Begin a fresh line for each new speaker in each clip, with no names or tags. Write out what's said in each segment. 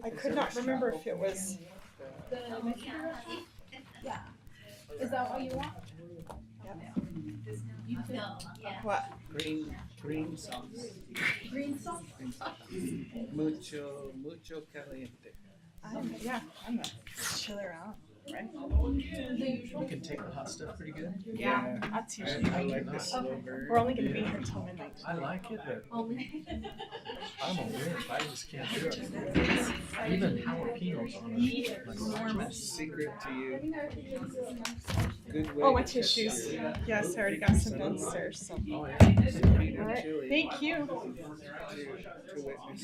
I could not remember if it was.
Yeah. Is that what you want?
What?
Green sauce.
Green sauce?
Mucho caliente.
Yeah, I'm gonna chill around, right?
You can take the hot stuff pretty good.
Yeah, that's usually.
I like the slow burn.
We're only gonna be here until midnight.
I like it, but
Only.
I'm a whip. I just can't do it. Even jalapenos on it. Like enormous. Secret to you. Good way
Oh, my
to test
tissues.
your-
Yes, I already got some downstairs. So.
Oh, yeah.
All right. Thank you.
To witness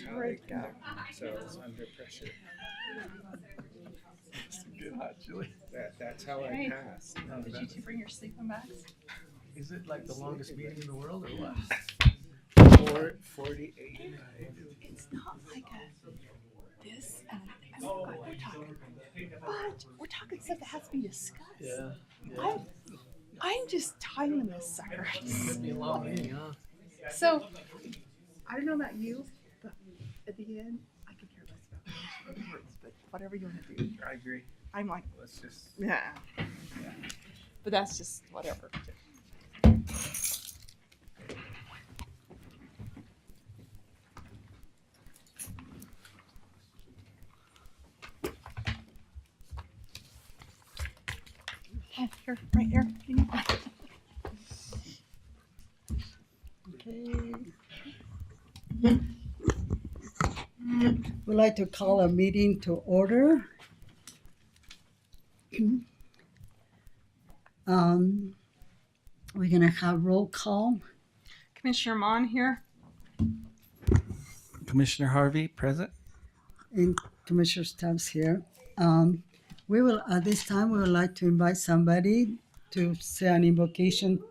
how they conduct themselves under pressure. Good hot chili. That's how I
Hey.
pass.
Did you two bring your sleeping bags?
Is it like the longest meeting in the world or what? 48.
It's not like this and I forgot what we're talking. But we're talking stuff that has to be discussed.
Yeah.
I'm just timing this sucker.
Could be a long meeting, huh?
So, I don't know about you, but at the end, I could care less about words, but whatever you want to do.
I agree.
I'm like,
Let's just.
yeah. But that's just whatever. Oh, here, right here.
Okay. We'd like to call a meeting to order. We're gonna have roll call.
Commissioner Mon here.
Commissioner Harvey, present.
And Commissioner Stubbs here. We will, at this time, we would like to invite somebody to say an invocation.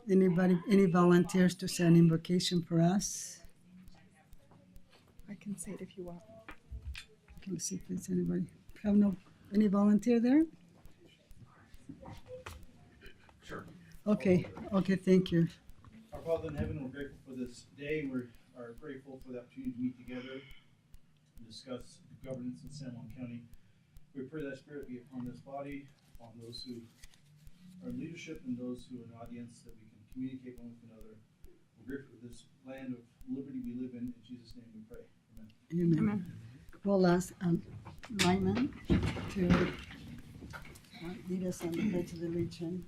Anybody, any volunteers to say an invocation for us?
I can say it if you want.
Okay, let's see if there's anybody. Have any volunteer there?
Sure.
Okay, thank you.
Our Father in heaven, we're grateful for this day. We are grateful for the opportunity to meet together and discuss governance in San Juan County. We pray that Spirit be upon this body, upon those who are in leadership and those who are in the audience, that we can communicate one with another. We're grateful for this land of liberty we live in. In Jesus' name we pray. Amen.
Amen. We'll ask Lyman to lead us on the Pledge of Allegiance.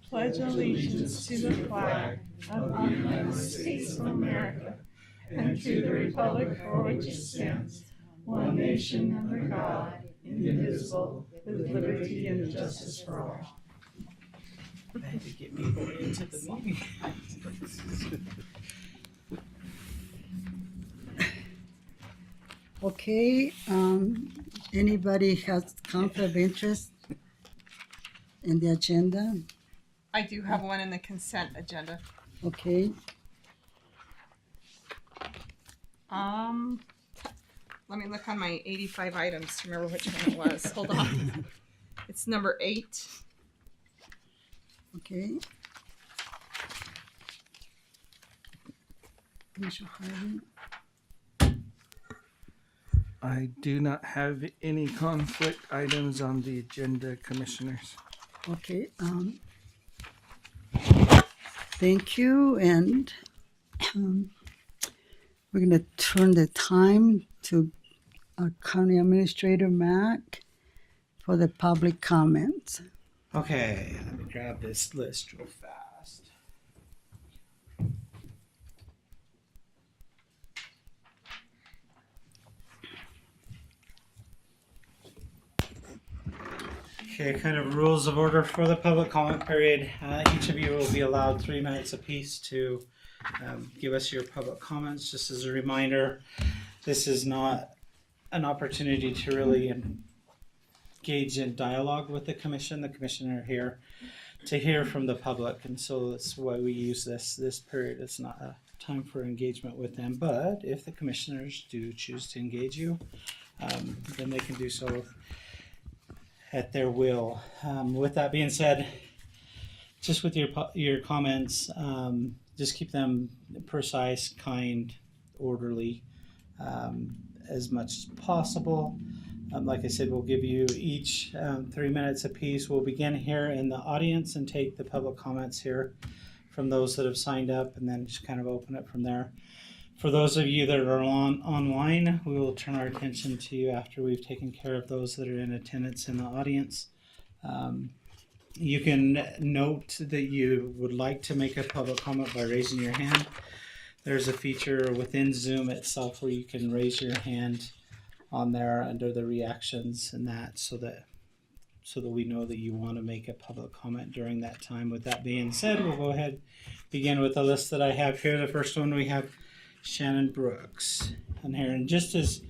Pledge allegiance to the flag of the United States of America and to the republic for which it stands, one nation under God, indivisible, with liberty and justice for all.
I had to get people into the meeting.
Okay, anybody has conflict of interest in the agenda?
I do have one in the consent agenda.
Okay,
Let me look on my 85 items to remember which one it was. Hold on. It's number 8.
okay. Commissioner Harvey?
I do not have any conflict items on the agenda, commissioners.
Okay, thank you, and we're gonna turn the time to our County Administrator Mac for the public comments.
Okay, let me grab this list real fast. Okay, kind of rules of order for the public comment period. Each of you will be allowed 3 minutes apiece to give us your public comments. Just as a reminder, this is not an opportunity to really engage in dialogue with the commission. The commission are here to hear from the public, and so that's why we use this period. It's not a time for engagement with them, but if the commissioners do choose to engage you, then they can do so at their will. With that being said, just with your comments, just keep them precise, kind, orderly as much as possible. Like I said, we'll give you each 3 minutes apiece. We'll begin here in the audience and take the public comments here from those that have signed up, and then just kind of open it from there. For those of you that are online, we will turn our attention to you after we've taken care of those that are in attendance in the audience. You can note that you would like to make a public comment by raising your hand. There's a feature within Zoom itself where you can raise your hand on there under the reactions and that, so that we know that you want to make a public comment during that time. With that being said, we'll go ahead begin with the list that I have here. The first one, we have Shannon Brooks on here. And just as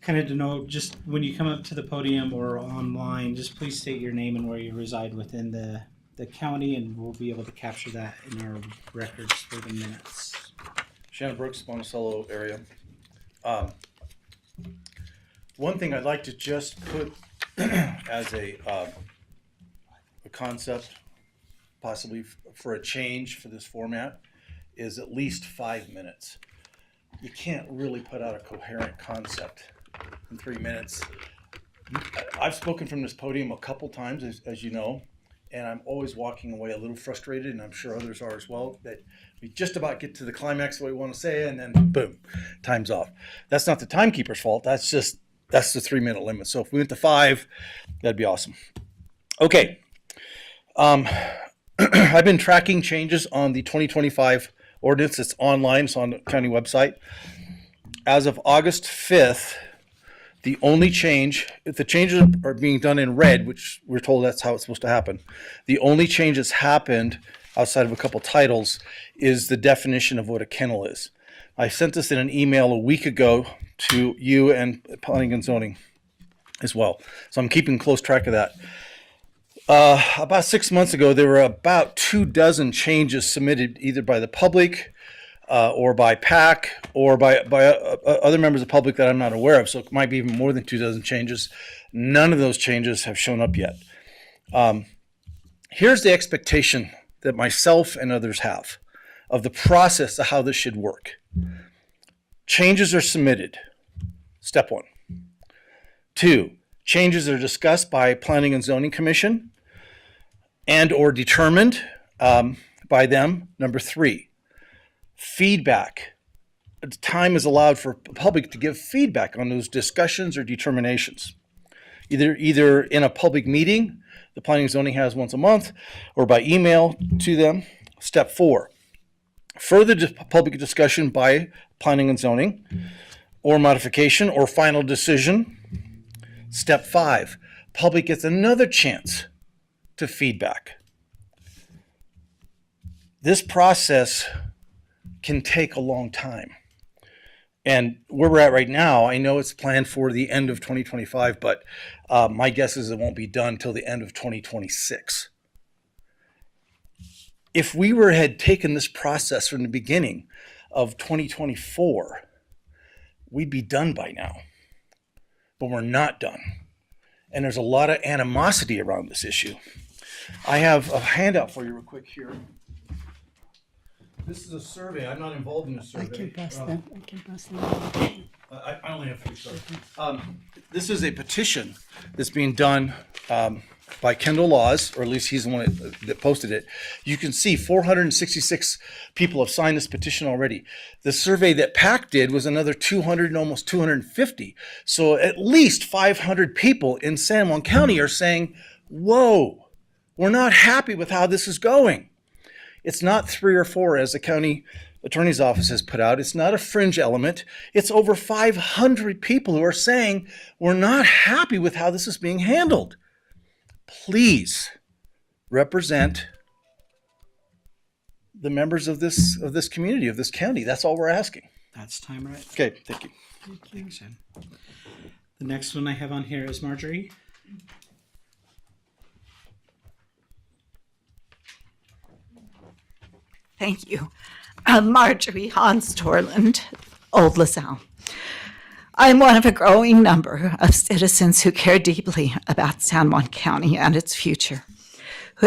kind of to know, just when you come up to the podium or online, just please state your name and where you reside within the county, and we'll be able to capture that in our records for the minutes.
Shannon Brooks, Monticello area. One thing I'd like to just put as a concept, possibly for a change for this format, is at least 5 minutes. You can't really put out a coherent concept in 3 minutes. I've spoken from this podium a couple times, as you know, and I'm always walking away a little frustrated, and I'm sure others are as well, that we just about get to the climax of what we want to say, and then boom, time's off. That's not the timekeeper's fault. That's the 3 minute limit. So if we went to 5, that'd be awesome. Okay. I've been tracking changes on the 2025 ordinance. It's online. It's on the county website. As of August 5th, the only change, if the changes are being done in red, which we're told that's how it's supposed to happen, the only change that's happened outside of a couple titles is the definition of what a kennel is. I sent this in an email a week ago to you and Planning and Zoning as well. So I'm keeping close track of that. About 6 months ago, there were about 24 changes submitted either by the public or by PAC or by other members of the public that I'm not aware of. So it might be even more than 24 changes. None of those changes have shown up yet. Here's the expectation that myself and others have of the process of how this should work. Changes are submitted. Step 1. 2, changes are discussed by Planning and Zoning Commission and or determined by them. Number 3, feedback. Time is allowed for the public to give feedback on those discussions or determinations. Either in a public meeting, the Planning and Zoning has once a month, or by email to them. Step 4, further public discussion by Planning and Zoning, or modification or final decision. Step 5, public gets another chance to feedback. This process can take a long time. And where we're at right now, I know it's planned for the end of 2025, but my guess is it won't be done till the end of 2026. If we had taken this process from the beginning of 2024, we'd be done by now. But we're not done. And there's a lot of animosity around this issue. I have a handout for you real quick here. This is a survey. I'm not involved in the survey.
I can pass them.
I only have 3 sorry. This is a petition that's being done by Kendall Laws, or at least he's the one that posted it. You can see 466 people have signed this petition already. The survey that PAC did was another 200 and almost 250. So at least 500 people in San Juan County are saying, whoa, we're not happy with how this is going. It's not 3 or 4 as the county attorney's office has put out. It's not a fringe element. It's over 500 people who are saying we're not happy with how this is being handled. Please represent the members of this community, of this county. That's all we're asking.
That's time, right?
Okay, thank you.
Thanks, Ed. The next one I have on here is Marjorie.
Thank you. Marjorie Hans Torland, Old LaSalle. I'm one of a growing number of citizens who care deeply about San Juan County and its future,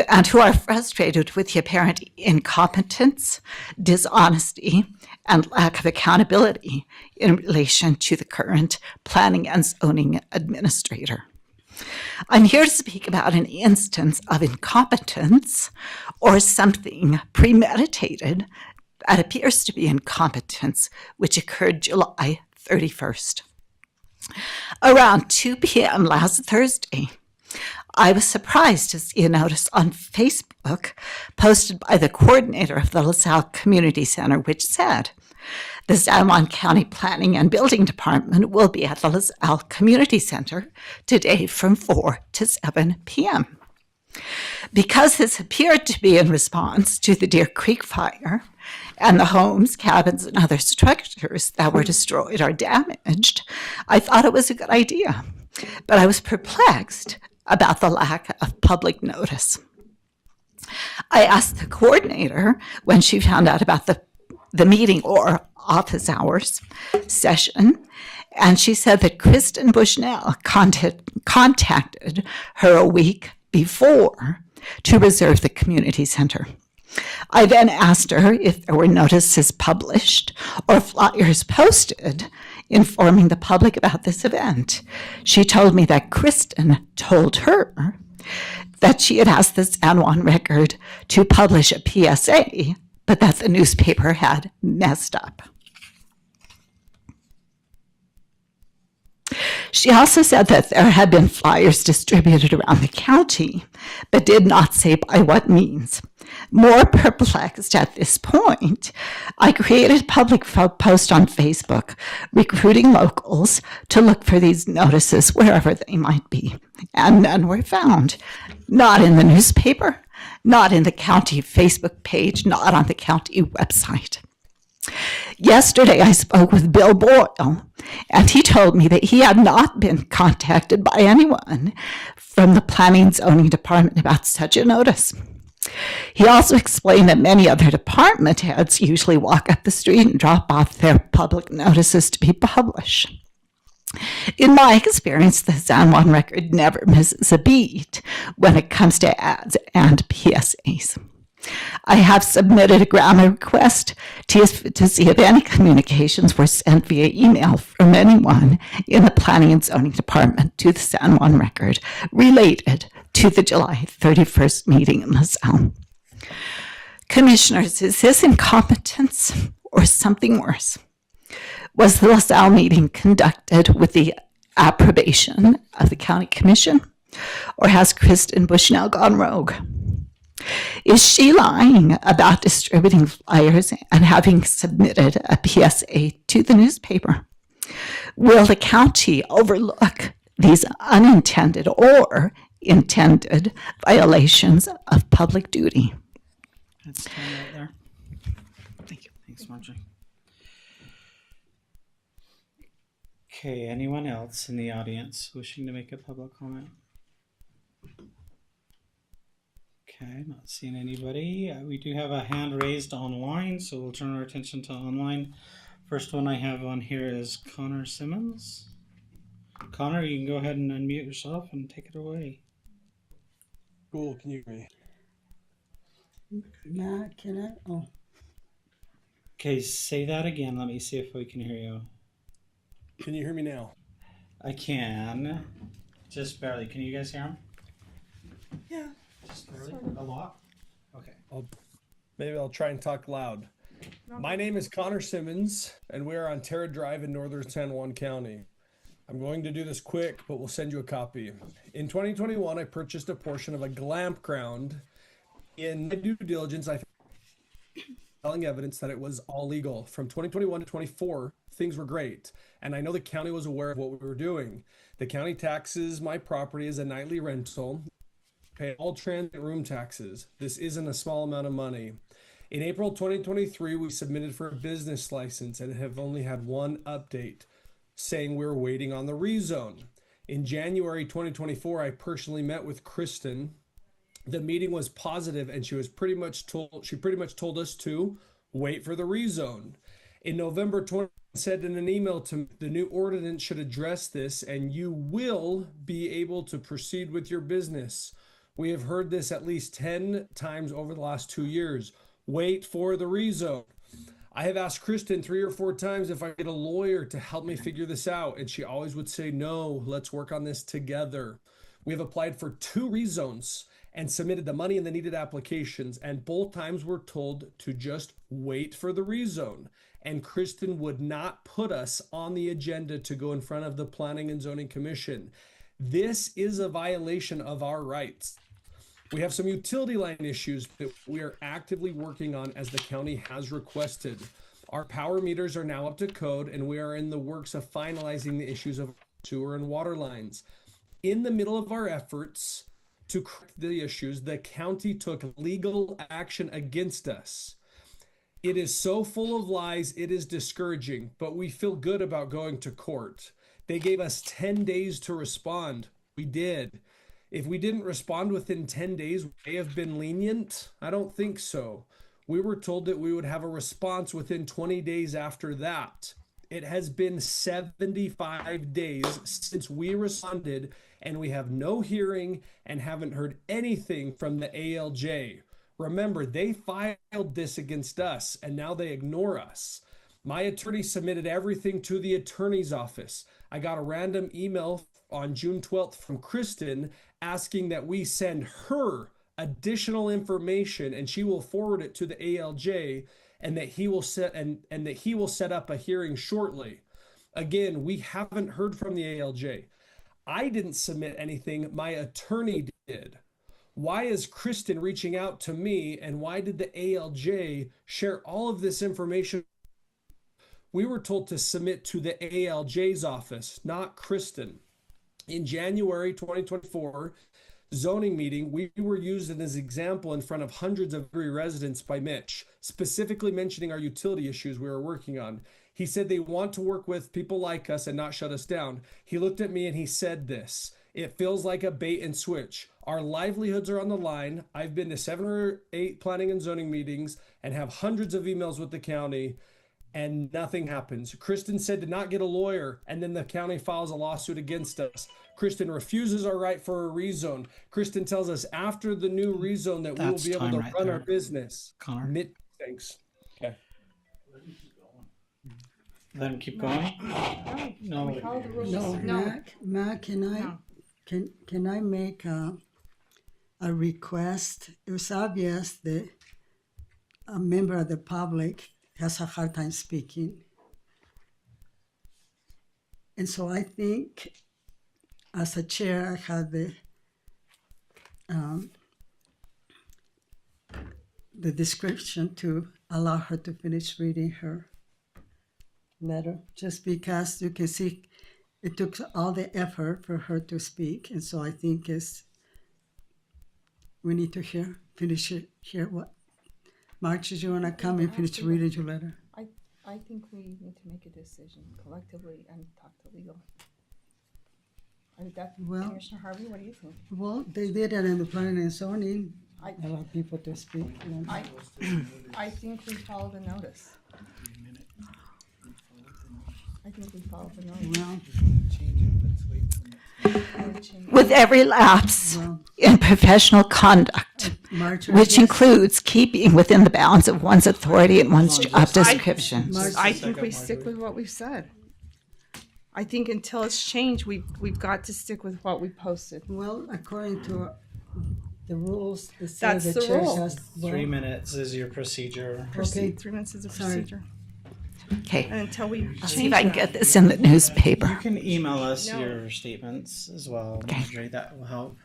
and who are frustrated with the apparent incompetence, dishonesty,
and lack of accountability in relation to the current planning and zoning administrator. I'm here to speak about an instance of incompetence or something premeditated that appears to be incompetence, which occurred July 31st. Around 2 p.m. last Thursday, I was surprised to see a notice on Facebook posted by the coordinator of the LaSalle Community Center, which said, "The San Juan County Planning and Building Department will be at the LaSalle Community Center today from 4 to 7 p.m. Because this appeared to be in response to the Deer Creek fire and the homes, cabins, and other structures that were destroyed or damaged, I thought it was a good idea, but I was perplexed about the lack of public notice. I asked the coordinator when she found out about the meeting or office hours session, and she said that Kristen Bushnell contacted her a week before to reserve the community center. I then asked her if there were notices published or flyers posted informing the public about this event. She told me that Kristen told her that she had asked the San Juan Record to publish a PSA, but that the newspaper had messed up. She also said that there had been flyers distributed around the county, but did not say by what means. More perplexed at this point, I created a public post on Facebook, recruiting locals to look for these notices wherever they might be, and none were found. Not in the newspaper, not in the county Facebook page, not on the county website. Yesterday, I spoke with Bill Boyle, and he told me that he had not been contacted by anyone from the Planning and Zoning Department about such a notice. He also explained that many other department heads usually walk up the street and drop off their public notices to be published. In my experience, the San Juan Record never misses a beat when it comes to ads and PSAs. I have submitted a grammar request to see if any communications were sent via email from anyone in the Planning and Zoning Department to the San Juan Record related to the July 31st meeting in LaSalle. Commissioners, is this incompetence or something worse? Was the LaSalle meeting conducted with the approbation of the County Commission, or has Kristen Bushnell gone rogue? Is she lying about distributing flyers and having submitted a PSA to the newspaper? Will the county overlook these unintended or intended violations of public duty?
That's time right there.
Thank you.
Thanks, Marjorie. Okay, anyone else in the audience wishing to make a public comment? Okay, not seeing anybody. We do have a hand raised online, so we'll turn our attention to online. First one I have on here is Connor Simmons. Connor, you can go ahead and unmute yourself and take it away.
Cool, can you hear me?
Matt, can I? Oh,
Okay, say that again. Let me see if we can hear you.
Can you hear me now?
I can. Just barely. Can you guys hear him?
Yeah.
Just barely? A lot? Okay.
Maybe I'll try and talk loud. My name is Connor Simmons, and we are on Terra Drive in northern San Juan County. I'm going to do this quick, but we'll send you a copy. In 2021, I purchased a portion of a glamp ground. In my due diligence, I found evidence that it was all legal. From 2021 to 24, things were great, and I know the county was aware of what we were doing. The county taxes my property as a nightly rental, pay all transit room taxes. This isn't a small amount of money. In April 2023, we submitted for a business license and have only had one update saying we were waiting on the rezone. In January 2024, I personally met with Kristen. The meeting was positive, and she pretty much told us to wait for the rezone. In November 20, said in an email to me, the new ordinance should address this, and you will be able to proceed with your business. We have heard this at least 10 times over the last 2 years. Wait for the rezone. I have asked Kristen 3 or 4 times if I get a lawyer to help me figure this out, and she always would say, no, let's work on this together. We have applied for 2 rezones and submitted the money and the needed applications, and both times we're told to just wait for the rezone. And Kristen would not put us on the agenda to go in front of the Planning and Zoning Commission. This is a violation of our rights. We have some utility line issues that we are actively working on as the county has requested. Our power meters are now up to code, and we are in the works of finalizing the issues of sewer and water lines. In the middle of our efforts to correct the issues, the county took legal action against us. It is so full of lies, it is discouraging, but we feel good about going to court. They gave us 10 days to respond. We did. If we didn't respond within 10 days, would they have been lenient? I don't think so. We were told that we would have a response within 20 days after that. It has been 75 days since we responded, and we have no hearing and haven't heard anything from the ALJ. Remember, they filed this against us, and now they ignore us. My attorney submitted everything to the attorney's office. I got a random email on June 12th from Kristen asking that we send her additional information, and she will forward it to the ALJ, and that he will set up a hearing shortly. Again, we haven't heard from the ALJ. I didn't submit anything, my attorney did. Why is Kristen reaching out to me, and why did the ALJ share all of this information? We were told to submit to the ALJ's office, not Kristen. In January 2024 zoning meeting, we were used as an example in front of hundreds of residents by Mitch, specifically mentioning our utility issues we were working on. He said they want to work with people like us and not shut us down. He looked at me and he said this: it feels like a bait and switch. Our livelihoods are on the line. I've been to 7 or 8 planning and zoning meetings and have hundreds of emails with the county, and nothing happens. Kristen said to not get a lawyer, and then the county files a lawsuit against us. Kristen refuses our right for a rezone. Kristen tells us after the new rezone that we will be able to run our business.
Connor.
Thanks. Okay.
Let him keep going. No.
No, Mac, can I make a request? It was obvious that a member of the public has a hard time speaking. And so I think as a chair, I have the description to allow her to finish reading her letter, just because you can see it took all the effort for her to speak. And so I think we need to hear what. March, do you want to come and finish reading your letter?
I think we need to make a decision collectively and talk to legal.
Well,
Commissioner Harvey, what do you think?
Well, they did it in the planning and zoning.
I-
Allow people to speak.
I think we follow the notice. I think we follow the notice.
Well,
With every lapse in professional conduct,
March,
which includes keeping within the bounds of one's authority and one's job description.
I think we stick with what we've said. I think until it's changed, we've got to stick with what we posted.
well, according to the rules, it says
That's the
chair
rule.
has-
3 minutes is your procedure.
Okay.
3 minutes is a
Sorry.
procedure.
Okay,
And until we
I'll see
change
if I can
that.
get this in the newspaper.
You can email us
No.
your statements as well, Marjorie. That will help.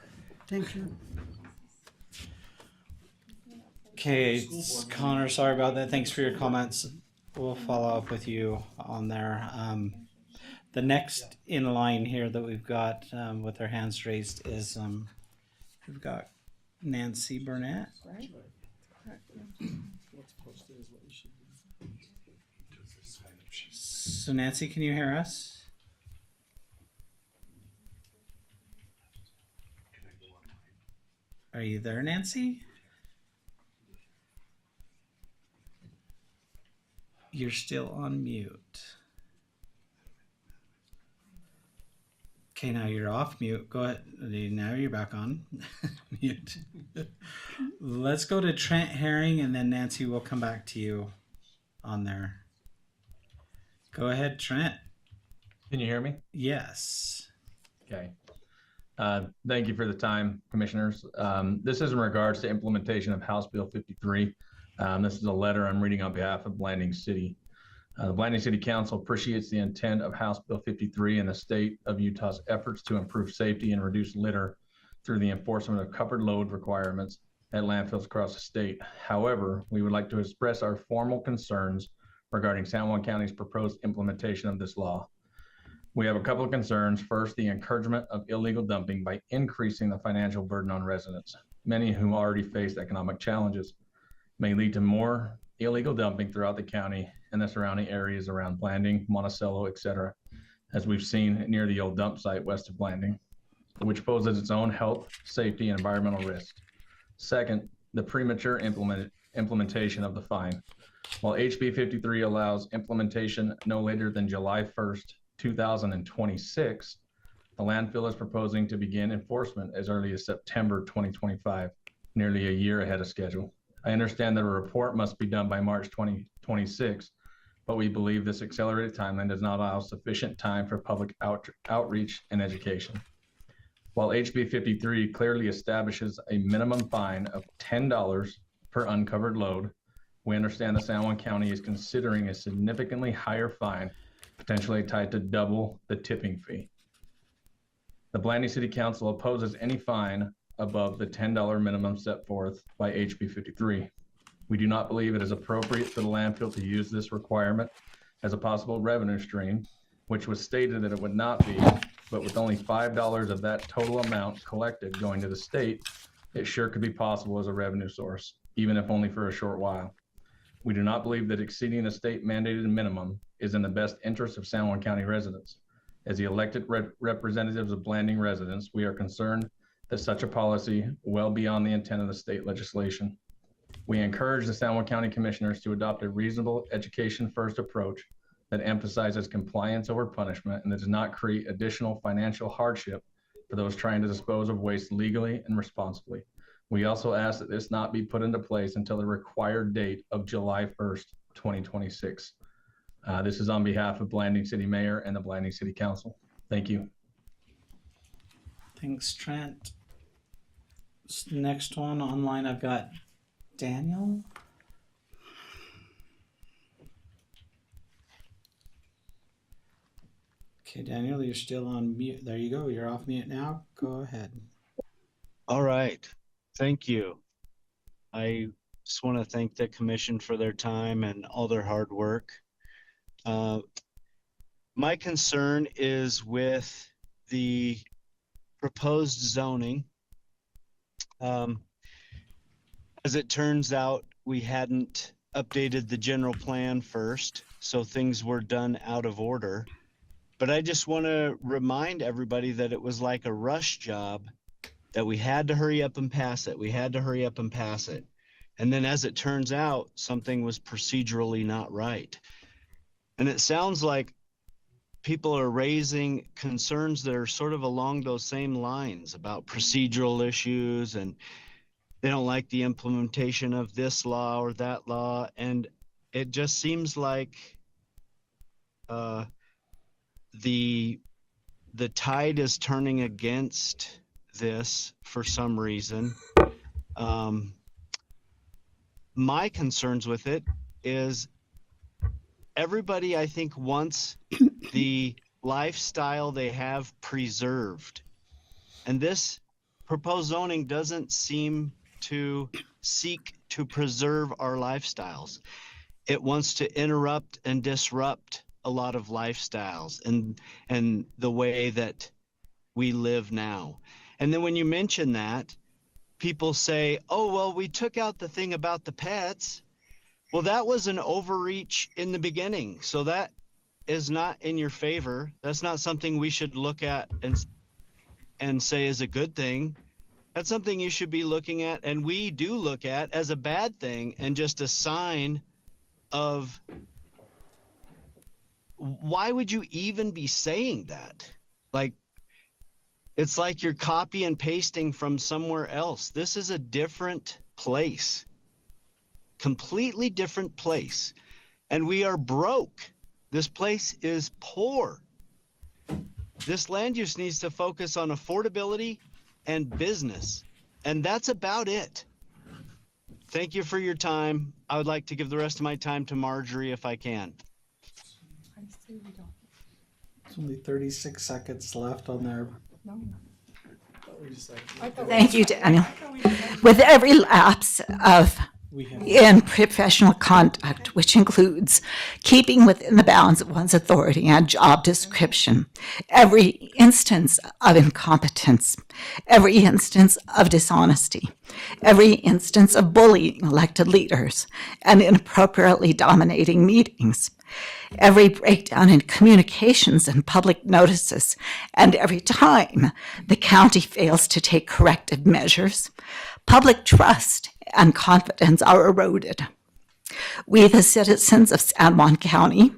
Thank you.
Okay, Connor, sorry about that. Thanks for your comments. We'll follow up with you on there. The next in line here that we've got with our hands raised is we've got Nancy Burnett.
Right?
So Nancy, can you hear us? Are you there, Nancy? You're still on mute. Okay, now you're off mute. Go ahead. Now you're back on mute. Let's go to Trent Herring, and then Nancy will come back to you. on there. Go ahead, Trent.
Can you hear me?
Yes.
Okay. Thank you for the time, commissioners. This is in regards to implementation of House Bill 53. This is a letter I'm reading on behalf of Blanding City. The Blanding City Council appreciates the intent of House Bill 53 and the state of Utah's efforts to improve safety and reduce litter through the enforcement of covered load requirements at landfills across the state. However, we would like to express our formal concerns regarding San Juan County's proposed implementation of this law. We have a couple of concerns. First, the encouragement of illegal dumping by increasing the financial burden on residents, many who already face economic challenges, may lead to more illegal dumping throughout the county and the surrounding areas around Blanding, Monticello, etc., as we've seen near the old dump site west of Blanding, which poses its own health, safety, and environmental risks. Second, the premature implementation of the fine. While HB 53 allows implementation no later than July 1st, 2026, the landfill is proposing to begin enforcement as early as September 2025, nearly a year ahead of schedule. I understand that a report must be done by March 2026, but we believe this accelerated timeline does not allow sufficient time for public outreach and education. While HB 53 clearly establishes a minimum fine of $10 per uncovered load, we understand that San Juan County is considering a significantly higher fine, potentially tied to double the tipping fee. The Blanding City Council opposes any fine above the $10 minimum set forth by HB 53. We do not believe it is appropriate for the landfill to use this requirement as a possible revenue stream, which was stated that it would not be, but with only $5 of that total amount collected going to the state, it sure could be possible as a revenue source, even if only for a short while. We do not believe that exceeding the state mandated minimum is in the best interest of San Juan County residents. As the elected representatives of Blanding residents, we are concerned that such a policy well beyond the intent of the state legislation. We encourage the San Juan County Commissioners to adopt a reasonable education-first approach that emphasizes compliance over punishment and that does not create additional financial hardship for those trying to dispose of waste legally and responsibly. We also ask that this not be put into place until the required date of July 1st, 2026. This is on behalf of Blanding City Mayor and the Blanding City Council. Thank you.
Thanks, Trent. Next one online, I've got Daniel. Okay, Daniel, you're still on mute. There you go. You're off mute now. Go ahead.
All right. Thank you. I just want to thank the commission for their time and all their hard work. My concern is with the proposed zoning. As it turns out, we hadn't updated the general plan first, so things were done out of order. But I just want to remind everybody that it was like a rush job, that we had to hurry up and pass it. We had to hurry up and pass it. And then as it turns out, something was procedurally not right. And it sounds like people are raising concerns that are sort of along those same lines about procedural issues, and they don't like the implementation of this law or that law. And it just seems like the tide is turning against this for some reason. My concerns with it is everybody, I think, wants the lifestyle they have preserved. And this proposed zoning doesn't seem to seek to preserve our lifestyles. It wants to interrupt and disrupt a lot of lifestyles and the way that we live now. And then when you mention that, people say, oh, well, we took out the thing about the pets. Well, that was an overreach in the beginning. So that is not in your favor. That's not something we should look at and say is a good thing. That's something you should be looking at, and we do look at as a bad thing and just a sign of why would you even be saying that? Like, it's like you're copy and pasting from somewhere else. This is a different place, completely different place. and we are broke. This place is poor. This land use needs to focus on affordability and business, and that's about it. Thank you for your time. I would like to give the rest of my time to Marjorie if I can.
I say we don't.
There's only 36 seconds left on there.
No.
Thank you, Daniel. With every lapse of
We have
in professional conduct, which includes keeping within the bounds of one's authority and job description, every instance of incompetence, every instance of dishonesty, every instance of bullying elected leaders and inappropriately dominating meetings, every breakdown in communications and public notices, and every time the county fails to take corrective measures, public trust and confidence are eroded. We, the citizens of San Juan County,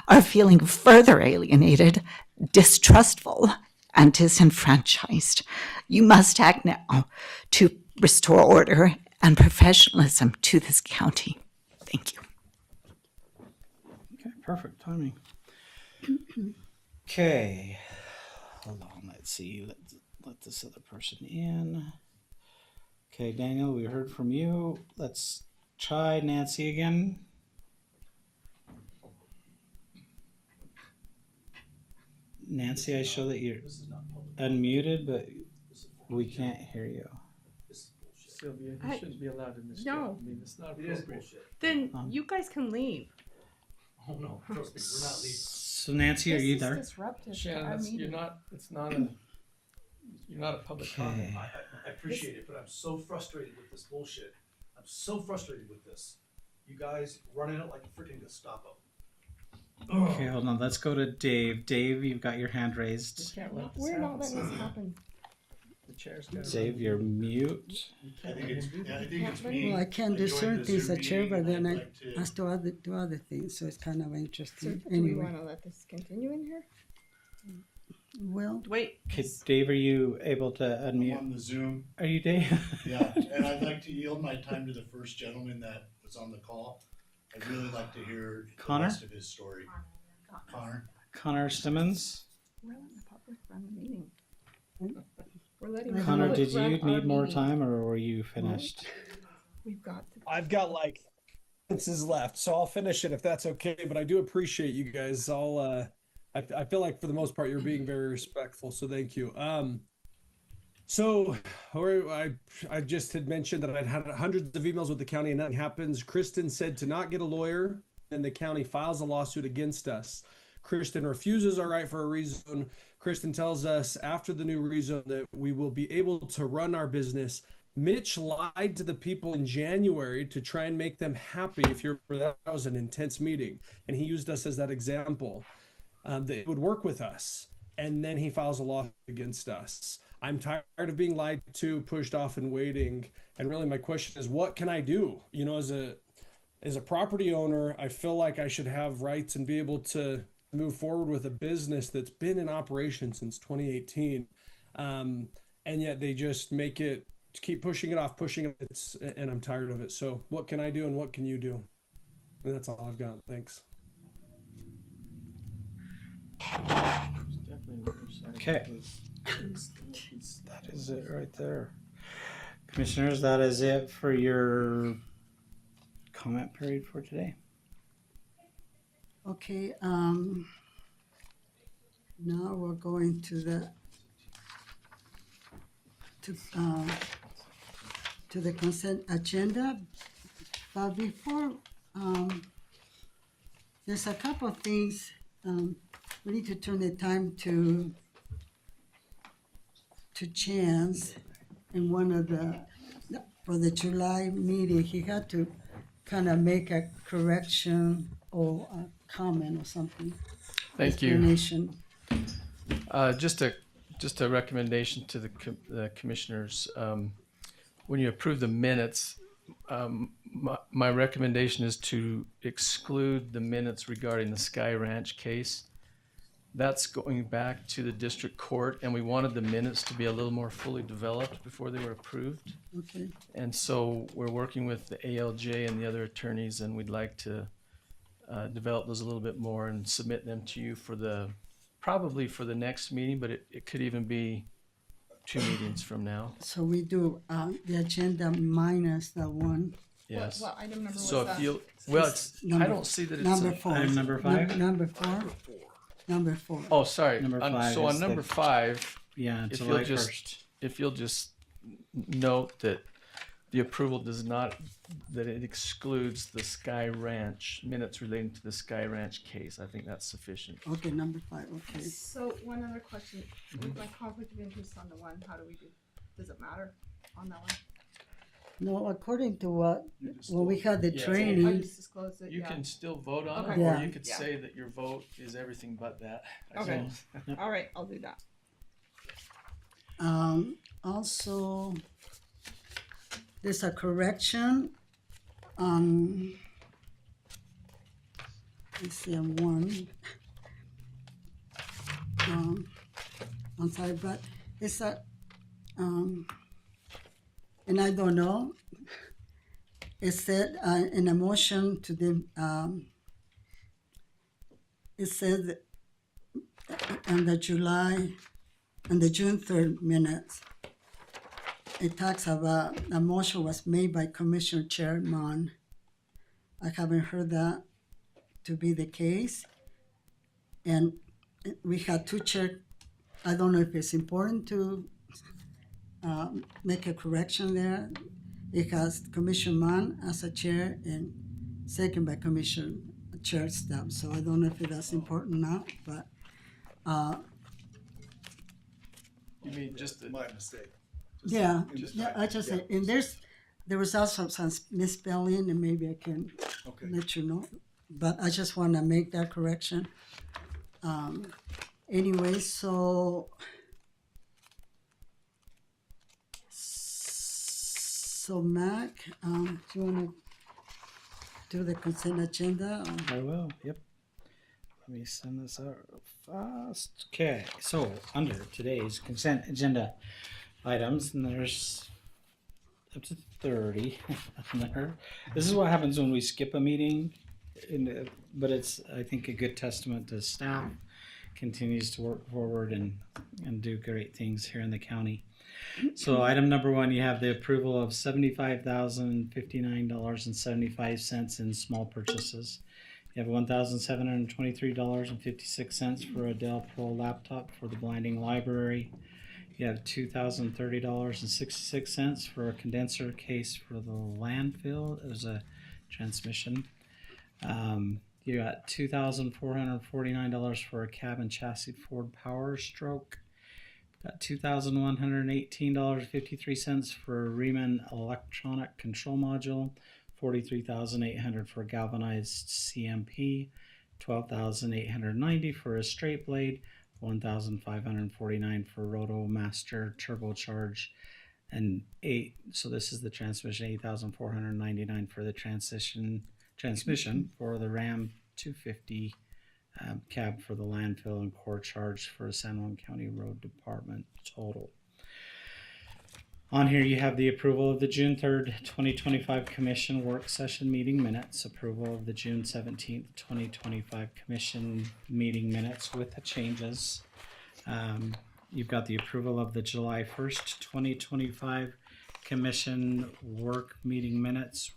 are feeling further alienated, distrustful, and disenfranchised. You must act now to restore order and professionalism to this county. Thank you.
Okay, perfect timing. Okay, hold on. Let's see. Let this other person in. Okay, Daniel, we heard from you. Let's try Nancy again. Nancy, I show that you're unmuted, but we can't hear you.
Sylvia, you
I-
shouldn't be allowed in this.
No.
I mean, it's not
It is
appropriate.
bullshit.
Then
Um,
you guys can leave.
Oh no, trust me, we're not leaving.
So Nancy, are you
This
there?
is disruptive to
Shannon,
our
that's,
meeting.
you're not a public
Okay.
comment.
I appreciate it, but I'm so frustrated with this bullshit. I'm so frustrated with this. You guys running it like a freaking Gestapo.
Okay, hold on. Let's go to Dave. Dave, you've got your hand
We
raised.
can't let this
We're not
happen.
letting this happen.
The chair's got
Dave, you're mute.
I think it's me.
Well, I can't do
joined
certain
the
things
Zoom
as chair,
meeting,
but then
I'd
I
like to-
has to do other things, so it's kind of
So
interesting.
do we
Anyway,
want to let this continue in here?
well,
Wait.
Okay, Dave, are you able to
I'm
unmute?
on the Zoom,
Are you Dave?
yeah, and I'd like to yield my time to the first gentleman that was on the call. I'd really like to hear the
Connor?
rest of his story. Connor?
Connor Simmons.
We're letting the public run the meeting. We're letting the
Connor,
public
did you
run our
need more
meeting.
time or were you finished?
We've got to.
I've got like sentences left, so I'll finish it if that's okay. But I do appreciate you guys. I feel like for the most part you're being very respectful, so thank you. So I just had mentioned that I'd had hundreds of emails with the county and nothing happens. Kristen said to not get a lawyer, and the county files a lawsuit against us. Kristen refuses our right for a rezone. Kristen tells us after the new rezone that we will be able to run our business. Mitch lied to the people in January to try and make them happy. If you're, that was an intense meeting, and he used us as that example. That it would work with us, and then he files a lawsuit against us. I'm tired of being lied to, pushed off, and waiting. And really, my question is, what can I do? You know, as a property owner, I feel like I should have rights and be able to move forward with a business that's been in operation since 2018, and yet they just make it keep pushing it off, and I'm tired of it. So, what can I do, and what can you do? And that's all I've got. Thanks.
Okay. That is it right there. Commissioners, that is it for your comment period for today.
okay. Now we're going to the consent agenda. But before, there's a couple of things. We need to turn the time to Chance. In one of for the July meeting, he had to kind of make a correction or a comment or something.
Thank you.
Explanation.
Just a recommendation to the commissioners. When you approve the minutes, my recommendation is to exclude the minutes regarding the Sky Ranch case. That's going back to the district court, and we wanted the minutes to be a little more fully developed before they were approved.
Okay.
And so we're working with the ALJ and the other attorneys, and we'd like to develop those a little bit more and submit them to you probably for the next meeting, but it could even be 2 meetings from now.
So we do the agenda minus the one.
Yes.
What item number was
So
that?
if you, well, it's, I
Number-
don't see that it's.
Number
a-
four.
Item number 5?
Number four. Number 4.
Oh, sorry.
Number 5
So on
is
number
the-
5,
Yeah,
if
July
you'll just,
1st.
if you'll just note that the approval does not, that it excludes the Sky Ranch, minutes relating to the Sky Ranch case. I think that's sufficient.
Okay, number 5. Okay.
So one other question, with my conflict of interest on the one, how do we do, does it matter on that one?
No, according to what when we had the
Yeah.
I
training,
just disclosed it,
You
yeah.
can still vote on it,
Okay.
or
Yeah.
you could
Yeah.
say that your vote is everything but that. I
Okay.
suppose.
All right, I'll do that.
also there's a correction on. Let's see, on one. I'm sorry, but it's a. And I don't know. It said in a motion to the. It said on the June 3rd minutes. It talks about a motion was made by Commissioner Chairman. I haven't heard that to be the case. And we had 2 chair. I don't know if it's important to make a correction there. It has Commissioner Mann as a chair and second by Commissioner Chair Staff. So I don't know if that's important now, but
You mean just the,
My mistake.
yeah,
Just-
yeah. I just said, and there was also some misspelling, and maybe I can
Okay.
let you know. But I just want to make that correction. Anyway, so Mac, do you want to do the consent agenda?
I will, yep. Let me send this out real fast. Okay, so under today's consent agenda items, and there's up to 30 on there. This is what happens when we skip a meeting, but it's, I think, a good testament to staff. Continues to work forward and do great things here in the county. So item number 1, you have the approval of $75,059.75 in small purchases. You have $1,723.56 for a Dell Pro laptop for the Blinding Library. You have $2,030.66 for a condenser case for the landfill. It was a transmission. You got $2,449 for a cab and chassis Ford Power Stroke. Got $2,118.53 for a Riemann electronic control module. $43,800 for a galvanized CMP. $12,890 for a straight blade. $1,549 for Roto Master turbocharge, and so this is the transmission. $8,499 for the transmission for the Ram 250 cab for the landfill, and core charge for San Juan County Road Department total. On here you have the approval of the June 3rd, 2025 Commission work session meeting minutes, approval of the June 17th, 2025 Commission meeting minutes with the changes. You've got the approval of the July 1st, 2025 Commission work meeting minutes.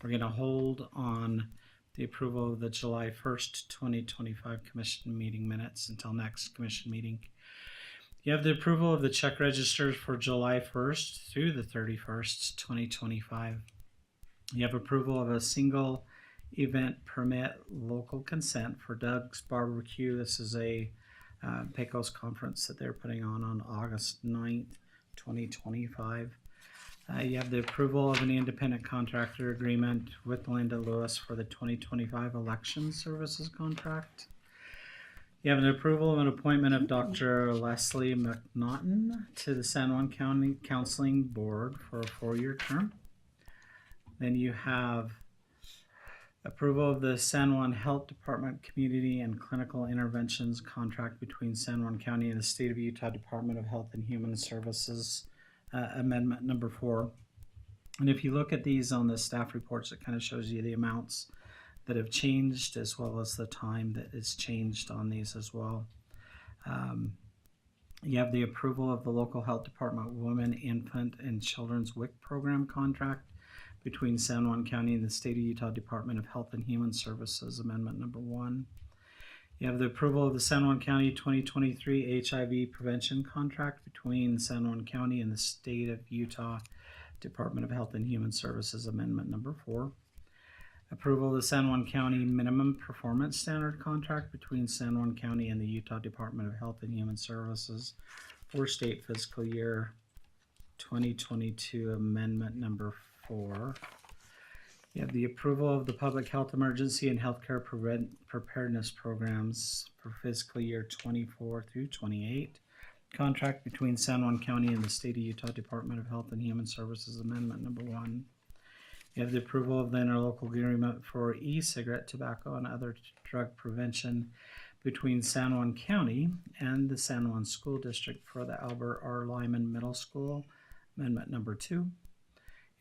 We're going to hold on the approval of the July 1st, 2025 Commission meeting minutes until next Commission meeting. You have the approval of the check registers for July 1st through the 31st, 2025. You have approval of a single event permit local consent for Doug's Barbecue. This is a Pecos conference that they're putting on August 9th, 2025. You have the approval of an independent contractor agreement with Linda Lewis for the 2025 election services contract. You have an approval of an appointment of Dr. Leslie McNaughton to the San Juan County Counseling Board for a 4-year term. Then you have approval of the San Juan Health Department Community and Clinical Interventions contract between San Juan County and the State of Utah Department of Health and Human Services, amendment number 4. And if you look at these on the staff reports, it kind of shows you the amounts that have changed, as well as the time that is changed on these as well. You have the approval of the local health department women, infant, and children's WIC program contract between San Juan County and the State of Utah Department of Health and Human Services, Amendment Number 1. You have the approval of the San Juan County 2023 HIV prevention contract between San Juan County and the State of Utah Department of Health and Human Services, Amendment Number 4. Approval of the San Juan County minimum performance standard contract between San Juan County and the Utah Department of Health and Human Services for state fiscal year 2022, Amendment Number 4. You have the approval of the Public Health Emergency and Healthcare Preparedness Programs for fiscal year 24 through 28. Contract between San Juan County and the State of Utah Department of Health and Human Services, Amendment Number 1. You have the approval of the interlocal agreement for e-cigarette, tobacco, and other drug prevention between San Juan County and the San Juan School District for the Albert R. Lyman Middle School, Amendment Number 2. You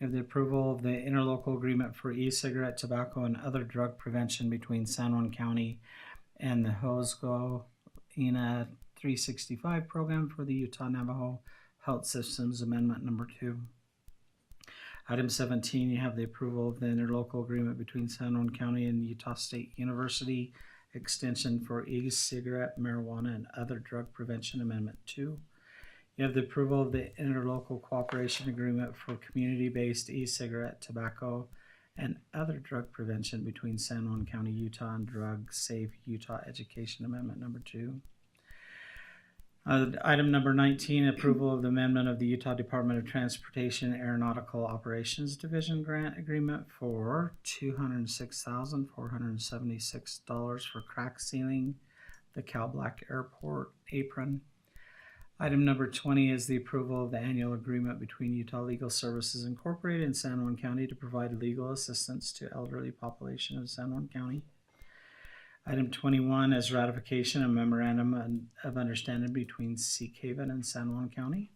have the approval of the interlocal agreement for e-cigarette, tobacco, and other drug prevention between San Juan County and the Hosgo INA 365 program for the Utah Navajo Health Systems, Amendment Number 2. Item 17, you have the approval of the interlocal agreement between San Juan County and Utah State University extension for e-cigarette, marijuana, and other drug prevention, Amendment 2. You have the approval of the interlocal cooperation agreement for community-based e-cigarette, tobacco, and other drug prevention between San Juan County, Utah, and Drug Safe Utah Education, Amendment Number 2. Item number 19, approval of the amendment of the Utah Department of Transportation Aeronautical Operations Division grant agreement for $206,476 for crack sealing the Cal Black Airport apron. Item number 20 is the approval of the annual agreement between Utah Legal Services Incorporated and San Juan County to provide legal assistance to elderly population of San Juan County. Item 21 is ratification of memorandum of understanding between Seahaven and San Juan County.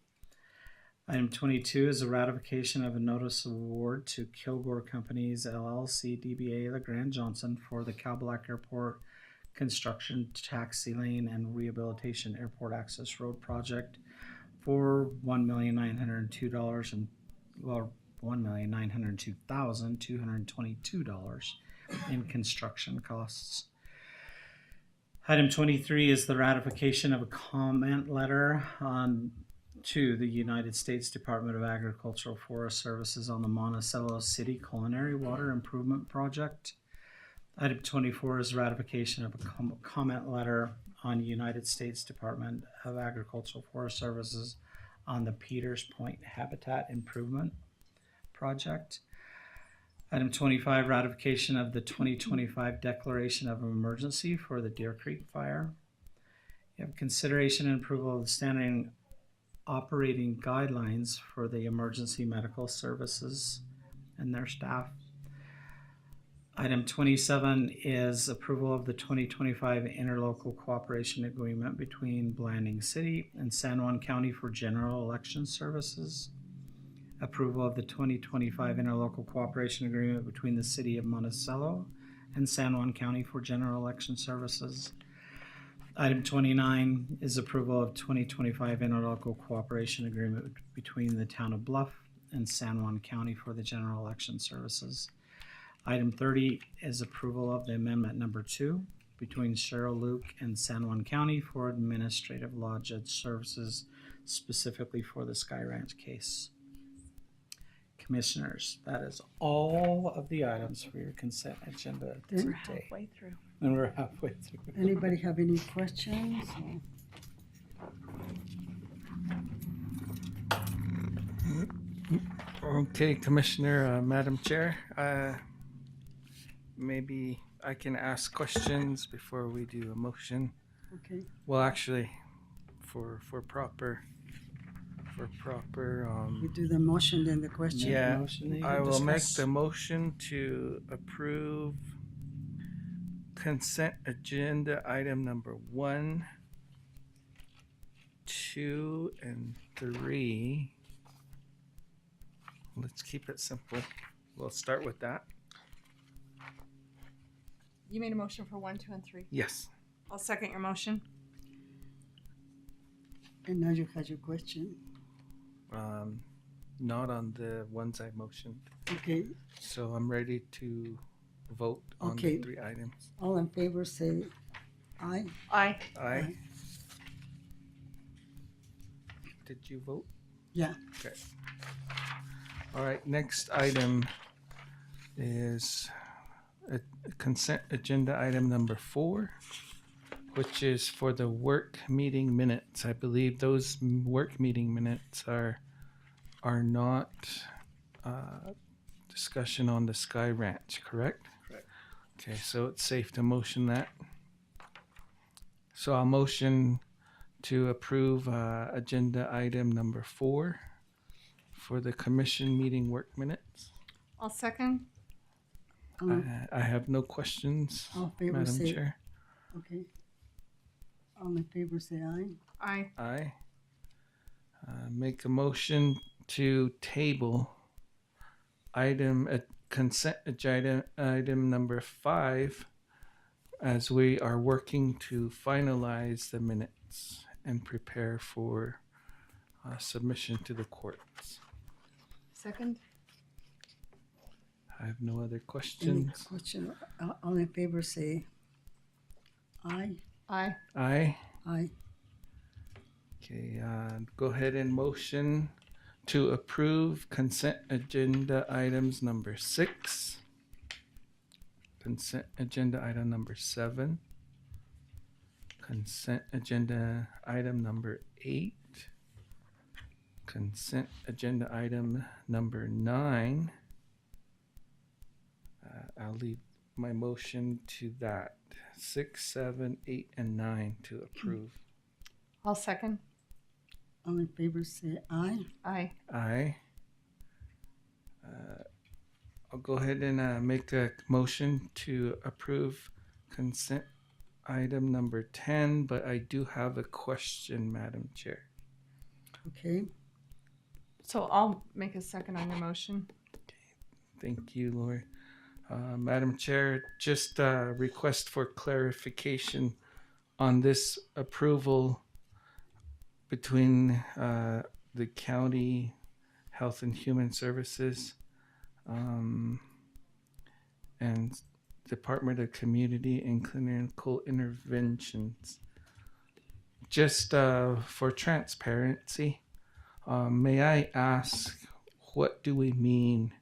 Item 22 is a ratification of a notice of award to Kilgore Companies LLC DBA LeGrand Johnson for the Cal Black Airport construction, taxi lane, and rehabilitation airport access road project for $1,902,222 in construction costs. Item 23 is the ratification of a comment letter to the United States Department of Agricultural Forest Services on the Monticello City Culinary Water Improvement Project. Item 24 is ratification of a comment letter on United States Department of Agricultural Forest Services on the Peters Point Habitat Improvement Project. Item 25, ratification of the 2025 Declaration of Emergency for the Deer Creek Fire. You have consideration and approval of the standing operating guidelines for the emergency medical services and their staff. Item 27 is approval of the 2025 Interlocal Cooperation Agreement between Blanding City and San Juan County for general election services. Approval of the 2025 Interlocal Cooperation Agreement between the City of Monticello and San Juan County for general election services. Item 29 is approval of 2025 Interlocal Cooperation Agreement between the Town of Bluff and San Juan County for the general election services. Item 30 is approval of the Amendment Number 2 between Cheryl Luke and San Juan County for administrative law judge services, specifically for the Sky Ranch case. Commissioners, that is all of the items for your consent agenda
We're
today.
halfway through.
And we're halfway through.
Anybody have any questions?
Okay, Commissioner, Madam Chair, maybe I can ask questions before we do a motion.
Okay.
Well, actually, for proper.
We do the motion, then the question.
Yeah,
Motion that you
I will make
discuss.
the motion to approve consent agenda item number 1, 2, and 3. Let's keep it simple. We'll start with that.
You made a motion for 1, 2, and 3.
Yes.
I'll second your motion.
And now you had your question.
Not on the ones I motioned.
Okay,
So I'm ready to vote on
Okay.
the 3 items.
all in favor say aye.
Aye.
Aye. Did you vote?
Yeah.
Okay. All right, next item is a consent agenda item number 4, which is for the work meeting minutes. I believe those work meeting minutes are not discussion on the Sky Ranch, correct?
Correct.
Okay, so it's safe to motion that. So I'll motion to approve agenda item number 4 for the commission meeting work minutes.
I'll second.
I have no questions,
All in favor
Madam
say,
Chair.
okay. All in favor say aye.
Aye.
Aye. Make a motion to table consent agenda item number 5 as we are working to finalize the minutes and prepare for submission to the courts.
Second.
I have no other
Any
questions.
question? All in favor say aye.
Aye.
Aye.
Aye.
Okay, go ahead and motion to approve consent agenda items number 6, consent agenda item number 7, consent agenda item number 8, consent agenda item number 9. I'll leave my motion to that. 6, 7, 8, and 9 to approve.
I'll second.
All in favor say aye.
Aye.
Aye. I'll go ahead and make a motion to approve consent item number 10, but I do have a question, Madam Chair.
Okay.
So I'll make a second on your motion.
Thank you, Lori. Madam Chair, just a request for clarification on this approval between the County Health and Human Services and Department of Community and Clinical Interventions. Just for transparency, may I ask, what do we mean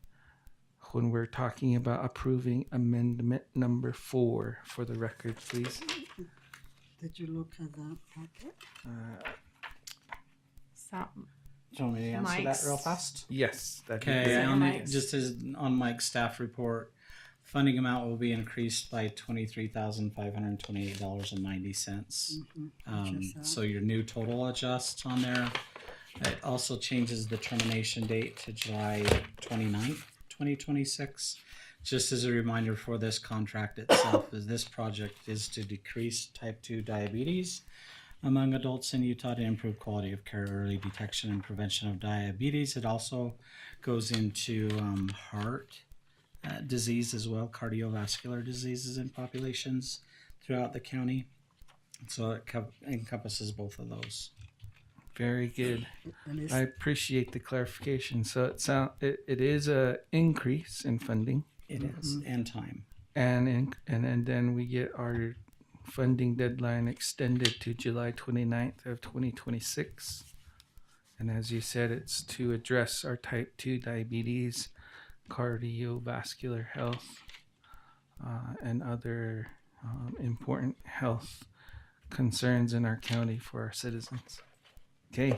when we're talking about approving amendment number 4 for the record, please?
Did you look at that packet?
So,
Do you want me to answer
Mike's-
that real fast?
Yes. That'd be
Okay,
great.
on
Mike's.
just as on Mike's staff report, funding amount will be increased by $23,528.90. So your new total adjusts on there. It also changes the termination date to July 29th, 2026. Just as a reminder for this contract itself, is this project is to decrease type 2 diabetes among adults in Utah to improve quality of care, early detection and prevention of diabetes. It also goes into heart disease as well, cardiovascular diseases in populations throughout the county. So it encompasses both of those.
Very good.
And it's,
I appreciate the clarification. So it is a increase in funding,
It is, and time.
and then we get our funding deadline extended to July 29th of 2026. And as you said, it's to address our type 2 diabetes, cardiovascular health, and other important health concerns in our county for our citizens. Okay,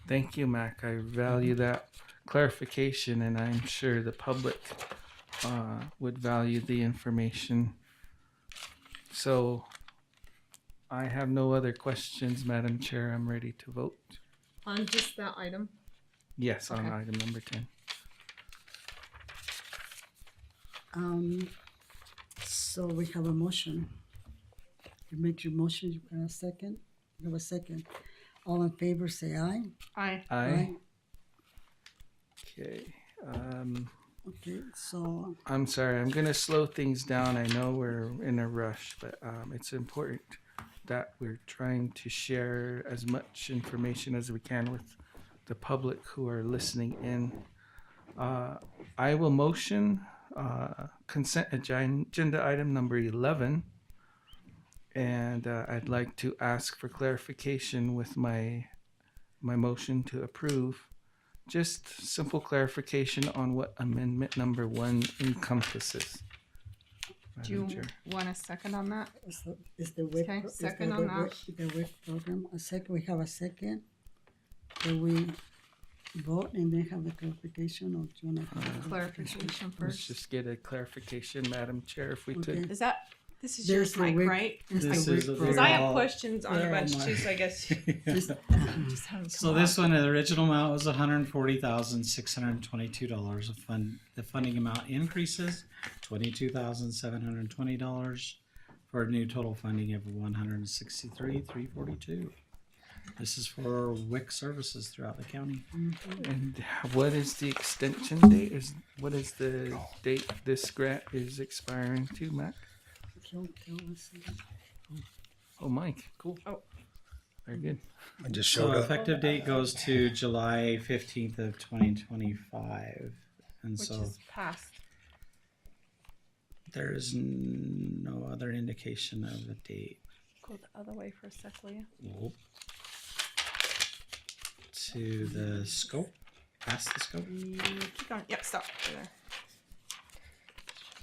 thank you, Mac. I value that clarification, and I'm sure the public would value the information. So I have no other questions, Madam Chair. I'm ready to vote.
on just that item.
Yes, on
Okay.
item number 10.
So we have a motion. You make your motion, you got a second? You have a second. All in favor say aye.
Aye.
Aye. Okay.
Okay, so
I'm sorry, I'm going to slow things down. I know we're in a rush, but it's important that we're trying to share as much information as we can with the public who are listening in. I will motion consent agenda item number 11. And I'd like to ask for clarification with my motion to approve. Just simple clarification on what amendment number 1 encompasses.
Do you
Madam Chair.
want a second on that?
is the WIC,
Okay,
is
second
the
on that.
The WIC program, a second, we have a second. Do we vote and then have the clarification, or do you want to have
Clarification
Let's
first.
just get a clarification, Madam Chair, if we
Okay.
could.
Is that, this is
There's
yours,
the
Mike,
WIC.
right?
It's the
This
WIC
is a
Because
very-
I
program.
have questions on a
Yeah,
bunch
my-
too, so I guess
Just-
just haven't
So
come
this
up.
one, the original amount was $140,622. The funding amount increases $22,720 for a new total funding of $163,342. This is for WIC services throughout the county.
And what is the extension date? What is the date this grant is expiring to, Matt?
Tell us.
Oh, Mike, cool.
Oh.
Very good.
I just
So
showed up.
effective date goes to July 15th of 2025. And
Which
so
is past.
there is no other indication of the date.
Go the other way for a sec, will you?
To the scope, past the scope.
Keep going. Yep, stop. Right there.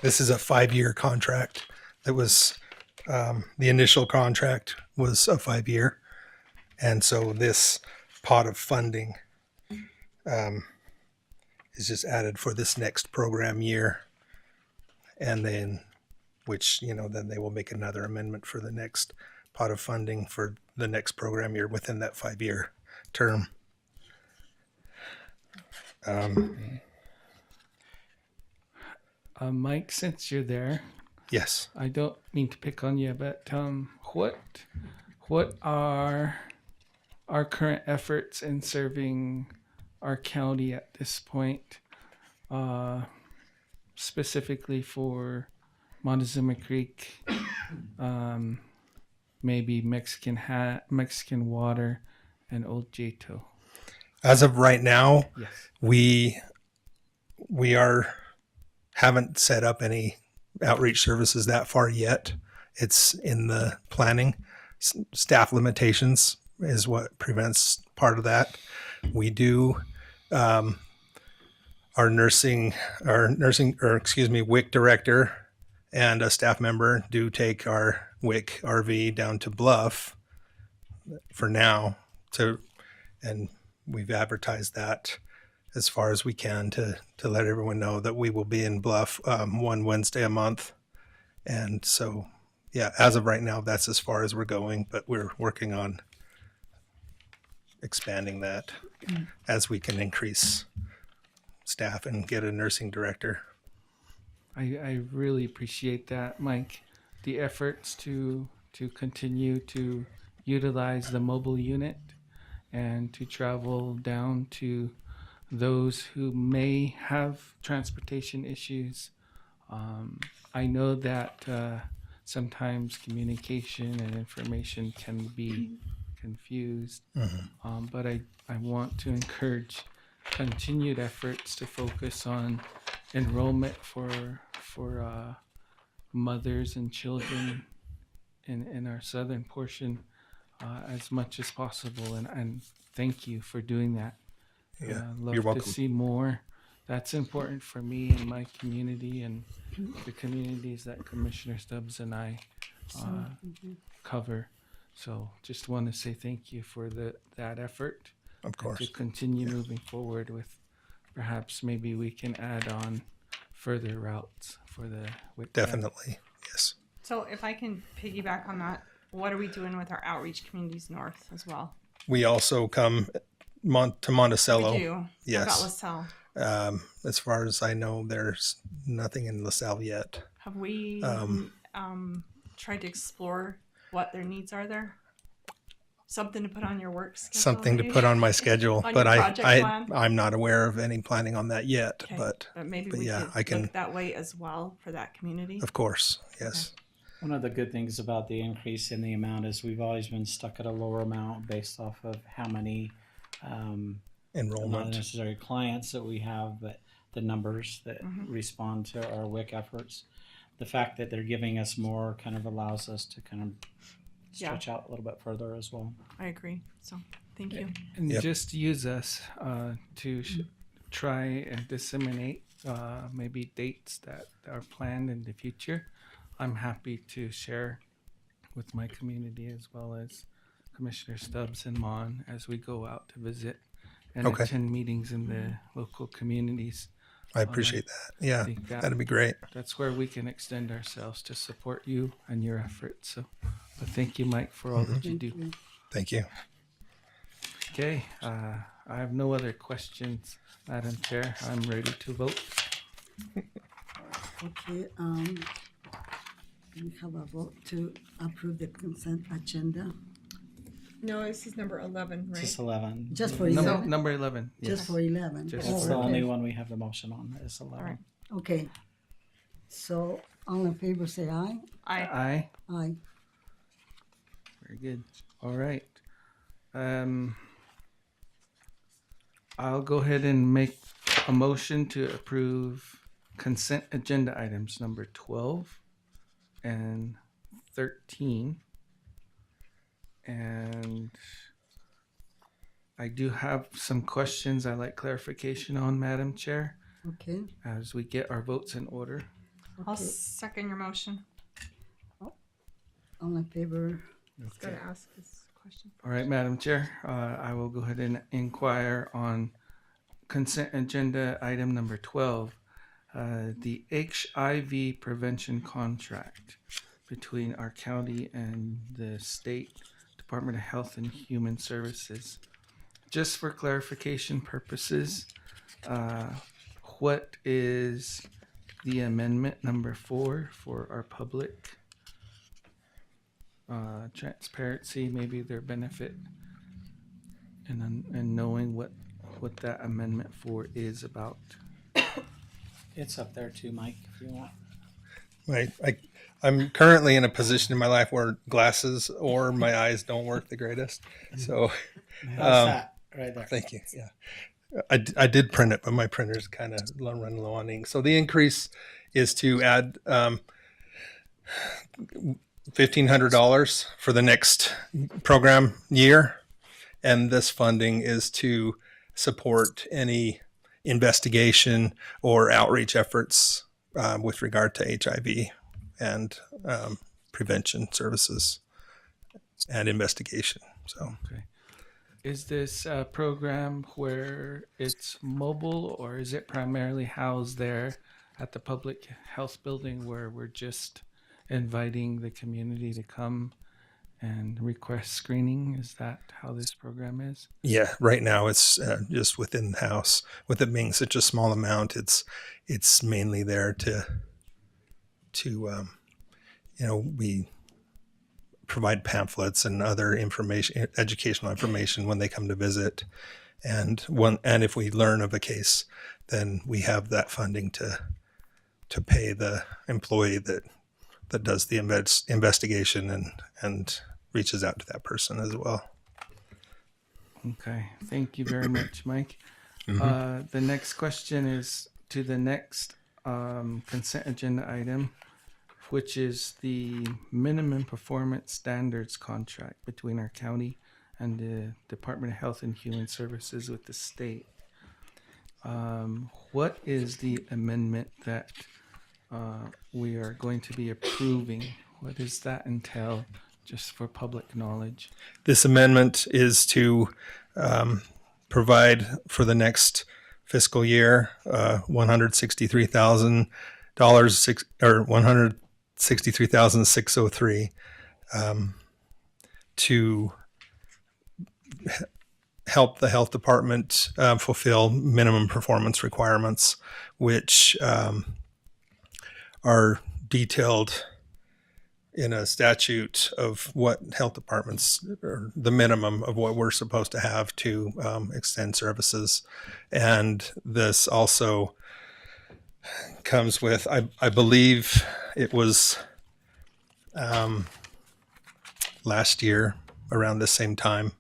This is a 5-year contract. That was the initial contract was a 5-year, and so this pot of funding is just added for this next program year, and then then they will make another amendment for the next pot of funding for the next program year within that 5-year term.
Mike, since you're there,
Yes.
I don't mean to pick on you, but what are our current efforts in serving our county at this point, specifically for Montezuma Creek, maybe Mexican Water, and Old Jato?
As of right now,
Yes.
we haven't set up any outreach services that far yet. It's in the planning. Staff limitations is what prevents part of that. We do our WIC director and a staff member do take our WIC RV down to Bluff for now and we've advertised that as far as we can to let everyone know that we will be in Bluff one Wednesday a month. And so, yeah, as of right now, that's as far as we're going, but we're working on expanding that as we can increase staff and get a nursing director.
I really appreciate that, Mike. The efforts to continue to utilize the mobile unit and to travel down to those who may have transportation issues. I know that sometimes communication and information can be confused, but I want to encourage continued efforts to focus on enrollment for mothers and children in our southern portion as much as possible, and thank you for doing that.
Yeah,
Love
you're welcome.
to see more. That's important for me and my community and the communities that Commissioner Stubbs and I cover. So just want to say thank you for that effort.
Of
and
course.
to continue moving forward with perhaps maybe we can add on further routes for the WIC.
Definitely. Yes.
So if I can piggyback on that, what are we doing with our outreach communities north as well?
We also come to Monticello.
We do.
Yes.
What about LaSalle?
As far as I know, there's nothing in LaSalle yet.
Have we tried to explore what their needs are there? Something to put on your work schedule.
something to
maybe?
put on my schedule,
On
but
your project plan?
I'm not aware of any planning on that yet.
Okay,
But
maybe
but
we
yeah,
could
I can,
look that way as well for that community.
of course, yes.
One of the good things about the increase in the amount is we've always been stuck at a lower amount based off of how many not
Enrollment.
necessarily clients that we have, but the numbers that respond to our WIC efforts. The fact that they're giving us more kind of allows us to kind of stretch out a little bit further as well.
I agree. So thank you.
And
Yep.
just use us to try and disseminate maybe dates that are planned in the future. I'm happy to share with my community as well as Commissioner Stubbs and Mon as we go out to visit and
Okay.
attend meetings in the local communities.
I appreciate that. Yeah,
think
that'd be great.
That's where we can extend ourselves to support you and your efforts. So, but thank you, Mike, for all that you do.
Thank you.
Okay, I have no other questions, Madam Chair. I'm ready to vote.
Okay, we have a vote to approve the consent agenda,
No, this is number 11, right?
Just 11.
just for
Number,
11,
number 11.
just
Yes.
for 11.
Just-
It's
Oh,
the
okay.
only one we have the motion on. It's 11.
All right.
Okay, so all in favor say aye.
Aye.
Aye.
Very good. All right. I'll go ahead and make a motion to approve consent agenda items number 12 and 13. And I do have some questions I'd like clarification on, Madam Chair,
Okay,
as we get our votes in order.
I'll
okay,
second your motion.
all in favor,
Just gotta ask this question.
All right, Madam Chair, I will go ahead and inquire on consent agenda item number 12, the HIV prevention contract between our county and the state Department of Health and Human Services. Just for clarification purposes, what is the amendment number 4 for our public transparency, maybe their benefit, and knowing what that amendment 4 is about?
It's up there too, Mike, if you want.
I'm currently in a position in my life where glasses or my eyes don't work the greatest. So
How's that? Right there.
thank you. Yeah. I did print it, but my printer's kind of run low on ink. So the increase is to add $1,500 for the next program year. And this funding is to support any investigation or outreach efforts with regard to HIV and prevention services and investigation. So
Okay. Is this a program where it's mobile, or is it primarily housed there at the public health building where we're just inviting the community to come and request screening? Is that how this program is?
yeah, right now it's just within the house. With it being such a small amount, it's mainly there to we provide pamphlets and other information, educational information when they come to visit, and if we learn of a case, then we have that funding to pay the employee that does the investigation and reaches out to that person as well.
Okay, thank you very much, Mike. The next question is to the next consent agenda item, which is the minimum performance standards contract between our county and the Department of Health and Human Services with the state. What is the amendment that we are going to be approving? What does that entail, just for public knowledge?
This amendment is to provide for the next fiscal year $163,000 or $163,603 to help the health department fulfill minimum performance requirements, which are detailed in a statute of what health departments, or the minimum of what we're supposed to have to extend services. And this also comes with, I believe it was last year around the same time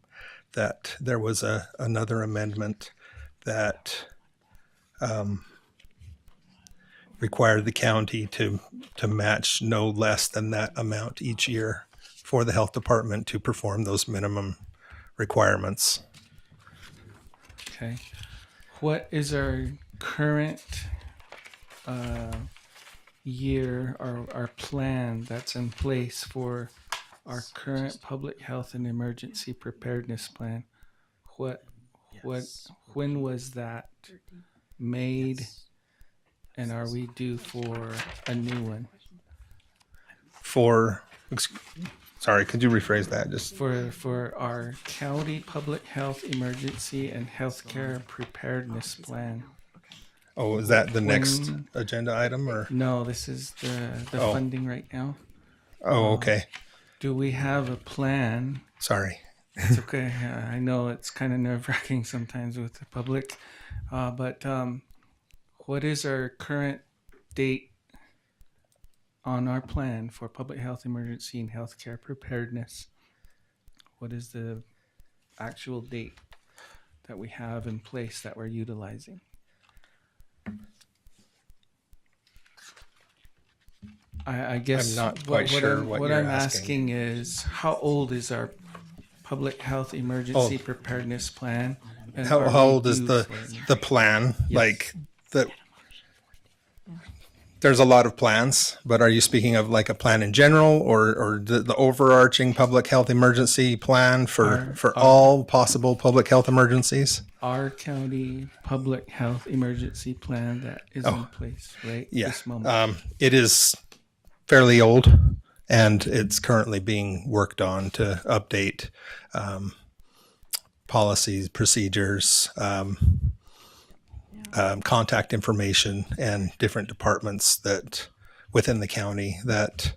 that there was another amendment that required the county to match no less than that amount each year for the health department to perform those minimum requirements.
Okay. What is our current year or our plan that's in place for our current public health and emergency preparedness plan? When was that made, and are we due for a new one?
Sorry, could you rephrase that? Just
For our county public health emergency and healthcare preparedness plan.
Oh, is that the next agenda item, or?
No, this is the funding right now.
Oh, okay.
Do we have a plan?
Sorry.
It's okay. I know it's kind of nerve-wracking sometimes with the public, but what is our current date on our plan for public health emergency and healthcare preparedness? What is the actual date that we have in place that we're utilizing? I guess
I'm not quite sure what you're
I'm
asking.
asking is, how old is our public health emergency preparedness plan? And
How
are we
old is
due
the
for-
plan?
Yes.
Like there's a lot of plans, but are you speaking of like a plan in general, or the overarching public health emergency plan for all possible public health emergencies?
Our county public health emergency plan that is in place right
Yeah.
this moment?
It is fairly old, and it's currently being worked on to update policies, procedures, contact information, and different departments that within the county that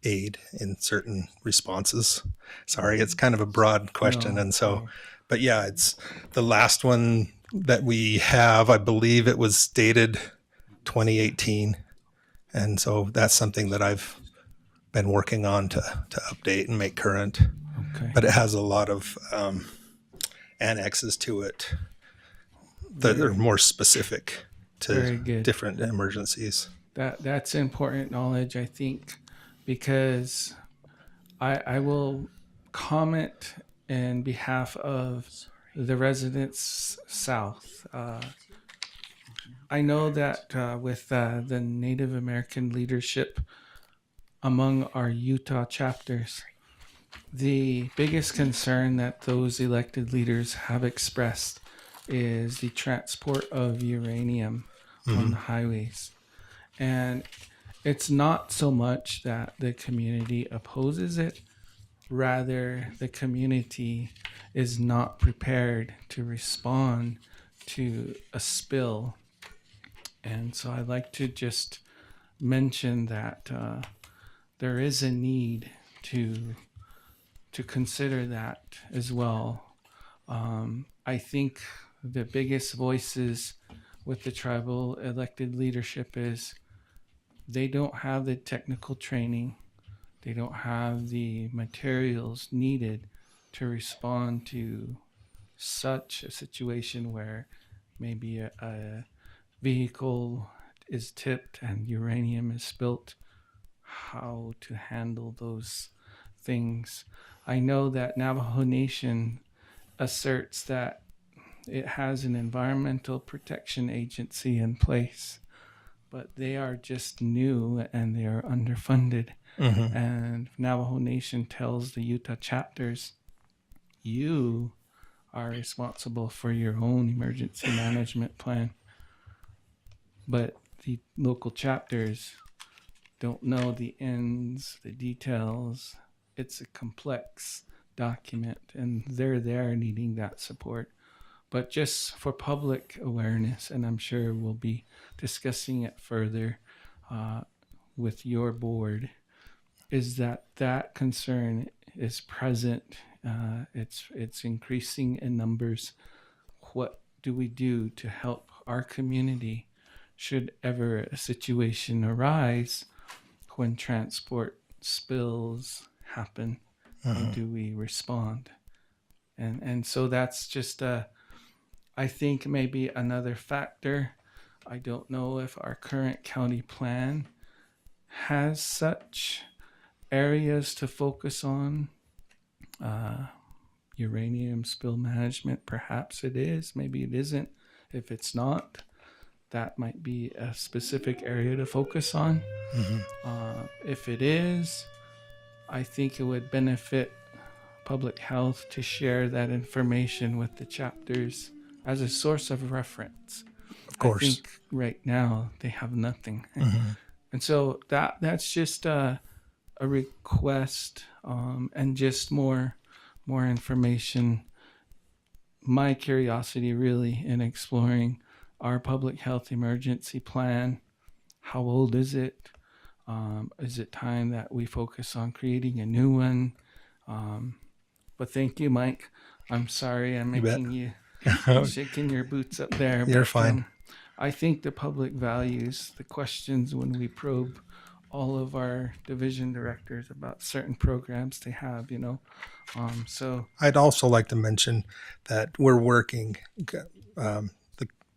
aid in certain responses. Sorry, it's kind of a broad question.
No,
And so,
no.
but yeah, it's the last one that we have, I believe it was dated 2018. And so that's something that I've been working on to update and make current.
Okay.
But it has a lot of annexes to it that are more specific
Very
to
good.
different emergencies.
That's important knowledge, I think, because I will comment in behalf of the residents south. I know that with the Native American leadership among our Utah chapters, the biggest concern that those elected leaders have expressed is the transport of uranium on the highways. And it's not so much that the community opposes it, rather the community is not prepared to respond to a spill. And so I'd like to just mention that there is a need to consider that as well. I think the biggest voices with the tribal elected leadership is they don't have the technical training, they don't have the materials needed to respond to such a situation where maybe a vehicle is tipped and uranium is spilt, how to handle those things. I know that Navajo Nation asserts that it has an environmental protection agency in place, but they are just new and they are underfunded.
Mm-hmm.
And Navajo Nation tells the Utah chapters, you are responsible for your own emergency management plan. But the local chapters don't know the ins, the details. It's a complex document, and they're there needing that support. But just for public awareness, and I'm sure we'll be discussing it further with your board, is that concern is present. It's increasing in numbers. What do we do to help our community should ever a situation arise when transport spills happen? How do we respond? And so that's just I think maybe another factor. I don't know if our current county plan has such areas to focus on. Uranium spill management, perhaps it is, maybe it isn't. If it's not, that might be a specific area to focus on. If it is, I think it would benefit public health to share that information with the chapters as a source of reference.
Of course.
I think right now they have nothing. And so that's just a request, and just more information. My curiosity really in exploring our public health emergency plan. How old is it? Is it time that we focus on creating a new one? But thank you, Mike. I'm sorry I'm making you shaking your boots up there.
You're fine.
I think the public values the questions when we probe all of our division directors about certain programs they have, So
I'd also like to mention that we're working, the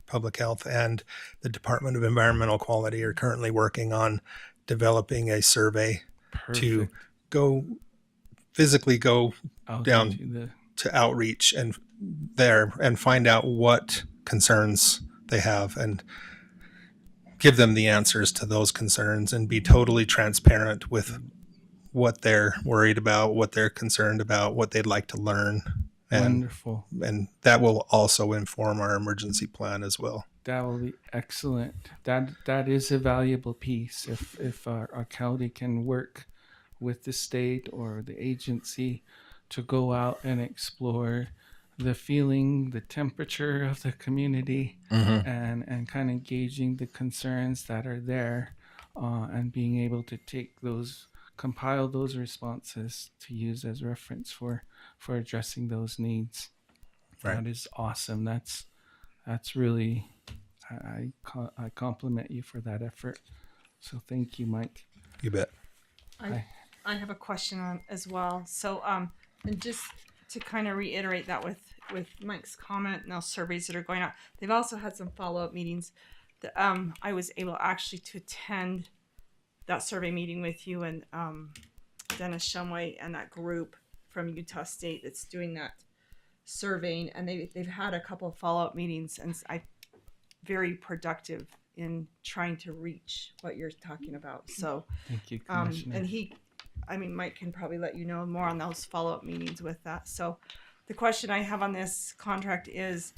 public health and the Department of Environmental Quality are currently working on developing a survey to physically go down to outreach and find out what concerns they have and give them the answers to those concerns and be totally transparent with what they're worried about, what they're concerned about, what they'd like to learn.
Wonderful.
And that will also inform our emergency plan as well.
That will be excellent. That is a valuable piece. If our county can work with the state or the agency to go out and explore the feeling, the temperature of the community, and kind of gauging the concerns that are there, and being able to compile those responses to use as reference for addressing those needs. Right. That is awesome. That's really, I compliment you for that effort. So thank you, Mike.
You bet.
I have a question on as well. So, and just to kind of reiterate that with Mike's comment and those surveys that are going on, they've also had some follow-up meetings that I was able actually to attend that survey meeting with you and Dennis Shumway and that group from Utah State that's doing that surveying, and they've had a couple of follow-up meetings, and very productive in trying to reach what you're talking about. So
thank you, Commissioner.
And Mike can probably let you know more on those follow-up meetings with that. So the question I have on this contract is,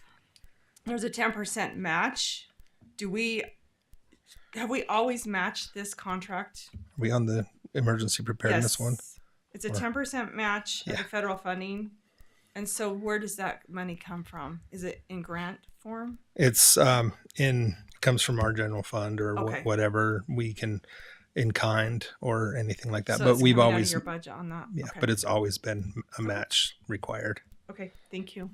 there's a 10% match. Have we always matched this contract?
Are we on the emergency preparedness one?
It's a 10% match of the federal funding. And so where does that money come from? Is it in grant form?
It's comes from our general fund or whatever we can in kind or anything like that.
So
but
it's
we've
coming
always
out of your budget on that.
Yeah,
okay.
But it's always been a match required.
Okay, thank you.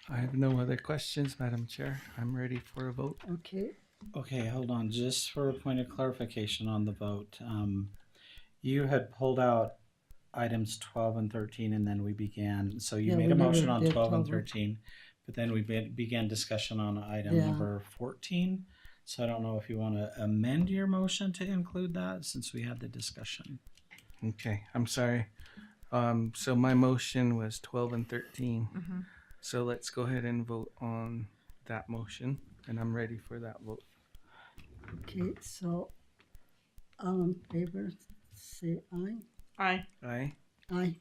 I have no other questions, Madam Chair. I'm ready for a vote.
Okay, hold on. Just for a point of clarification on the vote, you had pulled out items 12 and 13, and then we began. So you made a motion on 12 and 13, but then we began discussion on item number 14. So I don't know if you want to amend your motion to include that since we had the discussion.
Okay, I'm sorry. So my motion was 12 and 13. So let's go ahead and vote on that motion, and I'm ready for that vote.
Okay, so all in favor, say aye.
Aye.
Aye.
Aye.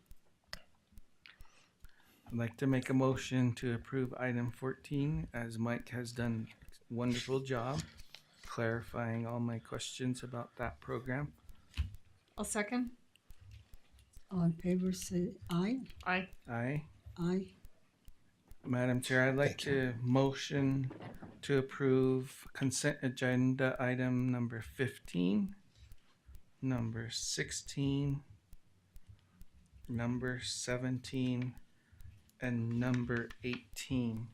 I'd like to make a motion to approve item 14, as Mike has done a wonderful job clarifying all my questions about that program.
I'll second.
All in favor, say aye.
Aye.
Aye.
Aye.
Madam Chair, I'd like to motion to approve consent agenda item number 15. number 16, number 17, and number 18,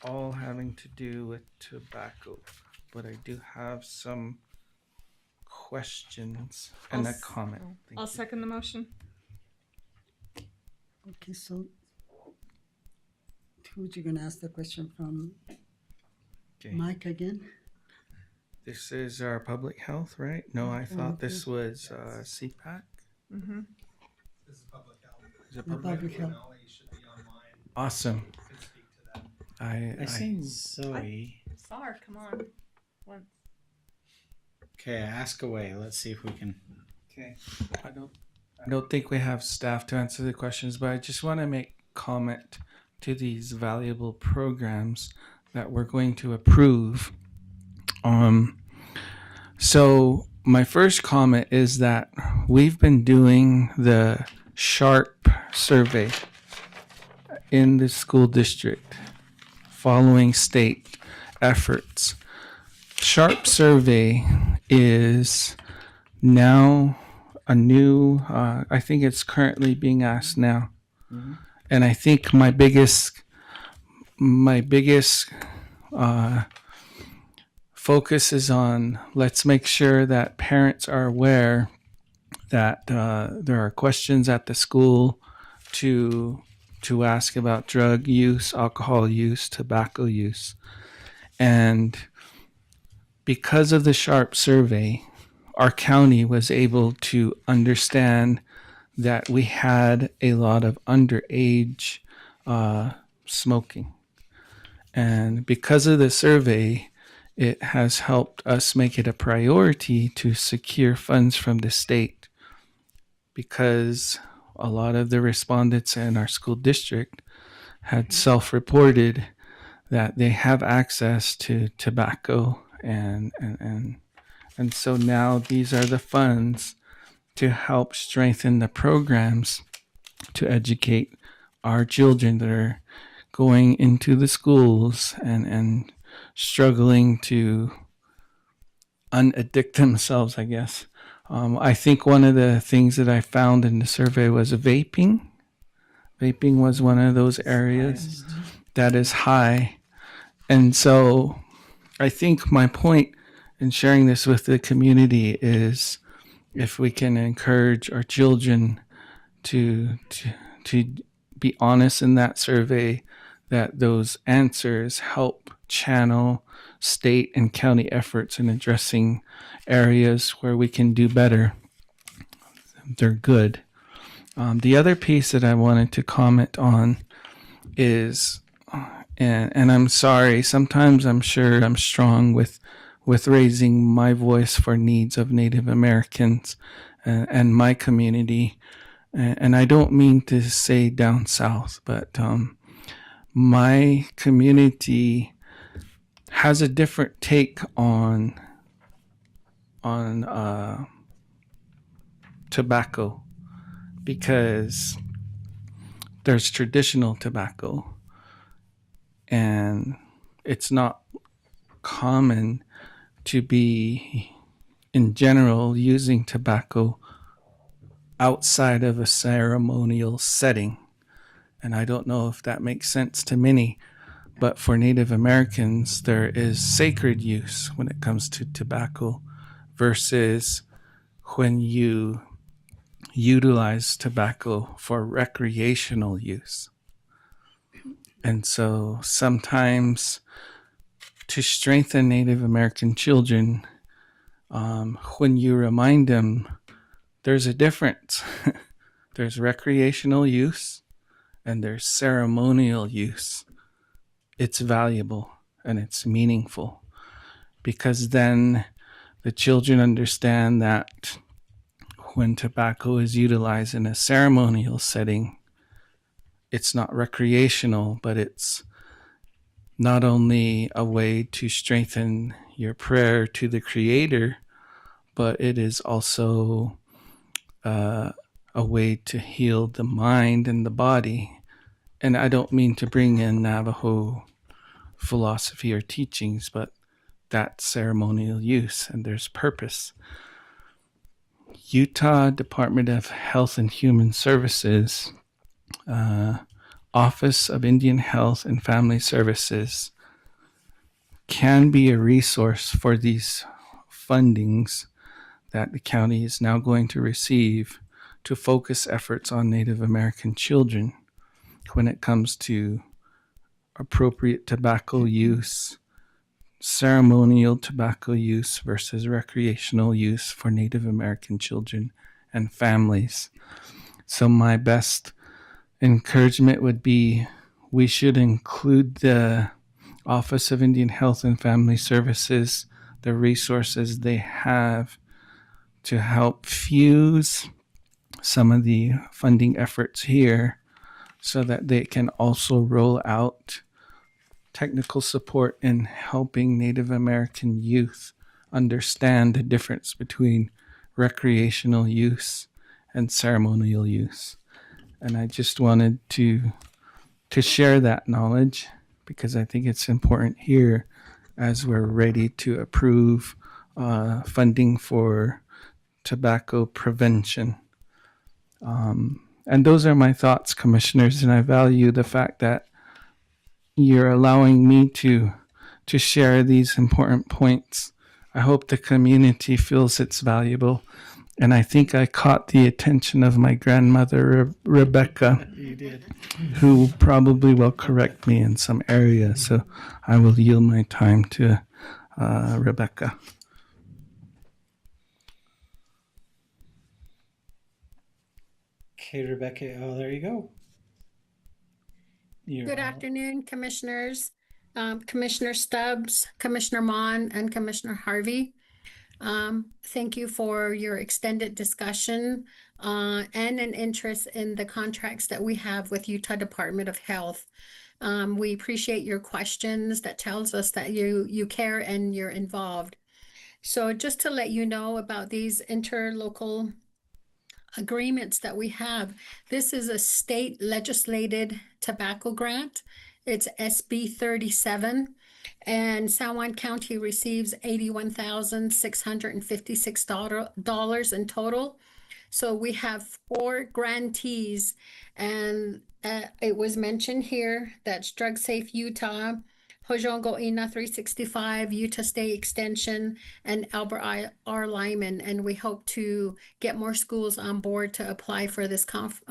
all having to do with tobacco. But I do have some questions and a comment. Thank
I'll
you.
second the motion.
Okay, so who's you gonna ask the question from?
Okay.
Mike again?
This is our public health, right? No, I thought this was CPAC.
Mm-hmm.
This is public health.
Is it
The
public?
public health.
You should be online.
Awesome.
You can speak to that.
I seen Zoe.
Saw her come on once.
Okay, ask away. Let's see if we can.
Okay. I don't think we have staff to answer the questions, but I just want to make comment to these valuable programs that we're going to approve. So my first comment is that we've been doing the SHARP survey in the school district following state efforts. SHARP survey is now a new, I think it's currently being asked now.
Mm-hmm.
And I think my biggest focus is on, let's make sure that parents are aware that there are questions at the school to ask about drug use, alcohol use, tobacco use. And because of the SHARP survey, our county was able to understand that we had a lot of underage smoking. And because of the survey, it has helped us make it a priority to secure funds from the state, because a lot of the respondents in our school district had self-reported that they have access to tobacco, and so now these are the funds to help strengthen the programs to educate our children that are going into the schools and struggling to unaddict themselves, I guess. I think one of the things that I found in the survey was vaping. Vaping was one of those areas that is high. And so I think my point in sharing this with the community is, if we can encourage our children to be honest in that survey, that those answers help channel state and county efforts in addressing areas where we can do better, they're good. The other piece that I wanted to comment on is, and I'm sorry, sometimes I'm sure I'm strong with raising my voice for needs of Native Americans and my community. And I don't mean to say down south, but my community has a different take on tobacco, because there's traditional tobacco, and it's not common to be, in general, using tobacco outside of a ceremonial setting. And I don't know if that makes sense to many, but for Native Americans, there is sacred use when it comes to tobacco versus when you utilize tobacco for recreational use. And so sometimes, to strengthen Native American children, when you remind them there's a difference. There's recreational use and there's ceremonial use. It's valuable and it's meaningful, because then the children understand that when tobacco is utilized in a ceremonial setting, it's not recreational, but it's not only a way to strengthen your prayer to the Creator, but it is also a way to heal the mind and the body. And I don't mean to bring in Navajo philosophy or teachings, but that ceremonial use, and there's purpose. Utah Department of Health and Human Services, Office of Indian Health and Family Services can be a resource for these fundings that the county is now going to receive to focus efforts on Native American children when it comes to appropriate tobacco use, ceremonial tobacco use versus recreational use for Native American children and families. So my best encouragement would be we should include the Office of Indian Health and Family Services, the resources they have to help fuse some of the funding efforts here so that they can also roll out technical support in helping Native American youth understand the difference between recreational use and ceremonial use. And I just wanted to share that knowledge because I think it's important here as we're ready to approve funding for tobacco prevention. And those are my thoughts, commissioners, and I value the fact that you're allowing me to share these important points. I hope the community feels it's valuable. And I think I caught the attention of my grandmother, Rebecca,
You did.
who probably will correct me in some area. So I will yield my time to Rebecca.
Okay, Rebecca. Oh, there you go.
Good afternoon, commissioners, Commissioner Stubbs, Commissioner Mon, and Commissioner Harvey. Thank you for your extended discussion and an interest in the contracts that we have with Utah Department of Health. We appreciate your questions. That tells us that you care and you're involved. So just to let you know about these interlocal agreements that we have, this is a state legislated tobacco grant. It's SB 37. And San Juan County receives $81,656 in total. So we have 4 grantees, and it was mentioned here that's Drug Safe Utah, Hojongo Ina 365, Utah State Extension, and Albert R. Lyman. And we hope to get more schools on board to apply for this contract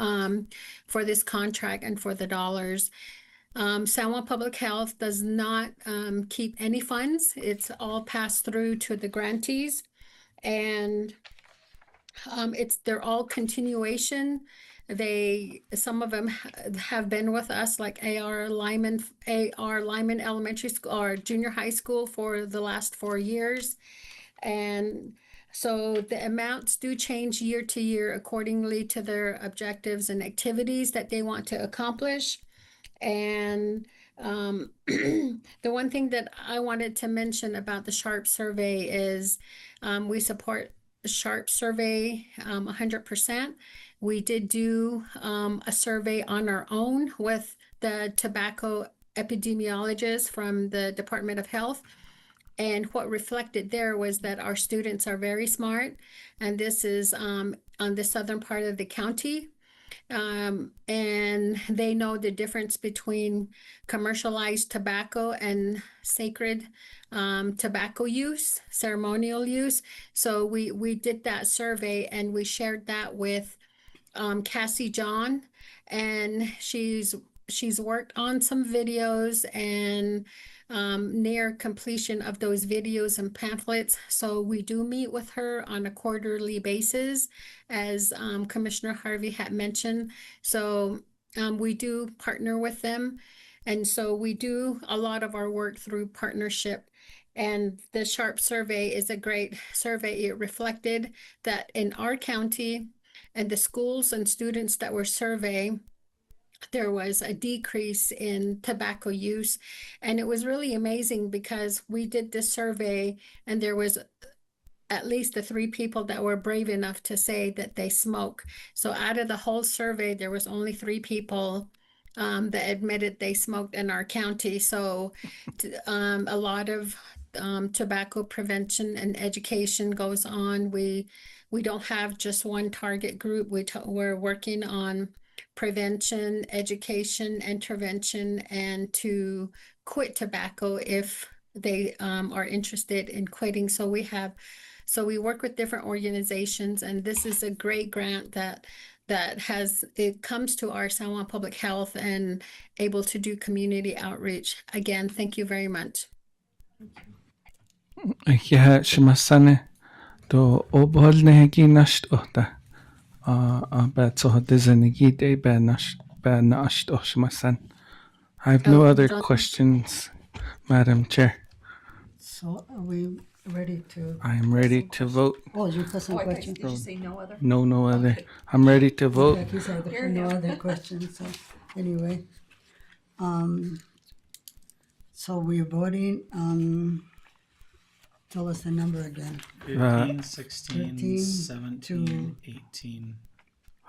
and for the dollars. San Juan Public Health does not keep any funds. It's all passed through to the grantees, and they're all continuation. Some of them have been with us, like AR Lyman Elementary School or Junior High School for the last 4 years, and so the amounts do change year to year accordingly to their objectives and activities that they want to accomplish. And the one thing that I wanted to mention about the SHARP survey is we support the SHARP survey 100%. We did do a survey on our own with the tobacco epidemiologist from the Department of Health. And what reflected there was that our students are very smart. And this is on the southern part of the county. And they know the difference between commercialized tobacco and sacred tobacco use, ceremonial use. So we did that survey and we shared that with Cassie John, and she's worked on some videos and near completion of those videos and pamphlets. So we do meet with her on a quarterly basis, as Commissioner Harvey had mentioned. So we do partner with them. And so we do a lot of our work through partnership. And the SHARP survey is a great survey. It reflected that in our county and the schools and students that were surveyed, there was a decrease in tobacco use. And it was really amazing because we did this survey and there was at least the 3 people that were brave enough to say that they smoke. So out of the whole survey, there was only 3 people that admitted they smoked in our county. So a lot of tobacco prevention and education goes on. We don't have just one target group. We're working on prevention, education, intervention, and to quit tobacco if they are interested in quitting. So we work with different organizations, and this is a great grant that it comes to our San Juan Public Health and able to do community outreach. Again, thank you very much.
Ja, shimasane to obolnegi nasht ota. But so dezenegide banasht shimasan. I have no other questions, Madam Chair.
So are we ready to?
I am ready to vote.
Oh, you got some questions?
Did you say no other?
No other. I'm ready to vote.
He said there were no other questions, so anyway. So we're voting on, tell us the number again.
15, 16,
13
17, 18.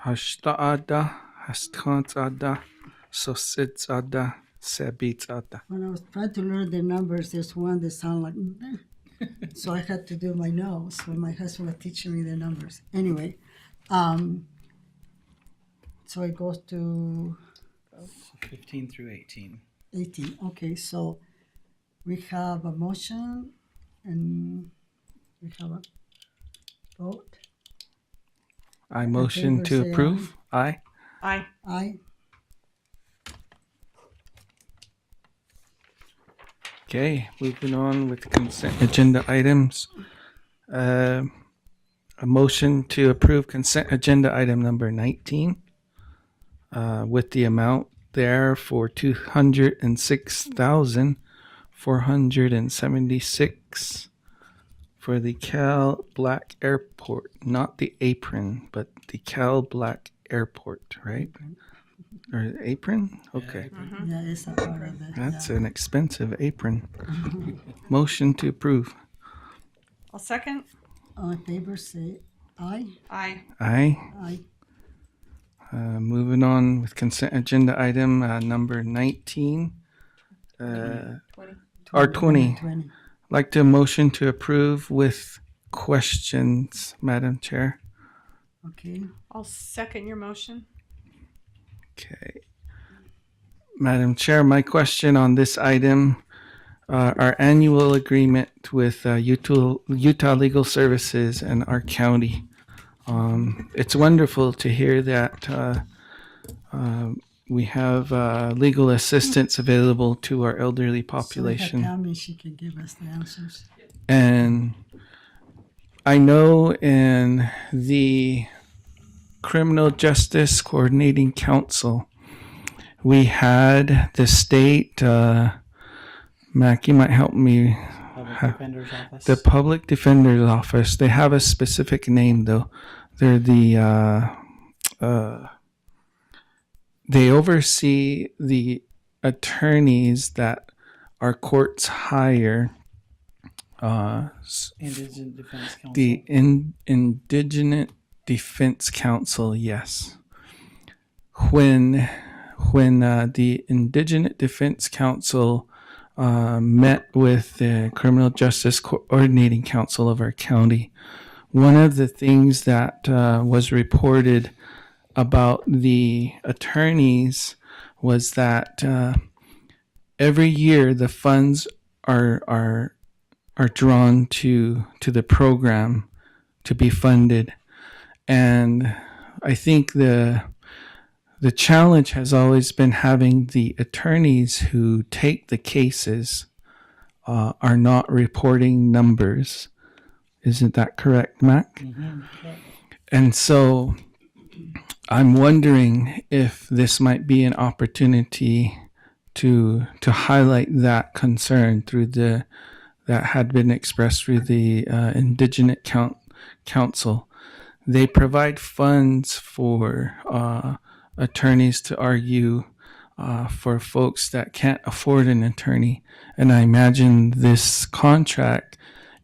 Hashtaada, Hastkantsada, Sositsada, Sebitsada.
When I was trying to learn the numbers, there's one that sound like, so I had to do my nose when my husband was teaching me the numbers. Anyway, so it goes to
15 through 18.
18. Okay, so we have a motion and we have a vote.
I motion to
say
approve. Aye.
Aye.
Aye.
Okay, moving on with consent agenda items. A motion to approve consent agenda item number 19 with the amount there for $206,476 for the Cal Black Airport, not the apron, but the Cal Black Airport, right? Or apron? Okay.
Yeah, it's a part of it.
That's an expensive apron. Motion to approve.
I'll second.
All in favor, say aye.
Aye.
Aye.
Aye.
Moving on with consent agenda item number 19.
20.
Or 20.
20.
Like to motion to approve with questions, Madam Chair.
Okay.
I'll second your motion.
Okay. Madam Chair, my question on this item, our annual agreement with Utah Legal Services and our county. It's wonderful to hear that we have legal assistance available to our elderly population.
So Tammy, she can give us the answers.
And I know in the Criminal Justice Coordinating Council, we had the state, Mac, you might help me.
Public Defender's Office.
The Public Defender's Office. They have a specific name, though. They're they oversee the attorneys that our courts hire.
Indigent Defense Council.
The Indigent Defense Council, yes. When the Indigent Defense Council met with the Criminal Justice Coordinating Council of our county, one of the things that was reported about the attorneys was that every year the funds are drawn to the program to be funded, and I think the challenge has always been having the attorneys who take the cases are not reporting numbers. Isn't that correct, Mac?
Mm-hmm.
And so I'm wondering if this might be an opportunity to highlight that concern through that had been expressed through the Indigenous Council. They provide funds for attorneys to argue for folks that can't afford an attorney. And I imagine this contract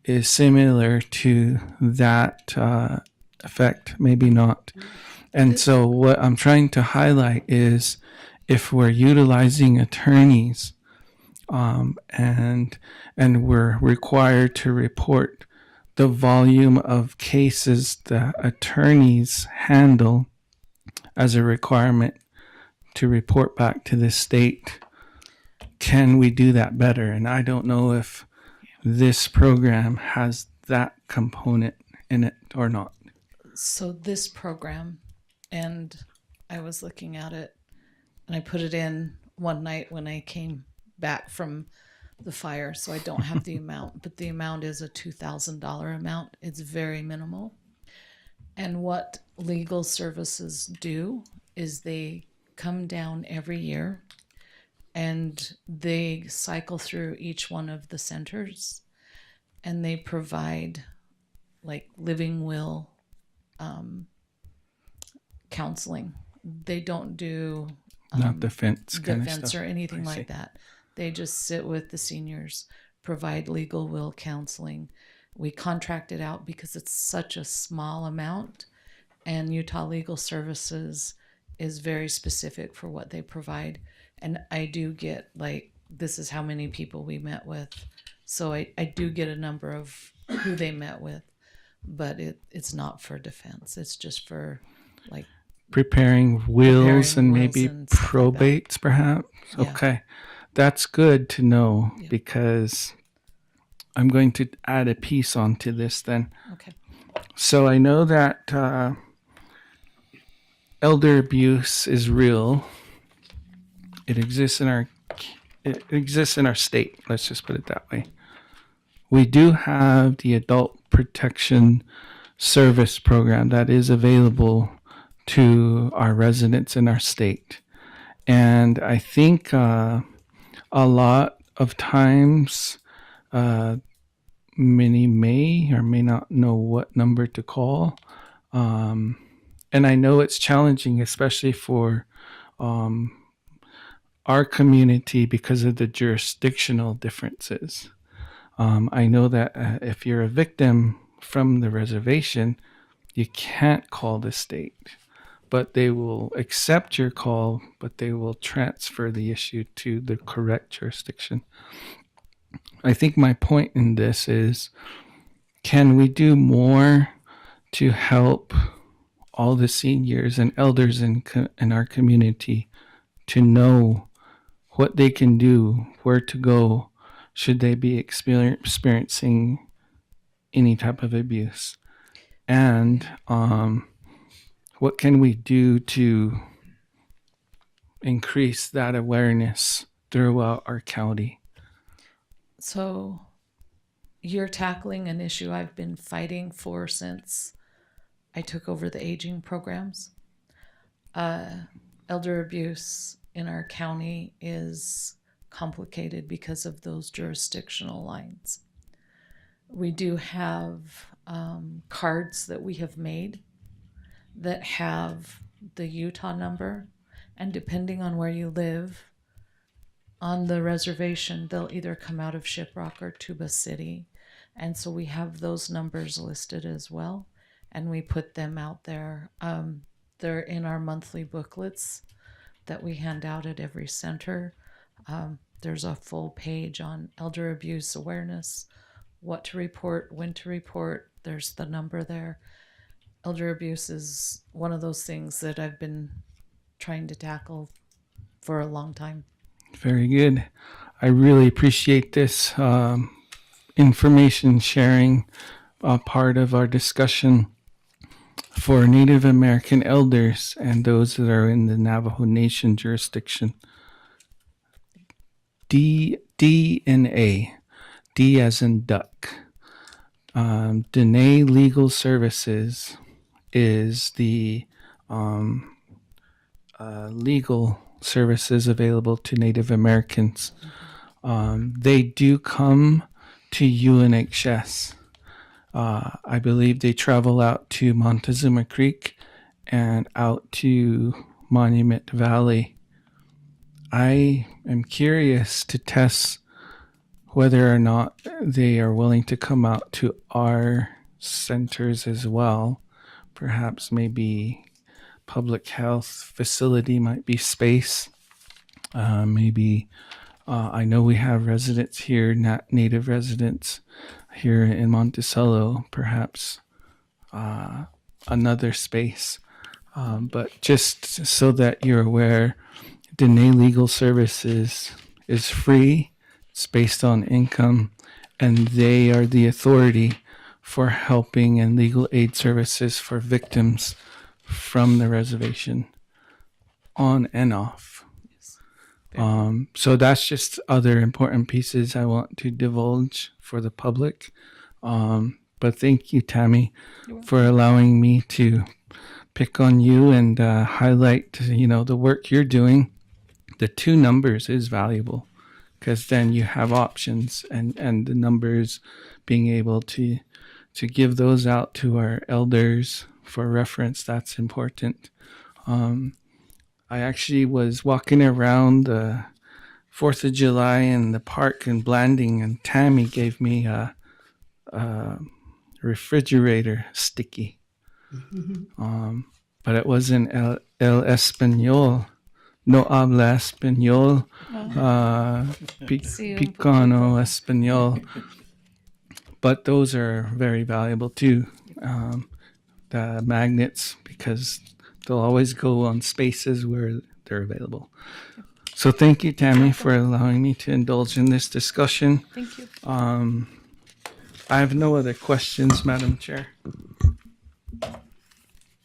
is similar to that effect, maybe not. And so what I'm trying to highlight is if we're utilizing attorneys and we're required to report the volume of cases that attorneys handle as a requirement to report back to the state. Can we do that better? And I don't know if this program has that component in it or not.
So this program, and I was looking at it, and I put it in one night when I came back from the fire, so I don't have the amount, but the amount is a $2,000 amount. It's very minimal. And what legal services do is they come down every year and they cycle through each one of the centers and they provide like living will counseling. They don't do
Not defense kind of
defense
stuff.
or anything
I
like
see.
that. They just sit with the seniors, provide legal will counseling. We contract it out because it's such a small amount, and Utah Legal Services is very specific for what they provide. And I do get like, this is how many people we met with. So I do get a number of who they met with, but it's not for defense. It's just for like
Preparing wills and
wills
maybe
and stuff like that.
probates, perhaps.
Yeah.
Okay, that's good to know
Yeah.
because I'm going to add a piece onto this then.
Okay.
So I know that elder abuse is real. It exists in our state. Let's just put it that way. We do have the Adult Protection Service program that is available to our residents in our state. And I think a lot of times many may or may not know what number to call. And I know it's challenging, especially for our community because of the jurisdictional differences. I know that if you're a victim from the reservation, you can't call the state, but they will accept your call, but they will transfer the issue to the correct jurisdiction. I think my point in this is, can we do more to help all the seniors and elders in our community to know what they can do, where to go, should they be experiencing any type of abuse? And what can we do to increase that awareness throughout our county?
So you're tackling an issue I've been fighting for since I took over the aging programs. Elder abuse in our county is complicated because of those jurisdictional lines. We do have cards that we have made that have the Utah number, and depending on where you live on the reservation, they'll either come out of Shiprock or Tuba City. And so we have those numbers listed as well, and we put them out there. They're in our monthly booklets that we hand out at every center. There's a full page on elder abuse awareness, what to report, when to report. There's the number there. Elder abuse is one of those things that I've been trying to tackle for a long time.
Very good. I really appreciate this information sharing part of our discussion for Native American elders and those that are in the Navajo Nation jurisdiction. DNA, D as in duck. Dene Legal Services is the legal services available to Native Americans. They do come to UNHS. I believe they travel out to Montezuma Creek and out to Monument Valley. I am curious to test whether or not they are willing to come out to our centers as well. Perhaps maybe public health facility might be space. Maybe I know we have residents here, native residents here in Monticello, perhaps another space. But just so that you're aware, Dene Legal Services is free. It's based on income, and they are the authority for helping and legal aid services for victims from the reservation on and off. So that's just other important pieces I want to divulge for the public. But thank you, Tammy, for allowing me to pick on you and highlight, the work you're doing. The 2 numbers is valuable because then you have options, and the numbers, being able to give those out to our elders for reference, that's important. I actually was walking around the 4th of July in the park in Blanding, and Tammy gave me a refrigerator sticky. But it was in El Español. No habla español. Picano español. But those are very valuable too. The magnets, because they'll always go on spaces where they're available. So thank you, Tammy, for allowing me to indulge in this discussion.
Thank you.
I have no other questions, Madam Chair.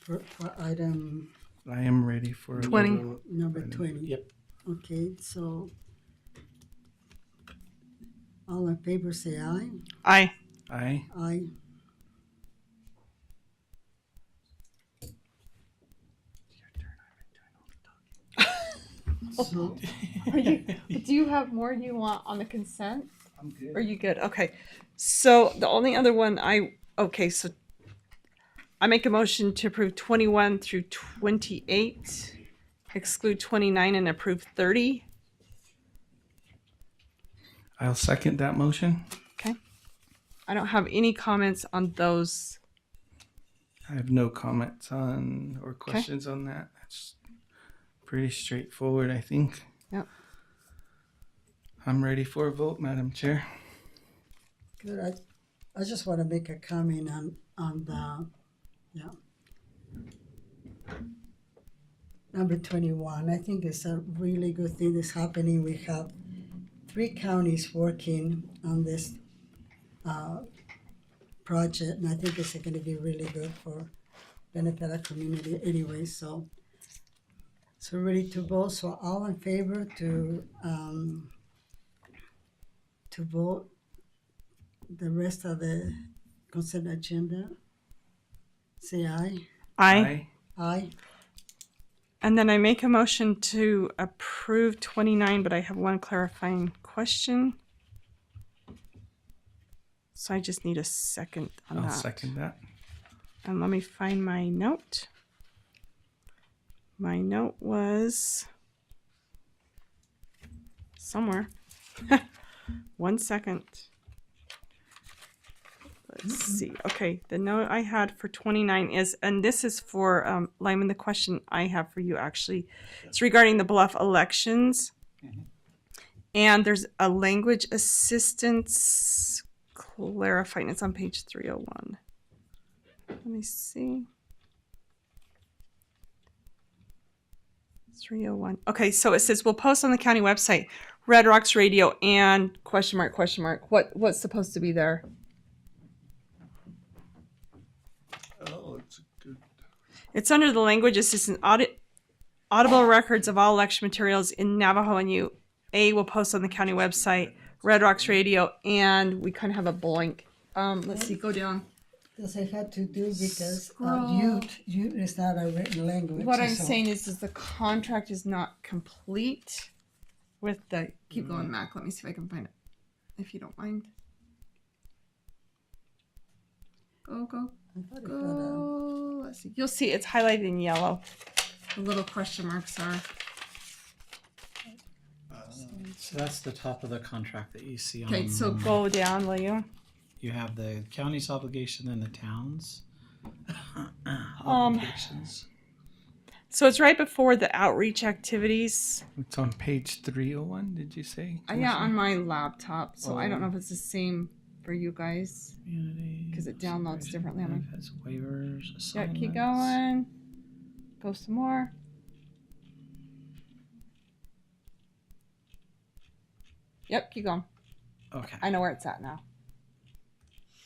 For item
I am ready for
20.
number 20.
Yep.
Okay, so all in favor say aye.
Aye.
Aye.
Aye. So,
Do you have more you want on the consent?
I'm good.
Are you good? Okay. So the only other one so I make a motion to approve 21 through 28, exclude 29 and approve 30.
I'll second that motion.
Okay. I don't have any comments on those.
I have no comments on or questions on that. That's pretty straightforward, I think.
Yep.
I'm ready for a vote, Madam Chair.
Good. I just want to make a comment on the number 21. I think it's a really good thing that's happening. We have 3 counties working on this project, and I think it's going to be really good for benefit our community anyway. So ready to vote. So all in favor to vote the rest of the consent agenda, say aye.
Aye.
Aye.
And then I make a motion to approve 29, but I have one clarifying question. So I just need a second on
I'll
that.
second that.
And let me find my note. My note was somewhere. 1 second. Let's see. Okay, the note I had for 29 is, and this is for Lyman, the question I have for you actually. It's regarding the Bluff elections. And there's a language assistance clarifying. It's on page 301. Let me see. 301. Okay, so it says we'll post on the county website, Red Rocks Radio and question mark. What's supposed to be there?
Oh, it's good.
It's under the language assistant audible records of all election materials in Navajo and Ute. Will post on the county website, Red Rocks Radio, and we kind of have a blank. Let's see, go down.
Because I had to do because
Scroll.
Ute is not a written language.
What I'm
so-
saying is the contract is not complete with the. Keep going, Mac. Let me see if I can find it, if you don't mind. Go.
I thought it had
Let's see. You'll see it's highlighted in yellow. The little question marks are.
So that's the top of the contract that you see on.
Okay, so go down, will you?
You have the county's obligation and the town's obligations.
So it's right before the outreach activities.
It's on page 301, did you say?
Yeah, on my laptop. So I don't know if it's the same for you guys because it downloads differently on my.
Benefits, waivers,
Yeah,
assignments.
keep going. Go some more. Yep, keep going.
Okay.
I know where it's at now.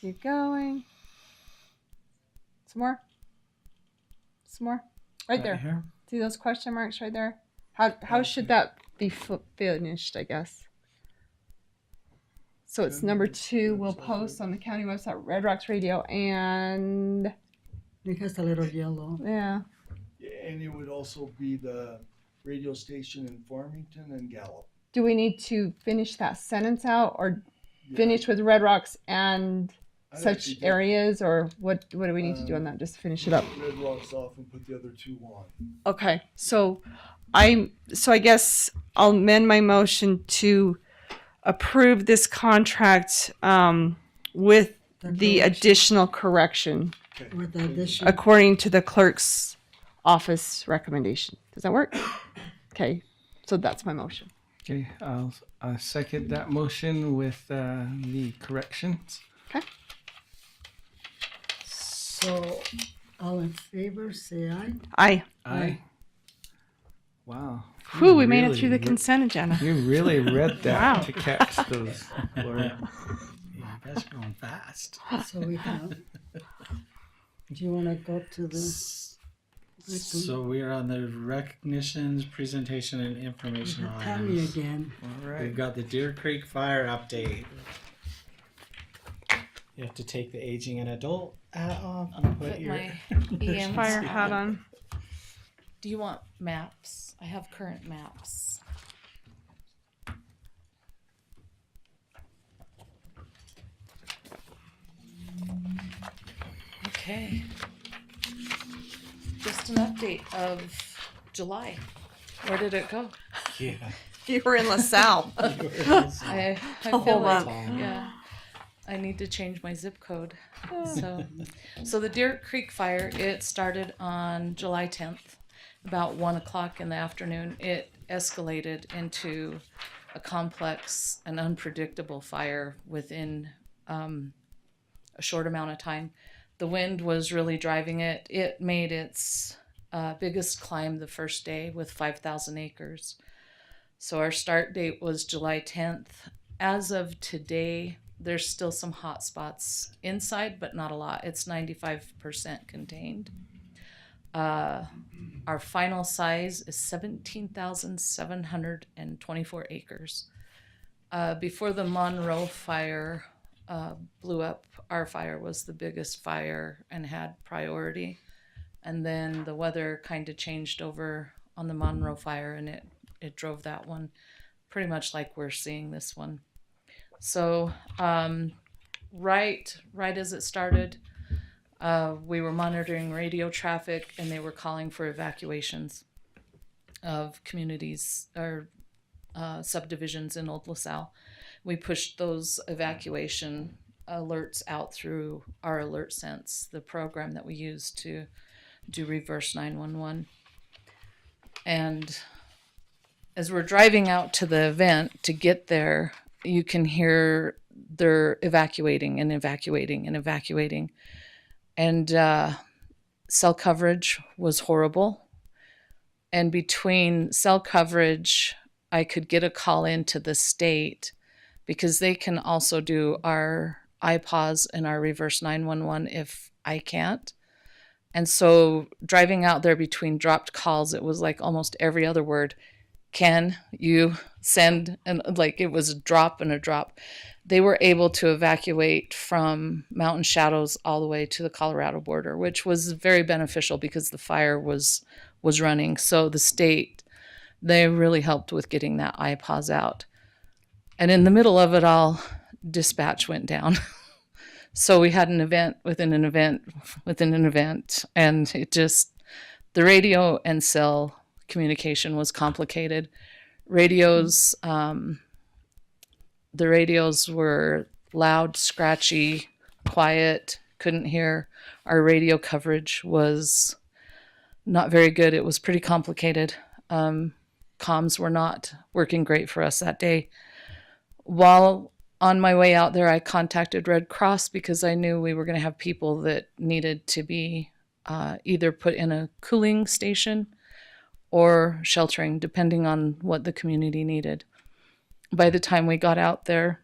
Keep going. Some more. Some more. Right there.
Here.
See those question marks right there? How should that be finished, I guess? So it's number 2. We'll post on the county website, Red Rocks Radio, and
It has a little yellow.
yeah.
And it would also be the radio station in Farmington and Gallup.
Do we need to finish that sentence out, or finish with Red Rocks and such areas, or what do we need to do on that? Just finish it up.
Red Rocks off and put the other 2 on.
Okay, so I guess I'll amend my motion to approve this contract with the additional correction
With the addition.
according to the clerk's office recommendation. Does that work? Okay, so that's my motion.
Okay, I'll second that motion with the corrections.
Okay.
So, all in favor, say aye.
Aye.
Aye. Wow.
Whew, we made it through the consent agenda.
You really read that
Wow.
to catch those. Laura.
You guys are going fast.
So we have. Do you want to go to the?
So we are on the recognitions, presentation, and information
Tell me
items.
again.
All right. We've got the Deer Creek Fire update. You have to take the aging and adult hat off and put
Put
your
my EMs
Fire hat on.
Do you want maps? I have current maps. Okay. Just an update of July. Where did it go?
Yeah.
You were in LaSalle.
I
whole
feel like,
month.
yeah, I need to change my zip code. So the Deer Creek fire, it started on July 10th, about 1 o'clock in the afternoon. It escalated into a complex and unpredictable fire within a short amount of time. The wind was really driving it. It made its biggest climb the first day with 5,000 acres. So our start date was July 10th. As of today, there's still some hot spots inside, but not a lot. It's 95% contained. Our final size is 17,724 acres. Before the Monroe fire blew up, our fire was the biggest fire and had priority. And then the weather kind of changed over on the Monroe fire, and it drove that one pretty much like we're seeing this one. So right as it started, we were monitoring radio traffic, and they were calling for evacuations of communities or subdivisions in Old LaSalle. We pushed those evacuation alerts out through our Alert Sense, the program that we use to do reverse 911. And as we're driving out to the event to get there, you can hear they're evacuating and evacuating and evacuating. And cell coverage was horrible. And between cell coverage, I could get a call into the state because they can also do our iPause and our reverse 911 if I can't. And so driving out there between dropped calls, it was like almost every other word. Can you send? And like it was a drop and a drop. They were able to evacuate from Mountain Shadows all the way to the Colorado border, which was very beneficial because the fire was running. So the state, they really helped with getting that iPause out. And in the middle of it all, dispatch went down. So we had an event within an event within an event, and it just, the radio and cell communication was complicated. Radios, the radios were loud, scratchy, quiet, couldn't hear. Our radio coverage was not very good. It was pretty complicated. Comms were not working great for us that day. While on my way out there, I contacted Red Cross because I knew we were going to have people that needed to be either put in a cooling station or sheltering, depending on what the community needed. By the time we got out there,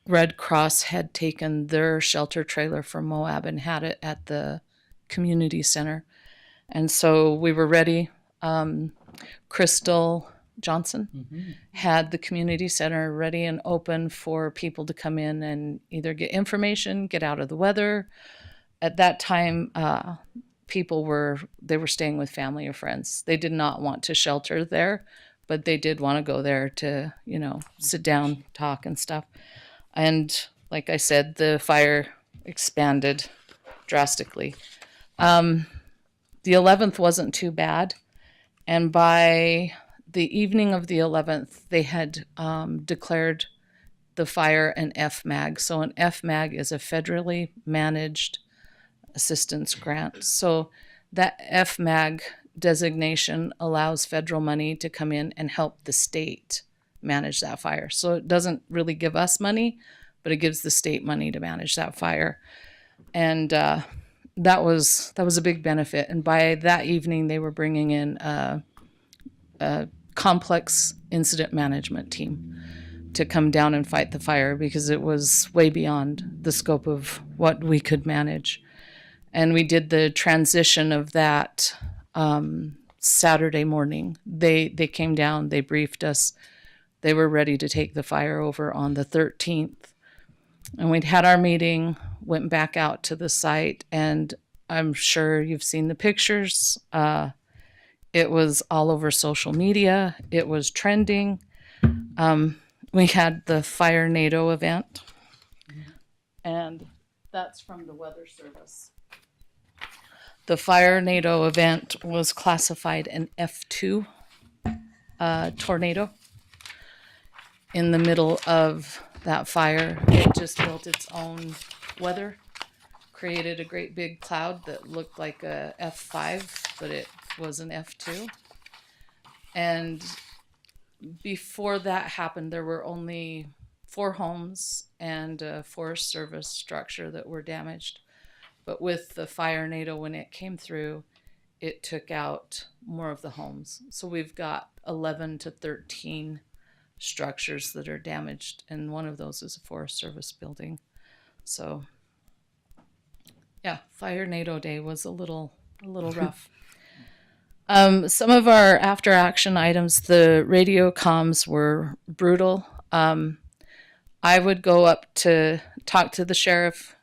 Red Cross had taken their shelter trailer from Moab and had it at the community center. And so we were ready. Crystal Johnson had the community center ready and open for people to come in and either get information, get out of the weather. At that time, people were staying with family or friends. They did not want to shelter there, but they did want to go there to, sit down, talk and stuff. And like I said, the fire expanded drastically. The 11th wasn't too bad. And by the evening of the 11th, they had declared the fire an FMAG. So an FMAG is a federally managed assistance grant. So that FMAG designation allows federal money to come in and help the state manage that fire. So it doesn't really give us money, but it gives the state money to manage that fire. And that was a big benefit. And by that evening, they were bringing in a complex incident management team to come down and fight the fire because it was way beyond the scope of what we could manage. And we did the transition of that Saturday morning. They came down, they briefed us. They were ready to take the fire over on the 13th. And we'd had our meeting, went back out to the site, and I'm sure you've seen the pictures. It was all over social media. It was trending. We had the Fire NATO event, and that's from the Weather Service. The Fire NATO event was classified an F2 tornado. In the middle of that fire, it just built its own weather, created a great big cloud that looked like a F5, but it was an F2. And before that happened, there were only 4 homes and a Forest Service structure that were damaged. But with the Fire NATO, when it came through, it took out more of the homes. So we've got 11 to 13 structures that are damaged, and one of those is a Forest Service building. So yeah, Fire NATO Day was a little rough. Some of our after action items, the radio comms were brutal. I would go up to talk to the sheriff,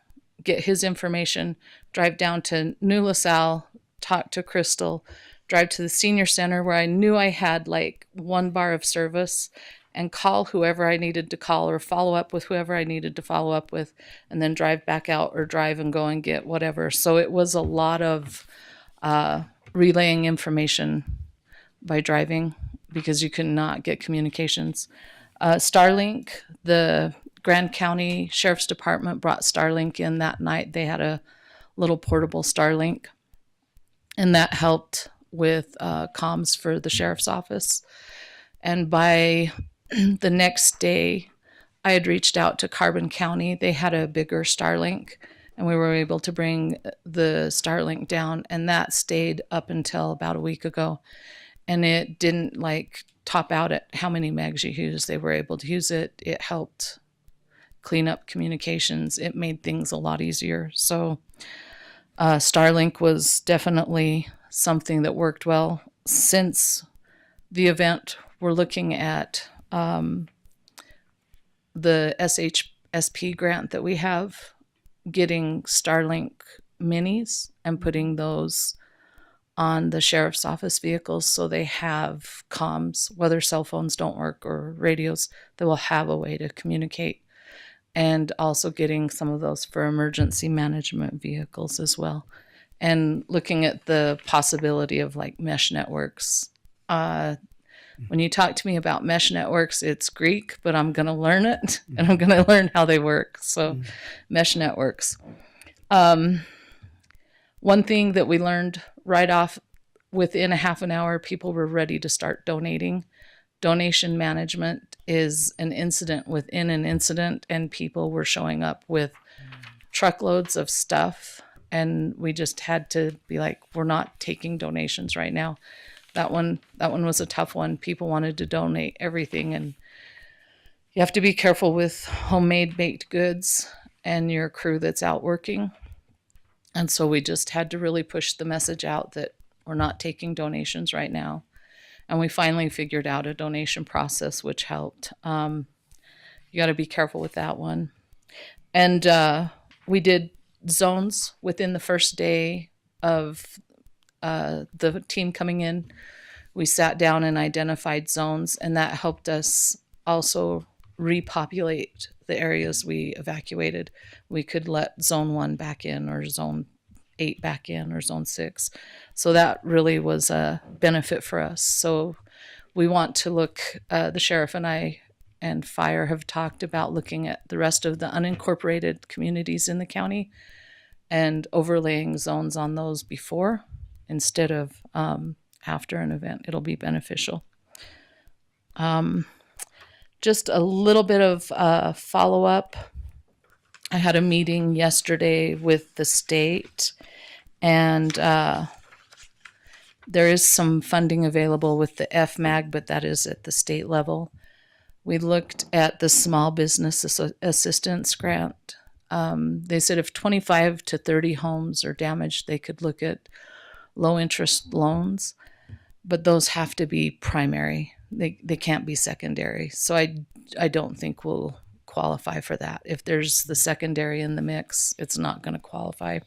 get his information, drive down to New LaSalle, talk to Crystal, drive to the senior center where I knew I had like 1 bar of service, and call whoever I needed to call or follow up with whoever I needed to follow up with, and then drive back out or drive and go and get whatever. So it was a lot of relaying information by driving because you could not get communications. Starlink, the Grand County Sheriff's Department brought Starlink in that night. They had a little portable Starlink, and that helped with comms for the sheriff's office. And by the next day, I had reached out to Carbon County. They had a bigger Starlink, and we were able to bring the Starlink down, and that stayed up until about a week ago. And it didn't top out at how many megs you use. They were able to use it. It helped clean up communications. It made things a lot easier. So Starlink was definitely something that worked well. Since the event, we're looking at the SHSP grant that we have, getting Starlink minis and putting those on the sheriff's office vehicles so they have comms, whether cell phones don't work or radios, they will have a way to communicate. And also getting some of those for emergency management vehicles as well. And looking at the possibility of mesh networks. When you talk to me about mesh networks, it's Greek, but I'm going to learn it and I'm going to learn how they work. So mesh networks. One thing that we learned right off within a half an hour, people were ready to start donating. Donation management is an incident within an incident, and people were showing up with truckloads of stuff, and we just had to be like, we're not taking donations right now. That one was a tough one. People wanted to donate everything, and you have to be careful with homemade baked goods and your crew that's out working. And so we just had to really push the message out that we're not taking donations right now. And we finally figured out a donation process, which helped. You got to be careful with that one. And we did zones within the first day of the team coming in. We sat down and identified zones, and that helped us also repopulate the areas we evacuated. We could let zone 1 back in, or zone 8 back in, or zone 6. So that really was a benefit for us. So we want to look, the sheriff and I and fire have talked about looking at the rest of the unincorporated communities in the county and overlaying zones on those before instead of after an event. It'll be beneficial. Just a little bit of follow-up. I had a meeting yesterday with the state, and there is some funding available with the FMAG, but that is at the state level. We looked at the Small Business Assistance Grant. They said if 25 to 30 homes are damaged, they could look at low-interest loans, but those have to be primary. They can't be secondary. So I don't think we'll qualify for that. If there's the secondary in the mix, it's not going to qualify.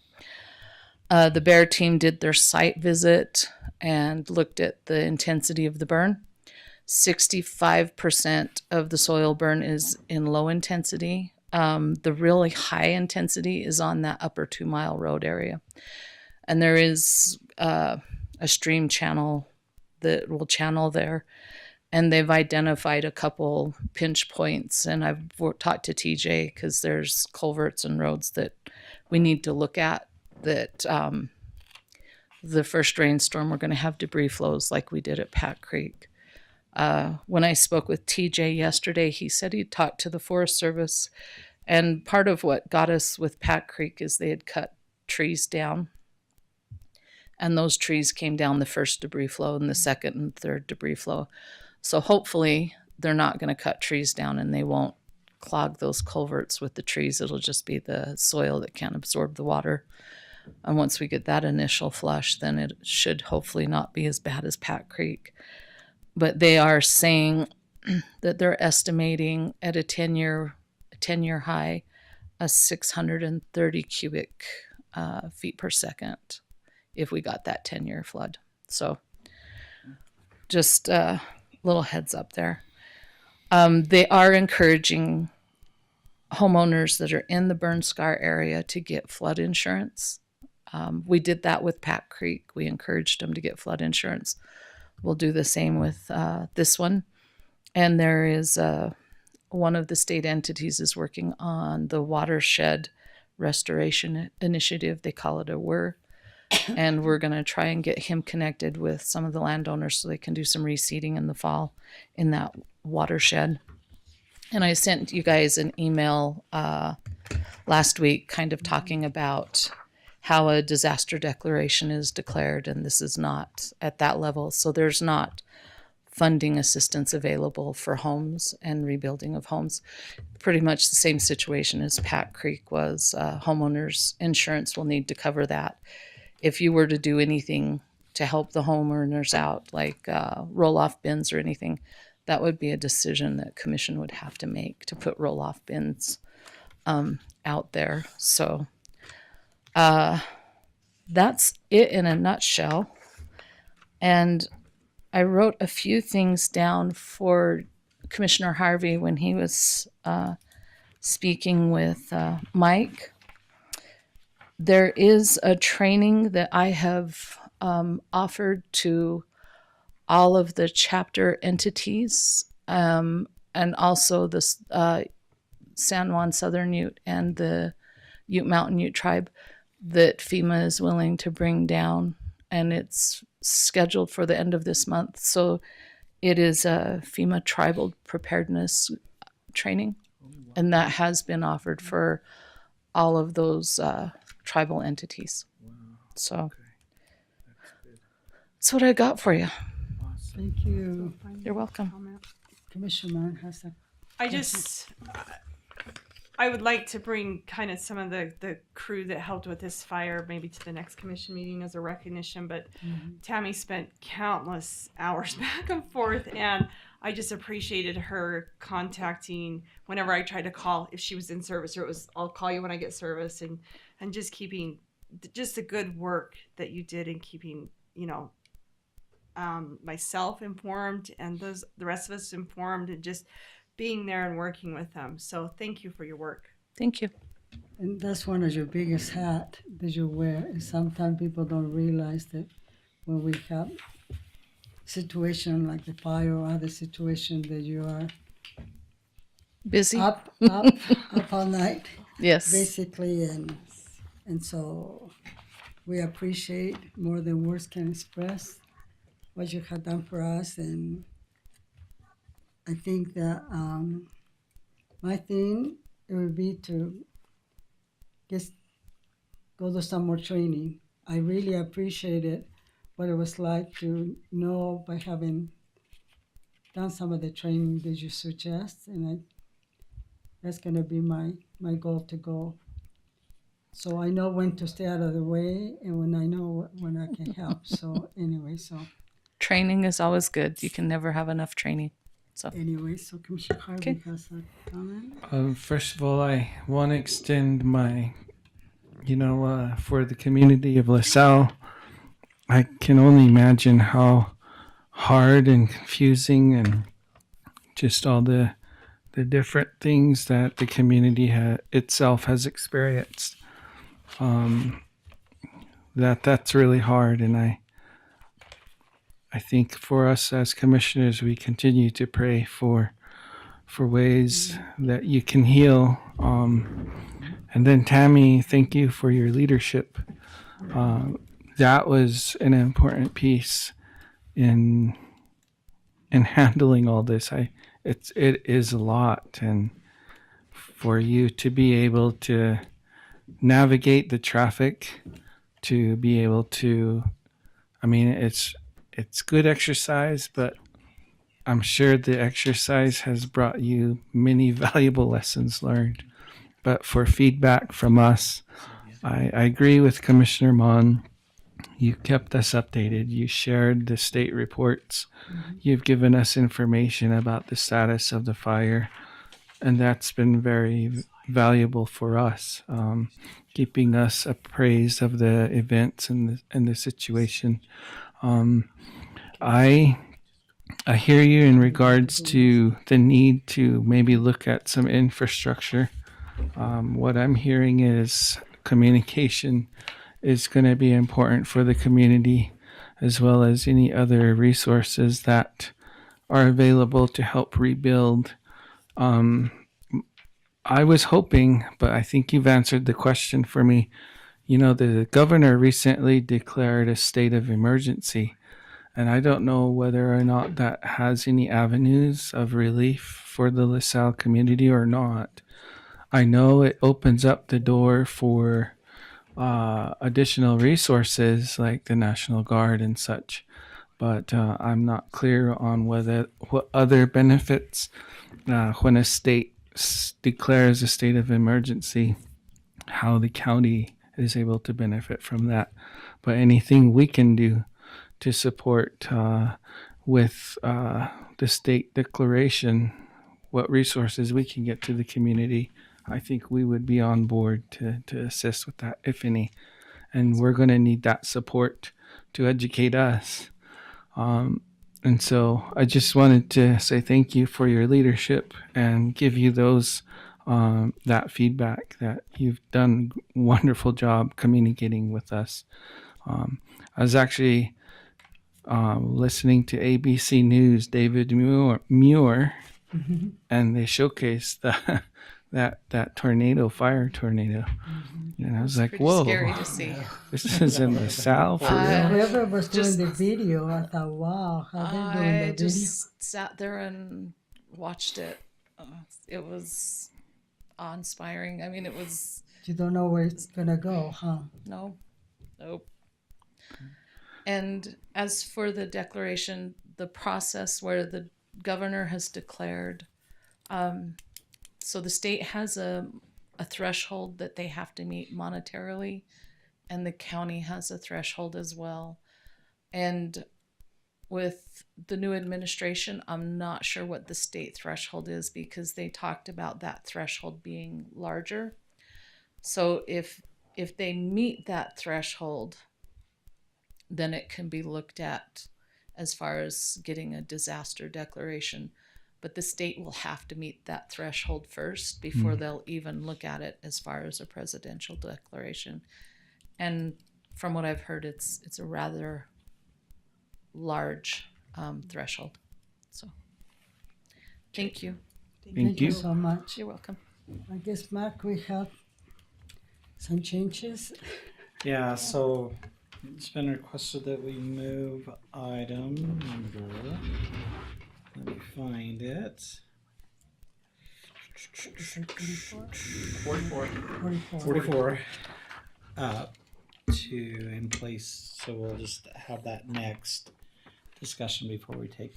The Bear team did their site visit and looked at the intensity of the burn. 65% of the soil burn is in low intensity. The really high intensity is on that upper 2 Mile Road area. And there is a stream channel that will channel there. And they've identified a couple pinch points. And I've talked to TJ because there's culverts and roads that we need to look at, that the first rainstorm we're going to have debris flows like we did at Pat Creek. When I spoke with TJ yesterday, he said he'd talked to the Forest Service, and part of what got us with Pat Creek is they had cut trees down, and those trees came down the first debris flow and the second and third debris flow. So hopefully they're not going to cut trees down and they won't clog those culverts with the trees. It'll just be the soil that can't absorb the water. And once we get that initial flush, then it should hopefully not be as bad as Pat Creek. But they are saying that they're estimating at a 10-year high, a 630 cubic feet per second if we got that 10-year flood. So just a little heads up there. They are encouraging homeowners that are in the burn scar area to get flood insurance. We did that with Pat Creek. We encouraged them to get flood insurance. We'll do the same with this one. And there is one of the state entities is working on the watershed restoration initiative. They call it a WIR. And we're going to try and get him connected with some of the landowners so they can do some reseeding in the fall in that watershed. And I sent you guys an email last week kind of talking about how a disaster declaration is declared, and this is not at that level. So there's not funding assistance available for homes and rebuilding of homes. Pretty much the same situation as Pat Creek was. Homeowners insurance will need to cover that. If you were to do anything to help the homeowners out, like roll-off bins or anything, that would be a decision that commission would have to make to put roll-off bins out there. So that's it in a nutshell. And I wrote a few things down for Commissioner Harvey when he was speaking with Mike. There is a training that I have offered to all of the chapter entities and also the San Juan Southern Ute and the Ute Mountain Ute Tribe that FEMA is willing to bring down and it's scheduled for the end of this month. So it is a FEMA tribal preparedness training, and that has been offered for all of those tribal entities. So that's what I got for you.
Thank you.
You're welcome.
Commissioner Mann has a
I would like to bring kind of some of the crew that helped with this fire maybe to the next commission meeting as a recognition, but Tammy spent countless hours back and forth, and I just appreciated her contacting whenever I tried to call if she was in service, or it was I'll call you when I get service, and just keeping just the good work that you did in keeping, you know, myself informed and the rest of us informed, and just being there and working with them. So thank you for your work.
Thank you.
And that's one of your biggest hat that you wear. And sometimes people don't realize that when we have situation like the fire or other situation that you are
busy
up all night.
Yes.
Basically, and so we appreciate more than words can express what you have done for us. And I think that my thing it would be to just go to some more training. I really appreciated what it was like to know by having done some of the training that you suggest, and that's going to be my goal to go. So I know when to stay out of the way, and when I know when I can help. So anyway, so
training is always good. You can never have enough training. So
anyway, so Commissioner Harvey has a comment.
First of all, I want to extend my, for the community of LaSalle. I can only imagine how hard and confusing and just all the different things that the community itself has experienced. That's really hard, and I think for us as commissioners, we continue to pray for ways that you can heal. And then Tammy, thank you for your leadership. That was an important piece in handling all this. It is a lot, and for you to be able to navigate the traffic, to be able to, it's good exercise, but I'm sure the exercise has brought you many valuable lessons learned. But for feedback from us, I agree with Commissioner Mon. You kept us updated. You shared the state reports. You've given us information about the status of the fire, and that's been very valuable for us, keeping us appraised of the events and the situation. I hear you in regards to the need to maybe look at some infrastructure. What I'm hearing is communication is going to be important for the community, as well as any other resources that are available to help rebuild. I was hoping, but I think you've answered the question for me. The governor recently declared a state of emergency, and I don't know whether or not that has any avenues of relief for the LaSalle community or not. I know it opens up the door for additional resources like the National Guard and such, but I'm not clear on what other benefits when a state declares a state of emergency, how the county is able to benefit from that. But anything we can do to support with the state declaration, what resources we can get to the community, I think we would be on board to assist with that, if any. And we're going to need that support to educate us. And so I just wanted to say thank you for your leadership and give you that feedback that you've done a wonderful job communicating with us. I was actually listening to ABC News, David Muir, and they showcased that tornado, fire tornado. And I was like,
pretty
whoa,
scary to see.
this is in the South. For real?
Whoever was doing
Just-
the video, I thought, wow, how they're doing the
I
video.
just sat there and watched it. It was awe-inspiring. I mean, it was
You don't know where it's gonna go, huh?
nope. And as for the declaration, the process where the governor has declared, so the state has a threshold that they have to meet monetarily, and the county has a threshold as well. And with the new administration, I'm not sure what the state threshold is because they talked about that threshold being larger. So if they meet that threshold, then it can be looked at as far as getting a disaster declaration. But the state will have to meet that threshold first before they'll even look at it as far as a presidential declaration. And from what I've heard, it's a rather large threshold. So thank you.
Thank you.
So much.
You're welcome.
I guess, Mark, we have some changes.
Yeah, so it's been requested that we move item number, let me find it. 44 up to in place, so we'll just have that next discussion before we take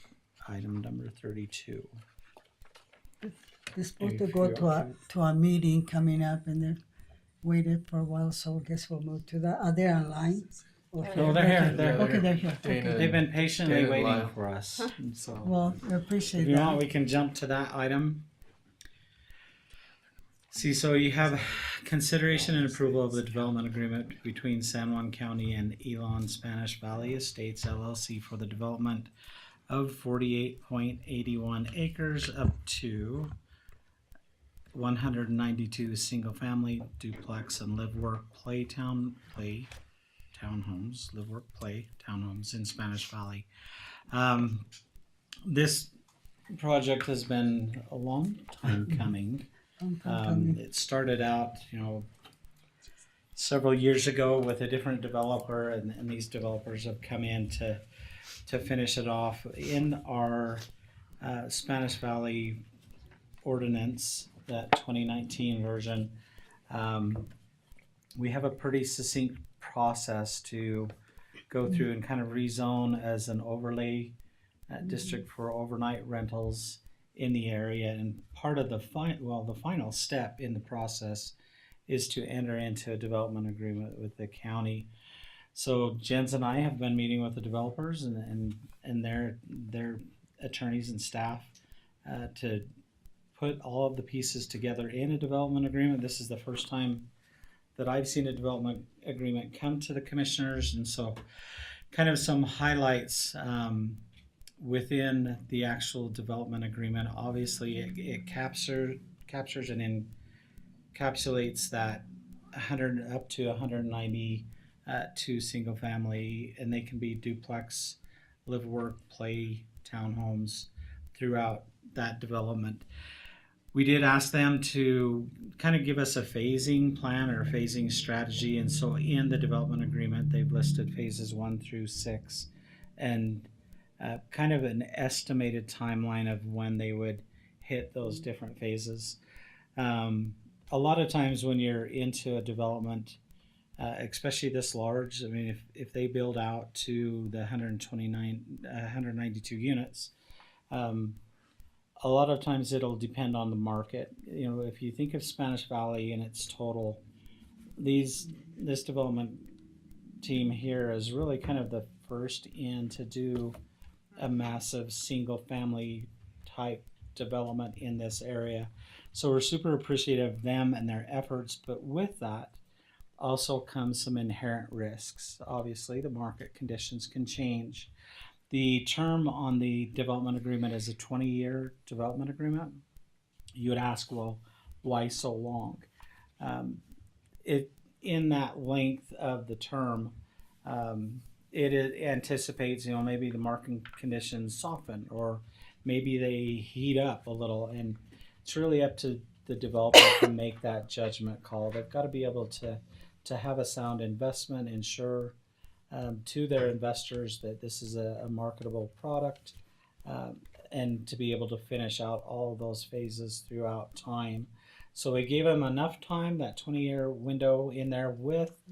item number 32.
They're supposed to go to a meeting coming up, and they're waited for a while, so I guess we'll move to that. Are they online?
No, they're here.
Okay, they're here.
Dana-
Okay.
They've been patiently
Dana
waiting
live.
for us. And so
Well, I appreciate
if you want,
that.
we can jump to that item. See, so you have consideration and approval of the development agreement between San Juan County and Elon Spanish Valley Estates LLC for the development of 48.81 acres up to 192 single-family duplex and live-work-play townhomes in Spanish Valley. This project has been a long time coming. It started out, several years ago with a different developer, and these developers have come in to finish it off. In our Spanish Valley ordinance, that 2019 version, we have a pretty succinct process to go through and kind of rezone as an overlay district for overnight rentals in the area. And part of the final step in the process is to enter into a development agreement with the county. So Jens and I have been meeting with the developers and their attorneys and staff to put all of the pieces together in a development agreement. This is the first time that I've seen a development agreement come to the commissioners, and so kind of some highlights within the actual development agreement. Obviously, it captures and encapsulates that 100 up to 190 two single family, and they can be duplex, live, work, play townhomes throughout that development. We did ask them to kind of give us a phasing plan or a phasing strategy, and so in the development agreement they've listed phases 1 through 6 and kind of an estimated timeline of when they would hit those different phases. A lot of times when you're into a development, especially this large, I mean, if they build out to the 192 units, a lot of times it'll depend on the market. If you think of Spanish Valley and its total, this development team here is really kind of the first in to do a massive single family type development in this area. So we're super appreciative of them and their efforts, but with that also comes some inherent risks. Obviously, the market conditions can change. The term on the development agreement is a 20-year development agreement. You would ask, well, why so long? In that length of the term, it anticipates, maybe the market conditions soften or maybe they heat up a little, and it's really up to the developer can make that judgment call. They've got to be able to have a sound investment, ensure to their investors that this is a marketable product, and to be able to finish out all of those phases throughout time. So we gave them enough time, that 20-year window in there, with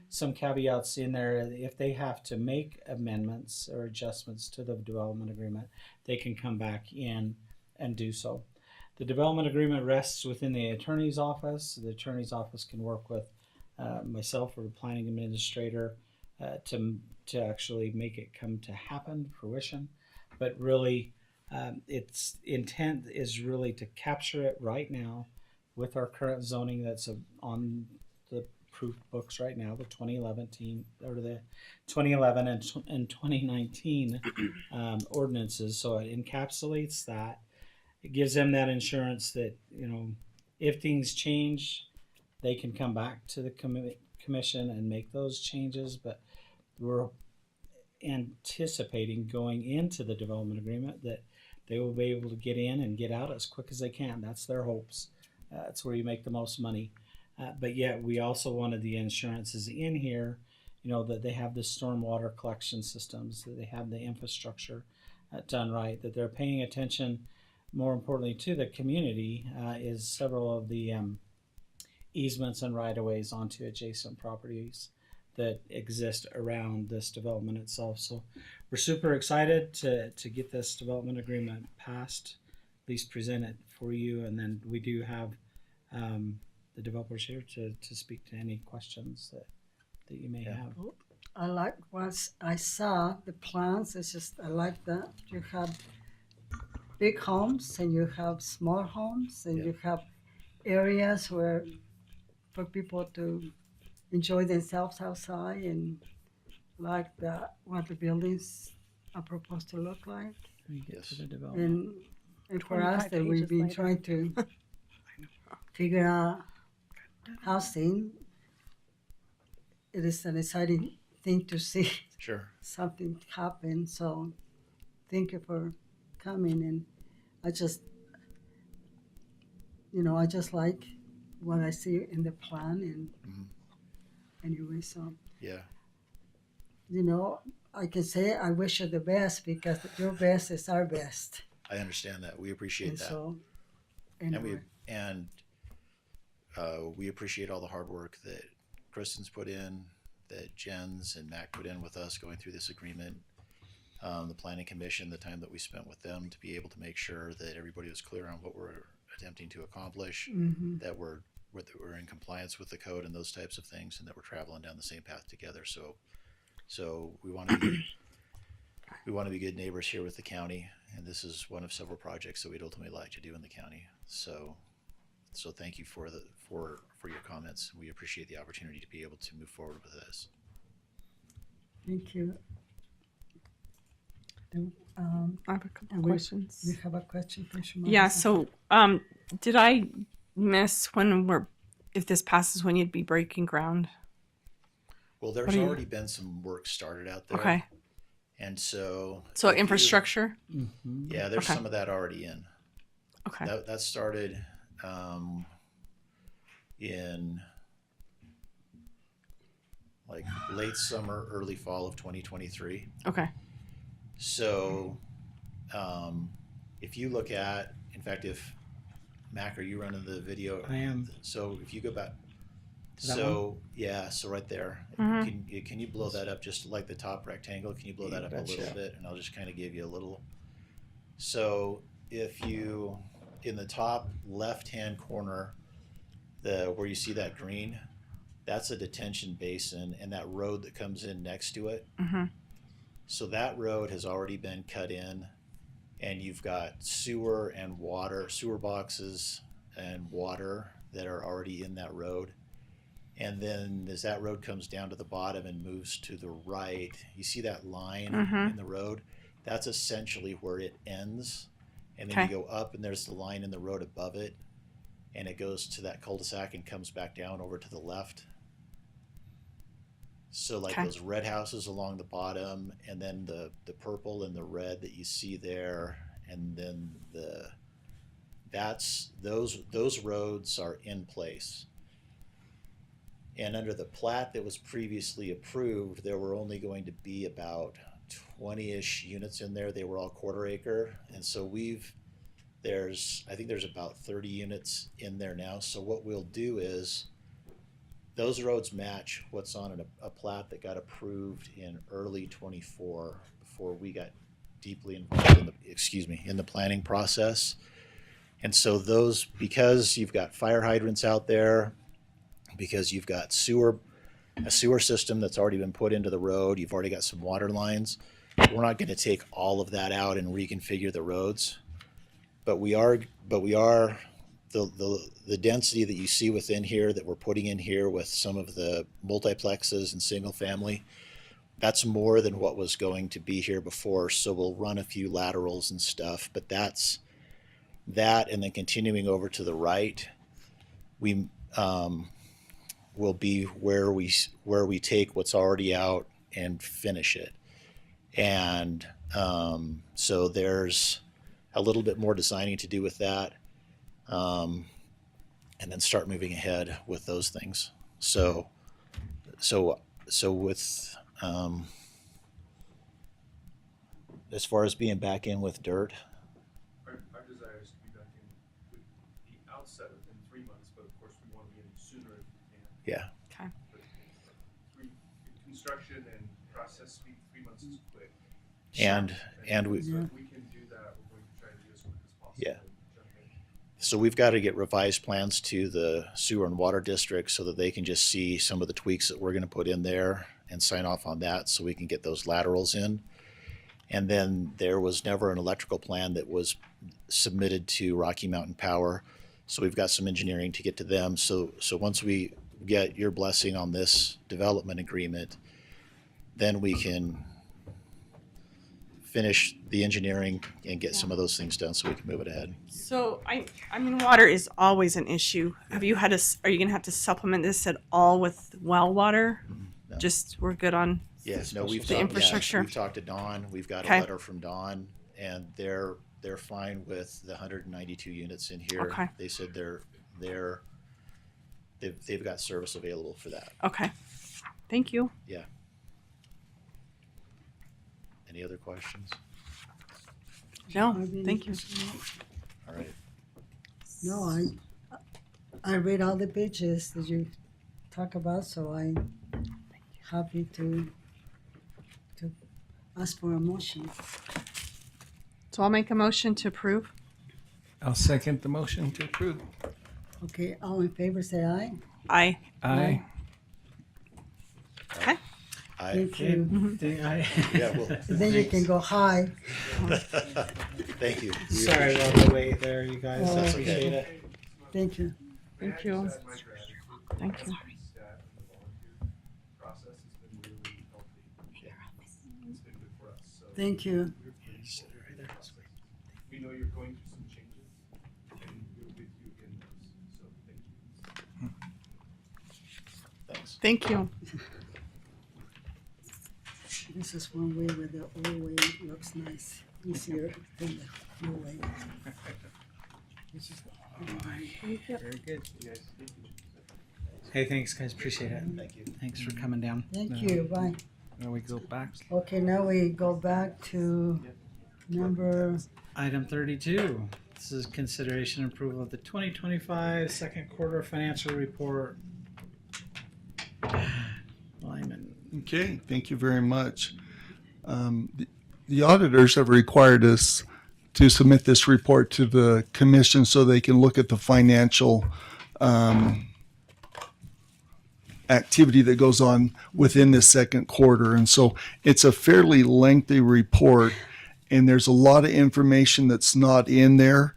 some caveats in there. If they have to make amendments or adjustments to the development agreement, they can come back in and do so. The development agreement rests within the attorney's office. The attorney's office can work with myself or the planning administrator to actually make it come to happen, fruition. But really, its intent is really to capture it right now with our current zoning that's on the proof books right now, the 2011 or the 2011 and 2019 ordinances. So it encapsulates that. It gives them that insurance that, you know, if things change, they can come back to the commission and make those changes. But we're anticipating going into the development agreement that they will be able to get in and get out as quick as they can. That's their hopes. That's where you make the most money. But yet we also wanted the insurances in here, you know, that they have the stormwater collection systems, that they have the infrastructure done right, that they're paying attention, more importantly, to the community, is several of the easements and right-of-ways onto adjacent properties that exist around this development itself. So we're super excited to get this development agreement passed, at least present it for you, and then we do have the developers here to speak to any questions that you may have.
I like what I saw, the plans. It's just, I like that. You have big homes and you have small homes and you have areas where for people to enjoy themselves outside, and like what the buildings are proposed to look like.
We get to the development.
And for us that we've been trying to figure out housing, it is an exciting thing to see something happen. So thank you for coming. And I just like what I see in the plan. And anyway, so you know, I can say I wish you the best, because your best is our best.
I understand that. We appreciate
And
that.
so, anyway.
We appreciate all the hard work that Kristen's put in, that Jens and Mac put in with us going through this agreement. The Planning Commission, the time that we spent with them to be able to make sure that everybody was clear on what we're attempting to accomplish, that we're in compliance with the code and those types of things, and that we're traveling down the same path together. So we want to be good neighbors here with the county, and this is one of several projects that we'd ultimately like to do in the county. So thank you for your comments. We appreciate the opportunity to be able to move forward with this.
Thank you.
I have a couple questions.
You have a question, Commissioner?
Yeah. So, did I miss if this passes, when you'd be breaking ground?
Well, there's already been some work started out there.
Okay.
And so
infrastructure?
Yeah, there's some of that already in.
Okay.
That started in like late summer, early fall of 2023.
Okay.
So if you look at, in fact, if Mac, are you running the video?
I am.
So if you go back,
That
so right there, can you blow that up just like the top rectangle? Can you blow that up a little bit? And I'll just kind of give you a little. So if you, in the top left-hand corner, where you see that green, that's a detention basin, and that road that comes in next to it. So that road has already been cut in, and you've got sewer boxes and water that are already in that road. And then as that road comes down to the bottom and moves to the right, you see that line in the road? That's essentially where it ends. And then you go up and there's the line in the road above it, and it goes to that cul-de-sac and comes back down over to the left. So like those red houses along the bottom, and then the purple and the red that you see there, and then those roads are in place. And under the plat that was previously approved, there were only going to be about 20-ish units in there. They were all quarter acre. And so I think there's about 30 units in there now. So what we'll do is those roads match what's on a plat that got approved in early 24 before we got deeply involved in the planning process. And so those, because you've got fire hydrants out there, because you've got a sewer system that's already been put into the road, you've already got some water lines. We're not going to take all of that out and reconfigure the roads, but we are the density that you see within here that we're putting in here with some of the multiplexes and single family, that's more than what was going to be here before. So we'll run a few laterals and stuff, but that's that. And then continuing over to the right, we will be where we take what's already out and finish it. And so there's a little bit more designing to do with that. And then start moving ahead with those things. So with, as far as being back in with dirt,
Our desire is to be back in with the outset within 3 months, but of course we want to be in sooner if we can.
yeah.
Okay.
Construction and process speed, 3 months is quick.
And we,
So if we can do that, we're going to try to do as quick as possible.
yeah. So we've got to get revised plans to the sewer and water district so that they can just see some of the tweaks that we're going to put in there and sign off on that so we can get those laterals in. And then there was never an electrical plan that was submitted to Rocky Mountain Power. So we've got some engineering to get to them. So once we get your blessing on this development agreement, then we can finish the engineering and get some of those things done so we can move it ahead.
So I mean, water is always an issue. Have you had are you gonna have to supplement this at all with well water?
No.
Just we're good on.
Yes, no, we've
the infrastructure.
we've talked to Dawn. We've got
Okay.
a letter from Dawn, and they're fine with the 192 units in here.
Okay.
They said they've got service available for that.
Okay. Thank you.
Yeah. Any other questions?
No, thank you.
All right.
No, I read all the pages that you talk about, so I'm happy to ask for a motion.
So I'll make a motion to approve.
I'll second the motion to approve.
Okay, all in favor, say aye.
Aye.
Aye.
Okay.
Thank you.
Yeah, well,
Then you can go high.
thank you. We
Sorry
appreciate
about the wait there, you guys. I
That's
appreciate
okay.
it.
Thank you.
Thank you. Thank you.
Process has been really healthy. It's been good for us. So
Thank you.
we know you're going through some changes, and we're with you in those. So thank you.
Thanks.
Thank you.
This is one way where the old way looks nice, easier than the new way.
Very good. Hey, thanks, guys. Appreciate it.
Thank you.
Thanks for coming down.
Thank you, bye.
Now we go back.
Okay, now we go back to number,
Item 32. This is consideration and approval of the 2025 second quarter financial report. Lyman.
Okay, thank you very much. The auditors have required us to submit this report to the commission so they can look at the financial activity that goes on within this second quarter. And so it's a fairly lengthy report, and there's a lot of information that's not in there,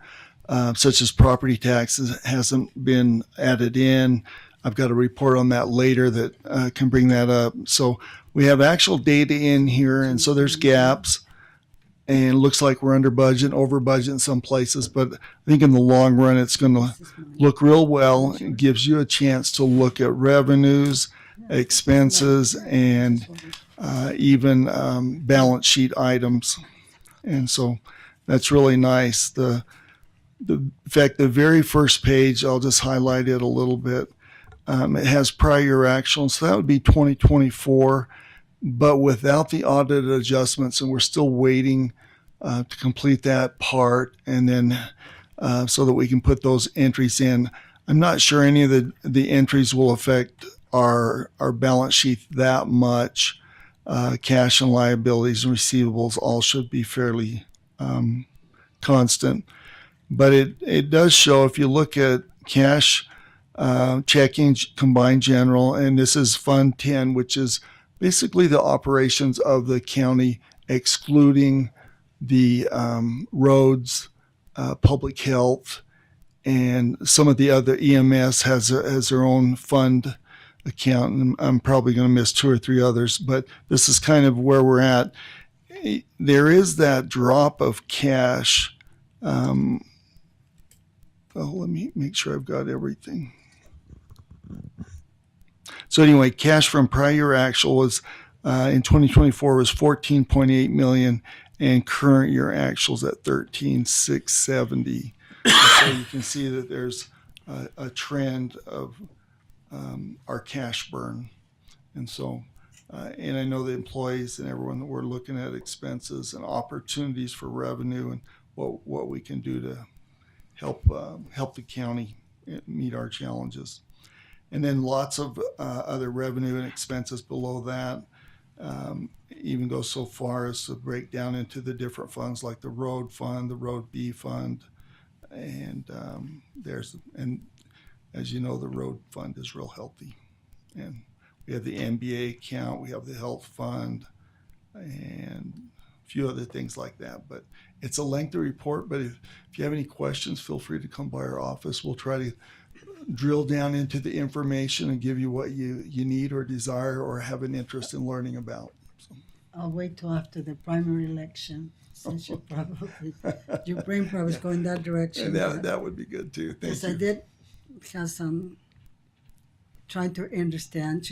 such as property taxes hasn't been added in. I've got a report on that later that can bring that up. So we have actual data in here, and so there's gaps. And it looks like we're under budget, over budget in some places, but I think in the long run, it's going to look real well. It gives you a chance to look at revenues, expenses, and even balance sheet items. And so that's really nice. In fact, the very first page, I'll just highlight it a little bit. It has prior actual, so that would be 2024, but without the audit adjustments, and we're still waiting to complete that part, and then so that we can put those entries in. I'm not sure any of the entries will affect our balance sheet that much. Cash and liabilities and receivables all should be fairly constant. But it does show, if you look at cash, checking, combined general, and this is Fund 10, which is basically the operations of the county, excluding the roads, public health, and some of the other. EMS has their own fund account, and I'm probably going to miss 2 or 3 others, but this is kind of where we're at. There is that drop of cash. Let me make sure I've got everything. So anyway, cash from prior actual was in 2024 was 14.8 million, and current year actuals at 13,670. So you can see that there's a trend of our cash burn, and so and I know the employees and everyone that we're looking at expenses and opportunities for revenue and what we can do to help the county meet our challenges. And then lots of other revenue and expenses below that. Even go so far as to break down into the different funds, like the road fund, the road B fund, and and as you know, the road fund is real healthy. And we have the MBA account, we have the health fund, and a few other things like that. But it's a lengthy report, but if you have any questions, feel free to come by our office. We'll try to drill down into the information and give you what you need or desire or have an interest in learning about. So.
I'll wait till after the primary election, since you probably, your brain probably is going that direction.
That would be good too. Thank you.
I did have some trying to understand,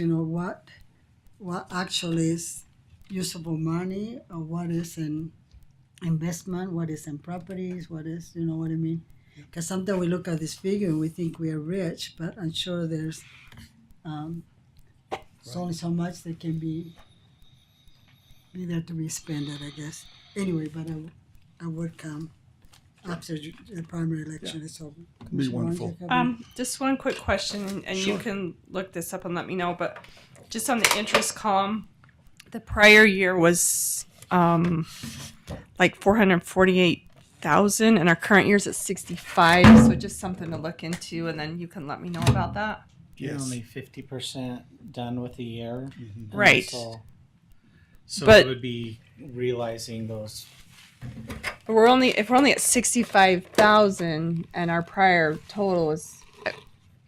what actually is usable money, or what is in investment, what is in properties, what is, you know what I mean? Because sometimes we look at this figure and we think we are rich, but I'm sure there's only so much that can be there to be spent, I guess. Anyway, but I would come after the primary election is over.
Be wonderful.
Just one quick question, and
Sure.
you can look this up and let me know, but just on the interest column, the prior year was like 448,000, and our current year's at 65. So just something to look into, and then you can let me know about that.
You're only 50% done with the year.
Mm-hmm.
Right.
So
But-
it would be realizing those.
But if we're only at 65,000, and our prior total is,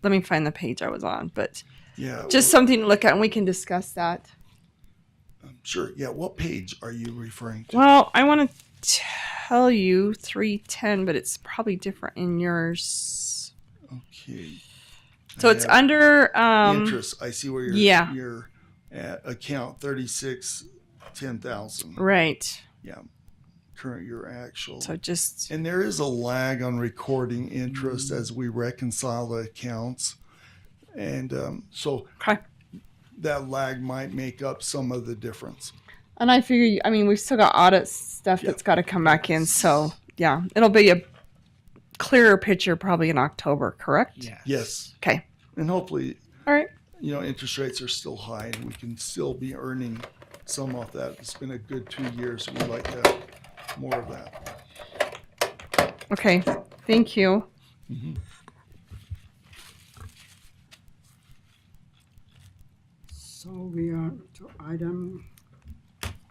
let me find the page I was on, but
Yeah.
just something to look at, and we can discuss that.
Sure. Yeah. What page are you referring to?
Well, I want to tell you 310, but it's probably different in yours.
Okay.
So it's under
interest. I see where you're at account 36,10,000.
Right.
Yeah. Current year actual.
So just
And there is a lag on recording interest as we reconcile the accounts. And so that lag might make up some of the difference.
and I figure, we've still got audit stuff that's got to come back in. So yeah, it'll be a clearer picture probably in October, correct?
Yeah.
Yes.
Okay.
And hopefully,
All right.
Interest rates are still high and we can still be earning some off that. It's been a good 2 years. We'd like to have more of that.
Okay. Thank you.
Mm-hmm.
So we are to item,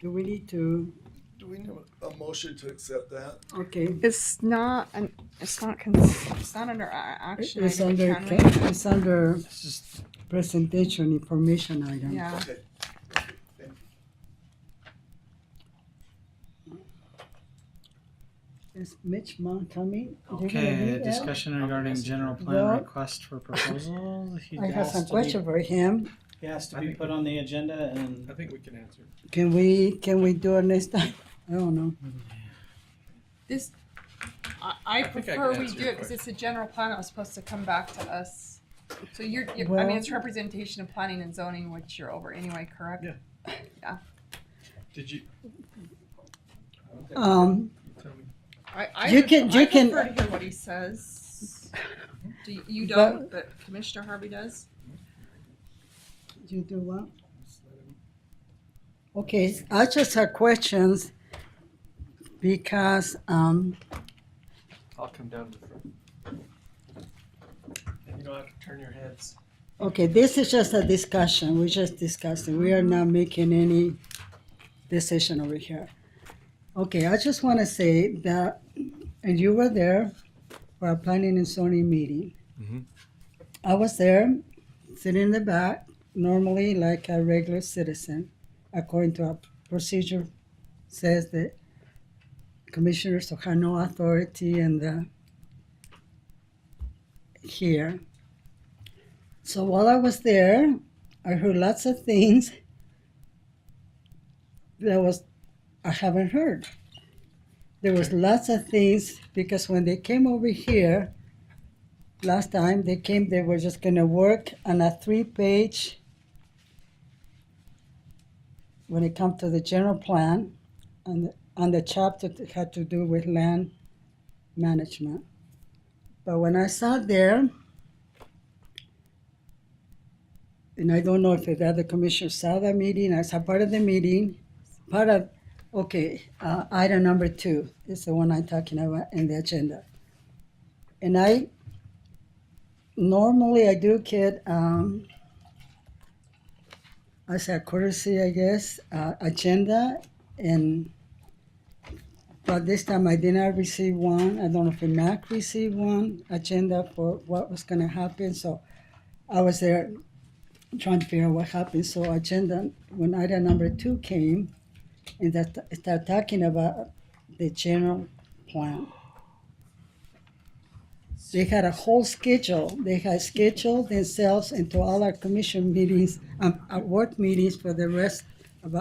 do we need to,
Do we need a motion to accept that?
okay.
It's not under action.
It's
item,
under,
can we?
it's under presentation information item.
Yeah.
Okay.
Is Mitch Mon coming? You're gonna
Okay,
be there?
discussion regarding general plan
Well,
request for proposal. He
I have
has
some
to
question
be-
for him.
He has to be put on the agenda, and
I think we can answer.
Can we do it next time? I don't know.
This I
think I
prefer
can
we
answer
do
your
it because it's a general plan that was supposed to come back to us. So I
Well-
mean, it's representation of planning and zoning, which you're over anyway, correct?
Yeah.
Yeah.
Did you?
I
You can-
I
you can-
prefer to hear what he says. You
But-
don't, but Commissioner Harvey does.
You do what? Okay, I just have questions because
I'll come down to the front. And you don't have to turn your heads.
okay, this is just a discussion. We're just discussing. We are not making any decision over here. Okay, I just want to say that, and you were there for a planning and zoning meeting. I was there, sitting in the back, normally like a regular citizen, according to our procedure, says that commissioners have no authority in the here. So while I was there, I heard lots of things that I haven't heard. There was lots of things because when they came over here last time, they were just gonna work on a 3-page when it comes to the general plan on the chapter that had to do with land management. But when I sat there, and I don't know if the other commissioners saw that meeting, I saw part of the meeting, item number 2 is the one I'm talking about in the agenda. And normally I do get, I say a courtesy, I guess, agenda, but this time I did not receive one. I don't know if MAC received one agenda for what was gonna happen, so I was there trying to figure out what happened. So agenda, when item number 2 came, and that start talking about the general plan. They had a whole schedule. They had scheduled themselves into all our commission meetings, our work meetings for the rest of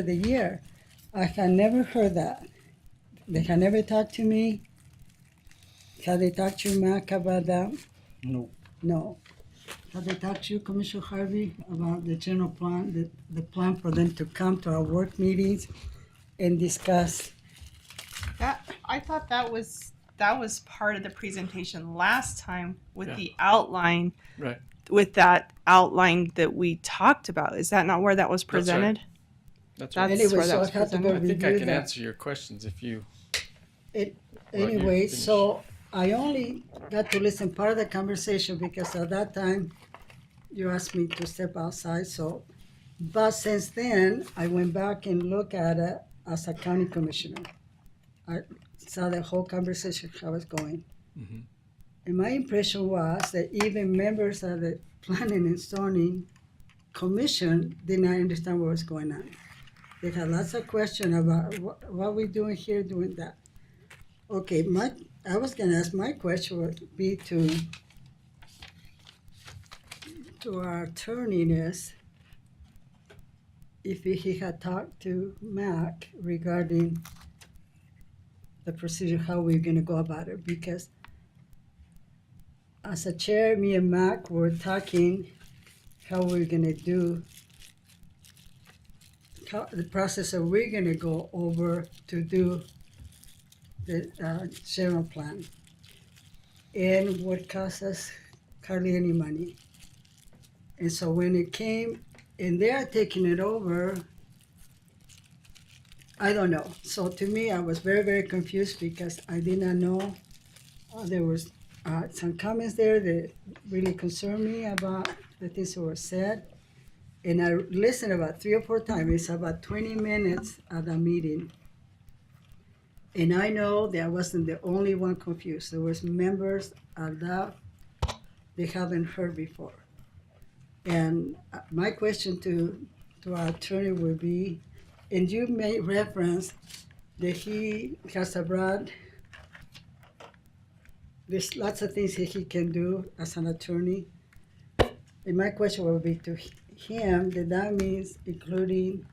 the year. I had never heard that. They had never talked to me. Have they talked to Mac about that?
No.
No. Have they talked to you, Commissioner Harvey, about the general plan, the plan for them to come to our work meetings and discuss?
I thought that was part of the presentation last time with
Yeah.
the outline.
Right.
With that outline that we talked about. Is that not where that was
That's right.
presented?
That's
That's
right.
Anyway,
where
so
that
I
was
had to go
presented.
I think I
review
can
that.
answer your questions if you.
Anyway,
finish.
so I only got to listen part of the conversation because at that time you asked me to step outside. So, but since then I went back and looked at it as a county commissioner. I saw the whole conversation how it's going, and my impression was that even members of the planning and zoning commission did not understand what was going on. They had lots of questions about what we doing here, doing that. Okay, I was gonna ask, my question would be to our attorney is if he had talked to Mac regarding the procedure, how we're gonna go about it, because as a chair, me and Mac were talking how we're gonna do the process that we're gonna go over to do the general plan, and would cost us hardly any money. And so when it came, and they're taking it over, I don't know. So to me, I was very, very confused because I did not know. There was some comments there that really concerned me about the things that were said. And I listened about 3 or 4 times. It's about 20 minutes of the meeting. And I know that I wasn't the only one confused. There was members of that they haven't heard before. And my question to our attorney would be, and you made reference that he has abroad, there's lots of things that he can do as an attorney. And my question would be to him, that means including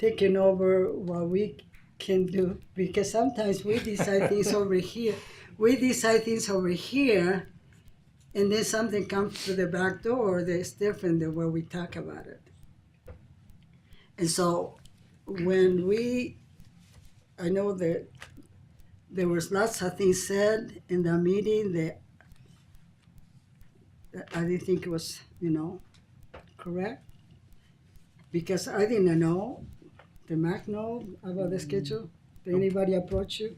taking over what we can do, because sometimes we decide things over here. We decide things over here, and then something comes through the back door that's different than what we talk about it. And so when I know that there was lots of things said in the meeting that I didn't think it was, correct. Because I didn't know. Did Mac know about the schedule? Did anybody approach you?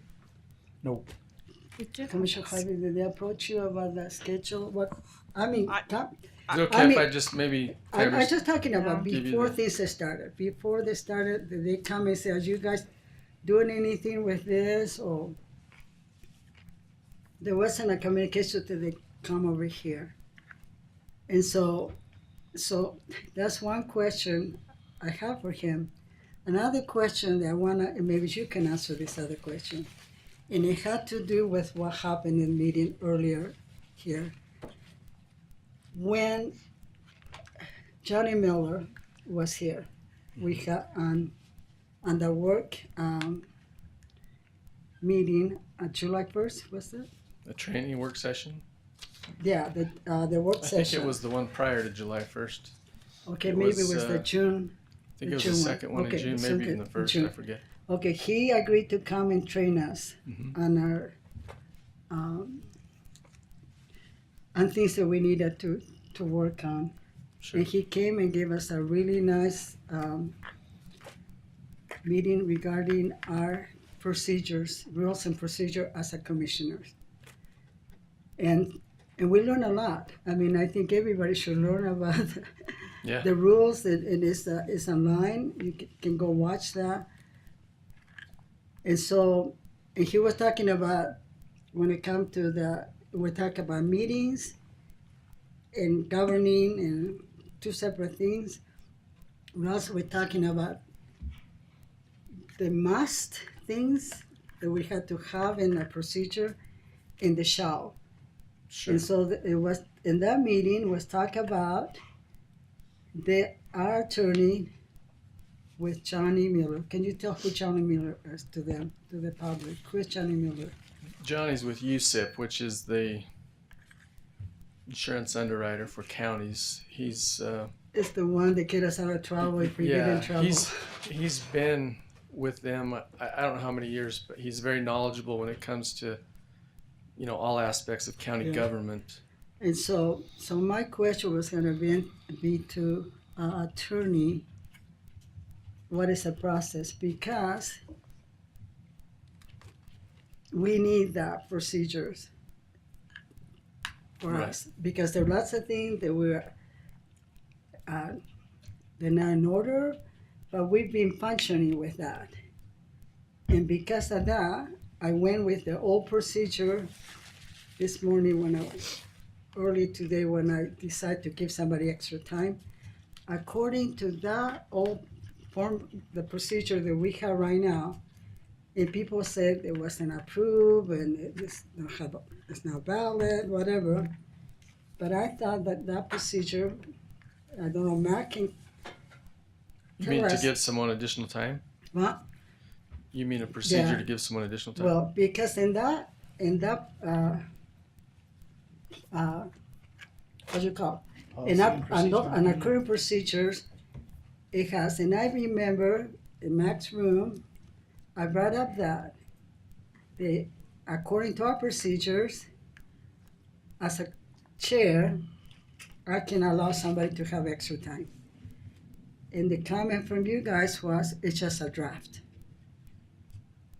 Nope.
Commissioner Harvey, did they approach you about the schedule? What, I mean,
Is it okay if I just maybe?
I'm just talking about
give you
before
the-
things started. Before they started, did they come and say, "Are you guys doing anything with this?" Or there wasn't a communication till they come over here. And so that's one question I have for him. Another question that I wanna, and maybe you can answer this other question, and it had to do with what happened in the meeting earlier here. When Johnny Miller was here, we had on the work meeting on July 1st, was it?
A training work session?
Yeah, the work
I
session.
think it was the one prior to July 1st.
Okay, maybe it was the June.
I think it was the second one in June, maybe even the first, I forget.
Okay, he agreed to come and train us on our on things that we needed to work on.
Sure.
And he came and gave us a really nice meeting regarding our procedures, rules and procedure as a commissioners. And we learned a lot. I mean, I think everybody should learn about
Yeah.
the rules. It is online. You can go watch that. And so, and he was talking about when it comes to we talk about meetings and governing and two separate things. We also were talking about the must things that we had to have in a procedure in the shall.
Sure.
And so it was in that meeting was talk about our attorney with Johnny Miller. Can you tell who Johnny Miller is to them, to the public? Who is Johnny Miller?
Johnny's with USIP, which is the insurance underwriter for counties. He's
It's the one that get us out of trouble if we get in trouble.
he's been with them. I don't know how many years, but he's very knowledgeable when it comes to all aspects of county government.
And so my question was going to be to attorney, what is the process? Because we need that procedures for us. Because there are lots of things that they're not in order, but we've been functioning with that. And because of that, I went with the old procedure this morning early today when I decided to give somebody extra time. According to that old form, the procedure that we have right now, and people said it wasn't approved and it's not valid, whatever. But I thought that procedure, I don't know, Mark can
You mean to
us.
give someone additional time?
What?
You mean a procedure
Yeah.
to give someone additional time?
Well, because in that what do you call it? In our current procedures, it has, and I remember in Mac's room, I brought up that according to our procedures, as a chair, I can allow somebody to have extra time. And the comment from you guys was, it's just a draft.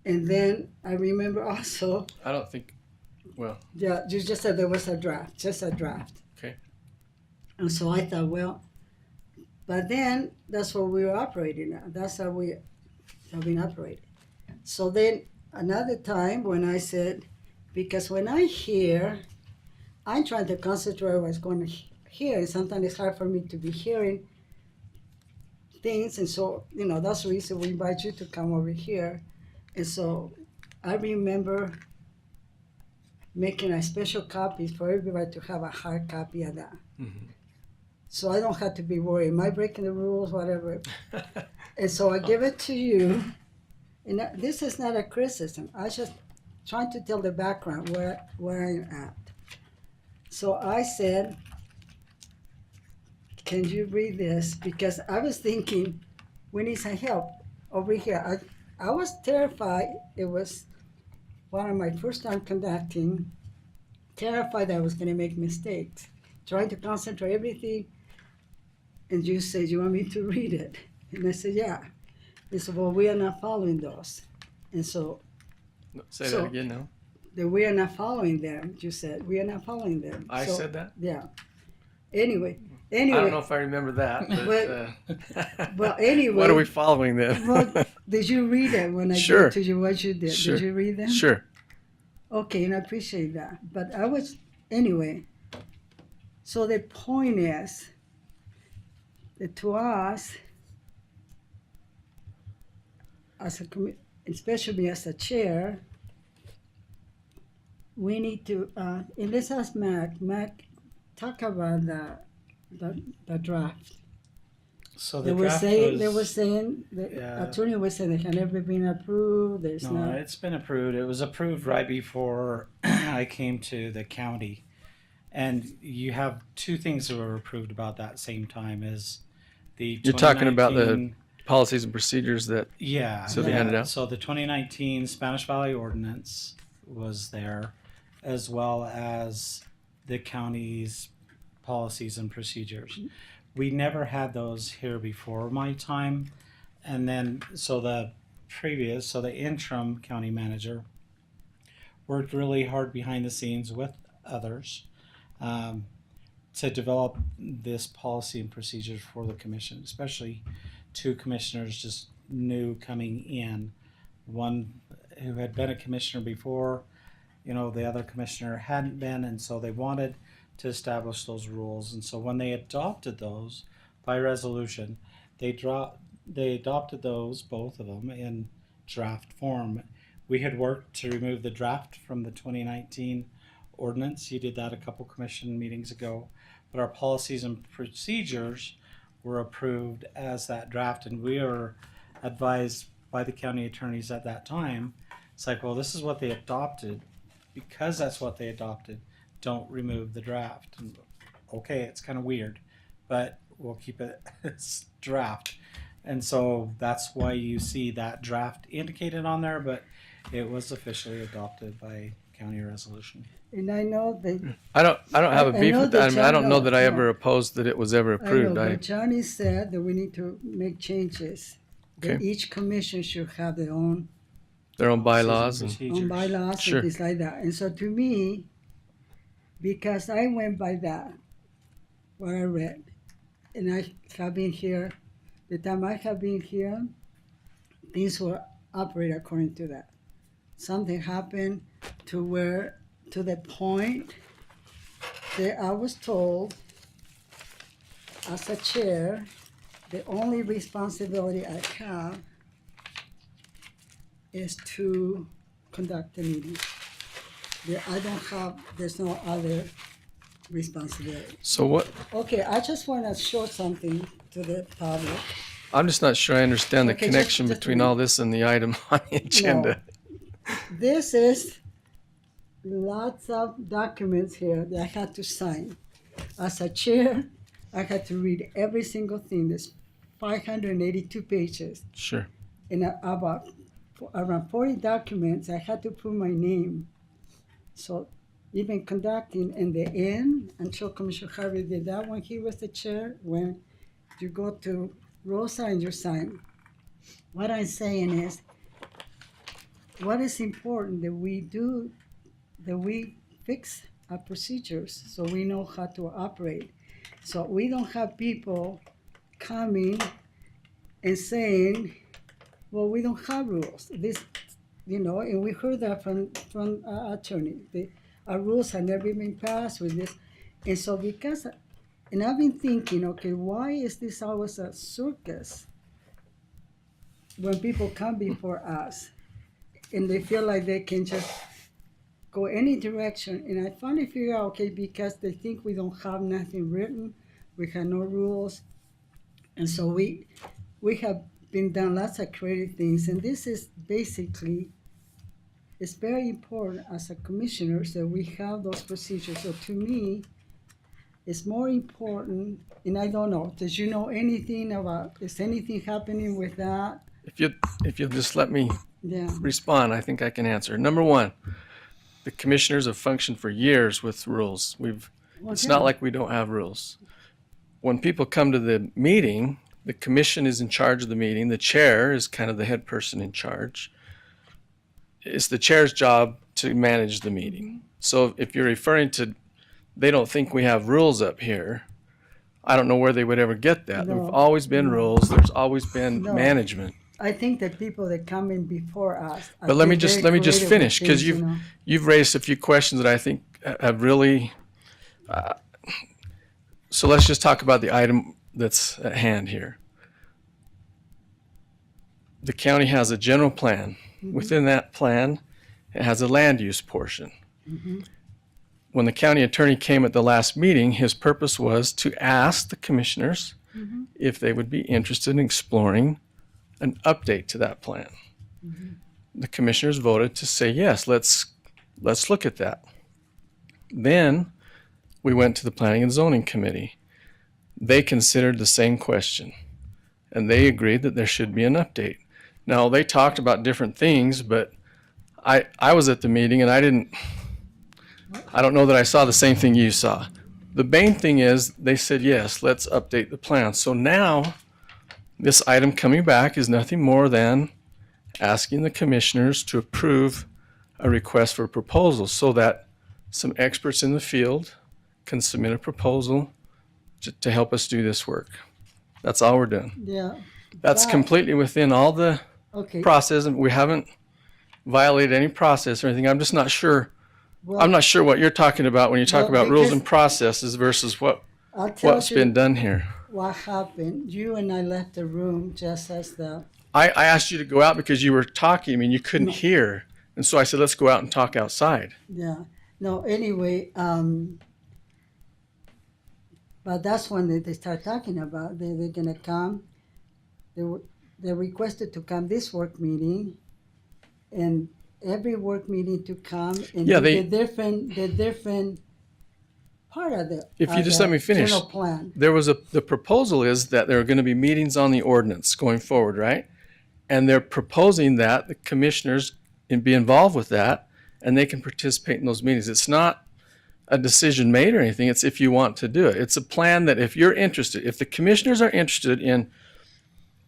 And then I remember also,
I don't think, well,
yeah, you just said there was a draft, just a draft.
okay.
And so I thought, well, but then that's what we were operating at. That's how we have been operating. So then another time when I said, because when I hear, I'm trying to concentrate on what's going to hear, and sometimes it's hard for me to be hearing things. And so, that's the reason we invite you to come over here. And so I remember making a special copy for everybody to have a hard copy of that.
Mm-hmm.
So I don't have to be worried. Am I breaking the rules, whatever? And so I give it to you. And this is not a criticism. I just trying to tell the background where I'm at. So I said, can you read this? Because I was thinking, we need some help over here. I was terrified. It was one of my first time conducting, terrified that I was going to make mistakes, trying to concentrate everything. And you said, you want me to read it? And I said, yeah. They said, well, we are not following those. And so.
Say that again now.
That we are not following them. You said, we are not following them.
I said that?
Yeah. Anyway.
I don't know if I remember that. But,
well, anyway.
What are we following then?
Well, did you read it when I
Sure.
gave to you what you did?
Sure.
Did you read them?
Sure.
Okay, and I appreciate that. But I was, anyway. So the point is that to us, as a especially as a chair, we need to, and let's ask Mac. Mac, talk about the draft.
So
They
the
were
draft
saying, the
yeah.
attorney was saying it had never been approved. There's
No,
not.
it's been approved. It was approved right before I came to the county. And you have two things that were approved about that same time is the
You're talking about the
2019
policies and procedures that so they handed out?
So the 2019 Spanish Valley Ordinance was there, as well as the county's policies and procedures. We never had those here before my time. And then, so the interim county manager worked really hard behind the scenes with others to develop this policy and procedures for the commission, especially two commissioners just new coming in. One who had been a commissioner before, the other commissioner hadn't been, and so they wanted to establish those rules. And so when they adopted those by resolution, they adopted those, both of them, in draft form. We had worked to remove the draft from the 2019 ordinance. You did that a couple commission meetings ago, but our policies and procedures were approved as that draft, and we were advised by the county attorneys at that time. It's like, well, this is what they adopted. Because that's what they adopted, don't remove the draft. And, okay, it's kind of weird, but we'll keep it as draft. And so that's why you see that draft indicated on there, but it was officially adopted by county resolution.
And I know that.
I don't have a beef with that. I mean, I don't know that I
no.
ever opposed that it was ever approved.
I know, but Johnny said that we need to make changes. That each commission should have their own
bylaws and
sure. And things like that. And so to me, because I went by that, what I read, and I have been here, the time I have been here, things will operate according to that. Something happened to the point that I was told as a chair, the only responsibility I have is to conduct the meeting. There's no other responsibility.
So what?
Okay, I just want to show something to the public.
I'm just not sure I understand the connection between all this and the item on the agenda.
No. This is lots of documents here that I had to sign. As a chair, I had to read every single thing. There's 582 pages.
Sure.
And about around 40 documents, I had to put my name. So even conducting in the end, until Commissioner Harvey did that when he was the chair, when you go to Rosa and you sign. What I'm saying is, what is important that we fix our procedures so we know how to operate. So we don't have people coming and saying, well, we don't have rules. This, and we heard that from our attorney. Our rules have never been passed with this. And so and I've been thinking, okay, why is this always a circus when people come before us and they feel like they can just go any direction? And I finally figure out, okay, because they think we don't have nothing written, we have no rules. And so we have been done lots of creative things, and this is basically, it's very important as a commissioners that we have those procedures. So to me, it's more important, and I don't know, did you know anything about, is anything happening with that?
If you'll just let me
Yeah.
respond, I think I can answer. Number one, the commissioners have functioned for years with rules. It's
Okay.
not like we don't have rules. When people come to the meeting, the commission is in charge of the meeting. The chair is kind of the head person in charge. It's the chair's job to manage the meeting. So if you're referring to, they don't think we have rules up here, I don't know where they would ever get that.
No,
There've always been
no.
rules. There's always been
No.
management.
I think that people that come in before us. are
But let me
very
just
creative
finish,
with
because
things,
you've raised a few questions that I think have really. So let's just talk about the item that's at hand here. The county has a general plan. Within that plan, it has a land use portion. When the county attorney came at the last meeting, his purpose was to ask the commissioners if they would be interested in exploring an update to that plan. The commissioners voted to say, yes, let's look at that. Then we went to the Planning and Zoning Committee. They considered the same question, and they agreed that there should be an update. Now, they talked about different things, but I was at the meeting, and I don't know that I saw the same thing you saw. The main thing is they said, yes, let's update the plan. So now this item coming back is nothing more than asking the commissioners to approve a request for proposal so that some experts in the field can submit a proposal to help us do this work. That's all we're doing.
Yeah.
That's
but-
completely within all the
Okay.
process, and we haven't violated any process or anything. I'm just not sure.
Well,
I'm not sure what you're talking about when you talk
Well,
about rules
because-
and processes versus
I'll tell
what's
you
been done here.
What happened? You and I left the room just as the.
I asked you to go out because you were talking. I mean, you couldn't hear. And so I said, let's go out and talk outside.
Yeah. No. Anyway, but that's when they start talking about they're gonna come. They requested to come this work meeting, and every work meeting to come and
Yeah,
do the different part of the.
If you
of
just
the
let me finish,
general plan.
there was the proposal is that there are going to be meetings on the ordinance going forward, right? And they're proposing that the commissioners be involved with that, and they can participate in those meetings. It's not a decision made or anything. It's if you want to do it. It's a plan that if you're interested, if the commissioners are interested in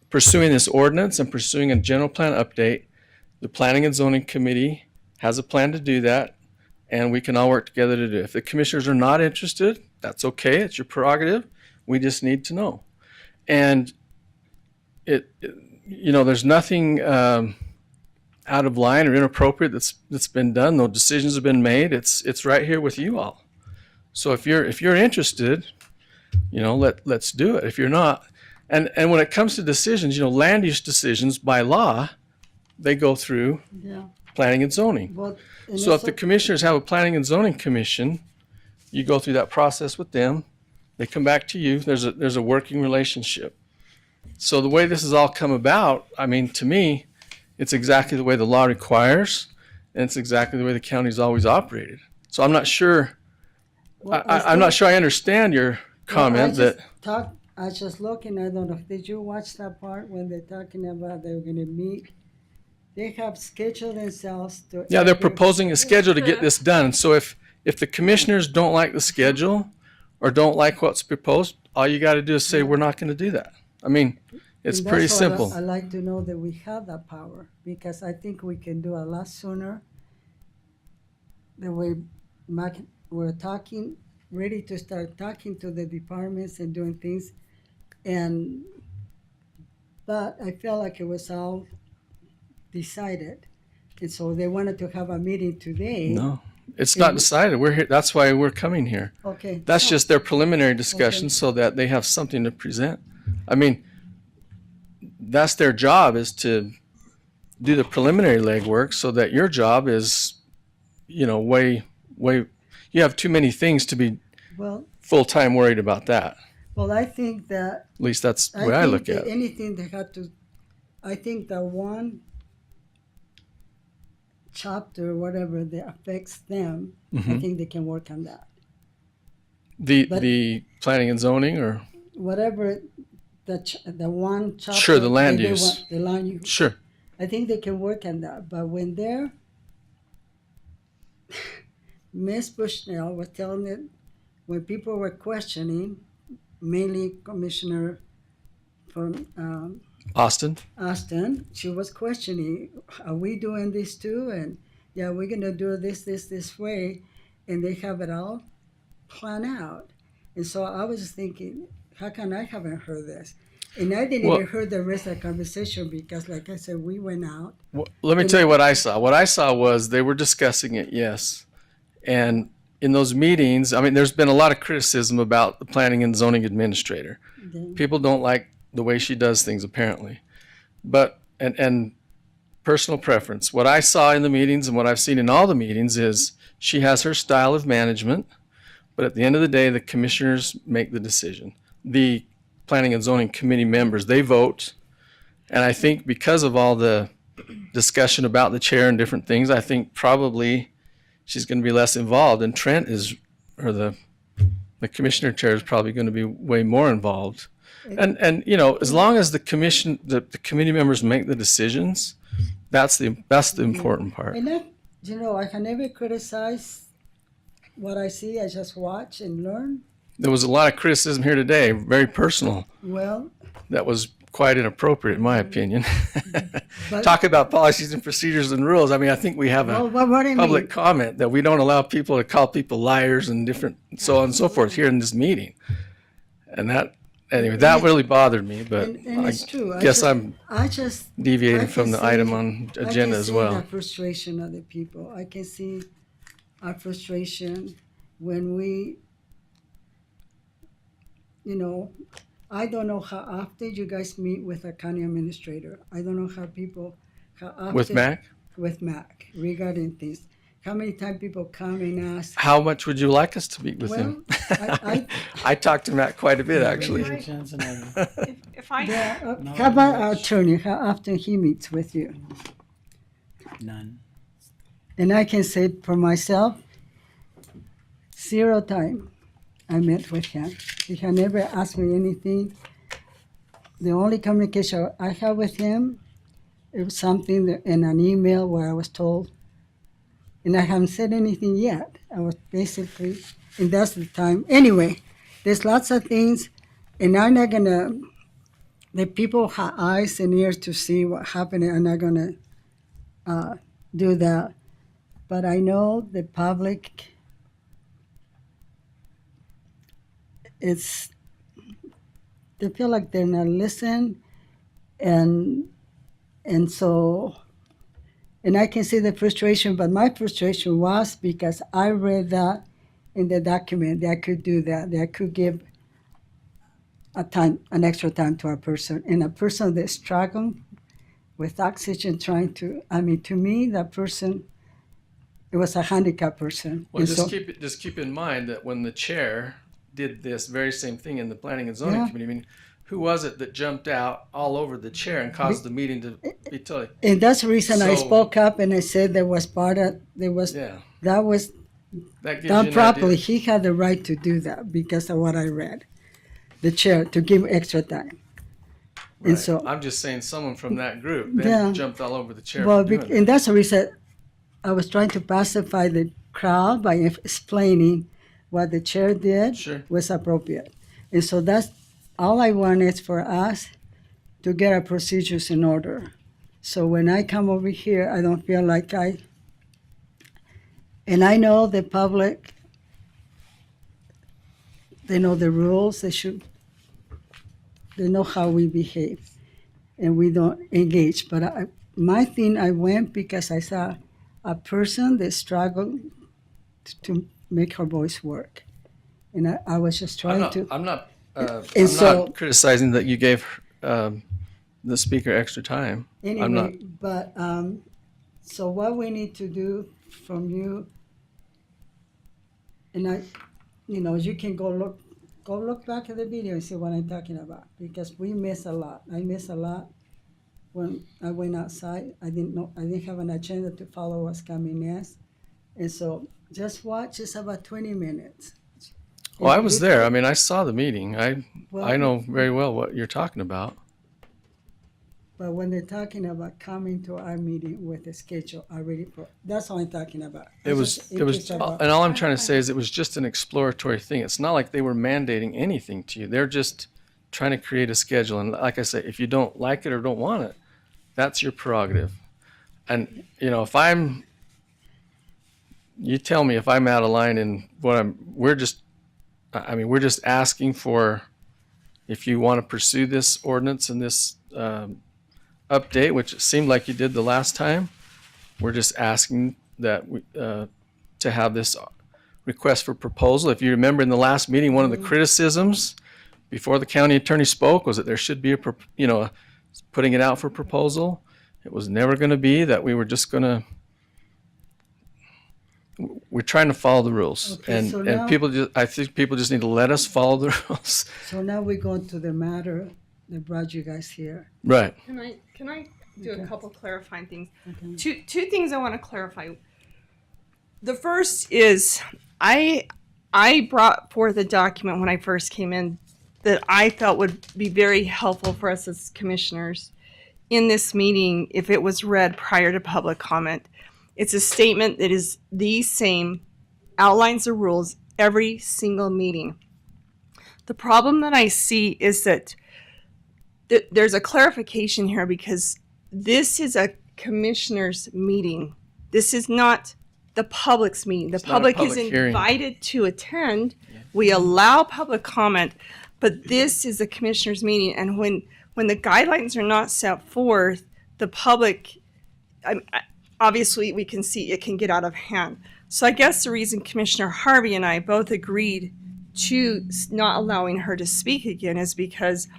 pursuing this ordinance and pursuing a general plan update, the Planning and Zoning Committee has a plan to do that, and we can all work together to do it. If the commissioners are not interested, that's okay. It's your prerogative. We just need to know. And there's nothing out of line or inappropriate that's been done. No decisions have been made. It's right here with you all. So if you're interested, let's do it. If you're not, and when it comes to decisions, land use decisions by law, they go through
Yeah.
planning and zoning.
But
So if the commissioners have a planning and zoning commission, you go through that process with them. They come back to you. There's a working relationship. So the way this has all come about, I mean, to me, it's exactly the way the law requires, and it's exactly the way the county's always operated. So I'm not sure.
Well,
I'm not sure I understand your comment that.
I just looking. I don't know. Did you watch that part when they're talking about they're going to meet? They have scheduled themselves to.
Yeah, they're proposing a schedule to get this done. So if the commissioners don't like the schedule or don't like what's proposed, all you got to do is say, we're not going to do that. I mean, it's
And
pretty
that's why
simple.
I like to know that we have that power, because I think we can do a lot sooner. The way we're talking, ready to start talking to the departments and doing things. But I felt like it was all decided. And so they wanted to have a meeting today.
No, it's not decided. We're here. That's why we're coming here.
Okay.
That's
So-
just their preliminary discussion
Okay.
so that they have something to present. I mean, that's their job, is to do the preliminary legwork so that your job is, way, you have too many things to be
Well,
full-time worried about that.
I think that.
At least that's the way I look
think
at
that
it.
anything that had I think the one chapter, whatever that affects them, I
Mhm.
think they can work on that. But-
The planning and zoning, or
Whatever the one chapter.
Sure, the land
that they
use.
want- the land use.
Sure.
I think they can work on that. But when they're Miss Bushnell was telling me when people were questioning, mainly Commissioner from
Austin.
Austin, she was questioning, are we doing this too? And yeah, we're gonna do this way, and they have it all planned out. And so I was just thinking, how come I haven't heard this? And I didn't
Well-
even hear the rest of the conversation because, like I said, we went out.
Well, let me
And-
tell you what I saw. What I saw was they were discussing it, yes. And in those meetings, I mean, there's been a lot of criticism about the planning and zoning administrator.
Yeah.
People don't like the way she does things, apparently. But, and personal preference, what I saw in the meetings and what I've seen in all the meetings is she has her style of management, but at the end of the day, the commissioners make the decision. The planning and zoning committee members, they vote. And I think because of all the discussion about the chair and different things, I think probably she's going to be less involved. And Trent is, or the commissioner chair is probably going to be way more involved. And you know, as long as the committee members make the decisions, that's the important part.
And that, I can never criticize what I see. I just watch and learn.
There was a lot of criticism here today, very personal.
Well,
That was quite inappropriate, in my opinion.
But-
Talk about policies and procedures and rules. I mean, I think we have a
Well, what do you
public
mean?
comment that we don't allow people to call people liars and different, so on and so forth here in this meeting. And that, anyway, that really bothered me, but
and
I
it's true.
guess I'm
I just
deviating
I
from
can
the
see-
item on
I can
agenda as
see
well.
the frustration of the people. I can see our frustration when we, I don't know how often you guys meet with a county administrator. I don't know how often.
With Mac?
With Mac, regarding things. How many times people come and ask.
How much would you like us to meet with him? I talked to Matt quite a bit, actually.
If I
Yeah, how about our attorney? How often he meets with you?
None.
And I can say for myself, 0 time I met with him. He had never asked me anything. The only communication I had with him, it was something in an email where I was told, and I haven't said anything yet. I was basically, and that's the time. Anyway, there's lots of things, and I'm not gonna, the people have eyes and ears to see what happened, I'm not gonna do that. But I know the public, they feel like they're not listened, and so, and I can see the frustration, but my frustration was because I read that in the document that I could do that I could give an extra time to a person, and a person that's struggling with oxygen to me, that person, it was a handicapped person.
Well,
And
just keep in mind that when the chair did this very same thing in the planning and zoning
Yeah.
committee, I mean, who was it that jumped out all over the chair and caused the meeting to be totally?
And that's the reason I
So-
spoke up and I said that was
Yeah.
that was
That gives
done
you an
properly.
idea.
He had the right to do that because of what I read. The chair to give extra time. And
Right.
so,
I'm just saying someone from that group then
Yeah.
jumped all over the chair.
well,
for doing that.
and that's the reason I was trying to pacify the crowd by explaining what the chair did
Sure.
was appropriate. And so that's all I want is for us to get our procedures in order. So when I come over here, I don't feel like and I know the public, they know the rules, they know how we behave, and we don't engage. But my thing, I went because I saw a person that struggled to make her voice work. And I was just trying to.
I'm not
And so-
not criticizing that you gave the speaker extra time.
Anyway,
I'm not.
but so what we need to do from you, and you can go look back at the video and see what I'm talking about, because we miss a lot. I miss a lot, when I went outside, I didn't have an agenda to follow what's coming next. And so just watch, it's about 20 minutes.
Well, I was there. I mean, I saw the meeting. I
Well,
know very well what you're talking about.
But when they're talking about coming to our meeting with a schedule already, that's all I'm talking about.
It was, and all I'm trying to say is it was just an exploratory thing. It's not like they were mandating anything to you. They're just trying to create a schedule. And like I say, if you don't like it or don't want it, that's your prerogative. And, you know, you tell me if I'm out of line in we're just asking for, if you want to pursue this ordinance and this update, which it seemed like you did the last time, we're just asking that we, to have this request for proposal. If you remember in the last meeting, one of the criticisms before the county attorney spoke was that there should be putting it out for proposal. It was never going to be that we were just going to. We're trying to follow the rules,
Okay,
and
so now,
I think people just need to let us follow the rules.
So now we're going to the matter that brought you guys here.
Right.
Can I do
Okay.
a couple clarifying things?
Okay.
Two things I want to clarify. The first is I brought forth a document when I first came in that I felt would be very helpful for us as commissioners in this meeting if it was read prior to public comment. It's a statement that is the same, outlines the rules every single meeting. The problem that I see is that there's a clarification here because this is a commissioner's meeting. This is not the public's meeting. The public is invited to attend. We allow public comment, but this is a commissioner's meeting. And when the guidelines are not set forth, the public, obviously we can see it can get out of hand. So I guess the reason Commissioner Harvey and I both agreed to not allowing her to speak again is because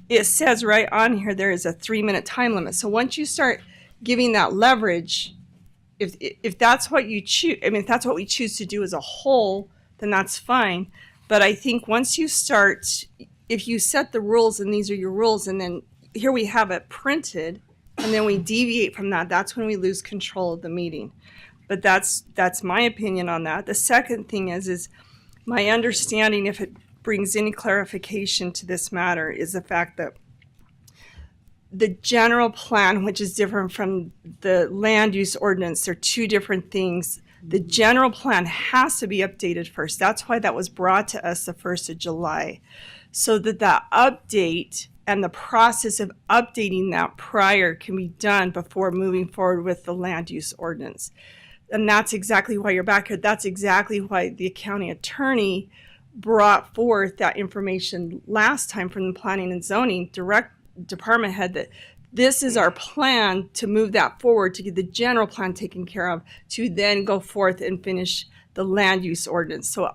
it says right on here there is a 3-minute time limit. So once you start giving that leverage, if that's what you choose, I mean, if that's what we choose to do as a whole, then that's fine. But I think once you start, if you set the rules and these are your rules, and then here we have it printed, and then we deviate from that, that's when we lose control of the meeting. But that's my opinion on that. The second thing is my understanding, if it brings any clarification to this matter, is the fact that the general plan, which is different from the land use ordinance, they're two different things. The general plan has to be updated first. That's why that was brought to us the 1st of July, so that that update and the process of updating that prior can be done before moving forward with the land use ordinance. And that's exactly why you're back here. That's exactly why the county attorney brought forth that information last time from the planning and zoning department head, that this is our plan to move that forward, to get the general plan taken care of, to then go forth and finish the land use ordinance. So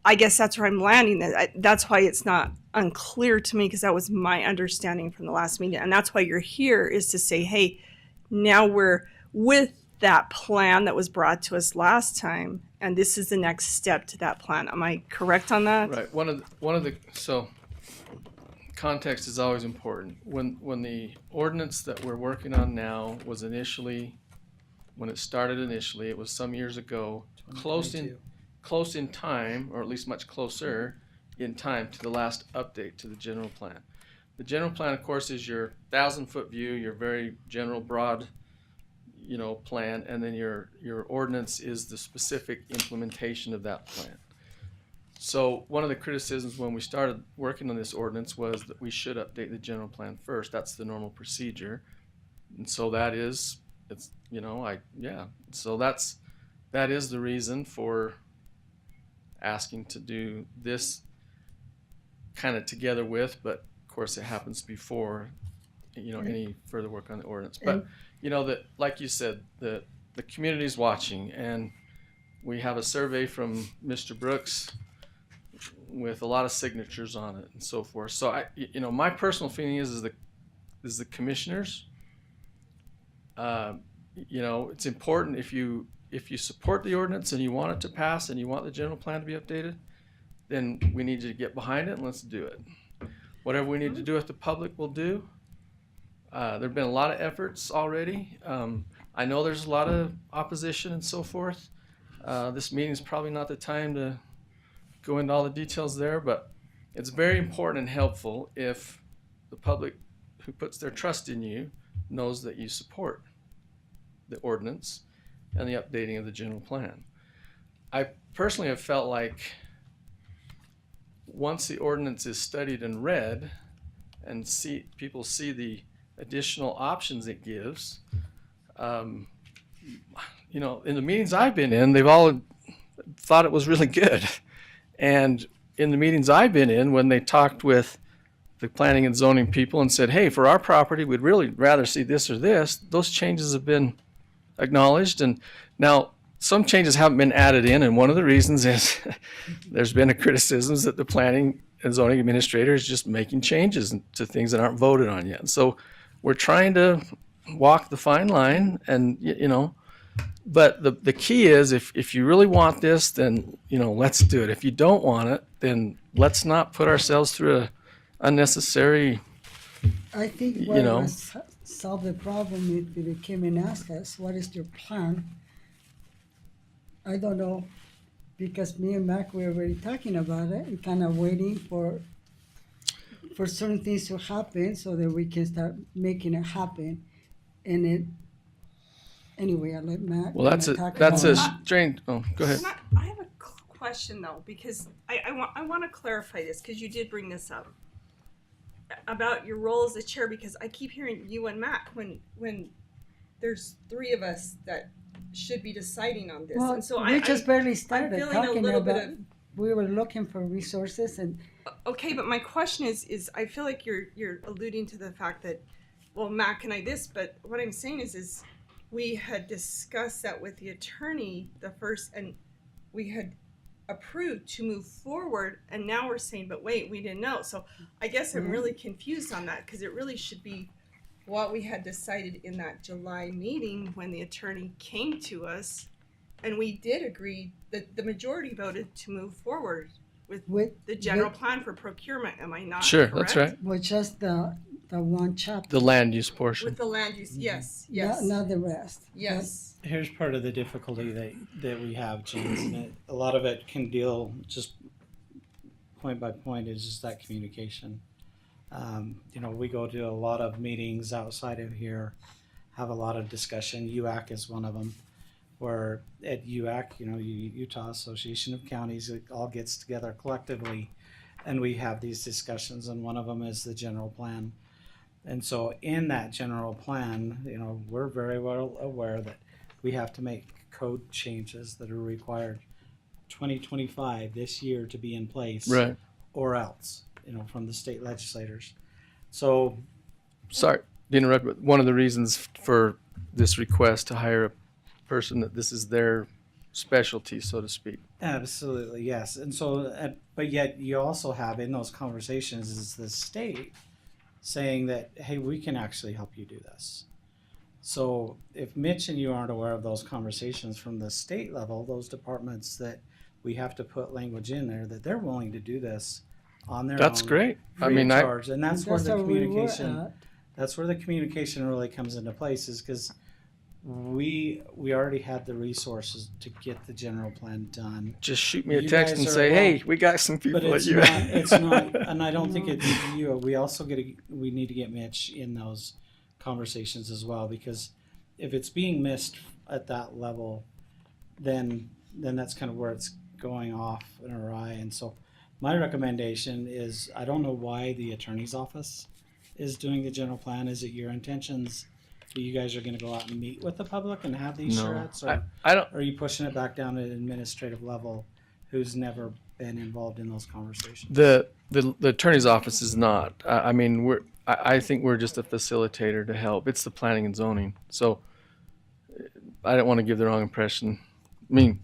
I guess that's where I'm landing. That's why it's not unclear to me, because that was my understanding from the last meeting. And that's why you're here, is to say, hey, now we're with that plan that was brought to us last time, and this is the next step to that plan. Am I correct on that?
Right. One of the so context is always important. When the ordinance that we're working on now was initially, when it started initially, it was some years ago, close in time, or at least much closer in time to the last update to the general plan. The general plan, of course, is your 1,000-foot view, your very general, broad, plan, and then your ordinance is the specific implementation of that plan. So one of the criticisms when we started working on this ordinance was that we should update the general plan first. That's the normal procedure, and so that is, so that is the reason for asking to do this kind of together with, but of course it happens before any further work on the ordinance. But that, like you said, the community's watching, and we have a survey from Mr. Brooks with a lot of signatures on it and so forth. So my personal feeling is the commissioners, it's important if you support the ordinance and you want it to pass and you want the general plan to be updated, then we need you to get behind it and let's do it. Whatever we need to do with the public, we'll do. There have been a lot of efforts already. I know there's a lot of opposition and so forth. This meeting is probably not the time to go into all the details there, but it's very important and helpful if the public who puts their trust in you knows that you support the ordinance and the updating of the general plan. I personally have felt like once the ordinance is studied and read and people see the additional options it gives, you know, in the meetings I've been in, they've all thought it was really good. And in the meetings I've been in, when they talked with the planning and zoning people and said, hey, for our property, we'd really rather see this or this, those changes have been acknowledged. And now some changes haven't been added in, and one of the reasons is there's been a criticism that the planning and zoning administrator is just making changes to things that aren't voted on yet. So we're trying to walk the fine line, and you know, but the key is if you really want this, then you know, let's do it. If you don't want it, then let's not put ourselves through a unnecessary,
I think
you
what
know.
was solve the problem if they came and asked us, what is your plan? I don't know, because me and Mac were already talking about it and kind of waiting for certain things to happen so that we can start making it happen. And it, anyway, I let Mac.
Well, that's a strange. Oh, go ahead.
I have a question though, because I want to clarify this, because you did bring this up about your role as the chair, because I keep hearing you and Mac when there's three of us that should be deciding on this.
Well,
and so
we just barely
I'm
started
feeling
talking
a little
about.
bit of,
We were looking for resources, and
okay, but my question is I feel like you're alluding to the fact that, well, Mac and I this, but what I'm saying is we had discussed that with the attorney the first, and we had approved to move forward, and now we're saying, but wait, we didn't know. So I guess I'm really confused on that, because it really should be what we had decided in that July meeting when the attorney came to us, and we did agree that the majority voted to move forward with the general plan for procurement. Am I not
Sure,
correct?
that's right.
with just the one chapter.
The land use portion.
With the land use, yes,
Not,
yes,
not the rest.
yes.
Here's part of the difficulty that we have, James, and a lot of it can deal just point by point is just that communication. You know, we go to a lot of meetings outside of here, have a lot of discussion. UAC is one of them, where at UAC, you know, Utah Association of Counties, it all gets together collectively, and we have these discussions, and one of them is the general plan. And so in that general plan, you know, we're very well aware that we have to make code changes that are required 2025 this year to be in place,
Right.
or else, you know, from the state legislators. So
Sorry to interrupt, but one of the reasons for this request to hire a person that this is their specialty, so to speak.
absolutely, yes. And so, but yet you also have in those conversations is the state saying that, hey, we can actually help you do this. So if Mitch and you aren't aware of those conversations from the state level, those departments that we have to put language in there that they're willing to do this on their
That's
own,
great. I
free
mean,
of charge. And that's where the
where we were
communication,
at.
that's where the communication really comes into place, is because we already had the resources to get the general plan done.
Just shoot me a
You
text
guys
and
are
say,
well-
hey, we got some people
But
at
it's
you.
not, it's not, and I don't think it's you. We also we need to get Mitch in those conversations as well, because if it's being missed at that level, then that's kind of where it's going off and awry. And so my recommendation is, I don't know why the attorney's office is doing the general plan. Is it your intentions that you guys are going to go out and meet with the public and have these
No.
charrettes, or
I don't.
are you pushing it back down at an administrative level who's never been involved in those conversations?
The attorney's office is not. I mean, I think we're just a facilitator to help. It's the planning and zoning. So I don't want to give the wrong impression. I mean,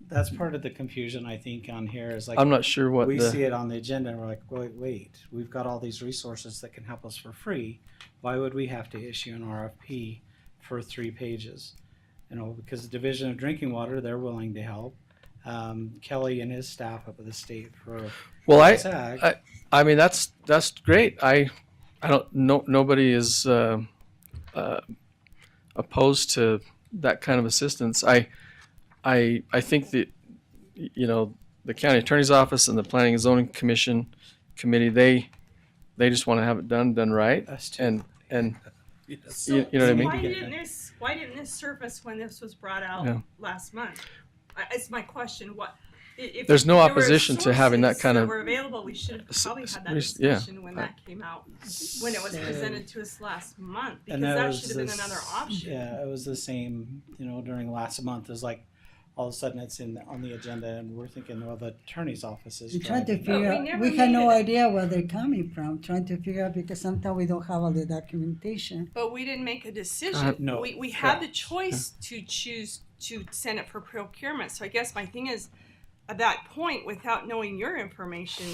That's part of the confusion, I think, on here is like,
I'm not sure what
we
the.
see it on the agenda and we're like, wait, we've got all these resources that can help us for free. Why would we have to issue an RFP for 3 pages? You know, because the Division of Drinking Water, they're willing to help. Kelly and his staff up at the state for
Well,
SAG.
I mean, that's great. I I don't know. Nobody is opposed to that kind of assistance. I think that the county attorney's office and the planning and zoning committee they just want to have it done right. And
So,
you know what I mean?
Why didn't this surface when this was brought out
Yeah.
last month? It's my question. What if
There's no
there were
opposition to having that
sources
kind of-
were available? We should have probably had that
yeah.
discussion when that came out, when it was presented to us last month, because
And
that
was
should have been
this-
another option.
Yeah, it was the same, during last month. It was like all of a sudden it's on the agenda and we're thinking, well, the attorney's office is
We're trying to
driving it.
figure
we
out,
never
we had
made
no
it.
idea where they're coming from, trying to figure out because sometimes we don't have all the documentation.
But we didn't make a decision.
No.
We had the choice to choose to send it for procurement. So I guess my thing is, at that point, without knowing your information,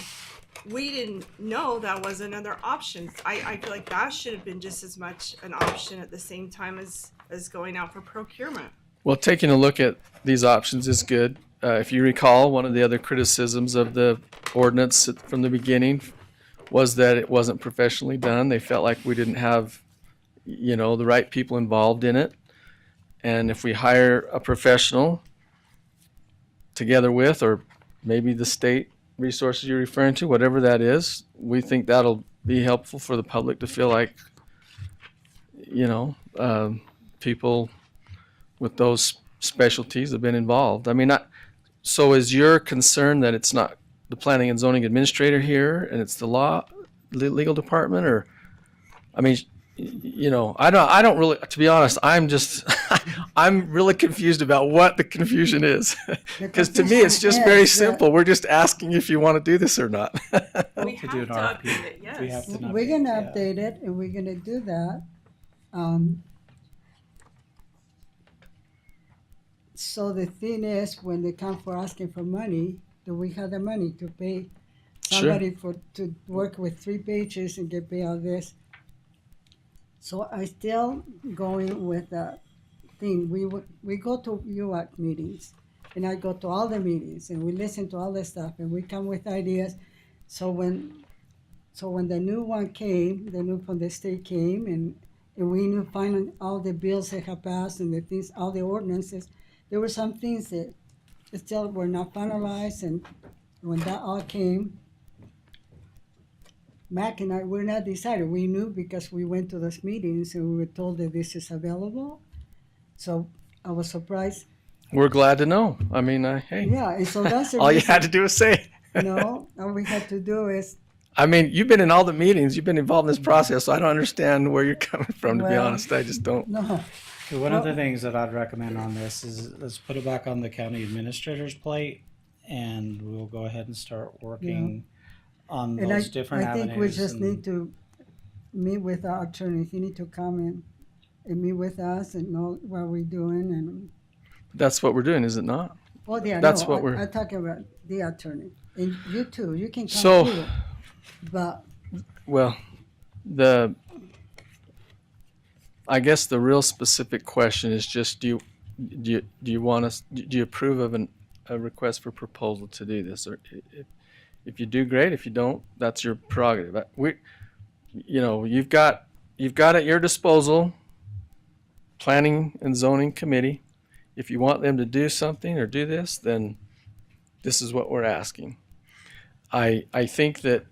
we didn't know that was another option. I feel like that should have been just as much an option at the same time as going out for procurement.
Well, taking a look at these options is good. If you recall, one of the other criticisms of the ordinance from the beginning was that it wasn't professionally done. They felt like we didn't have, the right people involved in it. And if we hire a professional together with, or maybe the state resources you're referring to, whatever that is, we think that'll be helpful for the public to feel like, people with those specialties have been involved. I mean, so is your concern that it's not the planning and zoning administrator here and it's the legal department, or, I mean, I don't really, to be honest, I'm really confused about what the confusion is. Because to me, it's just very simple. We're just asking if you want to do this or not.
We have to update it, yes.
We have to
We're gonna update it and we're gonna do that. So the thing is, when they come for asking for money, do we have the money to pay somebody to work with 3 pages and get paid all this? So I still going with the thing. We go to UAC meetings, and I go to all the meetings, and we listen to all the stuff, and we come with ideas. So when the new one came, the new from the state came, and we knew finally all the bills that have passed and the things, all the ordinances. There were some things that still were not finalized, and when that all came, Mac and I were not decided. We knew because we went to those meetings and we were told that this is available. So I was surprised.
We're glad to know. I mean, hey.
Yeah, and so that's the
all you
reason.
had to do was say.
No, all we had to do is.
I mean, you've been in all the meetings. You've been involved in this process, so I don't understand where you're coming from, to be
Well,
honest. I just don't.
No.
So one of the things that I'd recommend on this is let's put it back on the county administrator's plate, and we'll go ahead and start working on
And
those different
I
avenues.
think we just
and-
need to meet with our attorney. He need to come in and meet with us and know what we're doing. And
That's what we're doing, is it not?
well, yeah,
That's
no,
what we're.
I'm talking about the attorney, and you too. You can come
So,
too. But
well, I guess the real specific question is just do you want us? Do you approve of a request for proposal to do this, or if you do, great. If you don't, that's your prerogative. You've got at your disposal planning and zoning committee. If you want them to do something or do this, then this is what we're asking. I think that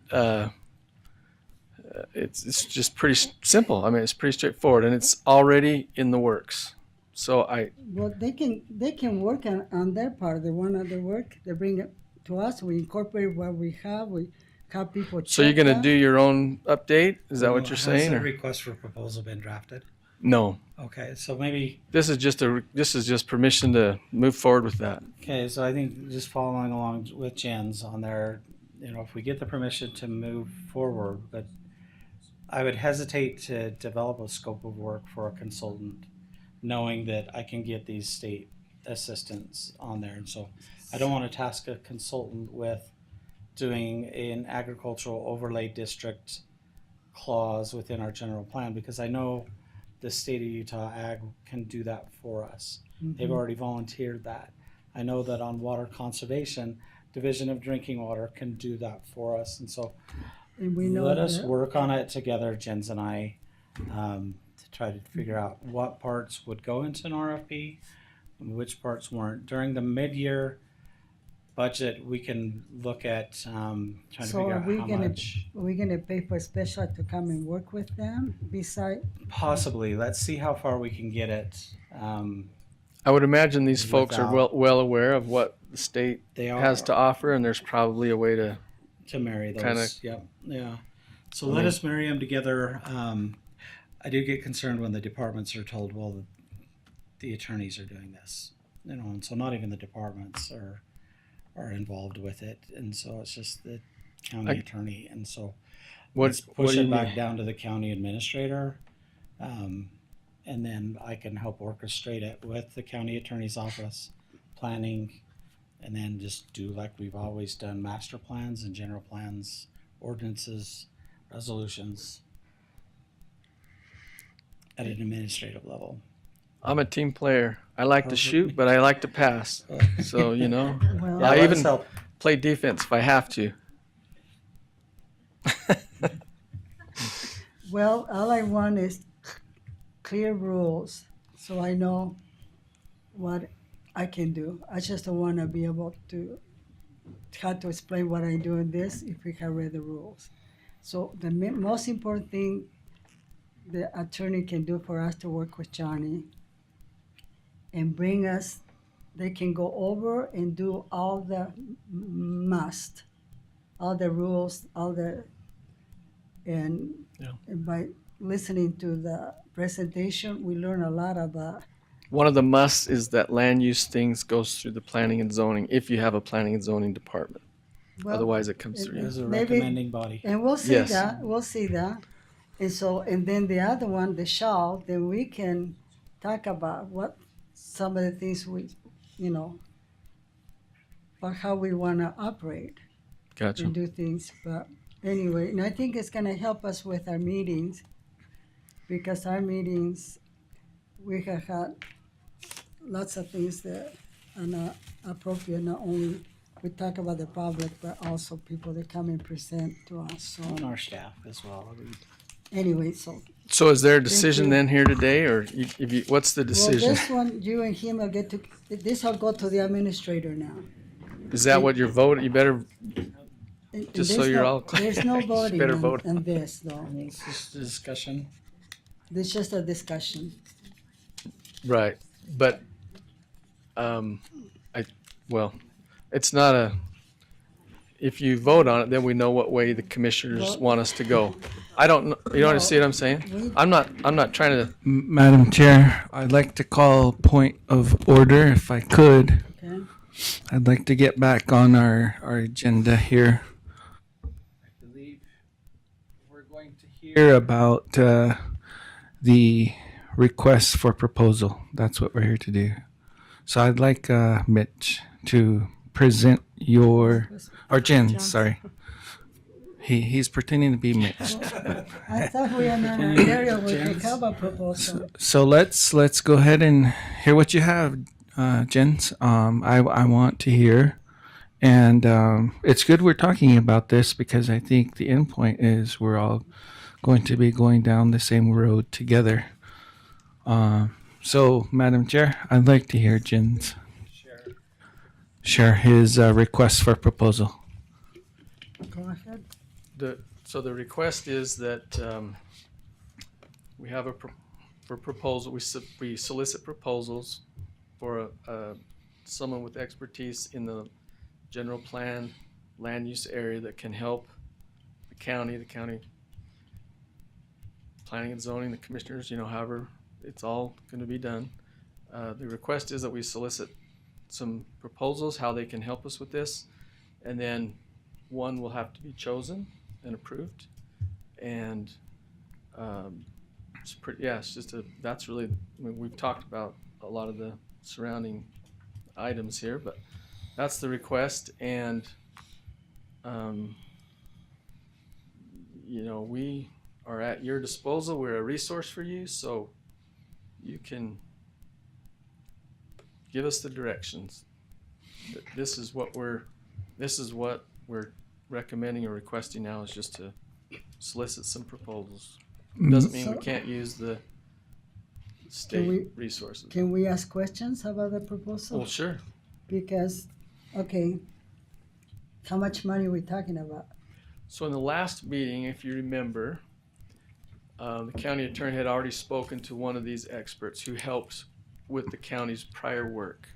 it's just pretty simple. I mean, it's pretty straightforward, and it's already in the works. So
well, they can work on their part. They want to work. They bring it to us. We incorporate what we have. We have people.
So you're
check
going to
that.
do your own update? Is that what you're saying?
Has
or-
the request for proposal been drafted?
No.
Okay, so maybe.
This is just permission to move forward with that.
Okay, so I think just following along with Jen's on there, if we get the permission to move forward, but I would hesitate to develop a scope of work for a consultant, knowing that I can get these state assistants on there. And so I don't want to task a consultant with doing an agricultural overlay district clause within our general plan, because I know the state of Utah Ag can do that for us. They've already volunteered that. I know that on water conservation, Division of Drinking Water can do that for us. And so
And we know
let us
that-
work on it together, Jens and I, to try to figure out what parts would go into an RFP and which parts weren't. During the mid-year budget, we can look at trying to
So
figure
are
out
we
how
gonna,
much.
are we gonna pay for special to come and work with them beside?
Possibly. Let's see how far we can get it.
I would imagine these folks are
Without-
well aware of what the state
They
has
are.
to offer, and there's probably a way to
marry those.
Kinda-
Yep. Yeah. So
I
let
mean-
us marry them together. I do get concerned when the departments are told, well, the attorneys are doing this, and so not even the departments are involved with it, and so it's just the county attorney, and so let's
what
push
do
it
you
back
mean?
down to the county administrator, and then I can help orchestrate it with the county attorney's office, planning, and then just do like we've always done, master plans and general plans, ordinances, resolutions at an administrative level.
I'm a team player. I like to
Perfect.
shoot, but I like to pass. So, you know,
Well-
I
Yeah,
even
let's help.
play defense if I have to.
Well, all I want is clear rules, so I know what I can do. I just don't wanna be able to have to explain what I do in this if we have read the rules. So the most important thing the attorney can do for us to work with Johnny and bring us, they can go over and do all the must, all the rules, all the, and
Yeah.
and by listening to the presentation, we learn a lot about.
One of the musts is that land use things goes through the planning and zoning if you have a planning and zoning department.
Well,
Otherwise, it comes through.
There's a
maybe-
recommending body.
And we'll see
Yes.
that, we'll see that. And so, and then the other one, the shall, then we can talk about what, some of the things we, you know, or how we wanna operate
Gotcha.
and do things, but anyway, and I think it's gonna help us with our meetings, because our meetings, we have had lots of things that are not appropriate, not only we talk about the public, but also people that come and present to us, so.
On our staff as well.
Anyway, so,
So is there a
Thank
decision
you.
then here today, or if you, what's the
well,
decision?
this one, you and him will get to, this will go to the administrator now.
Is that what your vote? You better,
And
Just so
there's
you're
no-
all clear.
There's no
You
voting
better
on,
vote.
on this, though.
It's just a discussion.
It's just a discussion.
right, but, well, it's not a, if you vote on it, then we know what way the commissioners
Well-
want us to go. I don't, you don't
No,
see what I'm saying?
we-
I'm not trying to,
Madam Chair, I'd like to call point of order if I could.
Okay.
I'd like to get back on our agenda here. I believe we're going to hear about the request for proposal. That's what we're here to do. So I'd like Mitch to present or Jen, sorry. He's pretending to be Mitch.
I thought we were in an area where we have a proposal.
So let's go ahead and hear what you have, Jens. I want to hear, and it's good we're talking about this because I think the end point is we're all going to be going down the same road together. So, Madam Chair, I'd like to hear Jens share his request for proposal.
Go ahead.
so the request is that we have for proposal, we solicit proposals for someone with expertise in the general plan land use area that can help the county planning and zoning, the commissioners, however it's all going to be done. The request is that we solicit some proposals, how they can help us with this, and then one will have to be chosen and approved. And it's just that's really, we've talked about a lot of the surrounding items here, but that's the request. And we are at your disposal. We're a resource for you, so you can give us the directions. This is what we're recommending or requesting now, is just to solicit some proposals. Doesn't mean we
So-
can't use the state
we-
resources.
Can we ask questions about the proposal?
Well, sure.
Because, okay, how much money are we talking about?
So in the last meeting, if you remember, the county attorney had already spoken to one of these experts who helped with the county's prior work.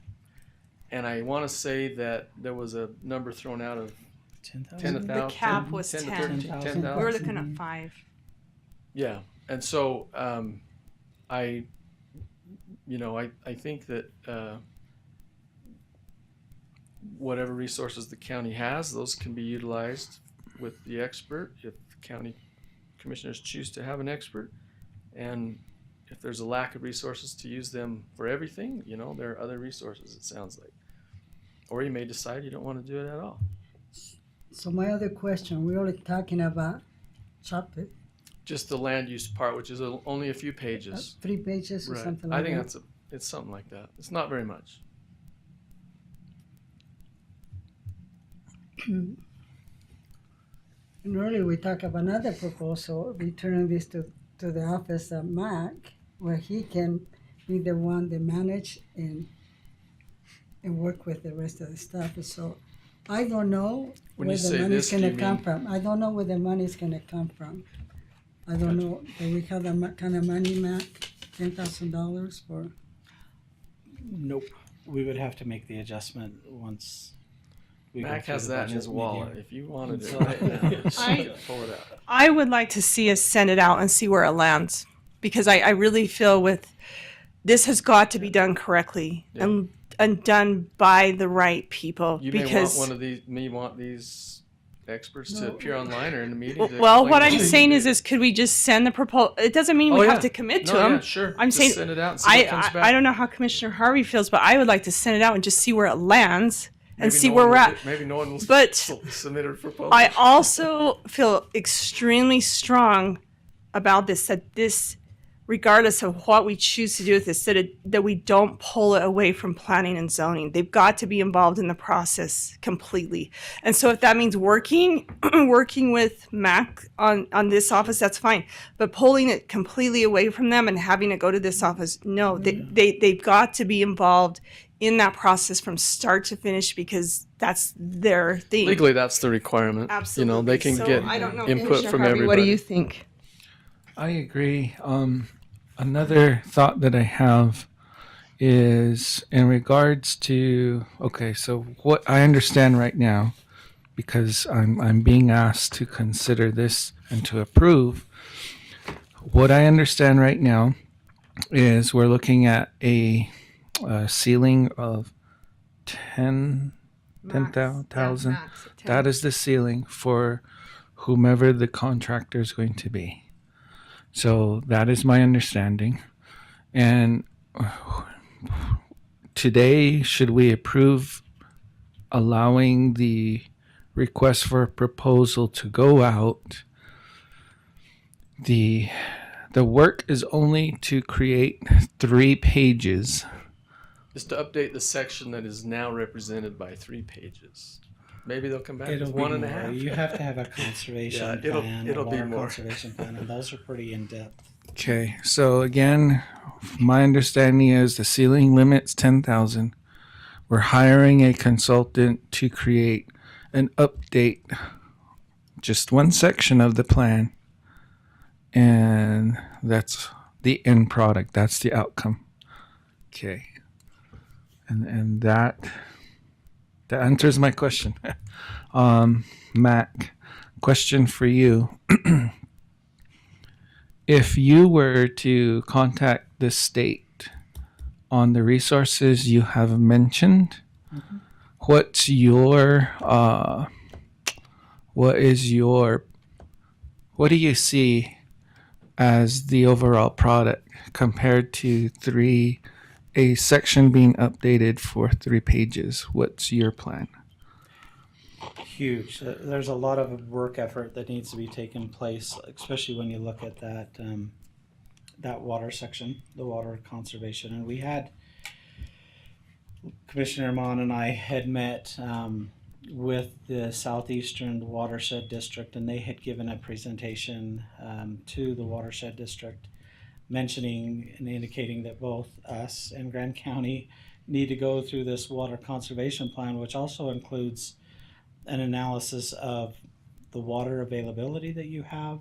And I want to say that there was a number thrown out of
10,000.
The cap was
10 to
10.
13, 10,000.
We were looking at 5.
Yeah, and so I think that whatever resources the county has, those can be utilized with the expert if the county commissioners choose to have an expert. And if there's a lack of resources to use them for everything, there are other resources, it sounds like. Or you may decide you don't want to do it at all.
So my other question, we're only talking about chapter,
Just the land use part, which is only a few pages.
3 pages or
Right.
something like
I think
that.
it's something like that. It's not very much.
And earlier we talked about another proposal, returning this to the office of Mac, where he can be the one that manage and work with the rest of the stuff. So I don't know
When
where
you
the
say
money's
this, do
gonna
you
come
mean-
from. I don't know where the money's gonna come from. I don't know, do we have that kind of money, Mac? $10,000 for?
Nope. We would have to make the adjustment once we go
Mac
through
has
the
that in his
budget
wallet.
review.
If you wanted it
So-
right now, you
I-
could pull it out.
I would like to see us send it out and see where it lands, because I really feel this has got to be done correctly and done by the right people.
You
because
may want these experts to
No.
appear online or in a meeting. to
well,
explain
what I'm
they
saying
do.
is could we just send the proposal? It doesn't mean we
Oh,
have
yeah.
to commit to
No,
them.
yeah, sure.
I'm
Just
saying
send it out and see what comes back.
I don't know how Commissioner Harvey feels, but I would like to send it out and just see where it lands and
Maybe
see
no
where
one
we're
will
at.
do- Maybe no one will
But
submit a proposal.
I also feel extremely strong about this, that this, regardless of what we choose to do with this, that we don't pull it away from planning and zoning. They've got to be involved in the process completely. And so if that means working with Mac on this office, that's fine. But pulling it completely away from them and having it go to this office, no, they've got to be involved in that process from start to finish, because that's their thing.
Legally, that's the requirement.
Absolutely.
They can
So,
get
I don't know,
input
Commissioner
from
Harvey,
everybody.
what do you think?
I agree. Another thought that I have is in regards to, okay, so what I understand right now, because I'm being asked to consider this and to approve, what I understand right now is we're looking at a ceiling of 10,000.
Yeah, max at 10.
That is the ceiling for whomever the contractor is going to be. So that is my understanding. And today, should we approve allowing the request for a proposal to go out? The work is only to create 3 pages.
Just to update the section that is now represented by 3 pages. Maybe they'll come back
It'll
with
be
1.5.
more. You have to have a conservation
Yeah,
plan,
it'll
a
be
water
more.
conservation plan, and those are pretty in depth.
Okay, so again, my understanding is the ceiling limit's 10,000. We're hiring a consultant to create an update, just one section of the plan, and that's the end product. That's the outcome. Okay, and that answers my question. Mac, question for you. If you were to contact the state on the resources you have mentioned, what do you see as the overall product compared to a section being updated for 3 pages? What's your plan?
Huge. There's a lot of work effort that needs to be taken place, especially when you look at that water section, the water conservation. And we had Commissioner Mon and I had met with the Southeastern Watershed District, and they had given a presentation to the Watershed District mentioning and indicating that both us and Grand County need to go through this water conservation plan, which also includes an analysis of the water availability that you have,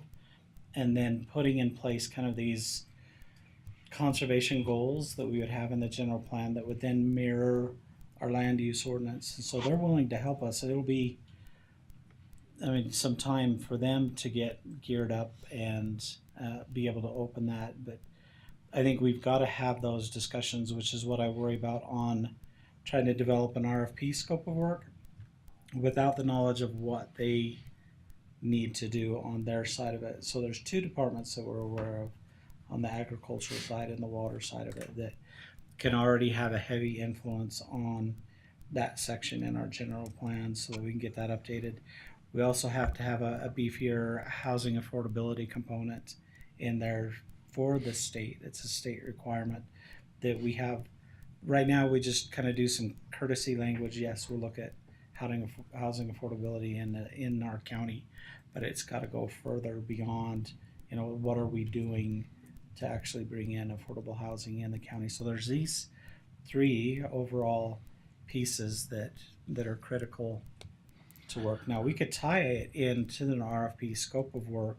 and then putting in place kind of these conservation goals that we would have in the general plan that would then mirror our land use ordinance. And so they're willing to help us. It'll be, some time for them to get geared up and be able to open that. But I think we've got to have those discussions, which is what I worry about on trying to develop an RFP scope of work without the knowledge of what they need to do on their side of it. So there's two departments that we're aware of on the agricultural side and the water side of it that can already have a heavy influence on that section in our general plan so that we can get that updated. We also have to have a beefier housing affordability component in there for the state. It's a state requirement that we have. Right now, we just kind of do some courtesy language. Yes, we'll look at housing affordability in our county, but it's got to go further beyond, what are we doing to actually bring in affordable housing in the county. So there's these three overall pieces that are critical to work. Now we could tie it into an RFP scope of work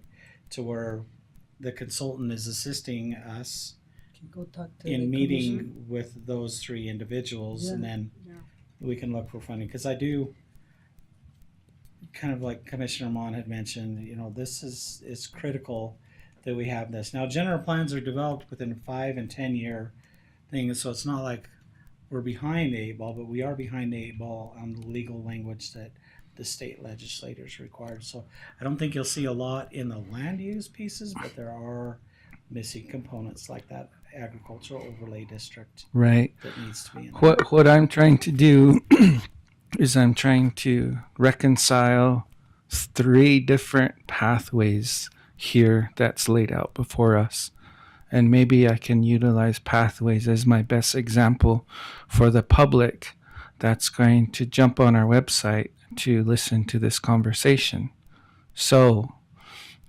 to where the consultant is assisting us
Go talk to
in
the
meeting
commission.
with those three individuals,
Yeah.
and then we can look for funding. Because I do, kind of like Commissioner Mon had mentioned, this is critical that we have this. Now, general plans are developed within 5 and 10 year things, so it's not like we're behind the 8 ball, but we are behind the 8 ball on the legal language that the state legislators required. So I don't think you'll see a lot in the land use pieces, but there are missing components like that agricultural overlay district
Right.
that needs to be in there.
What I'm trying to do is I'm trying to reconcile 3 different pathways here that's laid out before us. And maybe I can utilize pathways as my best example for the public that's going to jump on our website to listen to this conversation. So,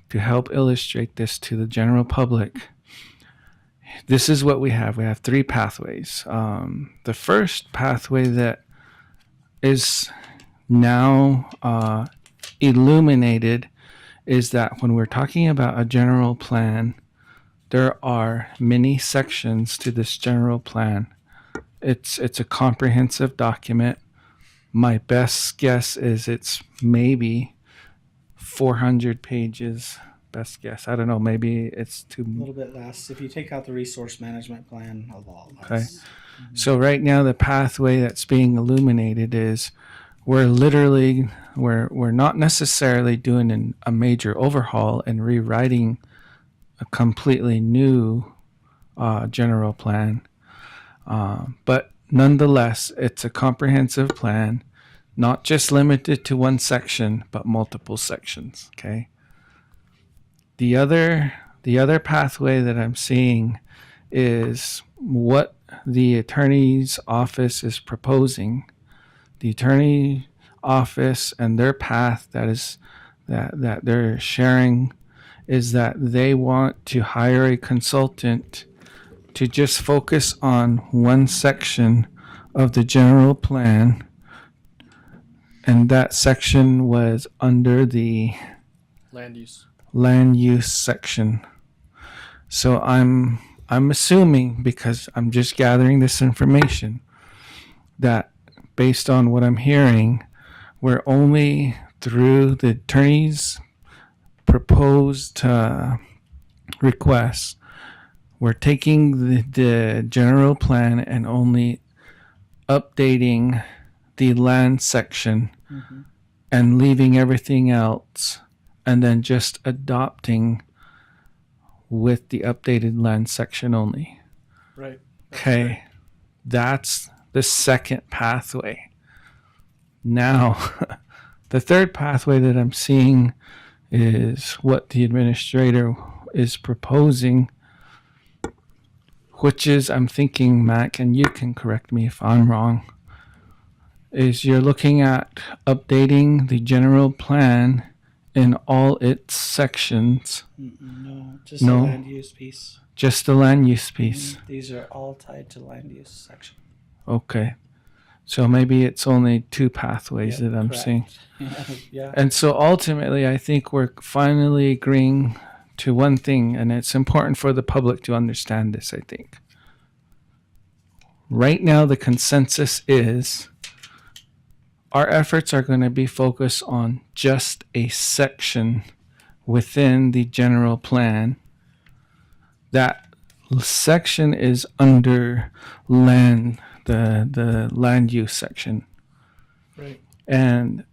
to help illustrate this to the general public, this is what we have. We have 3 pathways. The first pathway that is now illuminated is that when we're talking about a general plan, there are many sections to this general plan. It's a comprehensive document. My best guess is it's maybe 400 pages. Best guess. I don't know. Maybe it's
A little bit less. If you take out the resource management plan, a lot less.
Okay. So right now the pathway that's being illuminated is we're not necessarily doing a major overhaul and rewriting a completely new general plan. But nonetheless, it's a comprehensive plan, not just limited to one section, but multiple sections. Okay. The other pathway that I'm seeing is what the attorney's office is proposing. The attorney office and their path that they're sharing is that they want to hire a consultant to just focus on one section of the general plan, and that section was under the
Land use.
section. So I'm assuming, because I'm just gathering this information, that based on what I'm hearing, we're only through the attorney's proposed requests. We're taking the general plan and only updating the land section and leaving everything else, and then just adopting with the updated land section only.
Right.
Okay. That's the second pathway. Now, the third pathway that I'm seeing is what the administrator is proposing, which is, I'm thinking, Mac, and you can correct me if I'm wrong, is you're looking at updating the general plan in all its sections.
No, just
No.
the land use piece.
Just the land use piece.
These are all tied to land use section.
Okay. So maybe it's only two pathways
Yep,
that I'm
correct.
seeing.
Yeah.
And so ultimately, I think we're finally agreeing to one thing, and it's important for the public to understand this, I think. Right now, the consensus is our efforts are going to be focused on just a section within the general plan. That section is under land, the land use section.
Right.
And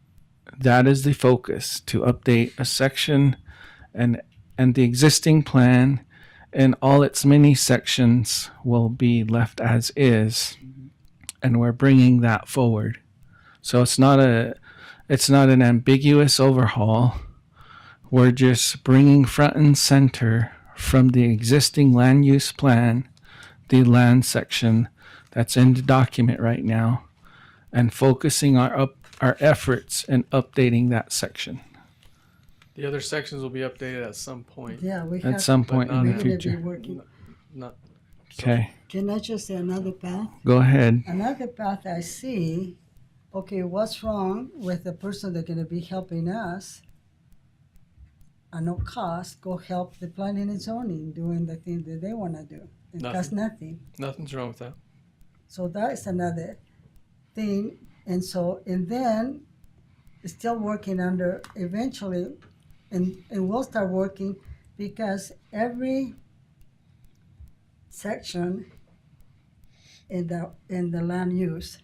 that is the focus, to update a section and the existing plan and all its many sections will be left as is, and we're bringing that forward. So it's not an ambiguous overhaul. We're just bringing front and center from the existing land use plan, the land section that's in the document right now, and focusing our efforts in updating that section.
The other sections will be updated at some point.
Yeah, we
At
have.
some point in
we're
the
gonna be
future.
working.
Not
Okay,
Can I just say another path?
go ahead.
Another path I see, okay, what's wrong with the person that's gonna be helping us at no cost, go help the planning and zoning doing the thing that they wanna do. It costs nothing.
Nothing's wrong with that.
So that is another thing. And then still working under eventually, and we'll start working because every section in the land use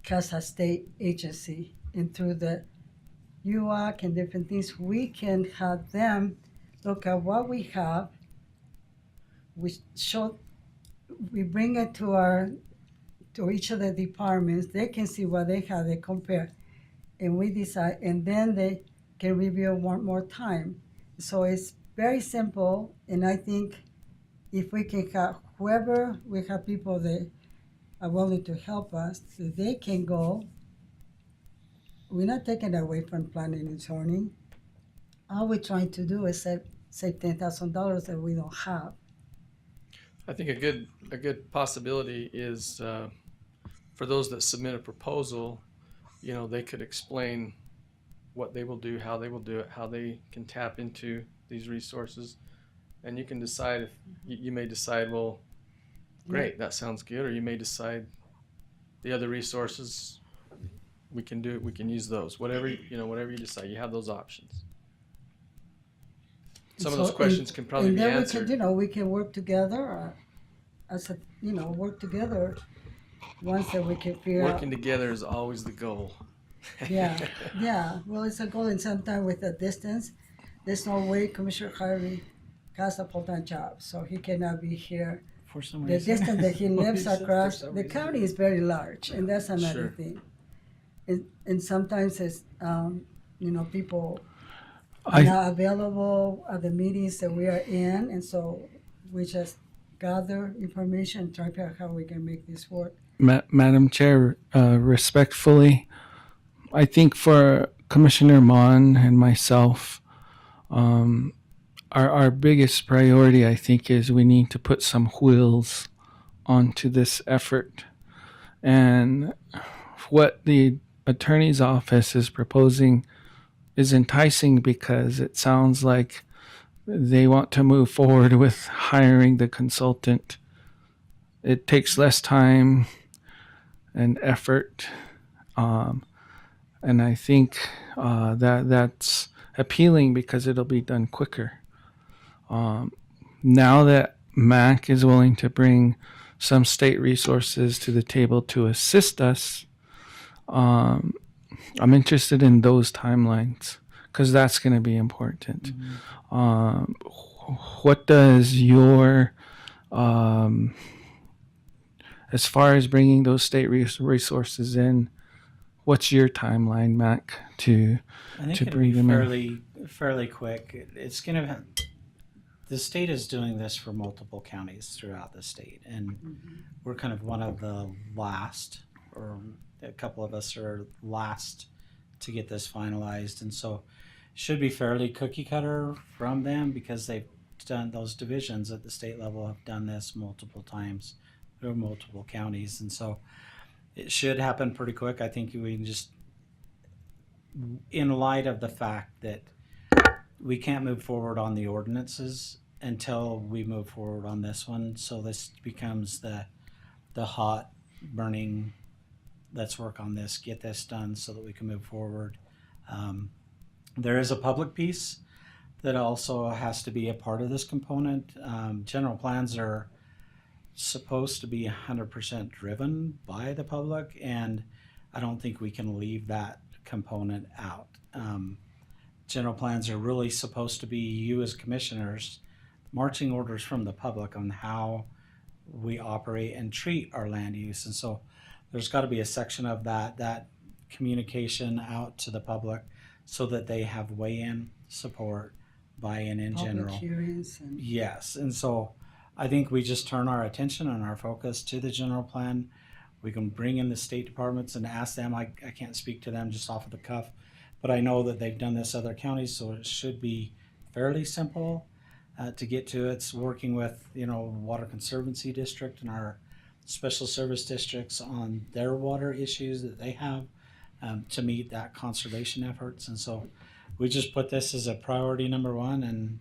has a state agency, and through the UAC and different things, we can have them look at what we have. We bring it to each of the departments. They can see what they have, they compare, and we decide, and then they can review one more time. So it's very simple, and I think if we can have whoever, we have people that are willing to help us, so they can go. We're not taking away from planning and zoning. All we're trying to do is save $10,000 that we don't have.
I think a good possibility is for those that submit a proposal, they could explain what they will do, how they will do it, how they can tap into these resources, and you can decide if you may decide, well, great, that sounds good, or you may decide the other resources we can use those. Whatever you decide, you have those options. Some of those questions can probably be answered.
We can work together, work together. Once that we can figure out.
Working together is always the goal.
Yeah. Well, it's a goal, and sometimes with the distance, there's no way Commissioner Harvey has a full-time job, so he cannot be here.
For some
The
reason.
distance that he lives across, the county is very large, and that's another
Sure.
thing. And sometimes it's, people are not available at the meetings that we are in, and so we just gather information and try to figure out how we can make this work.
Madam Chair, respectfully, I think for Commissioner Mon and myself, our biggest priority, I think, is we need to put some wheels onto this effort. And what the attorney's office is proposing is enticing because it sounds like they want to move forward with hiring the consultant. It takes less time and effort, and I think that's appealing because it'll be done quicker. Now that MAC is willing to bring some state resources to the table to assist us, I'm interested in those timelines because that's going to be important. What does your as far as bringing those state resources in, what's your timeline, Mac, to bring them in?
Fairly quick. It's gonna. The state is doing this for multiple counties throughout the state, and we're kind of one of the last, or a couple of us are last to get this finalized, and so it should be fairly cookie cutter from them because they've done those divisions at the state level have done this multiple times through multiple counties, and so it should happen pretty quick. I think we can just, in light of the fact that we can't move forward on the ordinances until we move forward on this one, so this becomes the hot burning, let's work on this, get this done so that we can move forward. There is a public piece that also has to be a part of this component. General plans are supposed to be 100% driven by the public, and I don't think we can leave that component out. General plans are really supposed to be you as commissioners marching orders from the public on how we operate and treat our land use, and so there's got to be a section of that communication out to the public so that they have weigh-in support, buy-in in
Public
general.
hearings and
Yes, and so I think we just turn our attention and our focus to the general plan. We can bring in the state departments and ask them. I can't speak to them just off of the cuff, but I know that they've done this other counties, so it should be fairly simple to get to. It's working with, Water Conservancy District and our special service districts on their water issues that they have to meet that conservation efforts. And so we just put this as a priority number one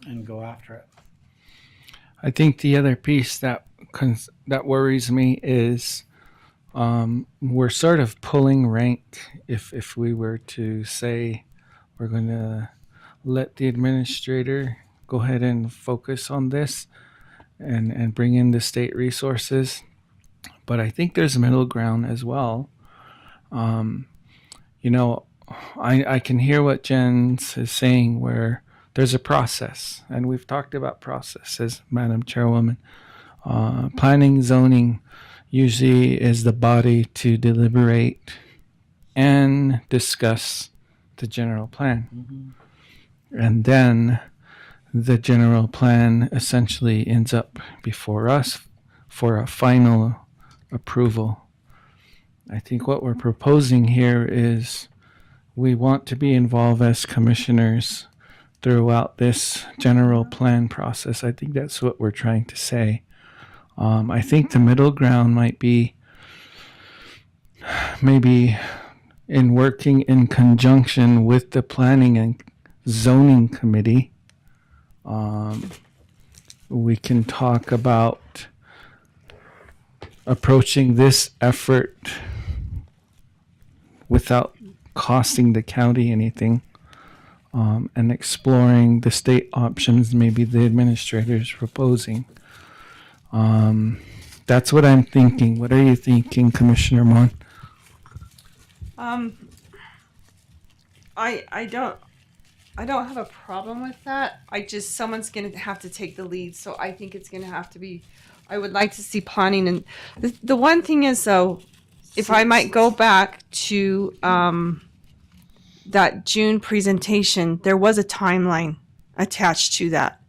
and go after it.
I think the other piece that worries me is we're sort of pulling rank if we were to say we're going to let the administrator go ahead and focus on this and bring in the state resources. But I think there's a middle ground as well. I can hear what Jens is saying where there's a process, and we've talked about processes, Madam Chairwoman. Planning, zoning usually is the body to deliberate and discuss the general plan.
Mm-hmm.
And then the general plan essentially ends up before us for a final approval. I think what we're proposing here is we want to be involved as commissioners throughout this general plan process. I think that's what we're trying to say. I think the middle ground might be maybe in working in conjunction with the planning and zoning committee. We can talk about approaching this effort without costing the county anything, and exploring the state options maybe the administrator is proposing. That's what I'm thinking. What are you thinking, Commissioner Mon?
I don't have a problem with that. Someone's going to have to take the lead. So I think it's going to have to be, I would like to see planning. And the one thing is, though, if I might go back to that June presentation, there was a timeline attached to that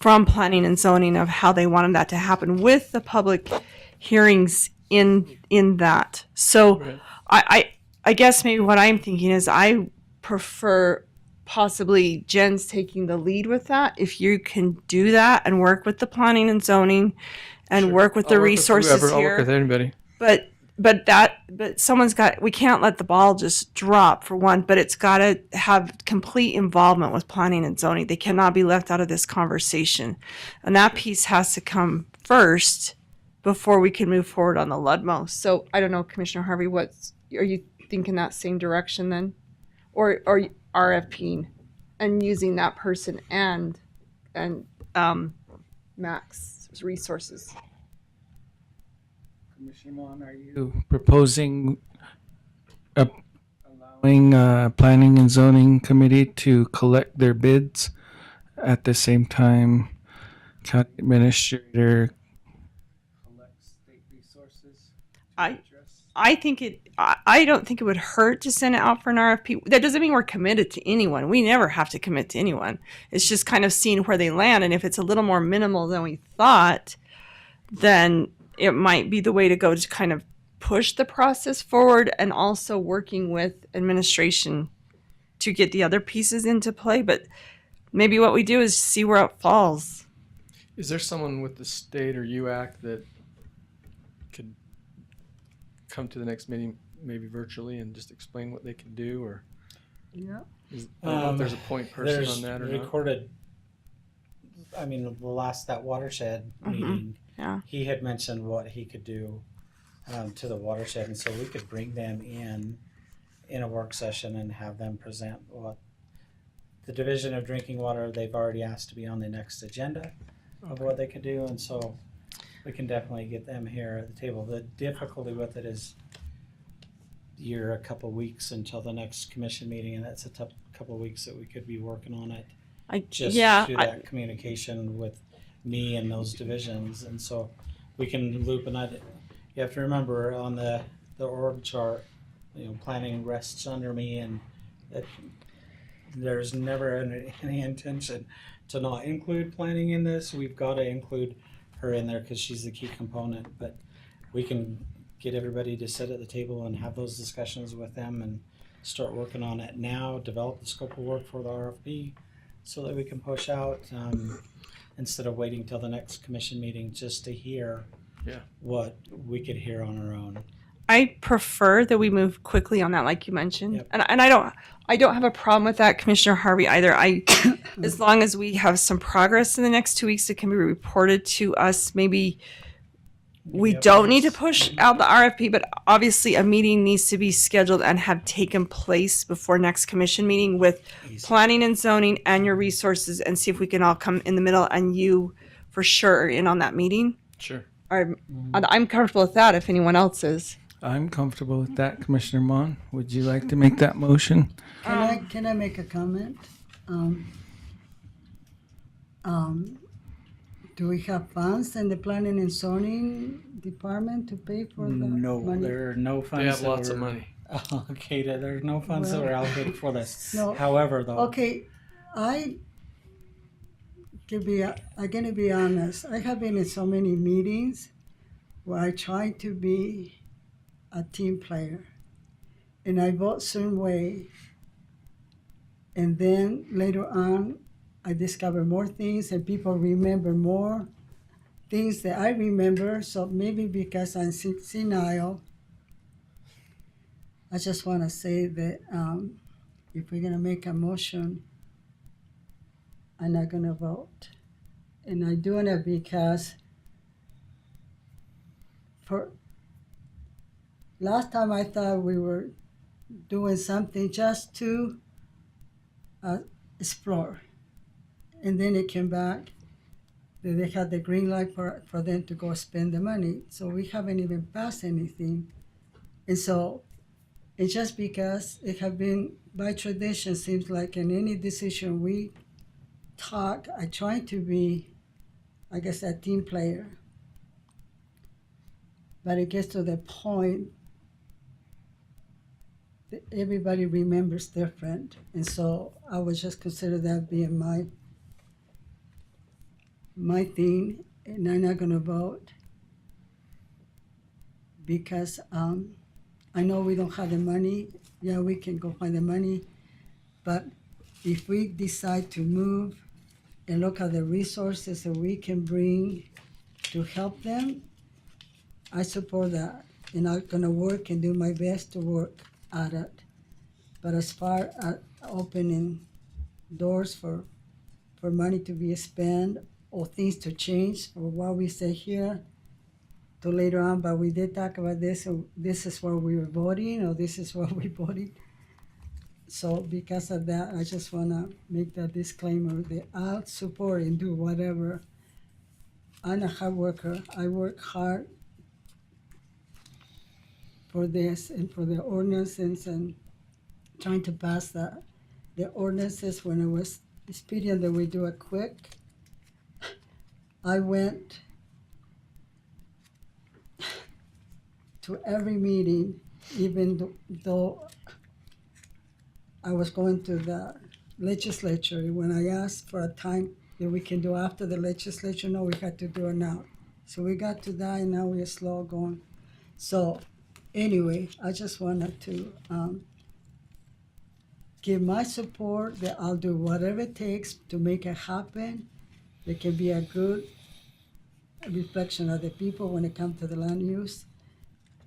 from planning and zoning of how they wanted that to happen with the public hearings in that. So right. I guess maybe what I'm thinking is I prefer possibly Jen's taking the lead with that. If you can do that and work with the planning and zoning and
Sure.
work with
I'll
the
work with
resources
whoever, I'll
here.
work with anybody.
But someone's got, we can't let the ball just drop for one, but it's got to have complete involvement with planning and zoning. They cannot be left out of this conversation. And that piece has to come first before we can move forward on the Ludmo. So I don't know, Commissioner Harvey, are you thinking that same direction then? Or RFPing and using that person and max resources?
Commissioner Mon, are you proposing allowing planning and zoning committee to collect their bids at the same time county administrator collects state resources?
I don't think it would hurt to send it out for an RFP. That doesn't mean we're committed to anyone. We never have to commit to anyone. It's just kind of seeing where they land. And if it's a little more minimal than we thought, then it might be the way to go to kind of push the process forward and also working with administration to get the other pieces into play. But maybe what we do is see where it falls.
Is there someone with the state or UAC that could come to the next meeting, maybe virtually, and just explain what they can do? Or
Yeah.
I don't know if there's a point person
There's
on that or
recorded. I mean, that watershed meeting,
Yeah.
he had mentioned what he could do to the watershed, and so we could bring them in a work session and have them present what the Division of Drinking Water, they've already asked to be on the next agenda of what they could do, and so we can definitely get them here at the table. The difficulty with it is you're a couple weeks until the next commission meeting, and that's a tough couple weeks that we could be working on it. Through that communication with me and those divisions, and so we can loop. And you have to remember on the org chart, planning rests under me, and that there's never any intention to not include planning in this. We've got to include her in there because she's the key component. But we can get everybody to sit at the table and have those discussions with them and start working on it now. Develop the scope of work for the RFP, so that we can push out instead of waiting till the next commission meeting just to hear what we could hear on our own.
I prefer that we move quickly on that, like you mentioned, and I don't have a problem with that, Commissioner Harvey, either. As long as we have some progress in the next 2 weeks that can be reported to us, maybe we don't need to push out the RFP, but obviously a meeting needs to be scheduled and have taken place before next commission meeting with planning and zoning and your resources, and see if we can all come in the middle and you for sure are in on that meeting.
Sure.
I'm comfortable with that if anyone else is.
I'm comfortable with that, Commissioner Mon. Would you like to make that motion?
Can I make a comment? Do we have funds in the planning and zoning department to pay for the money?
There are no funds.
They have lots of money.
Allocated. There's no funds that are allocated for this.
No.
However, though.
Okay, I'm gonna be honest. I have been in so many meetings where I try to be a team player, and I vote certain way, and then later on, I discover more things, and people remember more things that I remember. So maybe because I'm senile, I just want to say that if we're gonna make a motion, I'm not gonna vote, and I'm doing it because for last time I thought we were doing something just to explore. And then it came back that they had the green light for them to go spend the money. So we haven't even passed anything. And so it's just because it has been, by tradition, seems like in any decision we talk, I try to be, I guess, a team player. But it gets to the point that everybody remembers different. And so I would just consider that being my thing, and I'm not gonna vote because I know we don't have the money. Yeah, we can go find the money, but if we decide to move and look at the resources that we can bring to help them, I support that, and I'm gonna work and do my best to work at it. But as far as opening doors for money to be spent or things to change, or what we say here to later on, but we did talk about this, or this is where we were voting, or this is where we voted. So because of that, I just wanna make that disclaimer that I'll support and do whatever. I'm a hard worker. I work hard for this and for the ordinances and trying to pass the ordinances. When I was speaking that we do it quick, I went to every meeting, even though I was going to the legislature. When I asked for a time that we can do after the legislature, no, we had to do it now. So we got to that, and now we're slow going. So anyway, I just wanted to give my support that I'll do whatever it takes to make it happen. It can be a good reflection of the people when it comes to the land use.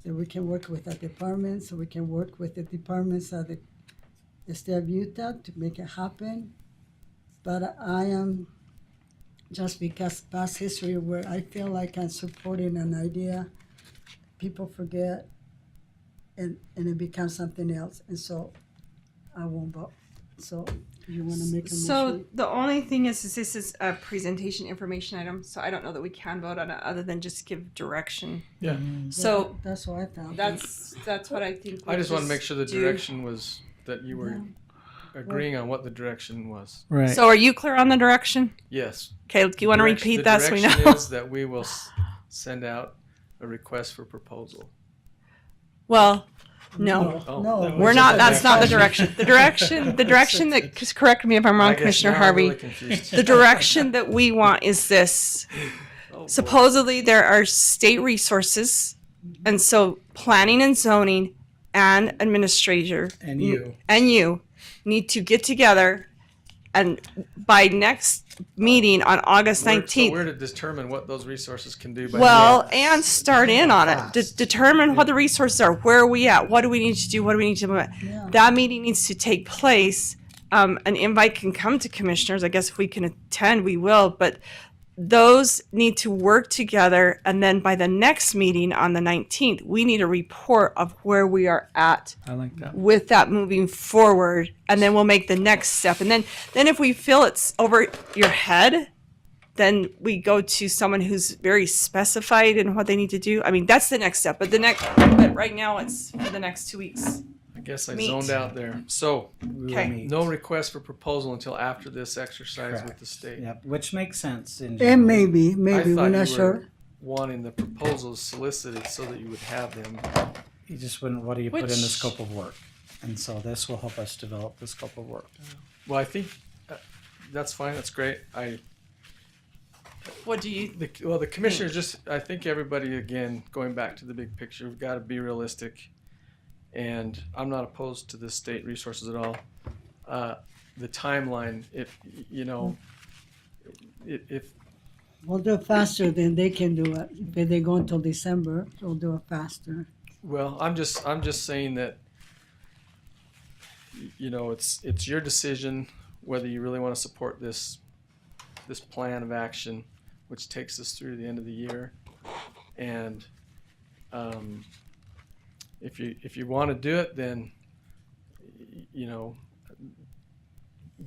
That we can work with the departments, so we can work with the departments of the state of Utah to make it happen. But I am, just because past history where I feel like I'm supporting an idea, people forget and it becomes something else. And so I won't vote. So you want to make a motion?
So the only thing is this is a presentation information item, so I don't know that we can vote on it other than just give direction.
Yeah.
So
that's what I thought.
That's what I think.
I
we
just want to make sure the
do.
direction was that you were agreeing on what the direction was.
Right.
So are you clear on the direction?
Yes.
Okay, do you want to repeat that so we know?
The direction is that we will send out a request for proposal.
Well, no.
Oh,
We're not. That's not the direction. The direction that, just correct me if I'm wrong,
I guess
Commissioner
now I'm
Harvey.
really confused.
The direction that we want is this. Supposedly there are state resources, and so planning and zoning and administrator
And you.
need to get together, and by next meeting on August 19th.
So we're to determine what those resources can do. By
Well, and start in on it. Determine what the resources are. Where are we at? What do we need to do? What do we need to do? That meeting needs to take place. An invite can come to commissioners. I guess if we can attend, we will. But those need to work together. And then by the next meeting on the 19th, we need a report of where we are at.
I like that.
With that moving forward, and then we'll make the next step. And then if we feel it's over your head, then we go to someone who's very specified in what they need to do. I mean, that's the next step. But right now it's for the next 2 weeks.
I guess I
Meet.
zoned out there. So,
Okay.
no request for proposal until after this exercise with the state.
Yep, which makes sense. In
And maybe
I
we're
thought
not
you
sure.
were wanting the proposals solicited so that you would have them.
You just wouldn't, what do you put in the
Which-
scope of work? And so this will help us develop the scope of work.
Well, I think that's fine. That's great.
What do you?
The commissioners just. I think everybody again going back to the big picture. We've got to be realistic, and I'm not opposed to the state resources at all. The timeline, if
We'll do it faster than they can do it. If they go until December, we'll do it faster.
well, I'm just saying that. It's your decision whether you really want to support this plan of action, which takes us through the end of the year, and if you want to do it, then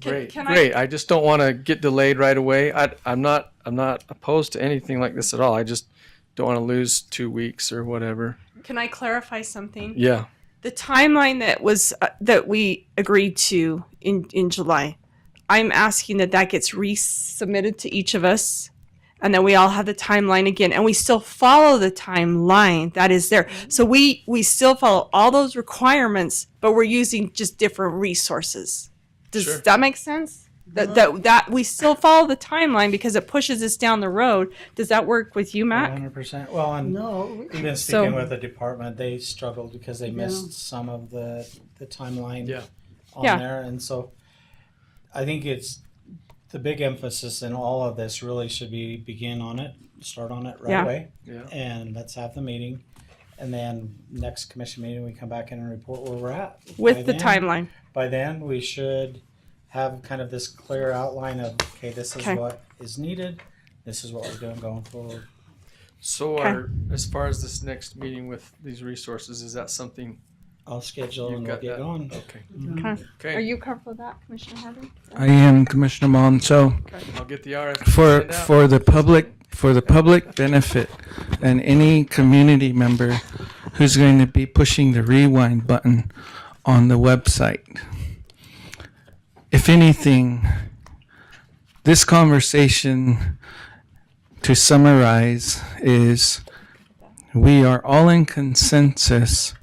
great.
Can
I just don't want to get delayed right away. I'm not opposed to anything like this at all. I just don't want to lose 2 weeks or whatever.
Can I clarify something?
Yeah.
The timeline that we agreed to in July, I'm asking that gets resubmitted to each of us, and then we all have the timeline again, and we still follow the timeline that is there. So we still follow all those requirements, but we're using just different resources. Does that make sense? That we still follow the timeline because it pushes us down the road. Does that work with you, Mac?
100%. Well, and
No.
even
So-
speaking with the department, they struggled because they missed some of the timeline on
Yeah.
there. And so I think it's the big emphasis in all of this really should be start on it right away.
Yeah.
And let's have the meeting. And then next commission meeting, we come back in and report where we're at.
With
By
the
then-
timeline.
By then, we should have kind of this clear outline of, okay, this is
Okay.
what is needed. This is what we're doing going forward.
So,
Okay.
as far as this next meeting with these resources, is that something
I'll schedule
you've
and we'll
got
get
that?
going.
Okay.
Okay.
Okay.
Are you comfortable with that, Commissioner Harvey?
I am, Commissioner Mon. So
I'll get the RFP
for
sent out.
for the public benefit and any community member who's going to be pushing the rewind button on the website. If anything, this conversation, to summarize, is we are all in consensus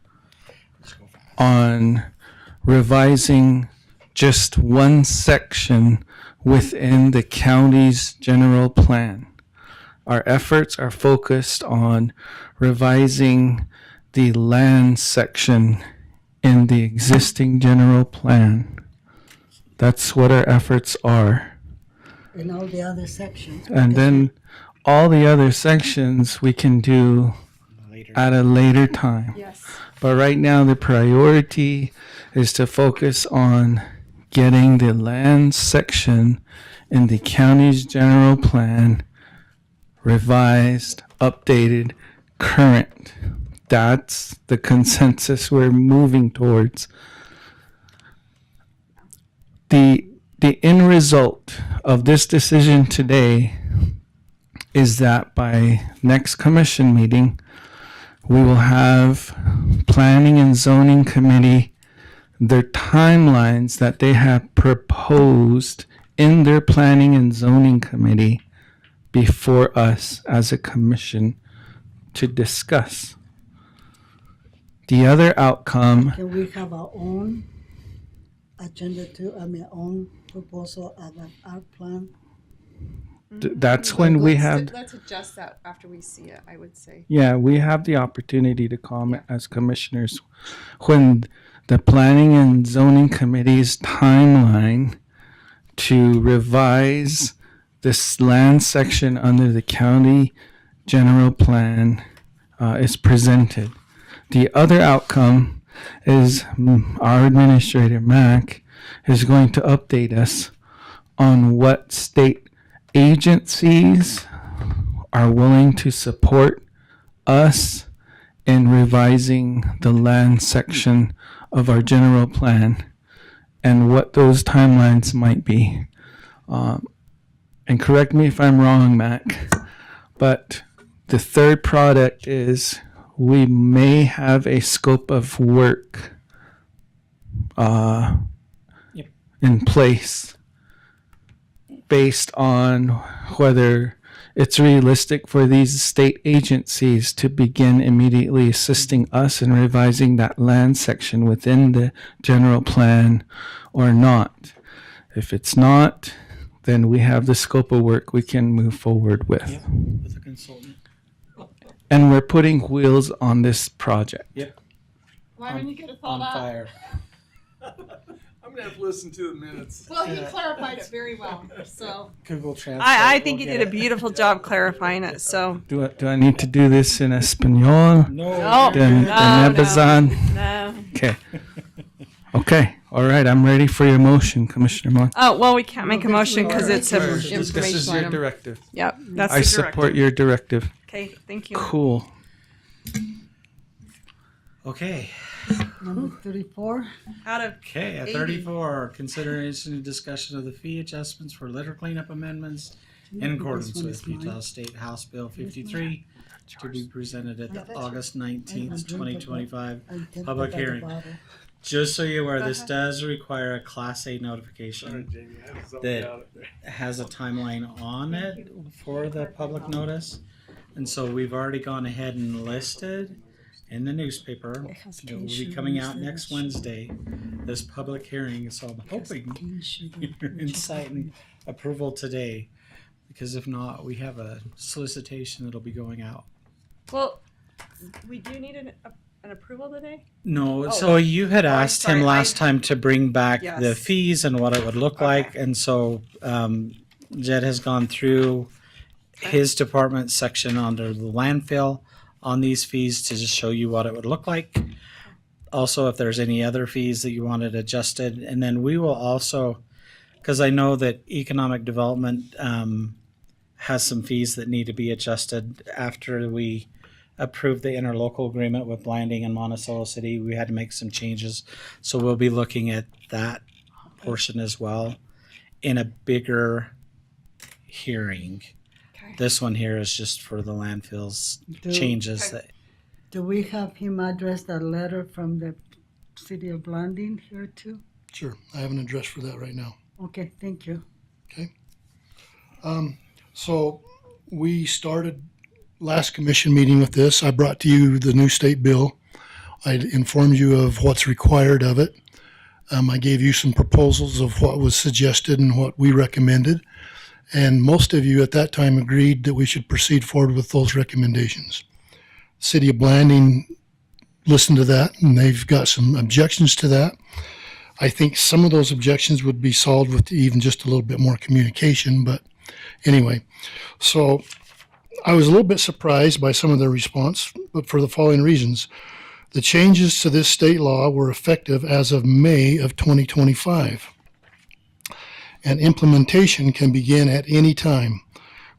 on revising just one section within the county's general plan. Our efforts are focused on revising the land section in the existing general plan. That's what our efforts are.
In all the other sections.
And then all the other sections we can do at a later time.
Yes.
But right now the priority is to focus on getting the land section in the county's general plan revised, updated, current. That's the consensus we're moving towards. The end result of this decision today is that by next commission meeting, we will have Planning and Zoning Committee, their timelines that they have proposed in their Planning and Zoning Committee before us as a commission to discuss. The other outcome.
Can we have our own agenda too? Own proposal of our plan?
That's when we have.
Let's adjust that after we see it, I would say.
Yeah, we have the opportunity to comment as commissioners when the Planning and Zoning Committee's timeline to revise this land section under the county general plan is presented. The other outcome is our administrator, Mac, is going to update us on what state agencies are willing to support us in revising the land section of our general plan and what those timelines might be. And correct me if I'm wrong, Mac, but the third product is we may have a scope of work in place based on whether it's realistic for these state agencies to begin immediately assisting us in revising that land section within the general plan or not. If it's not, then we have the scope of work we can move forward with.
Yep, with a consultant.
And we're putting wheels on this project.
Yep.
Why didn't you get it
On
followed up?
fire.
I'm gonna have to listen to the minutes.
Well, he clarified it very well, so.
Google Translate.
I think
will
you
get
did a
it.
beautiful job clarifying it, so.
Do I need to do this in Espanol?
No.
No.
Okay. Okay. All right. I'm ready for your motion, Commissioner Mon.
Oh, well, we can't make a motion because it's a
This is
information
your
item.
directive.
Yep, that's
I
the
support
directive.
your directive.
Okay, thank you.
Cool.
Okay.
Number 34.
Out of
Okay, at
80.
34, consideration and discussion of the fee adjustments for litter cleanup amendments in accordance
one
with
is mine.
Utah State House Bill 53 to be presented at the August 19th, 2025 public hearing. Just so you're aware, this does require a Class A notification that has a timeline on it for the public notice. And so we've already gone ahead and listed in the newspaper. It will be coming out next Wednesday, this public hearing. So I'm hoping your insight and approval today, because if not, we have a solicitation that'll be going out.
Well, we do need an approval today?
No,
Oh.
so you had
Oh, I'm
asked
sorry,
him last time to bring back the
Yes.
fees and what it would look like, and so Jed has gone through his department section under the landfill on these fees to just show you what it would look like. Also, if there's any other fees that you wanted adjusted, and then we will also, because I know that economic development has some fees that need to be adjusted after we approved the interlocal agreement with Blanding and Monticello City. We had to make some changes, so we'll be looking at that portion as well in a bigger hearing.
Okay.
This one here is just for the landfills changes that.
Do we have him address that letter from the city of Blanding here too?
Sure, I have an address for that right now.
Okay, thank you.
Okay. So we started last commission meeting with this. I brought to you the new state bill. I informed you of what's required of it. I gave you some proposals of what was suggested and what we recommended. And most of you at that time agreed that we should proceed forward with those recommendations. City of Blanding listened to that, and they've got some objections to that. I think some of those objections would be solved with even just a little bit more communication. But anyway, so I was a little bit surprised by some of their response, but for the following reasons. The changes to this state law were effective as of May of 2025, and implementation can begin at any time,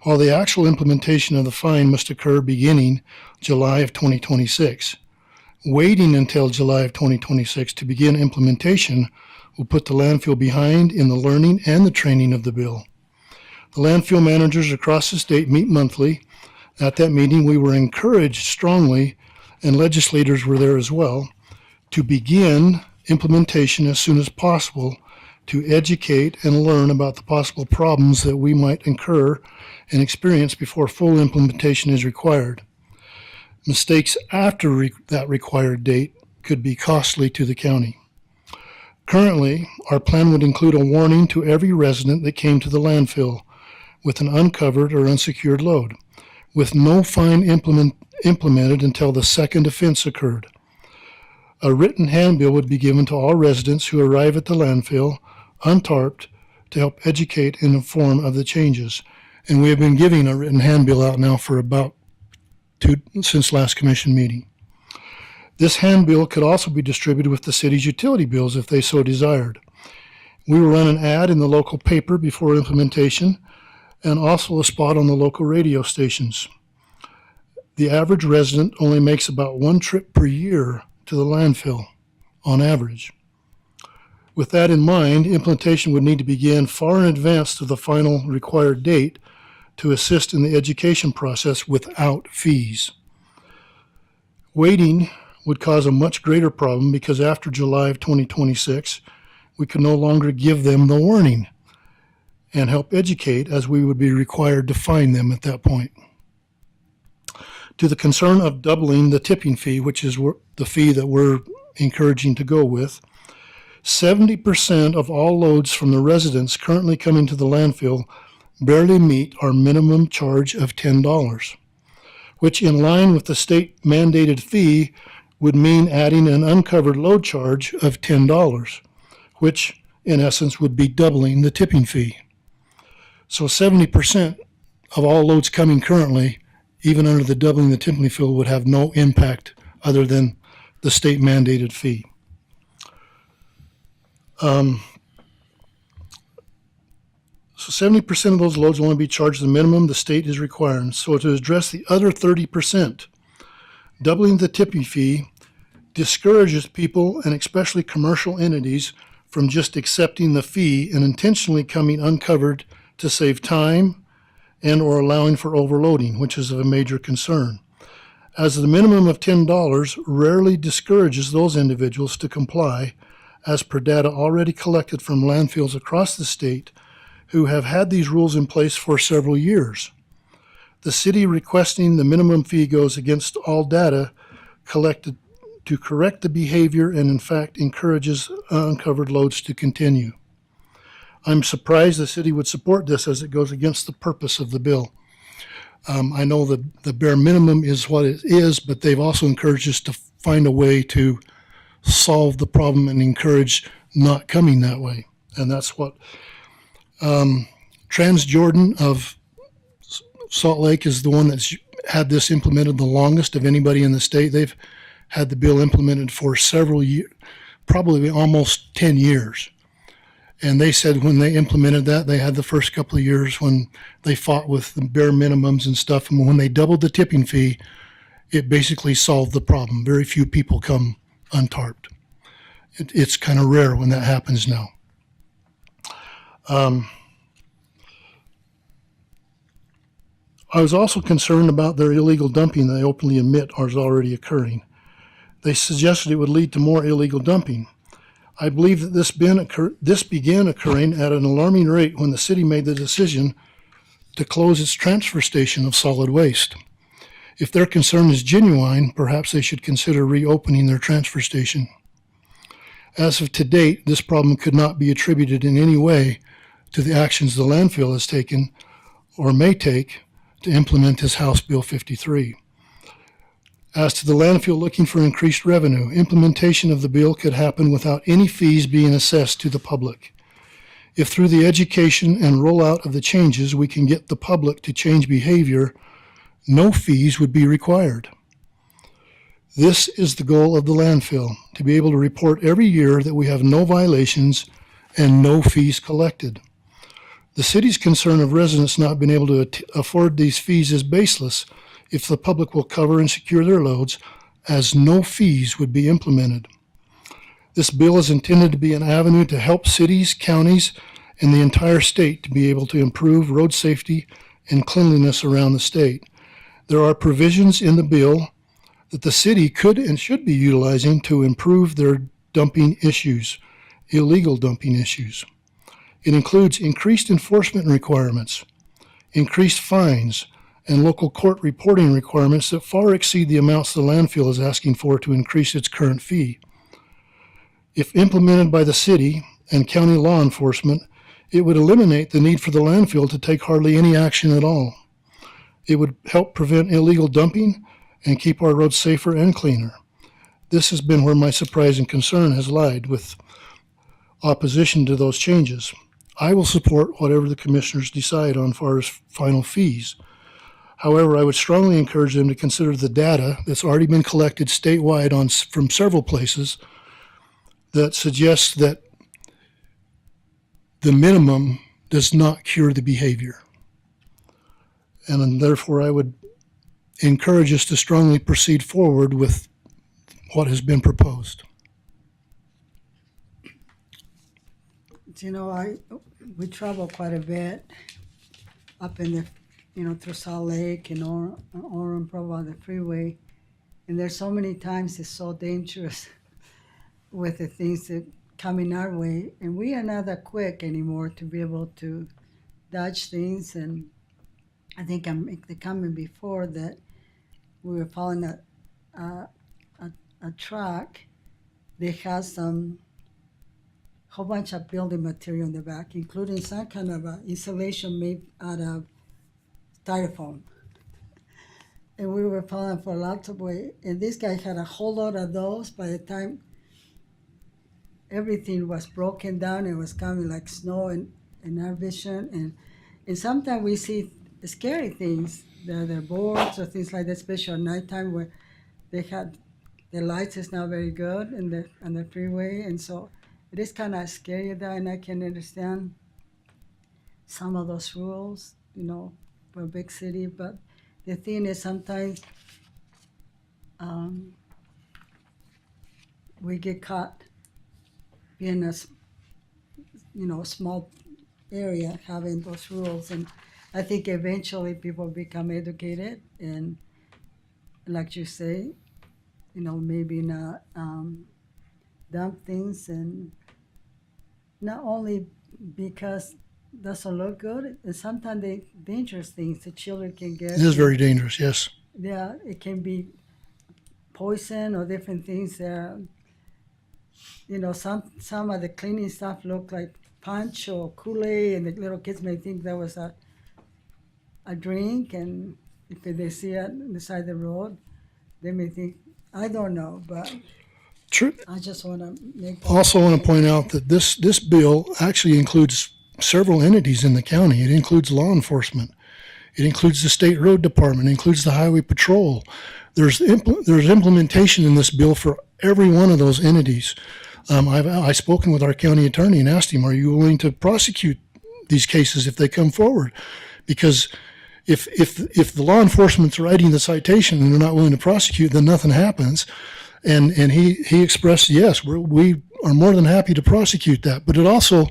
while the actual implementation of the fine must occur beginning July of 2026. Waiting until July of 2026 to begin implementation will put the landfill behind in the learning and the training of the bill. The landfill managers across the state meet monthly. At that meeting, we were encouraged strongly, and legislators were there as well, to begin implementation as soon as possible to educate and learn about the possible problems that we might incur and experience before full implementation is required. Mistakes after that required date could be costly to the county. Currently, our plan would include a warning to every resident that came to the landfill with an uncovered or unsecured load, with no fine implemented until the second offense occurred. A written handbill would be given to all residents who arrive at the landfill untarped to help educate and inform of the changes. And we have been giving a written handbill out now for about since last commission meeting. This handbill could also be distributed with the city's utility bills if they so desired. We will run an ad in the local paper before implementation and also a spot on the local radio stations. The average resident only makes about one trip per year to the landfill on average. With that in mind, implementation would need to begin far in advance of the final required date to assist in the education process without fees. Waiting would cause a much greater problem because after July of 2026, we could no longer give them the warning and help educate, as we would be required to fine them at that point. To the concern of doubling the tipping fee, which is the fee that we're encouraging to go with, 70% of all loads from the residents currently coming to the landfill barely meet our minimum charge of $10, which in line with the state mandated fee would mean adding an uncovered load charge of $10, which in essence would be doubling the tipping fee. So 70% of all loads coming currently, even under the doubling the tipping fee, would have no impact other than the state mandated fee. So 70% of those loads will only be charged the minimum the state is requiring. So to address the other 30%, doubling the tipping fee discourages people, and especially commercial entities, from just accepting the fee and intentionally coming uncovered to save time and or allowing for overloading, which is of a major concern. As the minimum of $10 rarely discourages those individuals to comply, as per data already collected from landfills across the state who have had these rules in place for several years. The city requesting the minimum fee goes against all data collected to correct the behavior and in fact encourages uncovered loads to continue. I'm surprised the city would support this as it goes against the purpose of the bill. I know that the bare minimum is what it is, but they've also encouraged us to find a way to solve the problem and encourage not coming that way. And that's what Transjordan of Salt Lake is the one that's had this implemented the longest of anybody in the state. They've had the bill implemented for several years, probably almost 10 years. And they said when they implemented that, they had the first couple of years when they fought with the bare minimums and stuff. And when they doubled the tipping fee, it basically solved the problem. Very few people come untarped. It's kind of rare when that happens now. I was also concerned about their illegal dumping they openly admit is already occurring. They suggested it would lead to more illegal dumping. I believe that this began occurring at an alarming rate when the city made the decision to close its transfer station of solid waste. If their concern is genuine, perhaps they should consider reopening their transfer station. As of to date, this problem could not be attributed in any way to the actions the landfill has taken or may take to implement this House Bill 53. As to the landfill looking for increased revenue, implementation of the bill could happen without any fees being assessed to the public. If through the education and rollout of the changes we can get the public to change behavior, no fees would be required. This is the goal of the landfill, to be able to report every year that we have no violations and no fees collected. The city's concern of residents not being able to afford these fees is baseless if the public will cover and secure their loads, as no fees would be implemented. This bill is intended to be an avenue to help cities, counties, and the entire state to be able to improve road safety and cleanliness around the state. There are provisions in the bill that the city could and should be utilizing to improve their dumping issues, illegal dumping issues. It includes increased enforcement requirements, increased fines, and local court reporting requirements that far exceed the amounts the landfill is asking for to increase its current fee. If implemented by the city and county law enforcement, it would eliminate the need for the landfill to take hardly any action at all. It would help prevent illegal dumping and keep our roads safer and cleaner. This has been where my surprise and concern has lied with opposition to those changes. I will support whatever the commissioners decide on far as final fees. However, I would strongly encourage them to consider the data that's already been collected statewide from several places that suggests that the minimum does not cure the behavior. And therefore, I would encourage us to strongly proceed forward with what has been proposed.
You know, we travel quite a bit up in the, through Salt Lake and Orem, probably on the freeway. And there's so many times it's so dangerous with the things that coming our way. And we are not that quick anymore to be able to dodge things. And I think I made the comment before that we were following a truck. They had some whole bunch of building material in the back, including some kind of insulation made out of styrofoam. And we were following for lots of way. And this guy had a whole lot of those. By the time everything was broken down, it was coming like snow in our vision. And sometimes we see scary things. They're boards or things like that, especially at nighttime where they had the lights is not very good on the freeway. And so it is kind of scary that, and I can understand some of those rules, for a big city. But the thing is, sometimes we get caught being a small area having those rules. And I think eventually people become educated and, like you say, maybe not dump things, and not only because it doesn't look good, and sometimes they dangerous things the children can get.
It is very dangerous, yes.
Yeah, it can be poison or different things. Some of the cleaning stuff look like punch or Kool-Aid, and the little kids may think that was a drink, and if they see it on the side of the road, they may think, I don't know, but
True.
I just want to make that
Also want to point out that this bill actually includes several entities in the county. It includes law enforcement. It includes the state road department. It includes the highway patrol. There's implementation in this bill for every one of those entities. I've spoken with our county attorney and asked him, are you willing to prosecute these cases if they come forward? Because if the law enforcement's writing the citation and they're not willing to prosecute, then nothing happens. And he expressed, yes, we are more than happy to prosecute that. But it also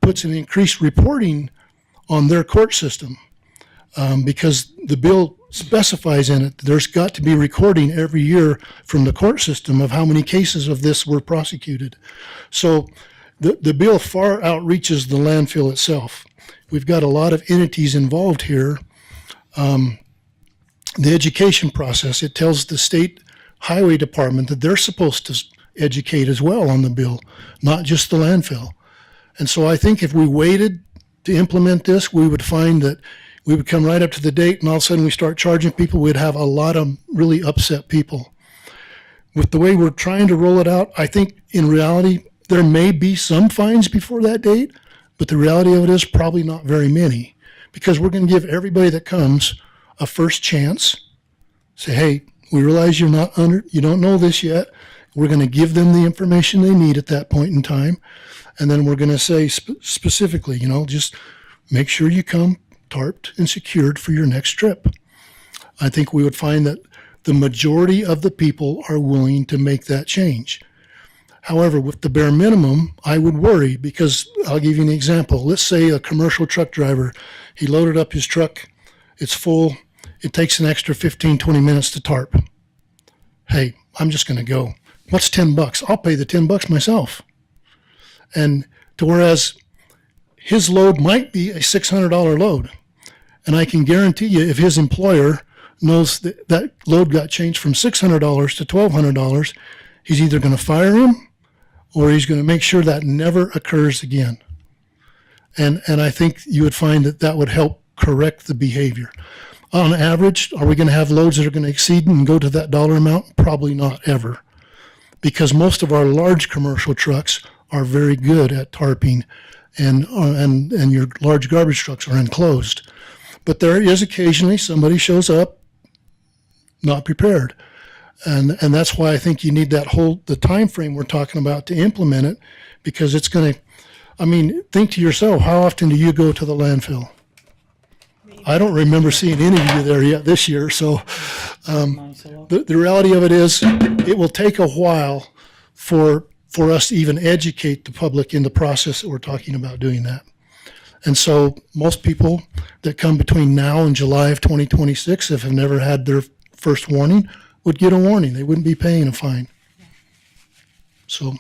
puts an increased reporting on their court system, because the bill specifies in it that there's got to be recording every year from the court system of how many cases of this were prosecuted. So the bill far outreaches the landfill itself. We've got a lot of entities involved here. The education process, it tells the state highway department that they're supposed to educate as well on the bill, not just the landfill. And so I think if we waited to implement this, we would find that we would come right up to the date, and all of a sudden we start charging people. We'd have a lot of really upset people. With the way we're trying to roll it out, I think in reality, there may be some fines before that date, but the reality of it is probably not very many, because we're going to give everybody that comes a first chance. Say, hey, we realize you don't know this yet. We're going to give them the information they need at that point in time. And then we're going to say specifically, just make sure you come tarped and secured for your next trip. I think we would find that the majority of the people are willing to make that change. However, with the bare minimum, I would worry, because I'll give you an example. Let's say a commercial truck driver, he loaded up his truck, it's full, it takes an extra 15, 20 minutes to tarp. Hey, I'm just going to go. What's $10? I'll pay the $10 myself. And to whereas his load might be a $600 load. And I can guarantee you, if his employer knows that load got changed from $600 to $1,200, he's either going to fire him or he's going to make sure that never occurs again. And I think you would find that would help correct the behavior. On average, are we going to have loads that are going to exceed and go to that dollar amount? Probably not ever, because most of our large commercial trucks are very good at tarping, and your large garbage trucks are enclosed. But there is occasionally somebody shows up not prepared. And that's why I think you need the time frame we're talking about to implement it, because it's going to, think to yourself, how often do you go to the landfill? I don't remember seeing any of you there yet this year. So the reality of it is, it will take a while for us to even educate the public in the process that we're talking about doing that. And so most people that come between now and July of 2026, if have never had their first warning, would get a warning. They wouldn't be paying a fine. So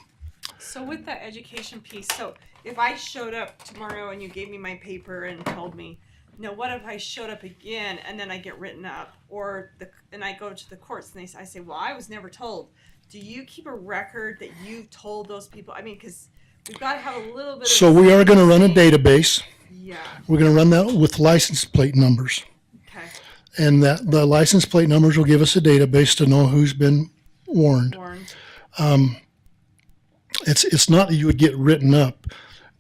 with that education piece, so if I showed up tomorrow and you gave me my paper and told me, now what if I showed up again and then I get written up, and I go to the courts and I say, well, I was never told. Do you keep a record that you told those people? Because we've got to have a little bit of...
So we are going to run a database.
Yeah. We're
going to run that with license plate numbers.
Okay.
And the license plate numbers will give us a database to know who's been warned. It's not that you would get written up.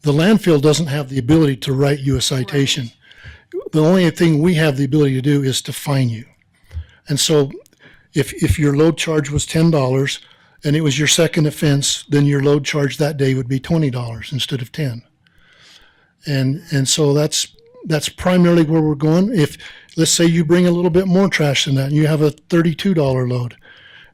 The landfill doesn't have the ability to write you a citation. Right. The only thing we have the ability to do is to fine you. And so if your load charge was $10 and it was your second offense, then your load charge that day would be $20 instead of $10. And so that's primarily where we're going. If, let's say you bring a little bit more trash than that and you have a $32 load,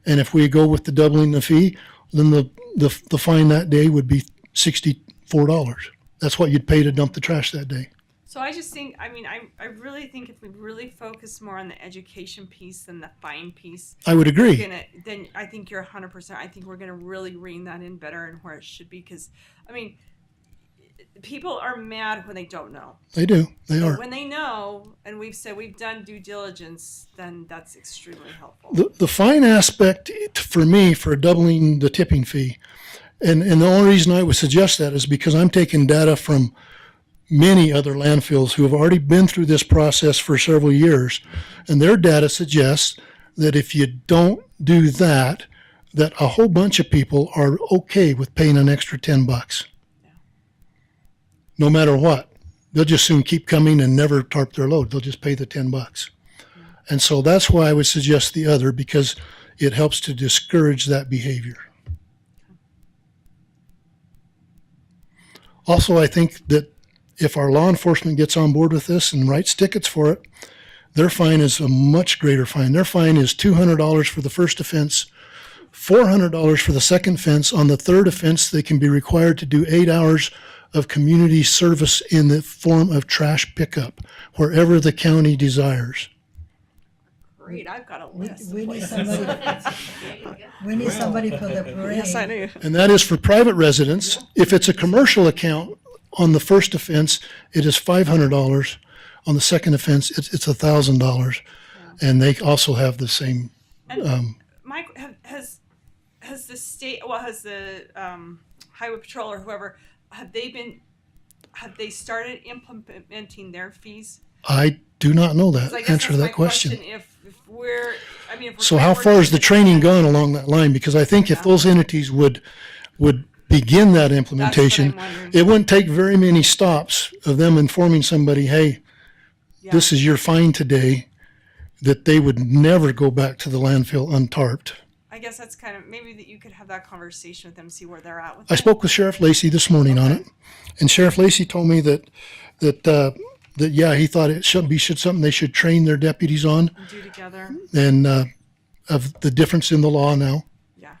and if we go with the doubling the fee, then the fine that day would be $64. That's what you'd pay to dump the trash that day.
So I just think, I really think if we really focus more on the education piece than the fine piece,
I would agree.
Then I think you're 100%. I think we're going to really rein that in better and where it should be, because, people are mad when they don't know.
They do. They are.
When they know, and we've said we've done due diligence, then that's extremely helpful.
The fine aspect for me, for doubling the tipping fee, and the only reason I would suggest that is because I'm taking data from many other landfills who have already been through this process for several years, and their data suggests that if you don't do that a whole bunch of people are okay with paying an extra $10. No matter what. They'll just soon keep coming and never tarp their load. They'll just pay the $10. And so that's why I would suggest the other, because it helps to discourage that behavior. Also, I think that if our law enforcement gets on board with this and writes tickets for it, their fine is a much greater fine. Their fine is $200 for the first offense, $400 for the second offense. On the third offense, they can be required to do 8 hours of community service in the form of trash pickup, wherever the county desires.
Great, I've got a list.
We need somebody for the parade.
Yes, I do.
And that is for private residents. If it's a commercial account, on the first offense, it is $500. On the second offense, it's $1,000. And they also have the same.
Mike, has the state, has the highway patrol or whoever, have they started implementing their fees?
I do not know
'Cause
that
I guess
answer to
that's
that
my
question.
If we're, I mean, if we're
So how far is the training gone along that line? Because I think if those entities would begin that implementation,
wondering.
it wouldn't take very many stops of them informing somebody, hey, this is your fine today, that they would never go back to the landfill untarped.
I guess that's kind of maybe that you could have that conversation with them, see where they're at with
I
it.
spoke with Sheriff Lacey this morning on it, and Sheriff Lacey told me that yeah, he thought it should something they should train their deputies on,
And do together.
and of the difference in the law now.
Yeah.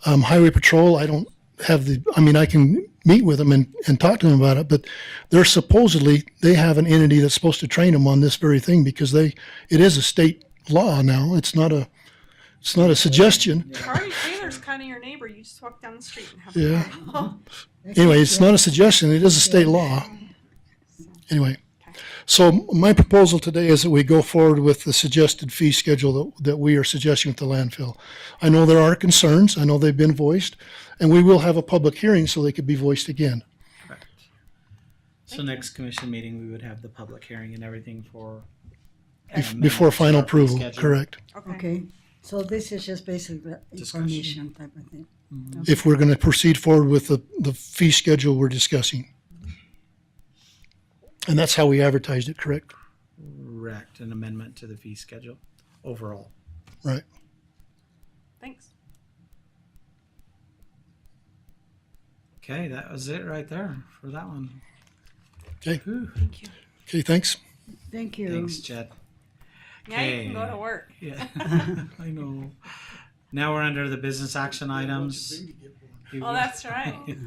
Highway Patrol, I don't have I can meet with them and talk to them about it, but they're supposedly, they have an entity that's supposed to train them on this very thing because it is a state law now. It's not a suggestion.
Charlie Taylor's kind of your neighbor. You just walk down the street and have
Yeah.
a party.
Anyway, it's not a suggestion. It is a state law. Anyway, so my proposal today is that we go forward with the suggested fee schedule that we are suggesting with the landfill. I know there are concerns. I know they've been voiced, and we will have a public hearing so they could be voiced again.
Correct. So next commission meeting, we would have the public hearing and everything for
Before final
our fee
approval,
schedule.
correct.
Okay, so this is just basically information type of thing.
If we're going to proceed forward with the fee schedule we're discussing. And that's how we advertised it, correct?
Correct, an amendment to the fee schedule overall.
Right.
Thanks.
Okay, that was it right there for that one.
Okay.
Thank you.
Okay, thanks.
Thank you.
Thanks, Jed.
Now you can go to work.
Yeah, I know. Now we're under the business action items.
Oh, that's right.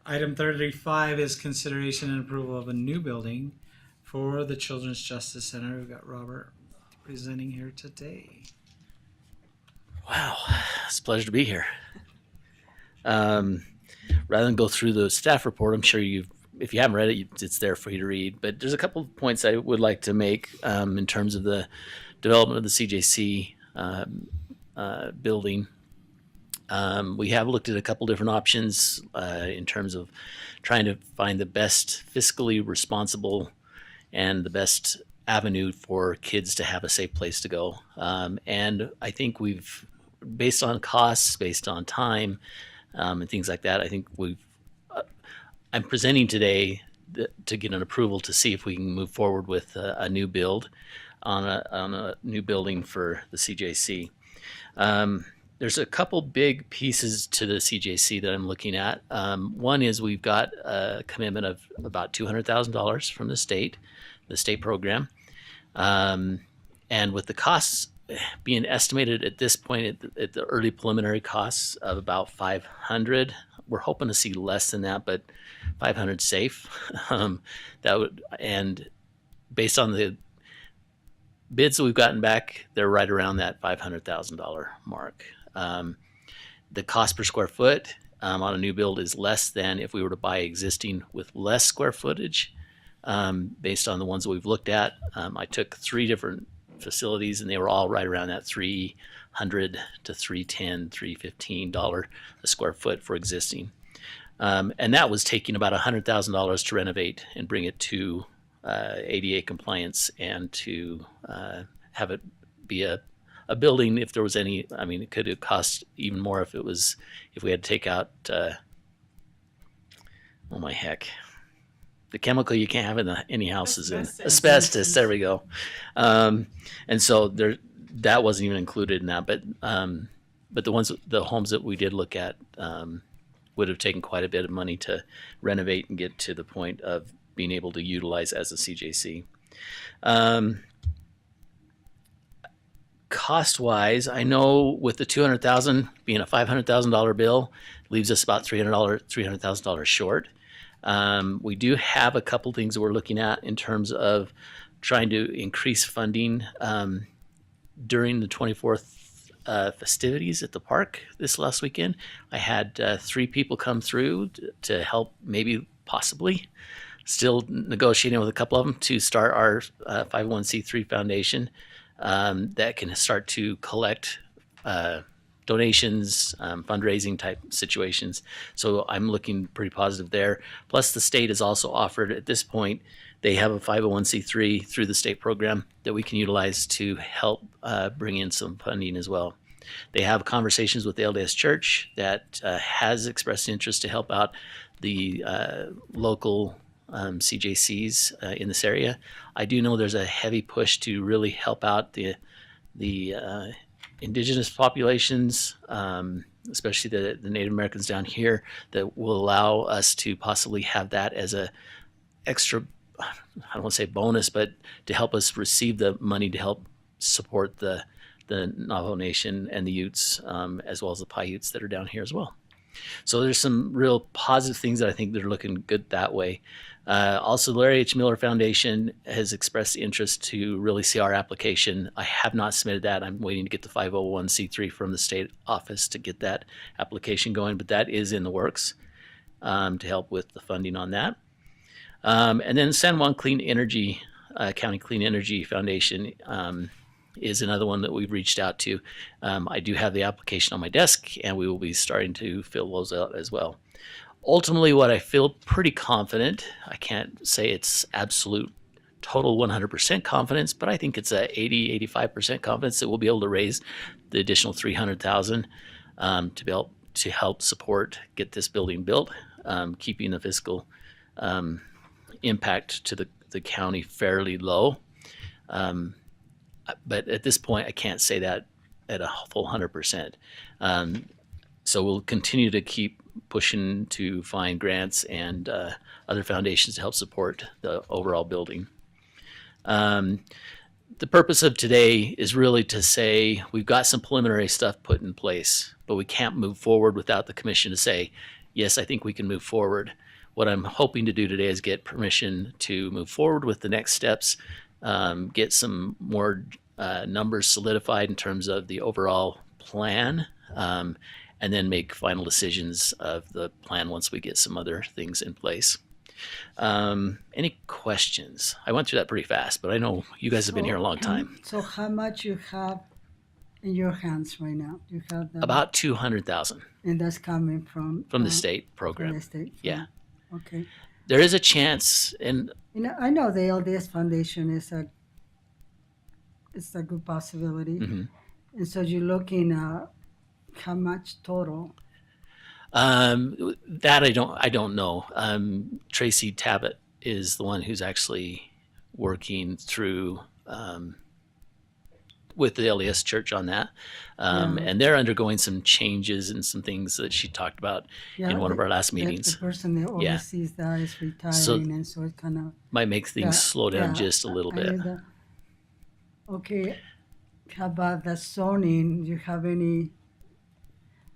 Item 35 is consideration and approval of a new building for the Children's Justice Center. We've got Robert presenting here today.
Wow, it's a pleasure to be here. Rather than go through the staff report, I'm sure if you haven't read it, it's there for you to read. But there's a couple of points I would like to make in terms of the development of the CJC building. We have looked at a couple different options in terms of trying to find the best fiscally responsible and the best avenue for kids to have a safe place to go. And I think we've, based on costs, based on time, and things like that, I think I'm presenting today to get an approval to see if we can move forward with a new build on a new building for the CJC. There's a couple big pieces to the CJC that I'm looking at. One is we've got a commitment of about $200,000 from the state program. And with the costs being estimated at this point at the early preliminary costs of about $500, we're hoping to see less than that, but 500 safe. And based on the bids that we've gotten back, they're right around that $500,000 mark. The cost per square foot on a new build is less than if we were to buy existing with less square footage. Based on the ones that we've looked at, I took 3 different facilities and they were all right around that $300 to $310, $315 a square foot for existing. And that was taking about $100,000 to renovate and bring it to ADA compliance and to have it be a building. If there was any, I mean, it could have cost even more if we had to take out, oh my heck, the chemical you can't have in any houses in asbestos. There we go. And so that wasn't even included in that, but the homes that we did look at would have taken quite a bit of money to renovate and get to the point of being able to utilize as a CJC. Cost-wise, I know with the $200,000 being a $500,000 bill, leaves us about $300,000 short. We do have a couple things that we're looking at in terms of trying to increase funding during the 24th festivities at the park this last weekend. I had 3 people come through to help, maybe possibly still negotiating with a couple of them to start our 501c3 foundation that can start to collect donations, fundraising type situations. So I'm looking pretty positive there. Plus, the state has also offered at this point, they have a 501c3 through the state program that we can utilize to help bring in some funding as well. They have conversations with the LDS Church that has expressed interest to help out the local CJCs in this area. I do know there's a heavy push to really help out the indigenous populations, especially the Native Americans down here, that will allow us to possibly have that as a extra, I don't want to say bonus, but to help us receive the money to help support the Navajo Nation and the Utes, as well as the Paiutes that are down here as well. So there's some real positive things that I think they're looking good that way. Also, the Larry H. Miller Foundation has expressed interest to really see our application. I have not submitted that. I'm waiting to get the 501c3 from the state office to get that application going, but that is in the works to help with the funding on that. And then San Juan Clean Energy, County Clean Energy Foundation is another one that we've reached out to. I do have the application on my desk, and we will be starting to fill those out as well. Ultimately, what I feel pretty confident, I can't say it's absolute total 100% confidence, but I think it's a 80-85% confidence that we'll be able to raise the additional $300,000 to be able to help support get this building built, keeping the fiscal impact to the county fairly low. But at this point, I can't say that at a full 100%. So we'll continue to keep pushing to find grants and other foundations to help support the overall building. The purpose of today is really to say we've got some preliminary stuff put in place, but we can't move forward without the commission to say, yes, I think we can move forward. What I'm hoping to do today is get permission to move forward with the next steps, get some more numbers solidified in terms of the overall plan, and then make final decisions of the plan once we get some other things in place. Any questions? I went through that pretty fast, but I know you guys have been here a long time.
So how much you have in your hands right now? You have
About 200,000.
And that's coming from
the state program.
From the state.
Yeah.
Okay.
There is a chance, and
I know the LDS Foundation is a good possibility, and so you're looking at how much total.
That I don't know. Tracy Tabbitt is the one who's actually working through with the LDS Church on that, and they're undergoing some changes and some things that she talked about in one of our last meetings.
The person that oversees that is retiring, and so it kind of
might make things slow down just a little bit.
Okay, how about the zoning? Do you have any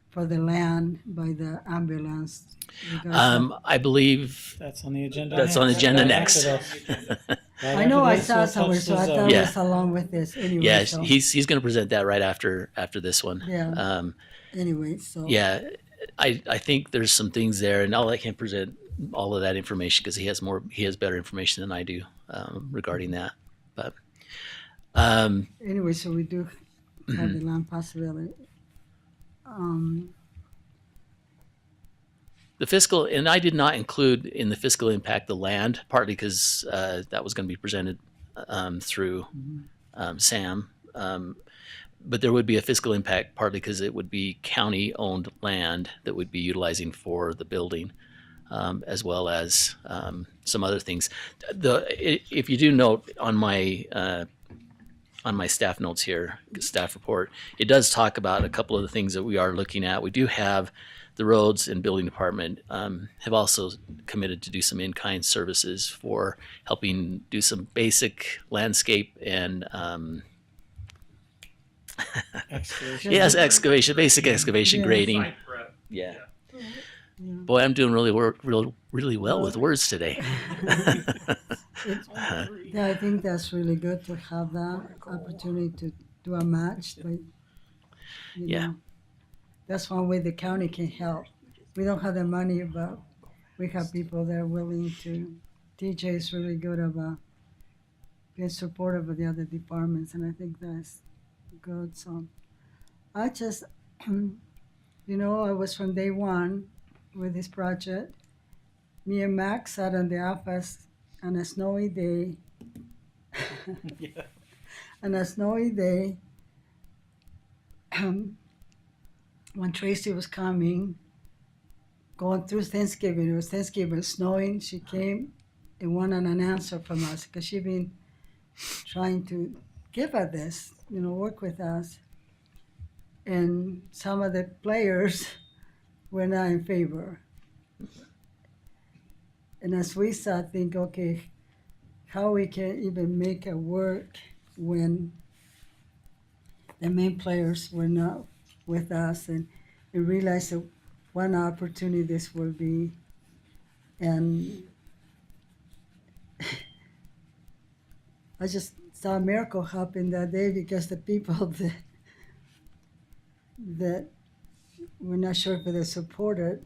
for the land by the ambulance?
I believe
that's on the agenda.
That's on the agenda next.
I know I saw somewhere, so I thought it was along with this. Anyway,
yeah,
so.
he's going to present that right after this one.
Yeah. Anyway, so.
Yeah, I think there's some things there, and I'll let him present all of that information because he has better information than I do regarding that. But
anyway, so we do have the land possibility.
The fiscal, and I did not include in the fiscal impact the land, partly because that was going to be presented through Sam. But there would be a fiscal impact partly because it would be county-owned land that would be utilizing for the building, as well as some other things. If you do note on my staff notes here, staff report, it does talk about a couple of the things that we are looking at. We do have the roads and building department have also committed to do some in-kind services for helping do some basic landscape and
excavation.
Yes, excavation, basic excavation, grading. Yeah. Boy, I'm doing really well with words today.
Yeah, I think that's really good to have that opportunity to do a match. But, you know, that's one way the county can help. We don't have the money, but we have people that are willing to. TJ is really good about being supportive of the other departments, and I think that's good. So I just You know, I was from day one with this project. Me and Max sat in the office on a snowy day.
Yeah.
On a snowy day, when Tracy was coming, going through Thanksgiving, it was Thanksgiving, snowing, she came and wanted an answer from us because she'd been trying to give us this, you know, work with us. And some of the players were not in favor. And as we sat, think, okay, how we can even make it work when the main players were not with us, and we realized that what opportunity this will be. And I just saw a miracle happen that day because the people that we're not sure if they supported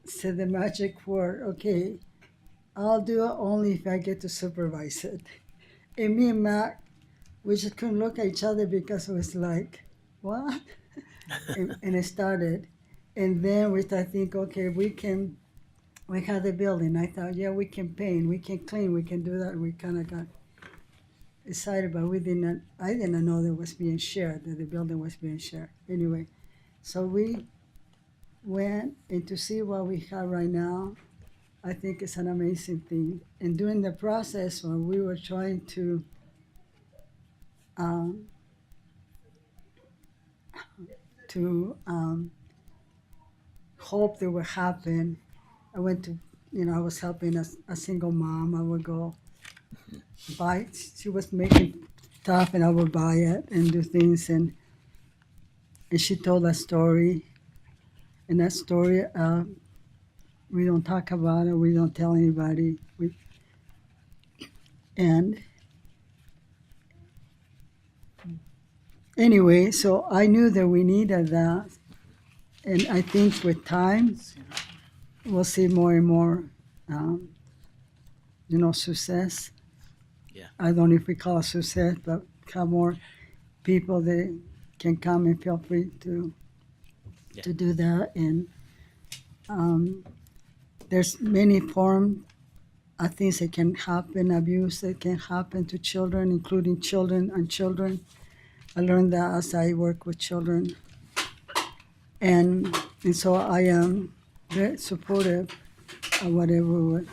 said the magic word, okay, I'll do it only if I get to supervise it. And me and Mac, we just couldn't look at each other because it was like, what? and it started. And then we started thinking, okay, we have the building. I thought, yeah, we can paint, we can clean, we can do that. We kind of got excited, but I didn't know that it was being shared, that the building was being shared. Anyway, so we went and to see what we have right now, I think it's an amazing thing. And during the process when we were trying to hope that would happen, I went to, I was helping a single mom. I would go buy, she was making stuff and I would buy it and do things. And she told a story. And that story, we don't talk about it. We don't tell anybody. And anyway, so I knew that we needed that. And I think with time, we'll see more and more, success.
Yeah.
I don't know if we call it success, but have more people that can come and feel free to do that. And there's many forms of things that can happen, abuse that can happen to children, including children and children. I learned that as I work with children. And so I am very supportive of whatever would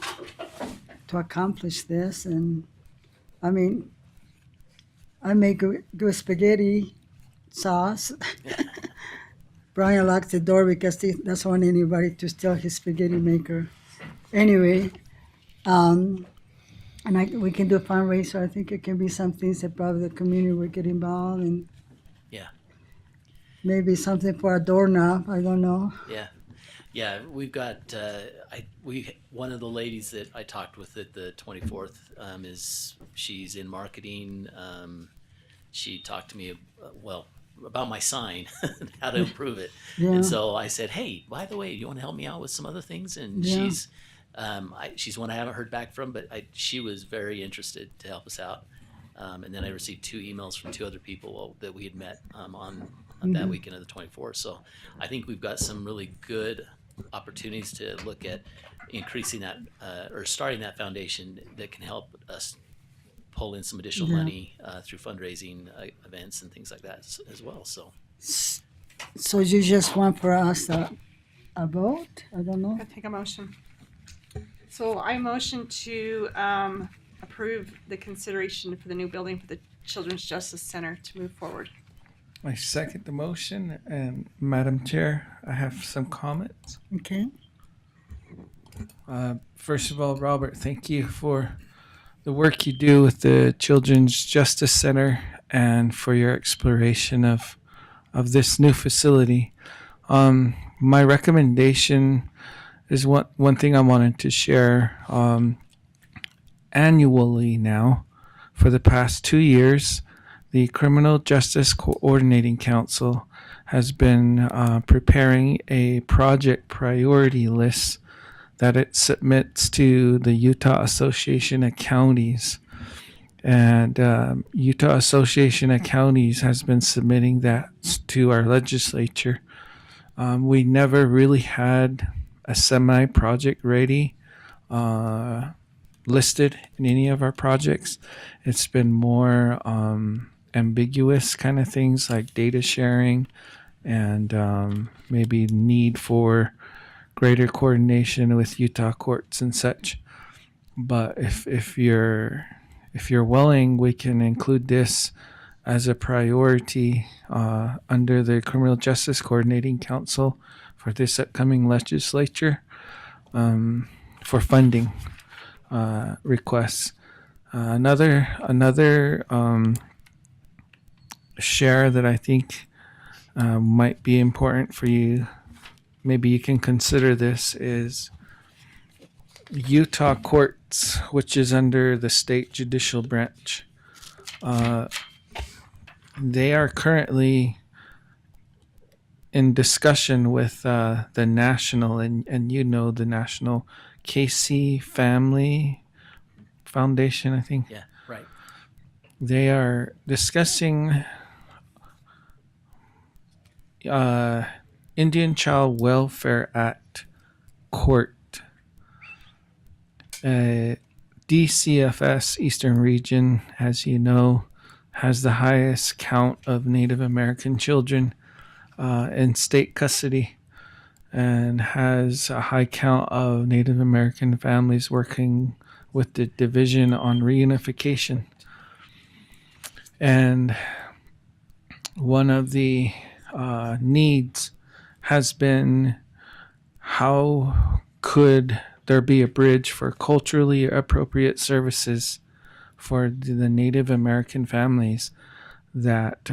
to accomplish this. And I mean, I make good spaghetti sauce. Brian locked the door because he doesn't want anybody to steal his spaghetti maker. Anyway, and we can do a fundraiser. I think it can be some things that probably the community would get involved in.
Yeah.
Maybe something for a doorknob. I don't know.
Yeah. We've got one of the ladies that I talked with at the 24th she's in marketing. She talked to me about my sign, how to improve it.
Yeah.
And so I said, hey, by the way, you want to help me out with some other things? And
Yeah.
she's one I haven't heard back from, but she was very interested to help us out. And then I received 2 emails from 2 other people that we had met on that weekend of the 24th. So I think we've got some really good opportunities to look at increasing that or starting that foundation that can help us pull in some additional money through fundraising events and things like that as well.
So you just want for us a vote? I don't know.
I take a motion. So I motion to approve the consideration for the new building for the Children's Justice Center to move forward.
I second the motion, and Madam Chair, I have some comments.
Okay.
First of all, Robert, thank you for the work you do with the Children's Justice Center and for your exploration of this new facility. My recommendation is one thing I wanted to share. Annually now, for the past 2 years, the Criminal Justice Coordinating Council has been preparing a project priority list that it submits to the Utah Association of Counties. And Utah Association of Counties has been submitting that to our legislature. We never really had a semi-project ready listed in any of our projects. It's been more ambiguous kind of things like data sharing and maybe need for greater coordination with Utah courts and such. But if you're willing, we can include this as a priority under the Criminal Justice Coordinating Council for this upcoming legislature for funding requests. Another share that I think might be important for you, maybe you can consider this, is Utah courts, which is under the state judicial branch. They are currently in discussion with the national, and you know the national Casey Family Foundation, I think.
Yeah, right.
They are discussing Indian Child Welfare Act court. DCFS Eastern Region, as you know, has the highest count of Native American children in state custody and has a high count of Native American families working with the Division on Reunification. And one of the needs has been, how could there be a bridge for culturally appropriate services for the Native American families that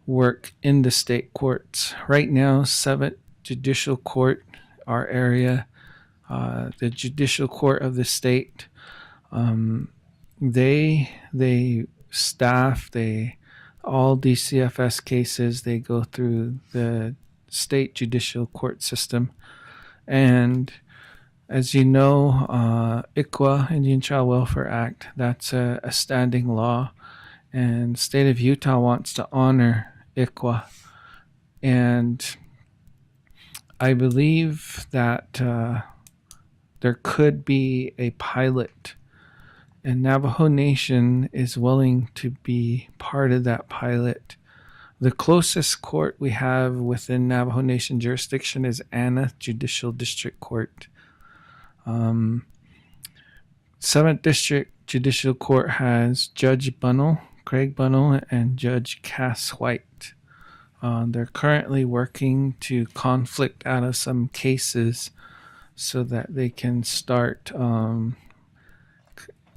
work in the state courts. Right now, 7th Judicial Court, our area, the Judicial Court of the state, they staff, all DCFS cases, they go through the state judicial court system. And as you know, ICWA, Indian Child Welfare Act, that's a standing law, and the state of Utah wants to honor ICWA. And I believe that there could be a pilot, and Navajo Nation is willing to be part of that pilot. The closest court we have within Navajo Nation jurisdiction is Anna Judicial District Court. 7th District Judicial Court has Judge Bunnell, Craig Bunnell, and Judge Cass White. They're currently working to conflict out of some cases so that they can start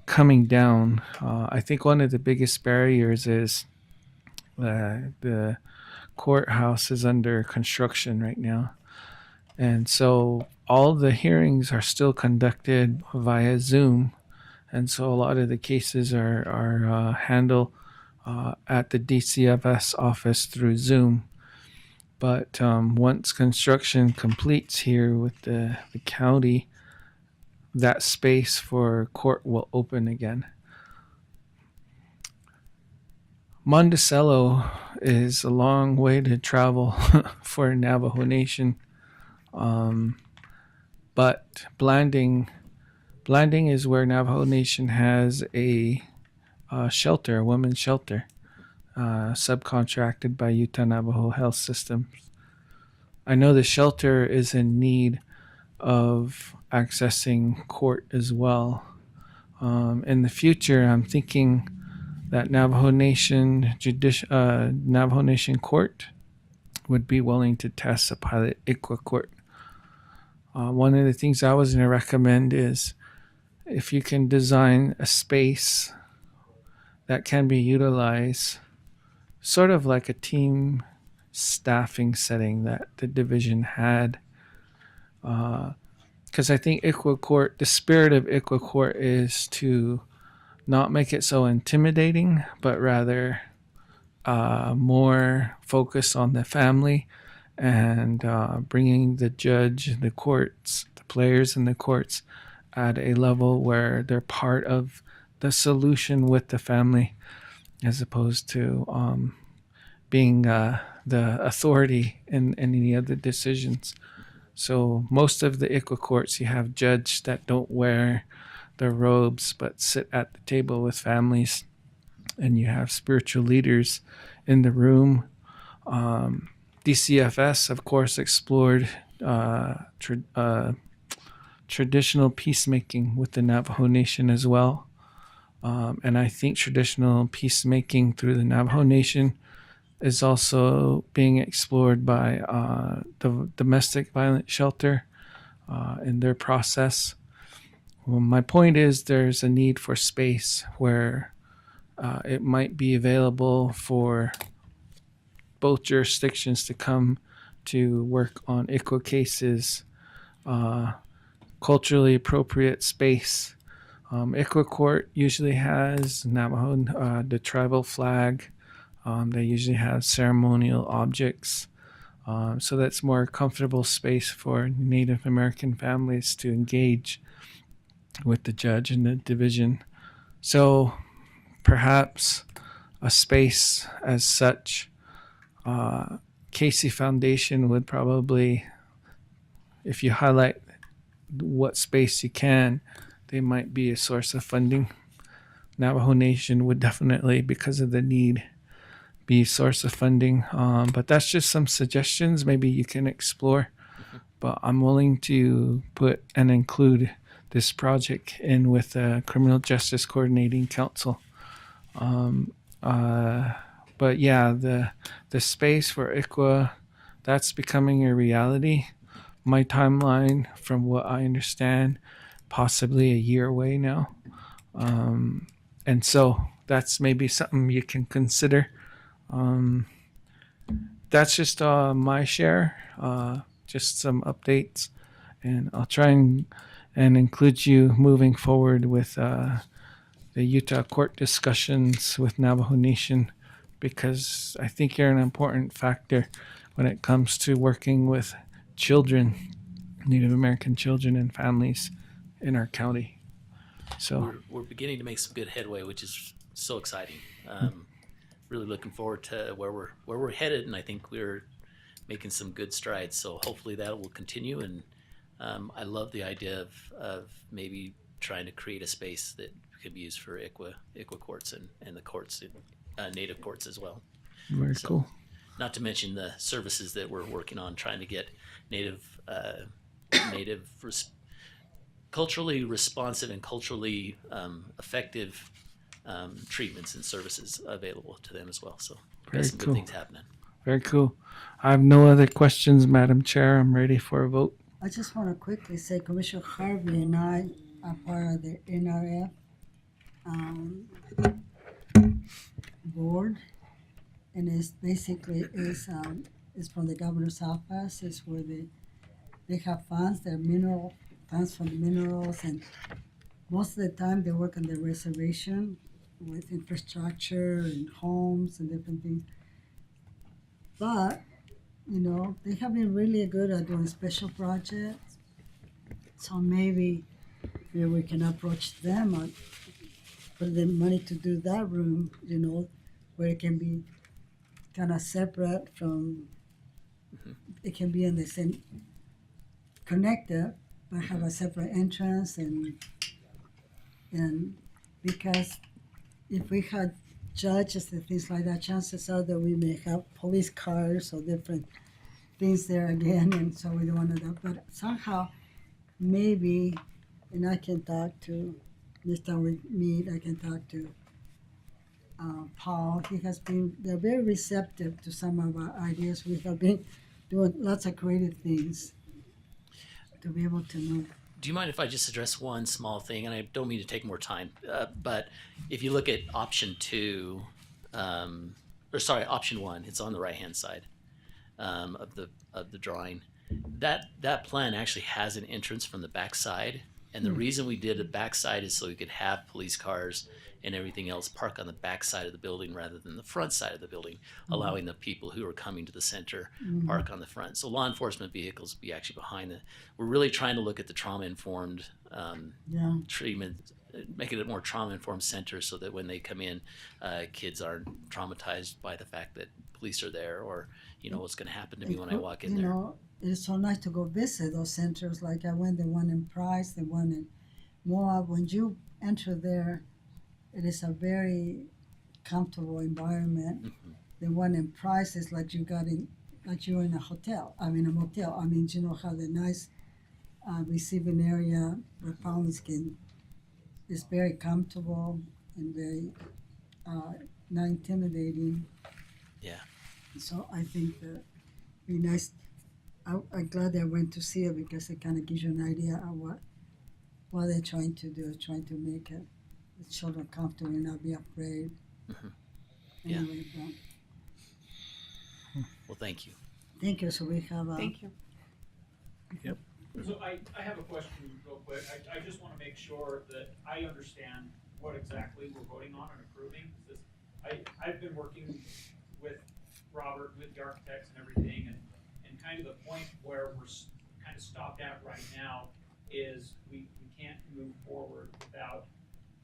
coming down. I think one of the biggest barriers is the courthouse is under construction right now. And so all the hearings are still conducted via Zoom. And so a lot of the cases are handled at the DCFS office through Zoom. But once construction completes here with the county, that space for court will open again. Monticello is a long way to travel for Navajo Nation. But Blanding is where Navajo Nation has a shelter, a women's shelter, subcontracted by Utah Navajo Health Systems. I know the shelter is in need of accessing court as well. In the future, I'm thinking that Navajo Nation Court would be willing to test a pilot ICWA court. One of the things I was going to recommend is if you can design a space that can be utilized sort of like a team staffing setting that the division had. Because I think ICWA court, the spirit of ICWA court is to not make it so intimidating, but rather more focus on the family and bringing the judge, the courts, the players in the courts at a level where they're part of the solution with the family, as opposed to being the authority in any of the decisions. So most of the ICWA courts, you have judges that don't wear their robes but sit at the table with families, and you have spiritual leaders in the room. DCFS, of course, explored traditional peacemaking with the Navajo Nation as well. And I think traditional peacemaking through the Navajo Nation is also being explored by the domestic violence shelter in their process. Well, my point is there's a need for space where it might be available for both jurisdictions to come to work on ICWA cases, culturally appropriate space. ICWA court usually has Navajo, the tribal flag. They usually have ceremonial objects. So that's more comfortable space for Native American families to engage with the judge and the division. So perhaps a space as such, Casey Foundation would probably, if you highlight what space you can, they might be a source of funding. Navajo Nation would definitely, because of the need, be a source of funding. But that's just some suggestions maybe you can explore. But I'm willing to put and include this project in with the Criminal Justice Coordinating Council. But yeah, the space for ICWA, that's becoming a reality. My timeline, from what I understand, possibly a year away now. And so that's maybe something you can consider. That's just my share, just some updates. And I'll try and include you moving forward with the Utah court discussions with Navajo Nation, because I think you're an important factor when it comes to working with children, Native American children and families in our county. So
we're beginning to make some good headway, which is so exciting. Really looking forward to where we're headed, and I think we're making some good strides. So hopefully that will continue. And I love the idea of maybe trying to create a space that could be used for ICWA courts and the courts, Native courts as well.
Very cool.
Not to mention the services that we're working on, trying to get culturally responsive and culturally effective treatments and services available to them as well. So
very
some
cool.
Good things happening.
Very cool. I have no other questions, Madam Chair. I'm ready for a vote.
I just want to quickly say Commissioner Harvey and I are part of the NRF board, and it's basically is from the governor's office. It's where they have funds, they're mineral funds from the minerals, and most of the time they work on the reservation with infrastructure and homes and different things. But they have been really good at doing special projects. So maybe we can approach them and put the money to do that room, where it can be kind of separate from, it can be in the same, connected, but have a separate entrance and because if we had judges and things like that, chances are that we may have police cars or different things there again, and so we don't want to do that. But somehow, maybe, and I can talk to, next time we meet, I can talk to Paul. They're very receptive to some of our ideas. We have been doing lots of creative things to be able to move.
Do you mind if I just address one small thing? And I don't mean to take more time, but if you look at option 2, option 1, it's on the right-hand side of the drawing. That plan actually has an entrance from the back side, and the reason we did the back side is so we could have police cars and everything else park on the back side of the building rather than the front side of the building, allowing the people who are coming to the center park on the front. So law enforcement vehicles be actually behind we're really trying to look at the trauma-informed treatment make it a more trauma-informed center so that when they come in, kids aren't traumatized by the fact that police are there or, what's going to happen to me when I walk in there.
It's so nice to go visit those centers. Like I went the one in Price, the one in Moab. When you enter there, it is a very comfortable environment.
Mm-hmm.
The one in Price is like you're in a hotel. I mean, a motel. I mean, how the nice receiving area where families it's very comfortable and very not intimidating.
Yeah.
So I think that be nice. I'm glad I went to see it because it kind of gives you an idea of what they're trying to do, trying to make the children comfortable and not be afraid.
Mm-hmm. Yeah.
Anyway,
Well, thank you.
thank you. So we have
Thank you.
Yep.
So I have a question real quick. I just want to make sure that I understand what exactly we're voting on and approving. I've been working with Robert, with the architects and everything, and kind of the point where we're kind of stopped at right now is we can't move forward without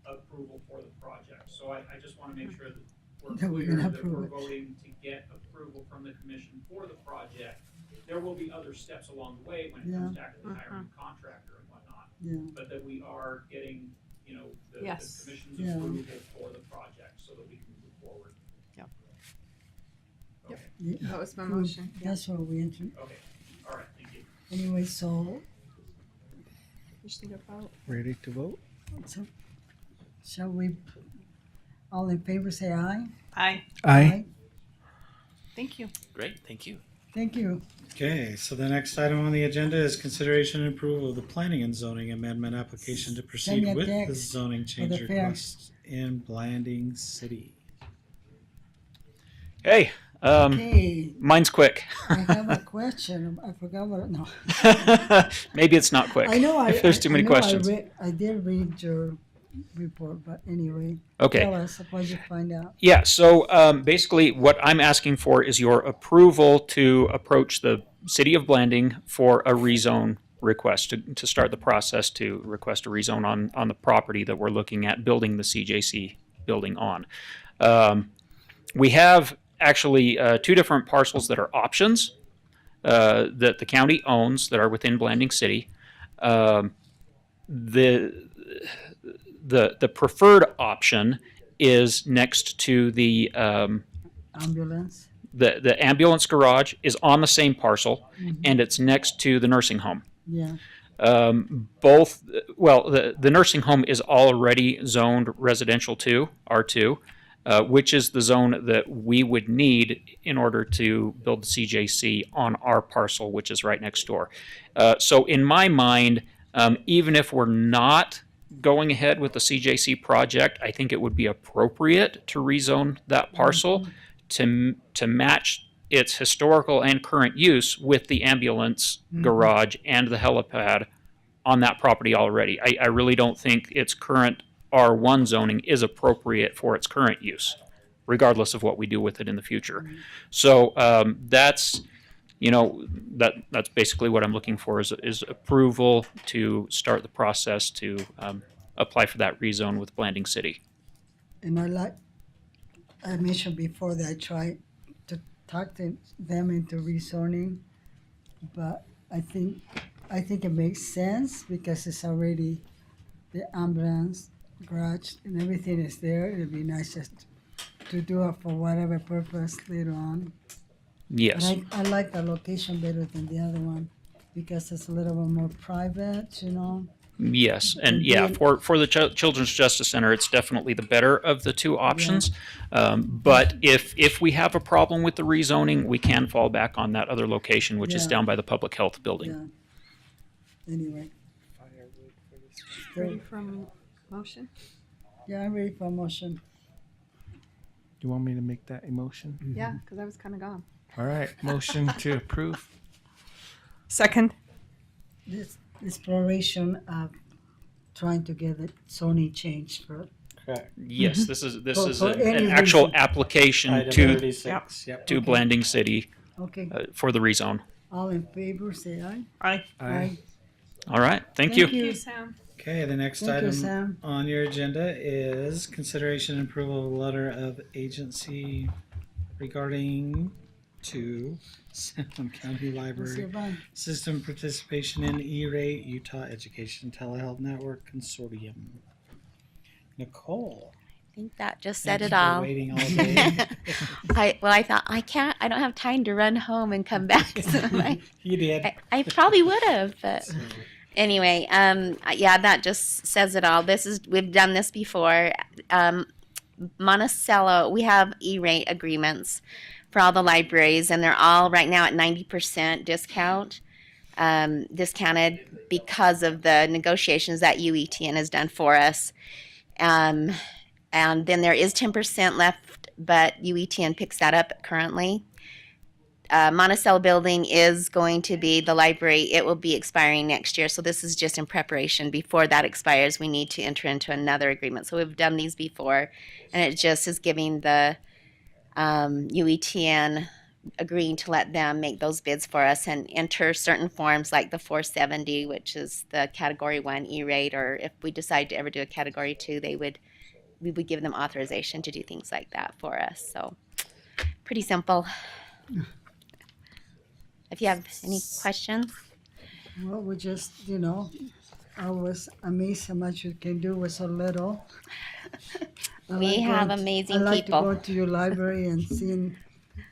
approval for the project. So I just want to make sure that we're clear that we're voting to get approval from the commission for the project. There will be other steps along the way when it comes back to the hiring contractor and whatnot.
Yeah.
But that we are getting, the
Yes.
commission's
Yeah.
approval for the project so that we can move forward.
Yep.
Okay.
Yeah,
That was my
good.
motion.
That's what we entered.
Okay. All right. Thank you.
Anyway, so
Just need a vote.
Ready to vote?
shall we? All in favor, say aye.
Aye.
Aye.
Thank you.
Great, thank you.
Thank you.
Okay, so the next item on the agenda is consideration and approval of the planning and zoning amendment application to proceed
me a
with the
text
zoning change
the fair.
request in Blanding City.
Hey,
Okay,
mine's quick.
I have a question. I forgot what. No.
Maybe it's not quick.
I know.
if there's too many questions.
I did read your report, but anyway.
Okay.
Tell us what you find out.
Yeah, so basically what I'm asking for is your approval to approach the City of Blanding for a rezone request, to start the process to request a rezone on the property that we're looking at building the CJC building on. We have actually two different parcels that are options that the county owns that are within Blanding City. The preferred option is next to the
Ambulance.
the ambulance garage is on the same parcel, and it's next to the nursing home.
Yeah.
The nursing home is already zoned residential 2, R2, which is the zone that we would need in order to build the CJC on our parcel, which is right next door. So in my mind, even if we're not going ahead with the CJC project, I think it would be appropriate to rezone that parcel to match its historical and current use with the ambulance garage and the helipad on that property already. I really don't think its current R1 zoning is appropriate for its current use, regardless of what we do with it in the future. So that's basically what I'm looking for is approval to start the process to apply for that rezone with Blanding City.
And I mentioned before that I tried to talk to them into rezoning, but I think it makes sense because it's already the ambulance garage and everything is there. It'd be nice just to do it for whatever purpose later on.
Yes.
But I like the location better than the other one because it's a little bit more private,
Yes, and yeah, for the Children's Justice Center, it's definitely the better of the two options. But if we have a problem with the rezoning, we can fall back on that other location, which is
Yeah.
down by the public health building.
Yeah. Anyway.
Ready for a motion?
Yeah, I'm ready for a motion.
You want me to make that a motion?
Yeah, because I was kind of gone.
All right, motion to approve.
Second.
This exploration of trying to get the zoning changed for.
Correct.
Yes, this is
For
an
any
actual
reason.
application
Item
to
36, yep.
to
Okay.
Blanding City
Okay.
for the rezone.
All in favor, say aye.
Aye.
Aye.
All right, thank
Thank
you.
you.
Thank you, Sam.
Okay, the next
Thank you,
item
Sam.
on your agenda is consideration and approval of a letter of agency regarding to Salem County Library
Bye.
System participation in E-Rate Utah Education Telehealth Network Consortium. Nicole.
I think that just
Thank
said
you
it
for
all.
waiting all day.
I thought I don't have time to run home and come back. So
You did.
I probably would have, but anyway, yeah, that just says it all. We've done this before. Monticello, we have E-rate agreements for all the libraries, and they're all right now at 90% discounted because of the negotiations that UETN has done for us. And then there is 10% left, but UETN picks that up currently. Monticello building is going to be the library. It will be expiring next year. So this is just in preparation. Before that expires, we need to enter into another agreement. So we've done these before, and it just is giving the UETN agreeing to let them make those bids for us and enter certain forms like the 470, which is the category 1 E-rate, or if we decide to ever do a category 2, we would give them authorization to do things like that for us. So pretty simple. If you have any questions.
Well, we just, I was amazed how much you can do with so little.
We have amazing
I like
people.
to go to your library and seeing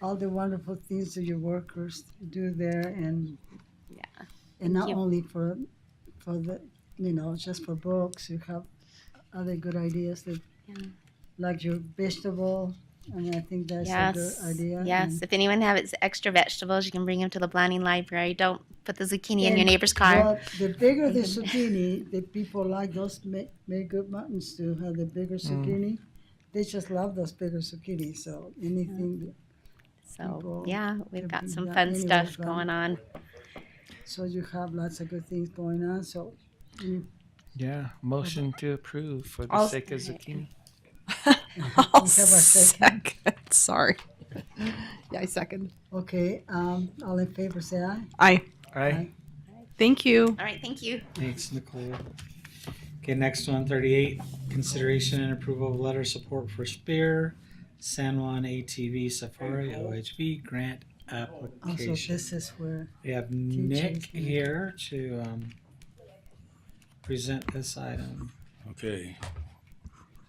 all the wonderful things that your workers do there, and not
you.
only for the, just for books. You have other good ideas that, like your vegetable. I mean, I think that's a good idea.
Yes,
and-
if anyone has extra vegetables, you can bring them to the Blanding Library. Don't put the zucchini in your neighbor's car.
Well, the bigger the zucchini, the people like those make good mutton stew. Have the bigger zucchini. They just love those bigger zucchini. So anything. That
So
people
we've
can
got
bring
some
that
fun
anywhere
stuff
from.
going on.
So you have lots of good things going on. So.
Yeah, motion to approve for the
I'll-
sake of zucchini.
I'll
We have a second.
Sorry. Yeah, I second.
Okay. All in favor, say aye.
Aye.
Aye.
Thank you.
All right, thank you.
Thanks, Nicole. Okay, next one, 38, consideration and approval of letter of support for Spear, San Juan ATV Safari OHV grant
Also,
application.
this is where.
We have
teachers
Nick
meet.
here to present this item.
Okay.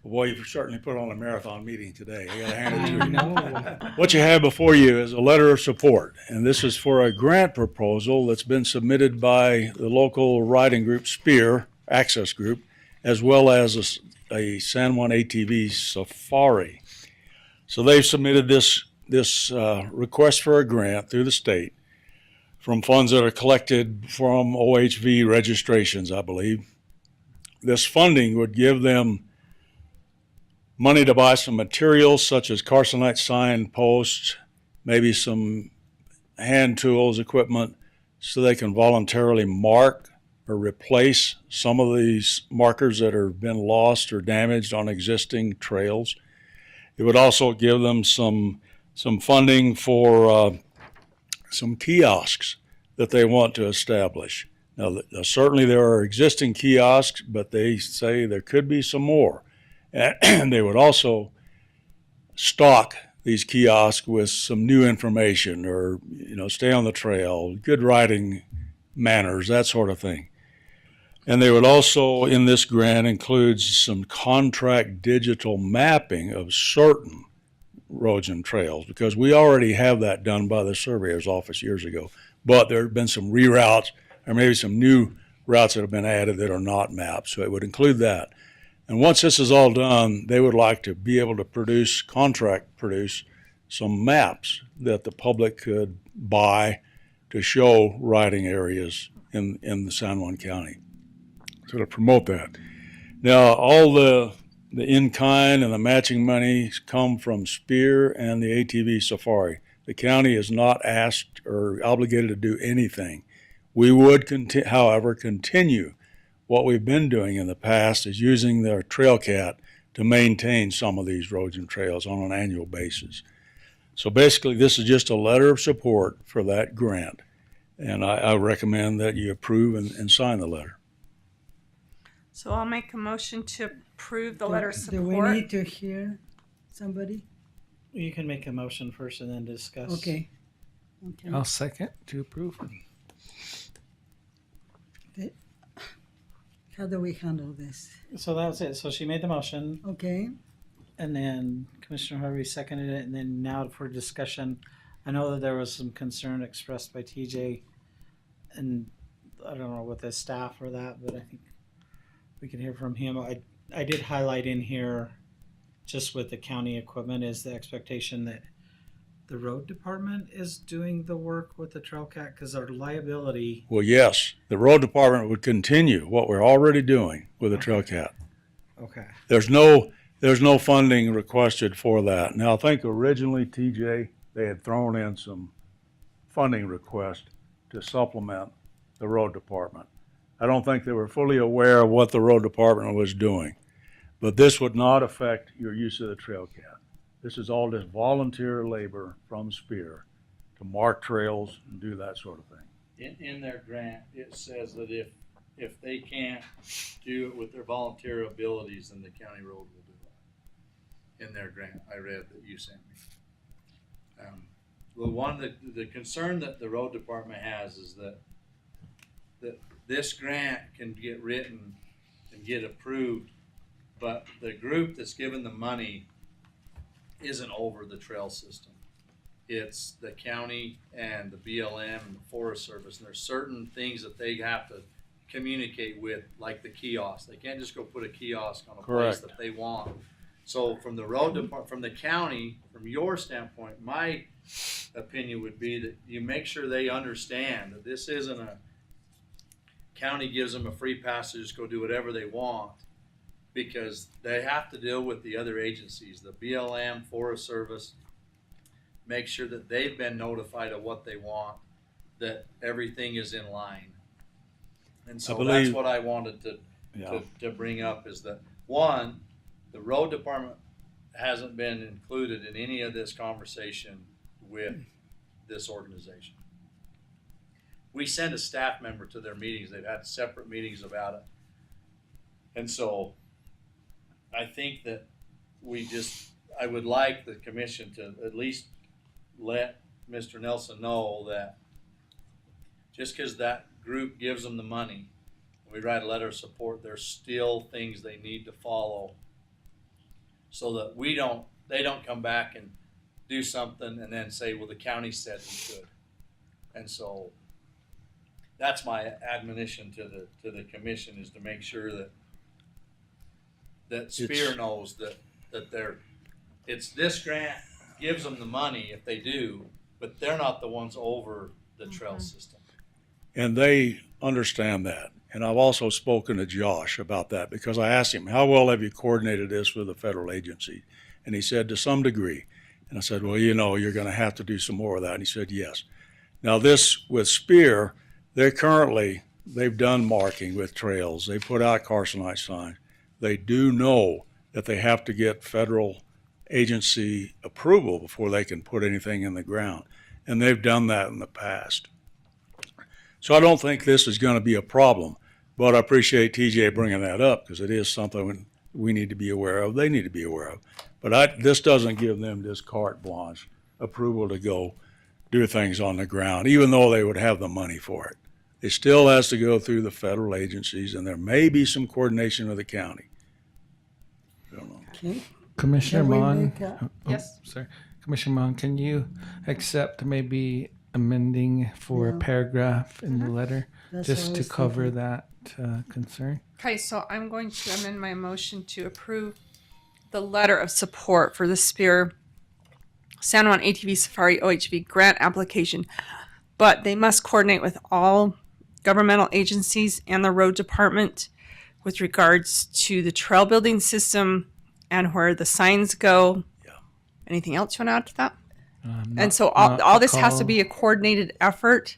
Well, boy, you've certainly put on a marathon meeting today. I gotta hand it to you.
I know.
What you have before you is a letter of support, and this is for a grant proposal that's been submitted by the local riding group Spear Access Group, as well as a San Juan ATV Safari. So they've submitted this request for a grant through the state from funds that are collected from OHV registrations, I believe. This funding would give them money to buy some materials such as carcinite sign posts, maybe some hand tools, equipment, so they can voluntarily mark or replace some of these markers that have been lost or damaged on existing trails. It would also give them some funding for some kiosks that they want to establish. Now, certainly there are existing kiosks, but they say there could be some more. And they would also stock these kiosks with some new information or, stay on the trail, good riding manners, that sort of thing. And they would also, in this grant, include some contract digital mapping of certain roads and trails, because we already have that done by the surveyor's office years ago. But there have been some reroutes or maybe some new routes that have been added that are not mapped. So it would include that. And once this is all done, they would like to be able to contract produce some maps that the public could buy to show riding areas in the San Juan County. So to promote that. Now, all the in-kind and the matching money come from Spear and the ATV Safari. The county is not asked or obligated to do anything. We would, however, continue what we've been doing in the past is using their TrailCat to maintain some of these roads and trails on an annual basis. So basically, this is just a letter of support for that grant, and I recommend that you approve and sign the letter.
So I'll make a motion to approve the letter of
Do we
support.
need to hear somebody?
You can make a motion first and then discuss.
Okay. Okay.
I'll second to approve.
How do we handle this?
So that was it. So she made the motion,
Okay.
and then Commissioner Harvey seconded it, and then now for discussion. I know that there was some concern expressed by TJ, and I don't know with the staff or that, but I think we can hear from him. I did highlight in here, just with the county equipment, is the expectation that the road department is doing the work with the trail cat, because our liability.
Well, yes, the road department would continue what we're already doing with the trail cat.
Okay.
There's no funding requested for that. Now, I think originally, TJ, they had thrown in some funding request to supplement the road department. I don't think they were fully aware of what the road department was doing, but this would not affect your use of the trail cat. This is all just volunteer labor from Spear to mark trails and do that sort of thing.
In their grant, it says that if they can't do it with their volunteer abilities, then the county road will do it. In their grant, I read that you sent me. The concern that the road department has is that this grant can get written and get approved, but the group that's given the money isn't over the trail system. It's the county and the BLM and the Forest Service, and there's certain things that they have to communicate with, like the kiosk. They can't just go put a kiosk on a place that they want. So from the road department, from the county, from your standpoint, my opinion would be that you make sure they understand that this isn't a county gives them a free pass to just go do whatever they want, because they have to deal with the other agencies, the BLM, Forest Service, make sure that they've been notified of what they want, that everything is in line. And so that's what I wanted to bring up, is that, one, the road department hasn't been included in any of this conversation with this organization. We send a staff member to their meetings. They've had separate meetings about it. And so I think that I would like the commission to at least let Mr. Nelson know that just because that group gives them the money, we write a letter of support, there's still things they need to follow, so that they don't come back and do something and then say, well, the county said we could. And so that's my admonition to the commission, is to make sure that Spear knows that it's this grant gives them the money if they do, but they're not the ones over the trail system.
And they understand that. And I've also spoken to Josh about that, because I asked him, how well have you coordinated this with the federal agency? And he said, to some degree. And I said, well, you're going to have to do some more of that. And he said, yes. Now this with Spear, they've done marking with trails. They put out carcinite signs. They do know that they have to get federal agency approval before they can put anything in the ground. And they've done that in the past. So I don't think this is going to be a problem, but I appreciate TJ bringing that up, because it is something we need to be aware of. They need to be aware of. But this doesn't give them this carte blanche approval to go do things on the ground, even though they would have the money for it. It still has to go through the federal agencies, and there may be some coordination with the county. I don't know.
Okay.
Commissioner
Can we
Mon,
make a-
Yes.
Sorry, Commissioner Mon, can you accept maybe amending for a paragraph in the letter,
That's what I
just to
was
cover
thinking.
that concern?
Okay, so I'm going to amend my motion to approve the letter of support for the Spear San Juan ATV Safari OHV grant application, but they must coordinate with all governmental agencies and the road department with regards to the trail building system and where the signs go.
Yeah.
Anything else you want to add to that?
Not-
And so
not
all
to
this has to
call-
be a coordinated effort.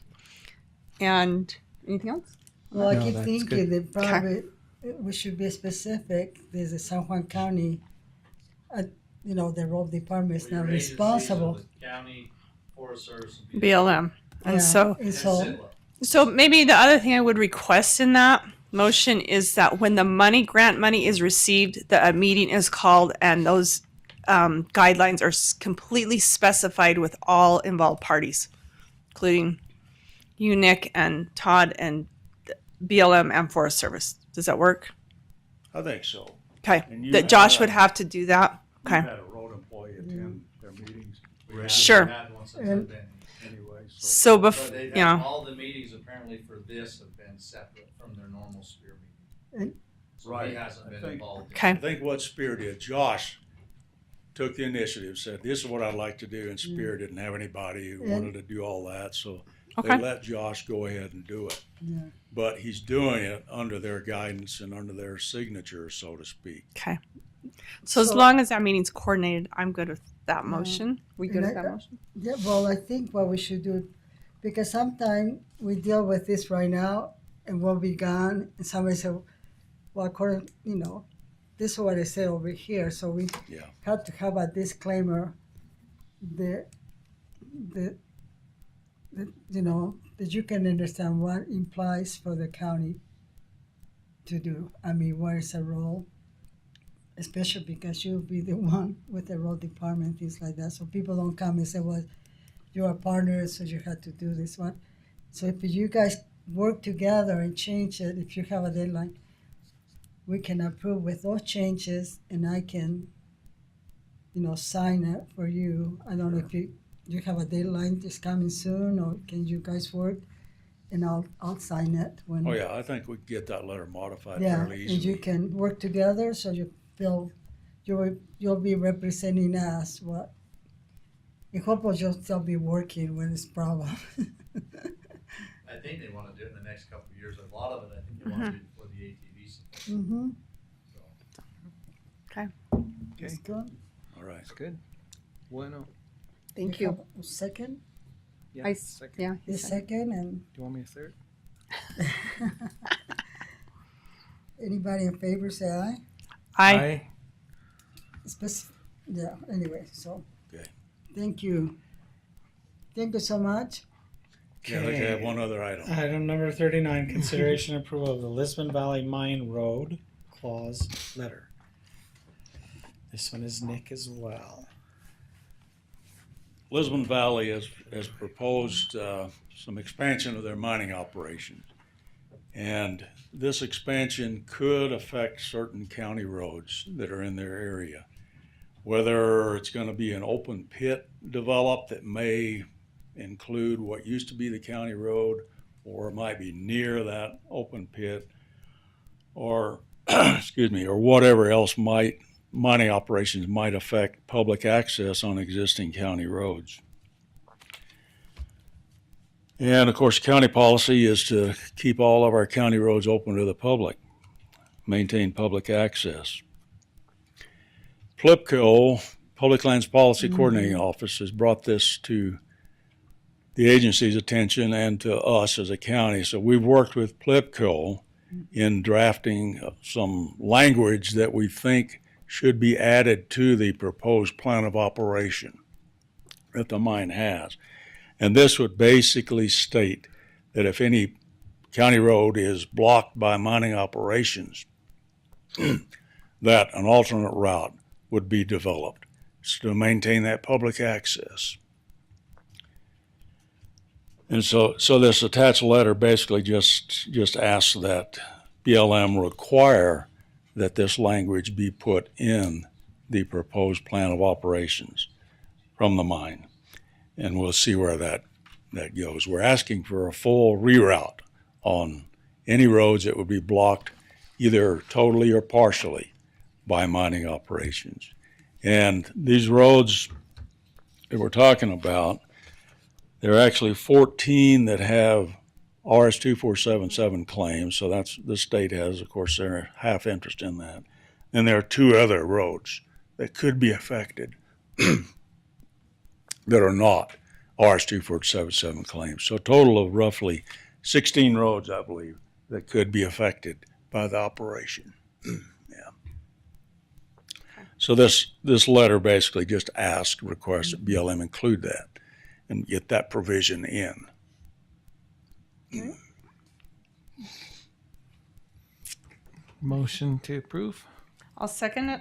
And anything else?
Well, I
No,
keep
that's
thinking
good.
that probably we should be specific. There's a San Juan County, the road department is not responsible.
County, Forest Service,
BLM. And
Yeah,
so
and so
maybe the other thing I would request in that motion is that when the grant money is received, that a meeting is called and those guidelines are completely specified with all involved parties, including you, Nick, and Todd, and BLM and Forest Service. Does that work?
I think so.
Okay.
And you
That Josh
had
would have to do that.
You
Okay.
had a road employee attend their meetings.
Sure.
Anyway,
So
But
before,
they've
you
had,
know,
all the meetings apparently for this have been separate from their normal spear meeting.
And-
So
Right.
he hasn't
I
been
think-
involved.
Okay.
I think what Spear did, Josh took the initiative, said, this is what I'd like to do, and Spear didn't have anybody who
Yeah.
wanted to do all that, so
Okay.
they let Josh go ahead and do it.
Yeah.
But he's doing it under their guidance and under their signature, so to speak.
okay. So as long as that meeting's coordinated, I'm good with that motion. We good
And
with that motion?
Yeah, well, I think what we should do, because sometimes we deal with this right now and we'll be gone, and somebody said, well, according, this is what I say over here, so we
Yeah.
have to have a disclaimer that that you can understand what implies for the county to do. I mean, what is a role, especially because you'll be the one with the road department, things like that. So people don't come and say, well, you're a partner, so you have to do this one. So if you guys work together and change it, if you have a deadline, we can approve with those changes, and I can, sign it for you. I don't know if you have a deadline that's coming soon, or can you guys work? And I'll sign it when.
Oh, yeah, I think we can get that letter modified
Yeah,
fairly
and you
easily.
can work together, so you feel you'll be representing us. What? I hope you'll still be working when it's problem.
I think they wanna do it in the next couple of years. A lot of it, I think they wanna do before the ATVs.
Mm-hmm.
Okay.
That's good.
All right.
That's good. Bueno.
Thank
We
you.
have a second.
Yeah.
Yeah.
The second, and
Do you want me a third?
anybody in favor say aye.
Aye.
Yeah. Anyway, so.
Okay.
Thank you. Thank you so much.
Yeah, I think I have one other item.
Item number 39, consideration approval of the Lisbon Valley Mine Road Clause Letter. This one is Nick as well.
Lisbon Valley has proposed some expansion of their mining operations. And this expansion could affect certain county roads that are in their area. Whether it's going to be an open pit developed that may include what used to be the county road, or it might be near that open pit, or excuse me, or whatever else mining operations might affect public access on existing county roads. And of course, county policy is to keep all of our county roads open to the public, maintain public access. PLPCO, Public Lands Policy Coordinating Office, has brought this to the agency's attention and to us as a county. So we've worked with PLPCO in drafting some language that we think should be added to the proposed plan of operation that the mine has. And this would basically state that if any county road is blocked by mining operations, that an alternate route would be developed to maintain that public access. And so this attached letter basically just asks that BLM require that this language be put in the proposed plan of operations from the mine. And we'll see where that goes. We're asking for a full reroute on any roads that would be blocked either totally or partially by mining operations. And these roads that we're talking about, there are actually 14 that have RS-2477 claims, so the state has, of course, their half interest in that. And there are 2 other roads that could be affected that are not RS-2477 claims. So a total of roughly 16 roads, I believe, that could be affected by the operation. Yeah. So this letter basically just requests that BLM include that and get that provision in.
Motion to approve.
I'll second it.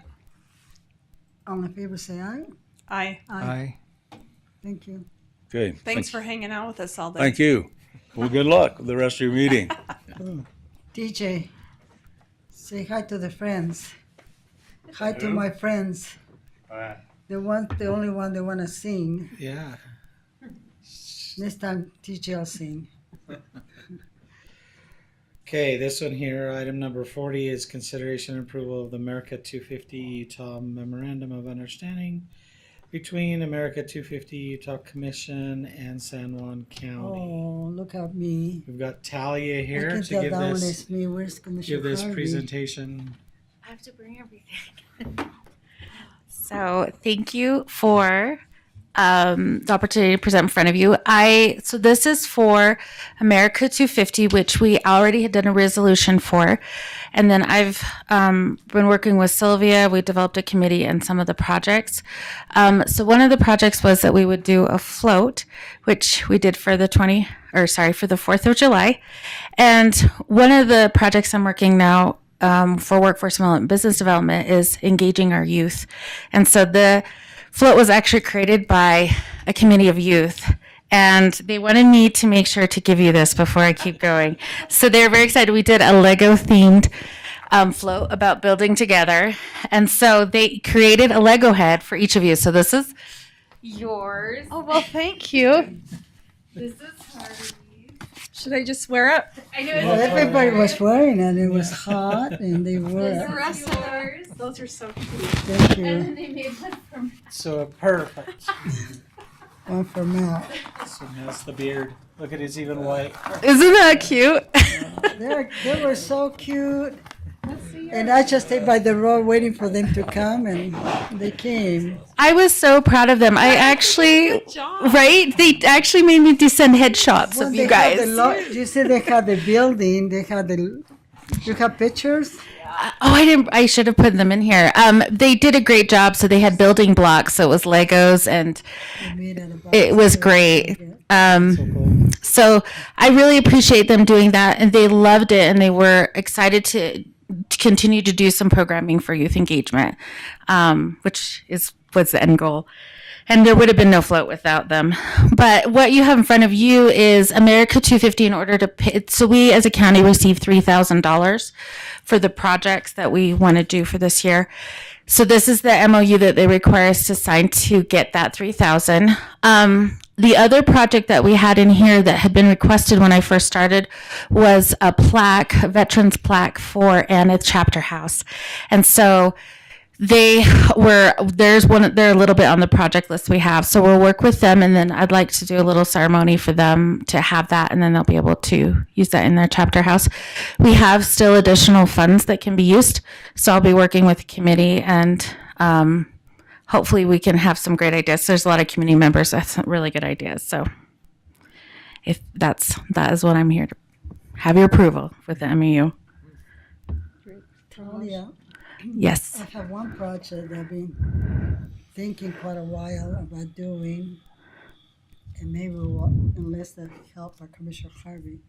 All in favor, say aye.
Aye.
Aye.
Thank you.
Okay.
Thanks for hanging out with us all day.
Thank you. Well, good luck with the rest of your meeting.
DJ, say hi to the friends. Hi to my friends. The only one they want to sing.
Yeah.
Next time, DJ will sing.
Okay, this one here, item number 40 is consideration and approval of the America 250 Utah Memorandum of Understanding between America 250 Utah Commission and San Juan County.
Oh, look at me.
We've got Talia
I
here
can
to
tell
give
that one
this,
is me. Where's Commissioner
give this
Harvey?
presentation.
I have to bring everything. So thank you for the opportunity to present in front of you. So this is for America 250, which we already had done a resolution for. And then I've been working with Sylvia. We developed a committee and some of the projects. So one of the projects was that we would do a float, which we did for the 4th of July. And one of the projects I'm working now for workforce development, business development, is engaging our youth. And so the float was actually created by a committee of youth, and they wanted me to make sure to give you this before I keep going. So they're very excited. We did a Lego themed float about building together, and so they created a Lego head for each of you. So this is yours.
Oh, well, thank you.
This is hers.
Should I just wear it?
I know.
Well, everybody was wearing it. It was hot, and they wore
The
it.
rest of yours. Those are so cute.
Thank you.
And then they made one from.
So perfect.
One for Matt.
So that's the beard. Look at his even white.
Isn't that cute?
They were so cute. And I just stayed by the road waiting for them to come, and they came.
I was so proud of them. I actually, right? They actually made me do send headshots
Well,
of
they
you
had
guys.
you see, they had the building. They had the. You have pictures?
I didn't. I should have put them in here. They did a great job. So they had building blocks. So it was Legos, and it was great. So I really appreciate them doing that, and they loved it, and they were excited to continue to do some programming for youth engagement, which was the end goal. And there would have been no float without them. But what you have in front of you is America 250 in order to pay. So we as a county receive $3,000 for the projects that we want to do for this year. So this is the MOU that they require us to sign to get that $3,000. The other project that we had in here that had been requested when I first started was a plaque, a veterans plaque for Anna Chapter House. And so they're a little bit on the project list we have. So we'll work with them, and then I'd like to do a little ceremony for them to have that, and then they'll be able to use that in their chapter house. We have still additional funds that can be used. So I'll be working with the committee, and hopefully we can have some great ideas. There's a lot of community members that have some really good ideas. So if that is what I'm here to have your approval with the MEU.
Talia.
Yes.
I have one project that I've been thinking quite a while about doing, and maybe we'll enlist the help of Commissioner Harvey.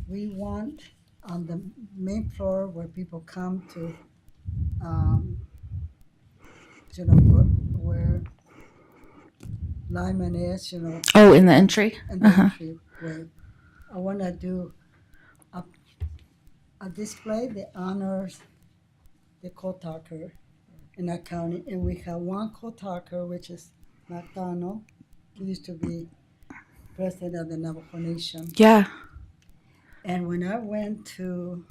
We want on the main floor where people come to, where Lyman is,
Oh, in the entry?
In the entry way. I want to do a display that honors the co-talker in our county, and we have one co-talker, which is McDonald. He used to be president of the Navajo Nation.
Yeah.
And when I went to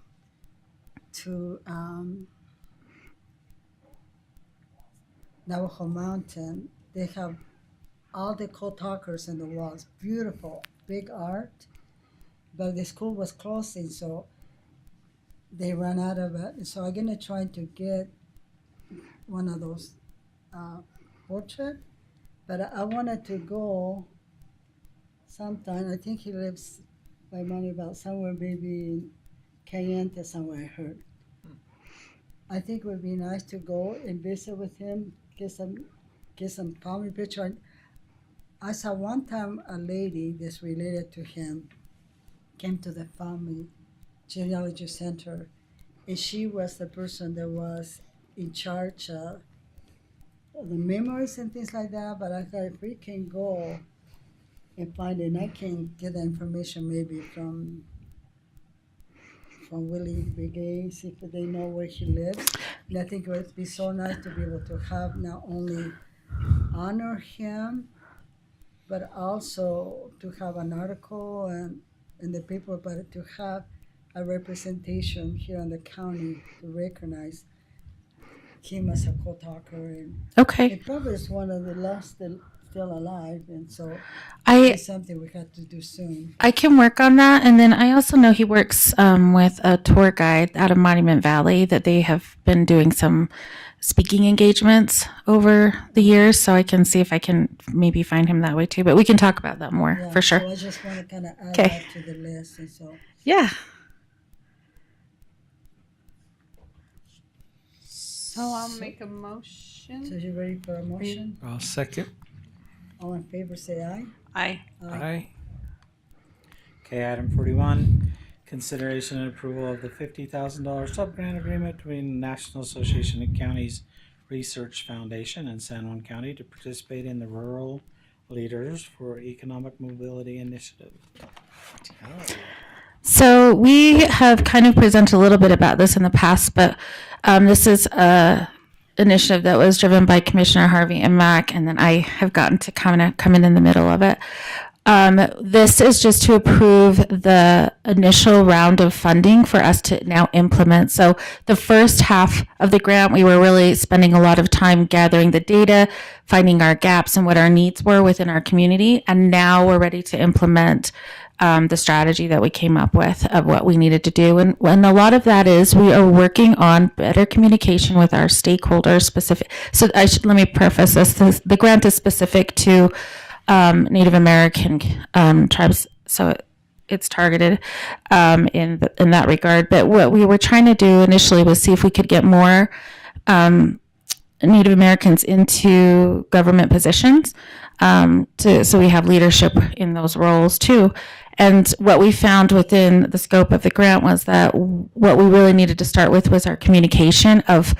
Navajo Mountain, they have all the co-talkers in the walls, beautiful, big art, but the school was closing, so they ran out of it. And so I'm gonna try to get one of those portrait, but I wanted to go sometime. I think he lives by Moneyville, somewhere maybe in Cayente, somewhere I heard. I think it would be nice to go and visit with him, get some family picture. I saw one time a lady that's related to him came to the family genealogy center, and she was the person that was in charge of the memories and things like that. But I thought if we can go and find it, and I can get the information maybe from Willie Brigade, see if they know where he lives. And I think it would be so nice to be able to have not only honor him, but also to have an article and in the paper, but to have a representation here in the county to recognize him as a co-talker. And
Okay.
it probably is one of the last still alive, and so
I-
it's something we have to do soon.
I can work on that. And then I also know he works with a tour guide out of Monument Valley that they have been doing some speaking engagements over the years. So I can see if I can maybe find him that way too. But we can talk about that more
Yeah,
for sure.
So I just want to kind of add
Okay.
that to the list, and so.
Yeah.
So I'll make a motion.
So you ready for a motion?
I'll second.
All in favor, say aye.
Aye.
Aye.
Okay, item 41, consideration and approval of the $50,000 sub-grant agreement between the National Association of Counties Research Foundation and San Juan County to participate in the Rural Leaders for Economic Mobility Initiative.
So we have kind of presented a little bit about this in the past, but this is a initiative that was driven by Commissioner Harvey and Mac, and then I have gotten to come in the middle of it. This is just to approve the initial round of funding for us to now implement. So the first half of the grant, we were really spending a lot of time gathering the data, finding our gaps and what our needs were within our community. And now we're ready to implement the strategy that we came up with of what we needed to do. And a lot of that is we are working on better communication with our stakeholders specific. So let me preface this. The grant is specific to Native American tribes, so it's targeted in that regard. But what we were trying to do initially was see if we could get more Native Americans into government positions, so we have leadership in those roles too. And what we found within the scope of the grant was that what we really needed to start with was our communication of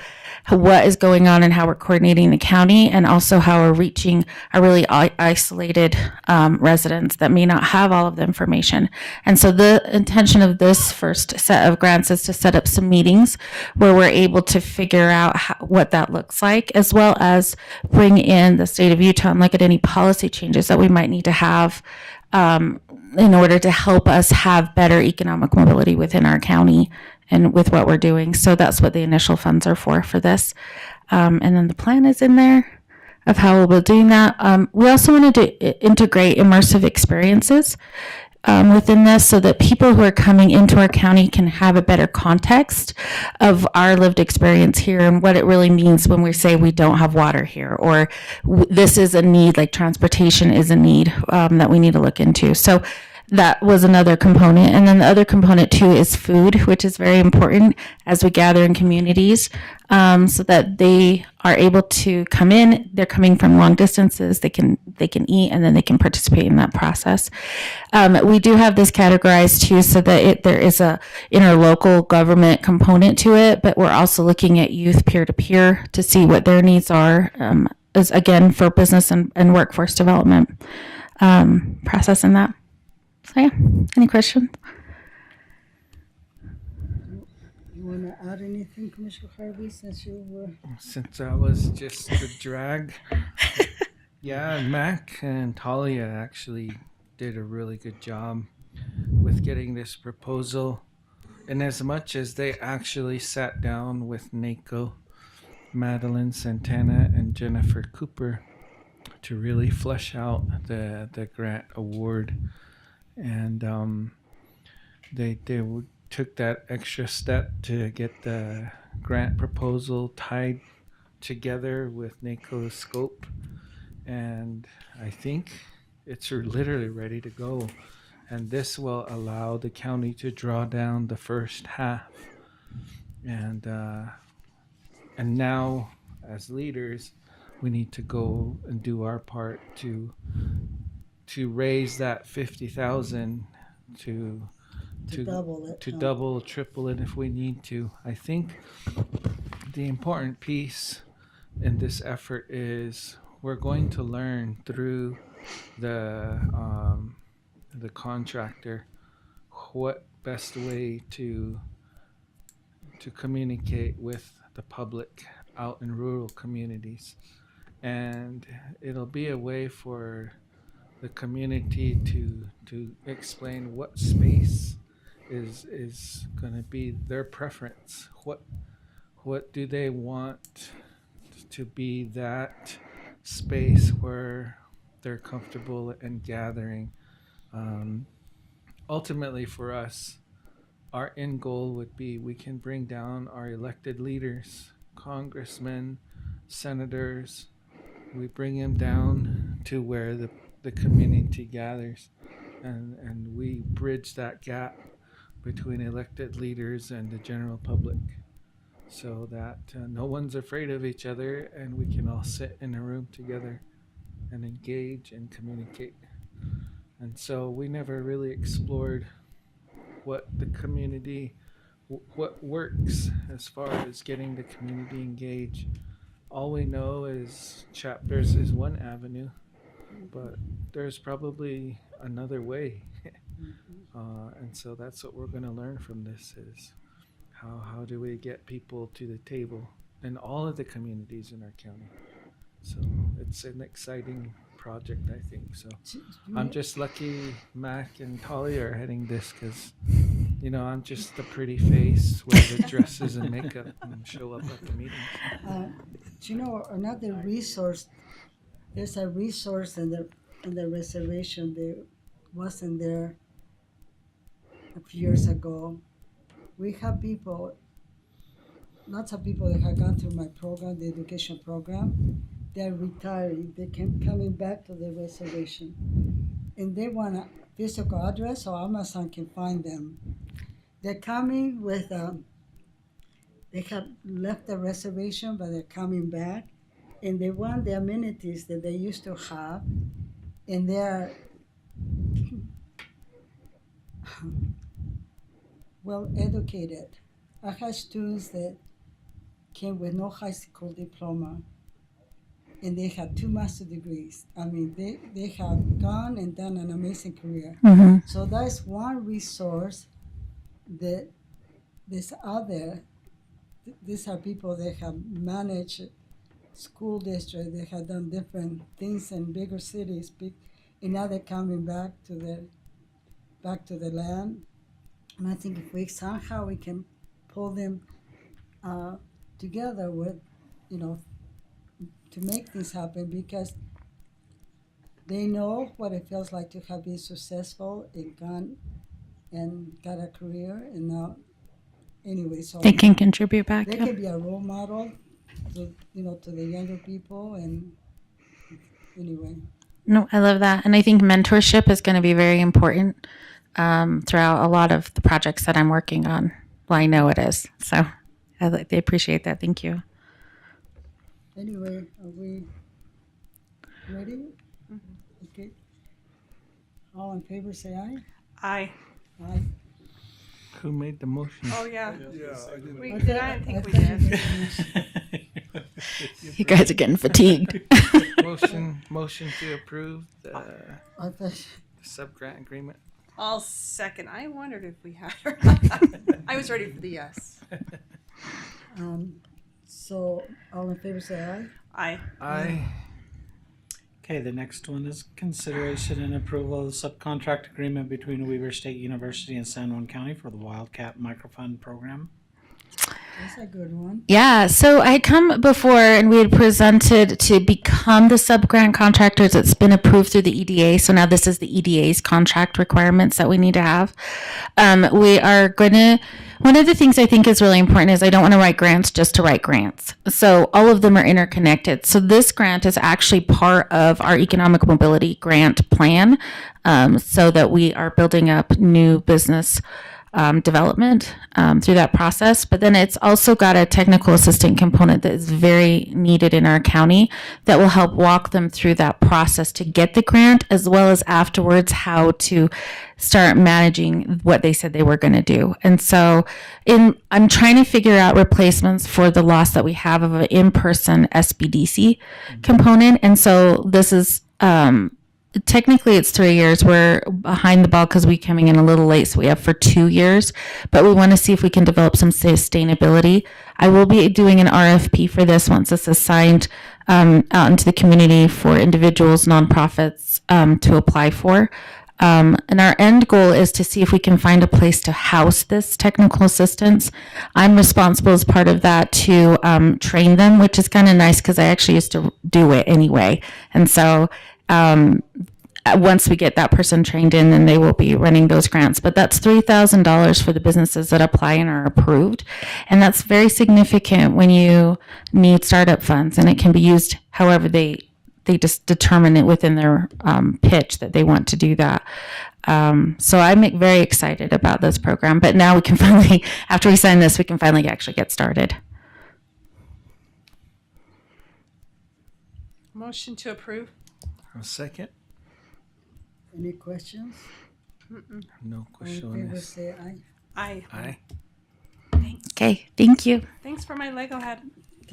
what is going on and how we're coordinating the county, and also how we're reaching a really isolated residents that may not have all of the information. And so the intention of this first set of grants is to set up some meetings where we're able to figure out what that looks like, as well as bring in the state of Utah and look at any policy changes that we might need to have in order to help us have better economic mobility within our county and with what we're doing. So that's what the initial funds are for this. And then the plan is in there of how we'll be doing that. We also wanted to integrate immersive experiences within this so that people who are coming into our county can have a better context of our lived experience here and what it really means when we say we don't have water here, or this is a need, like transportation is a need that we need to look into. So that was another component. And then the other component too is food, which is very important as we gather in communities, so that they are able to come in. They're coming from long distances. They can eat, and then they can participate in that process. We do have this categorized too, so that there is a interlocal government component to it, but we're also looking at youth peer-to-peer to see what their needs are, as again for business and workforce development process in that. So yeah, any questions?
You want to add anything, Commissioner Harvey, since you were?
Since I was just the drag. Yeah, Mac and Talia actually did a really good job with getting this proposal. And as much as they actually sat down with NACO, Madeline Santana, and Jennifer Cooper to really flesh out the grant award. And they took that extra step to get the grant proposal tied together with NACO's scope, and I think it's literally ready to go. And this will allow the county to draw down the first half, and now as leaders we need to go and do our part to raise that 50,000 to
To double it.
to double, triple it if we need to. I think the important piece in this effort is we're going to learn through the contractor what best way to communicate with the public out in rural communities, and it'll be a way for the community to explain what space is going to be their preference. What do they want to be that space where they're comfortable and gathering. Ultimately for us, our end goal would be we can bring down our elected leaders, congressmen, senators. We bring them down to where the community gathers, and we bridge that gap between elected leaders and the general public, so that no one's afraid of each other and we can all sit in a room together and engage and communicate. And so we never really explored what the community, what works as far as getting the community engaged. All we know is chapters is one avenue, but there's probably another way. And so that's what we're going to learn from this is how do we get people to the table in all of the communities in our county. So it's an exciting project, I think. So I'm just lucky Mac and Holly are heading this because, you know, I'm just the pretty face with the dresses and makeup and show up at the meetings.
Do you know another resource? There's a resource in the reservation that wasn't there a few years ago. We have people, lots of people that have gone through my program, the education program. They're retiring. They can coming back to the reservation, and they want a physical address, so Amazon can find them. They're coming with. They have left the reservation, but they're coming back, and they want the amenities that they used to have, and they're well educated. I have students that came with no high school diploma, and they have 2 master's degrees. I mean, they have gone and done an amazing career.
Mhm.
So that's one resource that is out there. These are people that have managed school districts. They have done different things in bigger cities, and now they're coming back to the land. And I think if we somehow we can pull them together with, you know, to make things happen, because they know what it feels like to have been successful and gone and got a career, and now anyway, so
They can contribute back.
they
Yeah.
can be a role model to, you know, to the younger people. And anyway,
No, I love that. And I think mentorship is going to be very important throughout a lot of the projects that I'm working on. Well, I know it is. So they appreciate that. Thank you.
anyway, are we ready? Okay. All in favor, say aye.
Aye.
Aye.
Who made the motion?
Oh, yeah.
I did.
We
I
did.
thought-
I think
I
we
thought you
did.
made the motion.
You guys are getting fatigued.
Motion to approve the
I thought,
sub-grant agreement.
I'll second. I wondered if we had her. I was ready for the yes.
so all in favor, say aye.
Aye.
Aye.
Okay, the next one is consideration and approval of the subcontract agreement between Weber State University and San Juan County for the Wildcat Microfund Program.
That's a good one.
Yeah, so I had come before and we had presented to become the sub-grant contractors. It's been approved through the EDA, so now this is the EDA's contract requirements that we need to have. We are going to, one of the things I think is really important is I don't want to write grants just to write grants. So all of them are interconnected. So this grant is actually part of our economic mobility grant plan, so that we are building up new business development through that process. But then it's also got a technical assistant component that is very needed in our county that will help walk them through that process to get the grant, as well as afterwards how to start managing what they said they were going to do. And so I'm trying to figure out replacements for the loss that we have of an in-person SBDC component. And so this is, technically it's 3 years. We're behind the ball because we're coming in a little late. So we have for 2 years, but we want to see if we can develop some sustainability. I will be doing an RFP for this once this is signed out into the community for individuals, nonprofits to apply for. And our end goal is to see if we can find a place to house this technical assistance. I'm responsible as part of that to train them, which is kind of nice because I actually used to do it anyway. And so once we get that person trained in, then they will be running those grants. But that's $3,000 for the businesses that apply and are approved. And that's very significant when you need startup funds, and it can be used however they just determine it within their pitch that they want to do that. So I'm very excited about this program. But now we can finally, after we sign this, we can finally actually get started.
Motion to approve.
A second.
Any questions?
No
All in favor,
questions.
say aye.
Aye.
Aye.
Thanks.
Okay, thank you.
Thanks for my Lego head.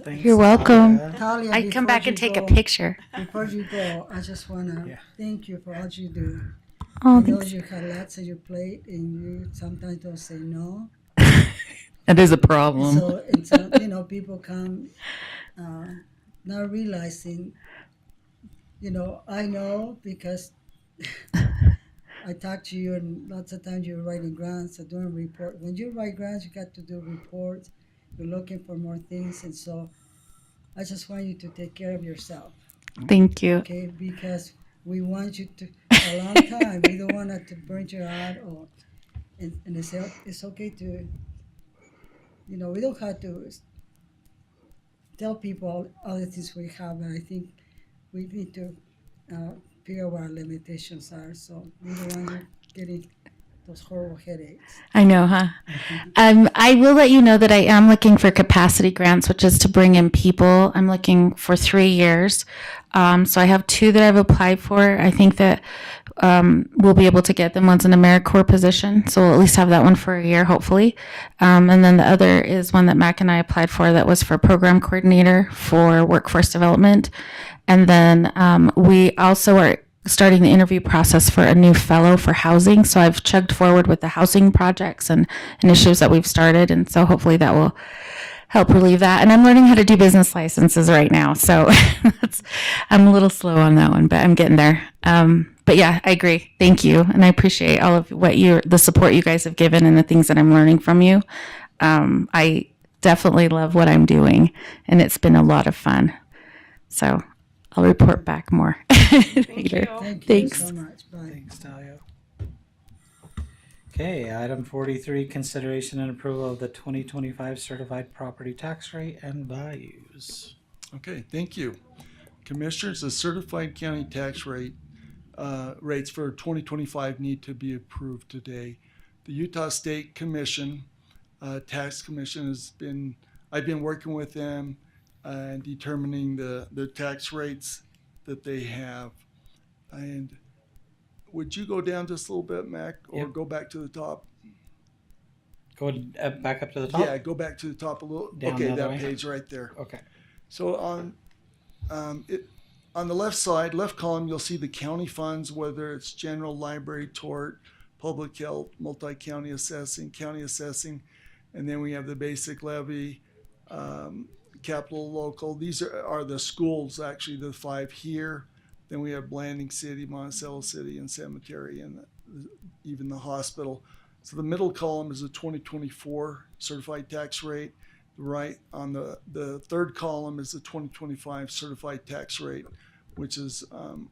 You're welcome.
Talia,
I'd come
before
back
you
and take a
go-
picture.
Before you go, I just want to thank you for all you do.
Oh,
I know
thanks.
you have lots on your plate, and you sometimes don't say no.
That is a problem.
So people come not realizing, I know because I talk to you, and lots of times you're writing grants or doing reports. When you write grants, you got to do reports. You're looking for more things, and so I just want you to take care of yourself.
Thank you.
Okay, because we want you to a long time. We don't want it to burn you out, and it's okay to, we don't have to tell people all the things we have, but I think we need to figure out what our limitations are. So we don't want you getting those horrible headaches.
I know, huh? I will let you know that I am looking for capacity grants, which is to bring in people. I'm looking for 3 years. So I have 2 that I've applied for. I think that we'll be able to get them. One's an AmeriCorps position, so we'll at least have that one for a year, hopefully. And then the other is one that Mac and I applied for that was for program coordinator for workforce development. And then we also are starting the interview process for a new fellow for housing. So I've chugged forward with the housing projects and initiatives that we've started. And so hopefully that will help relieve that. And I'm learning how to do business licenses right now. So I'm a little slow on that one, but I'm getting there. But yeah, I agree. Thank you. And I appreciate all of the support you guys have given and the things that I'm learning from you. I definitely love what I'm doing, and it's been a lot of fun. So I'll report back more later.
Thank you
Thanks.
so much. Bye.
Thanks, Talia. Okay, item 43, consideration and approval of the 2025 certified property tax rate and values.
Okay, thank you. Commissioners, the certified county tax rates for 2025 need to be approved today. The Utah State Commission, Tax Commission I've been working with them and determining the tax rates that they have. And would you go down just a little bit, Mac, or
Yep.
go back to the top?
Go back up to the top?
Yeah, go back to the top a little.
Down
Okay,
the other
that
way?
page right there.
Okay.
So on the left side, left column, you'll see the county funds, whether it's general, library, tort, public health, multi-county assessing, county assessing, and then we have the basic levy, capital local. These are the schools, actually, the 5 here. Then we have Blanding City, Monticello City, and Cemetery, and even the hospital. So the middle column is the 2024 certified tax rate. Right on the third column is the 2025 certified tax rate, which is,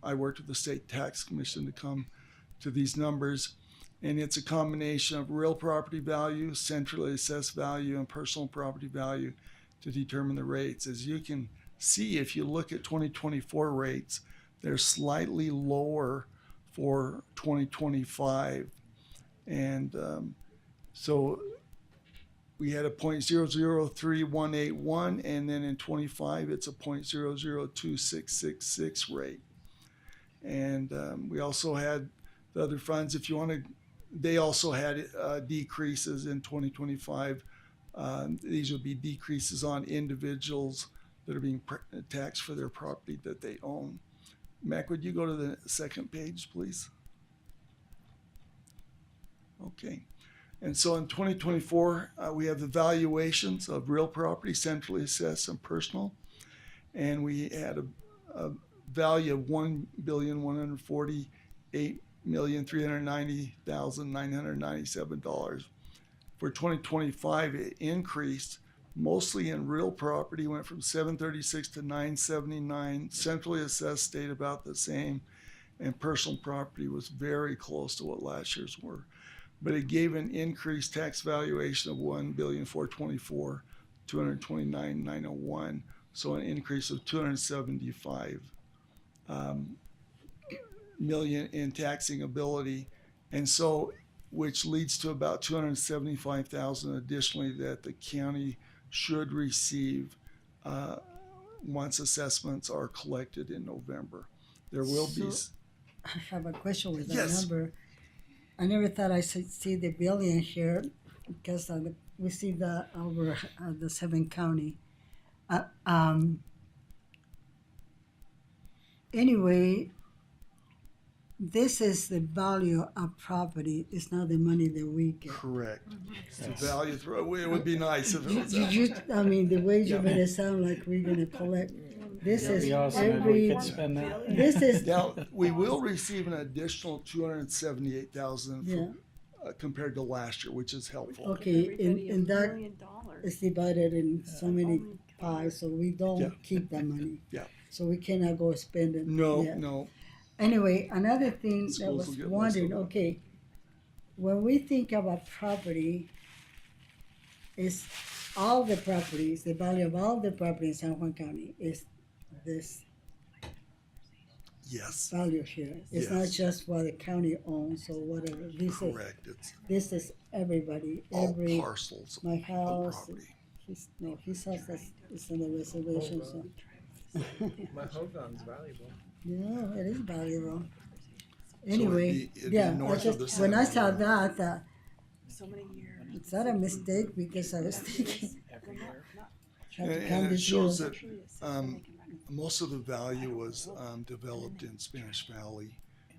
I worked with the State Tax Commission to come to these numbers. And it's a combination of real property value, centrally assessed value, and personal property value to determine the rates. As you can see, if you look at 2024 rates, they're slightly lower for 2025. And so we had a 0.003181, and then in 25, it's a 0.002666 rate. And we also had the other funds. If you want to they also had decreases in 2025. These would be decreases on individuals that are being taxed for their property that they own. Mac, would you go to the second page, please? Okay. And so in 2024, we have the valuations of real property, centrally assessed and personal. And we had a value of $1,148,390,997. For 2025, it increased mostly in real property, went from 736 to 979. Centrally assessed stayed about the same, and personal property was very close to what last year's were. But it gave an increased tax valuation of $1,424,229,901, so an increase of 275 million in taxing ability, and so which leads to about 275,000 additionally that the county should receive once assessments are collected in November. There will be.
I have a question with that
Yes.
number. I never thought I should see the billion here because we see that over the 7 county. Anyway, this is the value of property. It's not the money that we get.
Correct. It's the value through. It would be nice if it was
I mean, the way you made it sound like we're going to collect. This
It'd
is
be awesome if we could spend that.
This is
now we will receive an additional 278,000
Yeah.
Compared to last year, which is helpful.
okay, and that is divided in so many pies, so we don't
Yeah.
keep that money.
Yeah.
So we cannot go spend it.
No,
yet.
no.
Anyway, another thing that
Schools
was
will get most
wondering,
of it.
okay, when we think about property, is all the properties, the value of all the property in San Juan County is this
Yes.
value here. It's not
Yes.
just what the county owns or whatever.
Correct. It's
This is everybody,
all
every
parcels
my
of
house.
property.
His house is in the reservation. So.
My Hogan's valuable.
Yeah, it is valuable.
it'd
Anyway,
be
yeah, I
north of
just
the
when I
7
saw that, I thought,
So many years.
is that a mistake? Because I was thinking, have to come
And
to
it shows
you.
that most of the value was developed in Spanish Valley,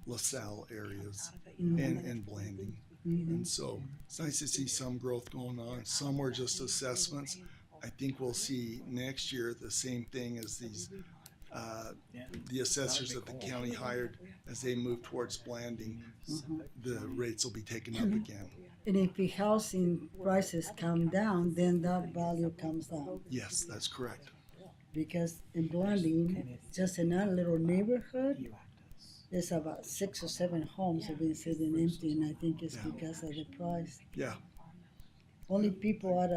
LaSalle areas, and Blanding. And so it's nice to see some growth going on. Some were just assessments. I think we'll see next year the same thing as these the assessors that the county hired as they move towards Blanding. The rates will be taken up again.
And if the housing prices come down, then that value comes down.
Yes, that's correct.
Because in Blanding, just in that little neighborhood, there's about 6 or 7 homes have been sitting empty, and I think it's because of the price.
Yeah.
Only people out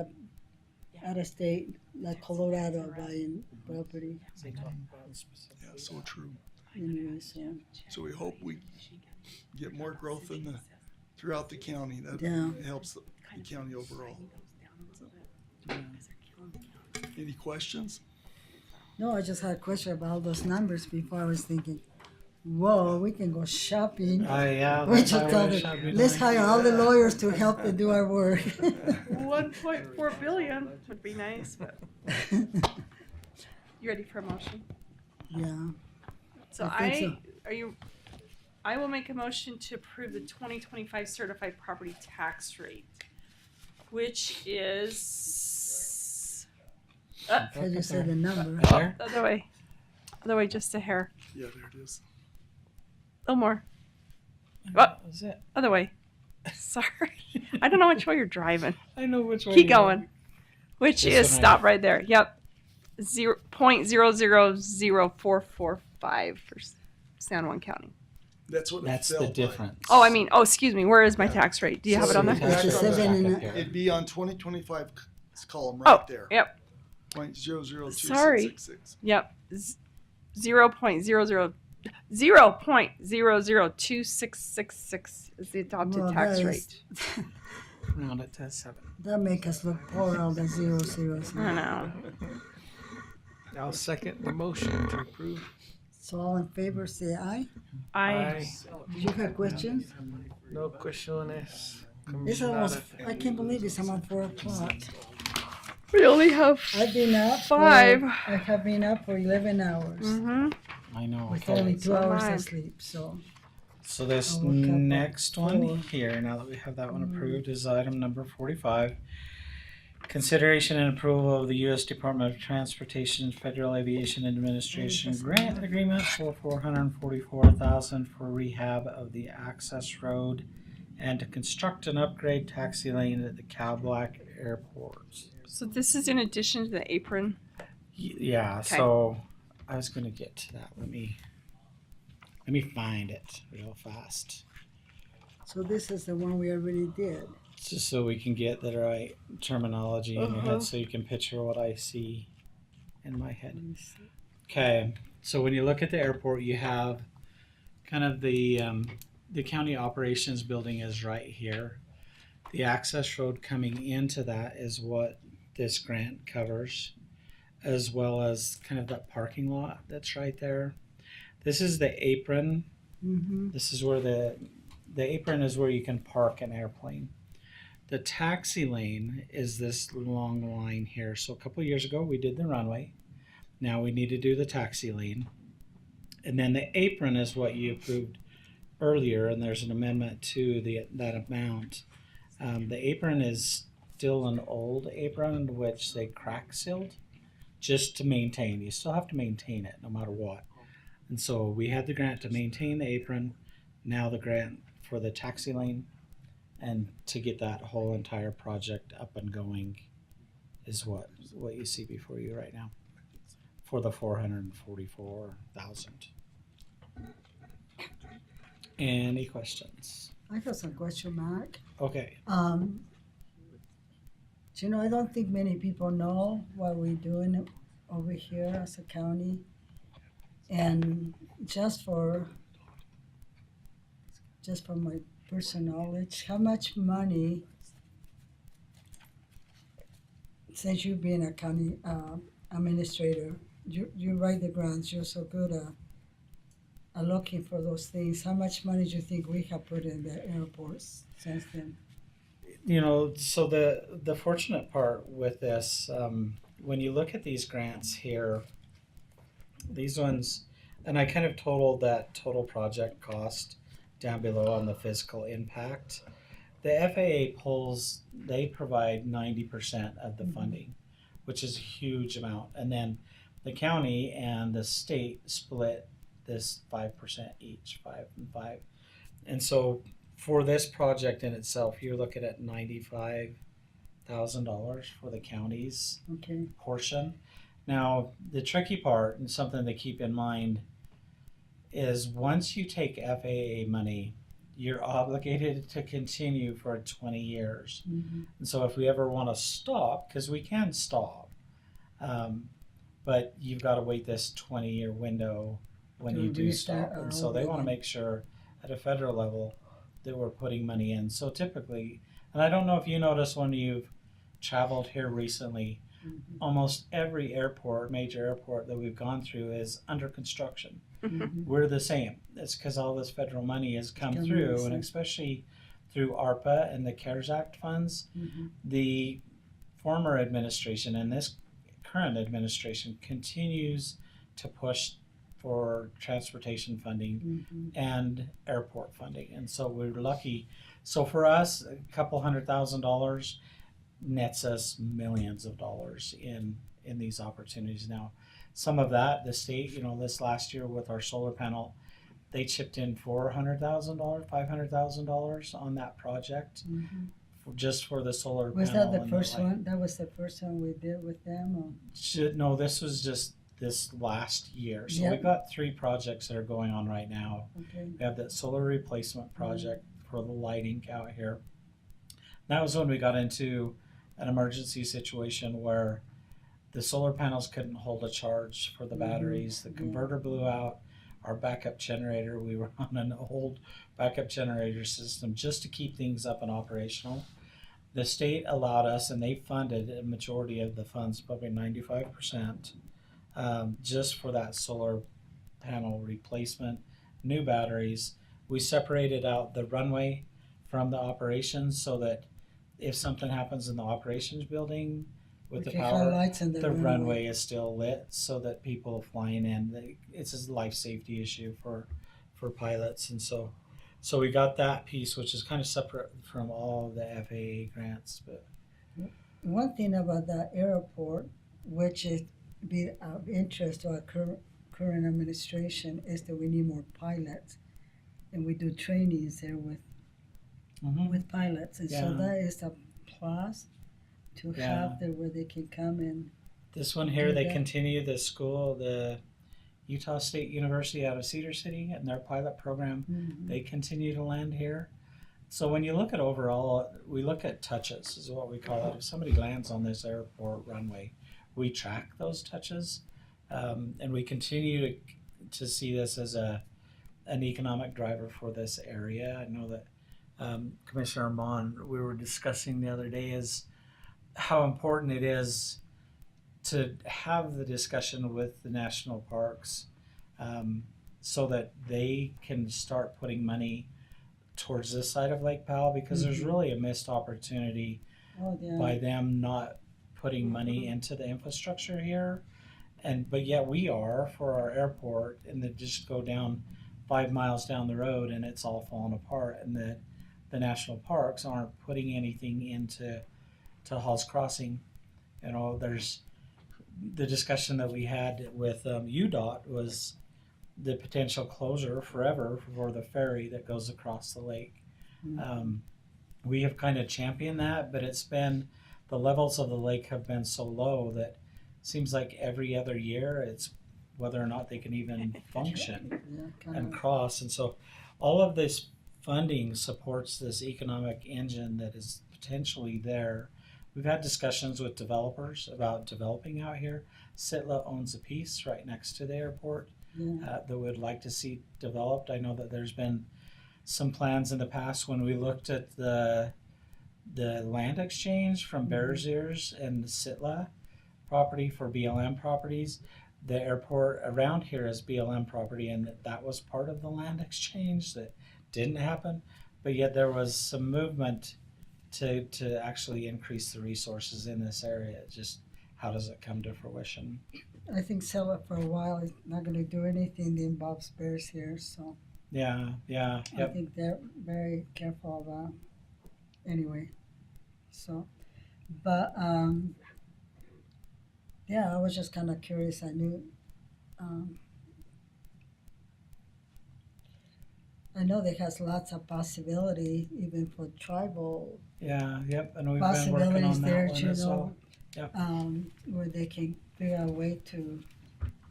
of state, like Colorado, are buying property.
Yeah, so true.
Anyway,
So we hope we get more growth throughout the county. That
Yeah.
helps the county overall. Any questions?
no, I just had a question about all those numbers before. I was thinking, whoa, we can go shopping.
Yeah,
We
that's
should
how
tell
we
them,
shall be
let's
doing.
hire all the lawyers to help to do our work.
1.4 billion would be nice, but you ready for a motion?
Yeah.
So
I think
I will make a motion to approve the 2025 certified property tax rate, which is
I just said the number.
the other way, just a hair,
Yeah, there it is.
a little more.
That was it.
Other way. Sorry, I don't know which way you're driving.
I know which way.
Keep
you're
going. Which
This
is
one I
stop
know.
right there. Yep, 0.000445 for San Juan County.
That's what
That's
it
the
felt like.
difference.
Oh, I mean, excuse me. Where is my tax rate? Do you have it on there?
Tax
It's a
rate is
7
back
and
up here.
It'd be on 2025 column
Oh,
right there.
yep. Sorry.
0.002666.
Yep. 0.00266 is the adopted
Well,
tax
that
rate.
is-
Round it to 7.
That make us look poor, all the zeros.
I know.
I'll second the motion to approve.
So all in favor, say aye.
Aye.
Do you have questions?
No questions.
It's almost, I can't believe it's almost 4 o'clock.
We only have
I've been up
5.
I have been up for 11 hours.
Mm-hmm.
I know.
With only 2
So
hours
am I.
of sleep, so.
So this
I woke up at
next one
4.
here, now that we have that one
Mm.
approved, is item number 45. Consideration and approval of the U.S. Department of Transportation Federal Aviation Administration grant agreement for $444,000 for rehab of the access road and to construct and upgrade taxi lane at the Cowblack Airport.
So this is in addition to the apron.
Yeah,
Okay.
so I was going to get to that. Let me find it real fast.
So this is the one we already did.
Just so we can get the right terminology in your
Uh-huh.
head so you can picture what I see in my head. Okay, so when you look at the airport, you have kind of the county operations building is right here. The access road coming into that is what this grant covers, as well as kind of that parking lot that's right there. This is the apron.
Mm-hmm.
This is where the apron is where you can park an airplane. The taxi lane is this long line here. So a couple of years ago, we did the runway. Now we need to do the taxi lane. And then the apron is what you approved earlier, and there's an amendment to that amount. The apron is still an old apron, which they crack sealed just to maintain. You still have to maintain it no matter what. And so we had the grant to maintain the apron, now the grant for the taxi lane, and to get that whole entire project up and going is what you see before you right now for the $444,000. Any questions?
I got some question, Mark.
Okay.
You know, I don't think many people know what we're doing over here as a county. And just for my personal knowledge, how much money, since you've been a county administrator, you write the grants, you're so good at looking for those things. How much money do you think we have put in the airports since then?
You know, so the fortunate part with this, when you look at these grants here, these ones, and I kind of totaled that total project cost down below on the physical impact. The FAA pulls, they provide 90% of the funding, which is a huge amount. And then the county and the state split this 5% each, 5 and 5. And so for this project in itself, you're looking at $95,000 for the county's portion. Now, the tricky part, and something to keep in mind, is once you take FAA money, you're obligated to continue for 20 years.
Mm-hmm.
And so if we ever want to stop, because we can stop, but you've got to wait this 20-year window when you do stop. And so they want to make sure at a federal level that we're putting money in. So typically, and I don't know if you noticed when you've traveled here recently, almost every airport, major airport that we've gone through is under construction. We're the same. It's because all this federal money has come through, and especially through ARPA and the CARES Act funds. The former administration and this current administration continues to push for transportation funding and airport funding. And so we're lucky. So for us, a couple $100,000 nets us millions of dollars in these opportunities. Now, some of that, the state, you know, this last year with our solar panel, they chipped in $400,000, $500,000 on that project, just for the solar
Was
panel.
that the first one? That was the first one we did with them? Or?
No, this was just this last year. So
Yep.
we've got 3 projects that are going on right now.
Okay.
We have that solar replacement project for the lighting out here. That was when we got into an emergency situation where the solar panels couldn't hold a charge for the batteries. The converter blew out. Our backup generator, we were on an old backup generator system just to keep things up and operational. The state allowed us, and they funded a majority of the funds, probably 95%, just for that solar panel replacement, new batteries. We separated out the runway from the operations so that if something happens in the operations building with the
Okay,
power,
highlights in
the
the
runway
runway.
is still lit so that people flying in, it's a life safety issue for pilots. And so we got that piece, which is kind of separate from all the FAA grants. But
One thing about the airport, which is be of interest to our current administration, is that we need more pilots, and we do trainings there with pilots, and so
Yeah.
that is a plus to
Yeah.
have there where they can come and
this one here,
do
they
that.
continue the school, the Utah State University out of Cedar City, and their pilot program.
Mhm.
They continue to land here. So when you look at overall, we look at touches, is what we call it. If somebody lands on this airport runway, we track those touches, and we continue to see this as an economic driver for this area. I know that Commissioner Mon, we were discussing the other day, is how important it is to have the discussion with the national parks, so that they can start putting money towards this side of Lake Powell, because there's
Mhm.
really a missed opportunity
Oh, yeah.
by them not putting money into the infrastructure here. But yet we are for our airport, and then just go down 5 miles down the road and it's all falling apart, and the national parks aren't putting anything into Hall's Crossing. You know, there's the discussion that we had with UDOT was the potential closure forever for the ferry that goes across the lake. We have kind of championed that, but it's been, the levels of the lake have been so low that it seems like every other year it's whether or not they can even function
Yeah, kind
and
of.
cross. And so all of this funding supports this economic engine that is potentially there. We've had discussions with developers about developing out here. Sitla owns a piece right next to the airport
Yeah.
that would like to see developed. I know that there's been some plans in the past when we looked at the land exchange from Bears Ears and the Sitla property for BLM properties. The airport around here is BLM property, and that was part of the land exchange that didn't happen. But yet there was some movement to actually increase the resources in this area. Just how does it come to fruition?
I think sell it for a while is not going to do anything that involves bears here, so
Yeah,
I
yep.
think they're very careful about anyway. So, but yeah, I was just kind of curious. I knew, I know that has lots of possibility, even for tribal
Yeah, yep. And we've been working
possibilities
on
there,
that one
you
as
know,
well. Yep.
where they can figure out a way to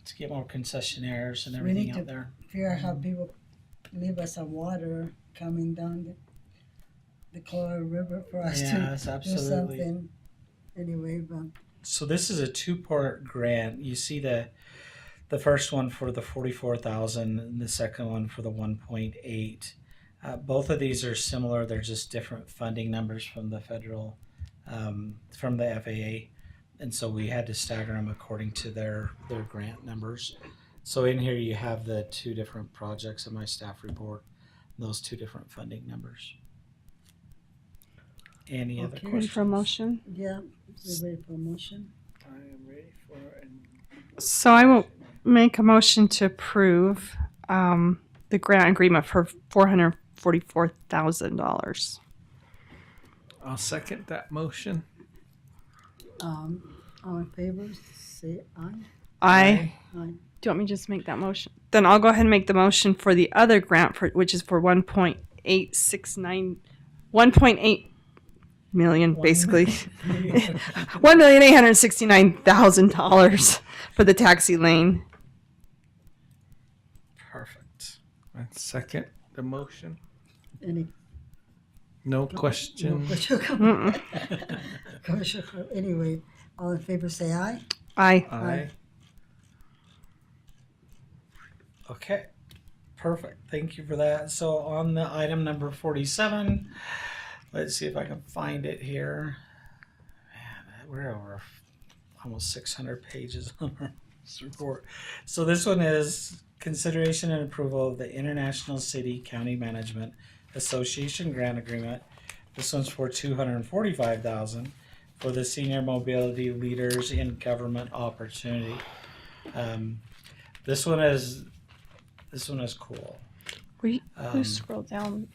To get more concessionaires and
we
everything
need
out
to
there.
figure out how people leave us some water coming down the Colorado River for us
Yes,
to
absolutely.
do something. Anyway, but
So this is a two-part grant. You see the first one for the 44,000 and the second one for the 1.8. Both of these are similar. They're just different funding numbers from the federal, from the FAA, and so we had to stagger them according to their grant numbers. So in here you have the two different projects in my staff report, those two different funding numbers. Any other
Okay.
Ready
questions?
for a motion?
yeah, we're ready for a motion.
I am ready for
So I will make a motion to approve the grant agreement for $444,000.
I'll second that motion.
All in favor, say aye.
Aye.
Aye.
Do you want me to just make that motion? Then I'll go ahead and make the motion for the other grant, which is for 1.8 million, basically. $1,869,000 for the taxi lane.
Perfect.
I second the motion.
Any
No question.
no question? Commissioner, anyway, all in favor, say aye.
Aye.
Aye.
Okay, perfect. Thank you for that. So on the item number 47, let's see if I can find it here. Man, we're over almost 600 pages on our report. So this one is consideration and approval of the International City County Management Association grant agreement. This one's for $245,000 for the Senior Mobility Leaders in Government Opportunity. This one is cool.
We
Um,
scroll down.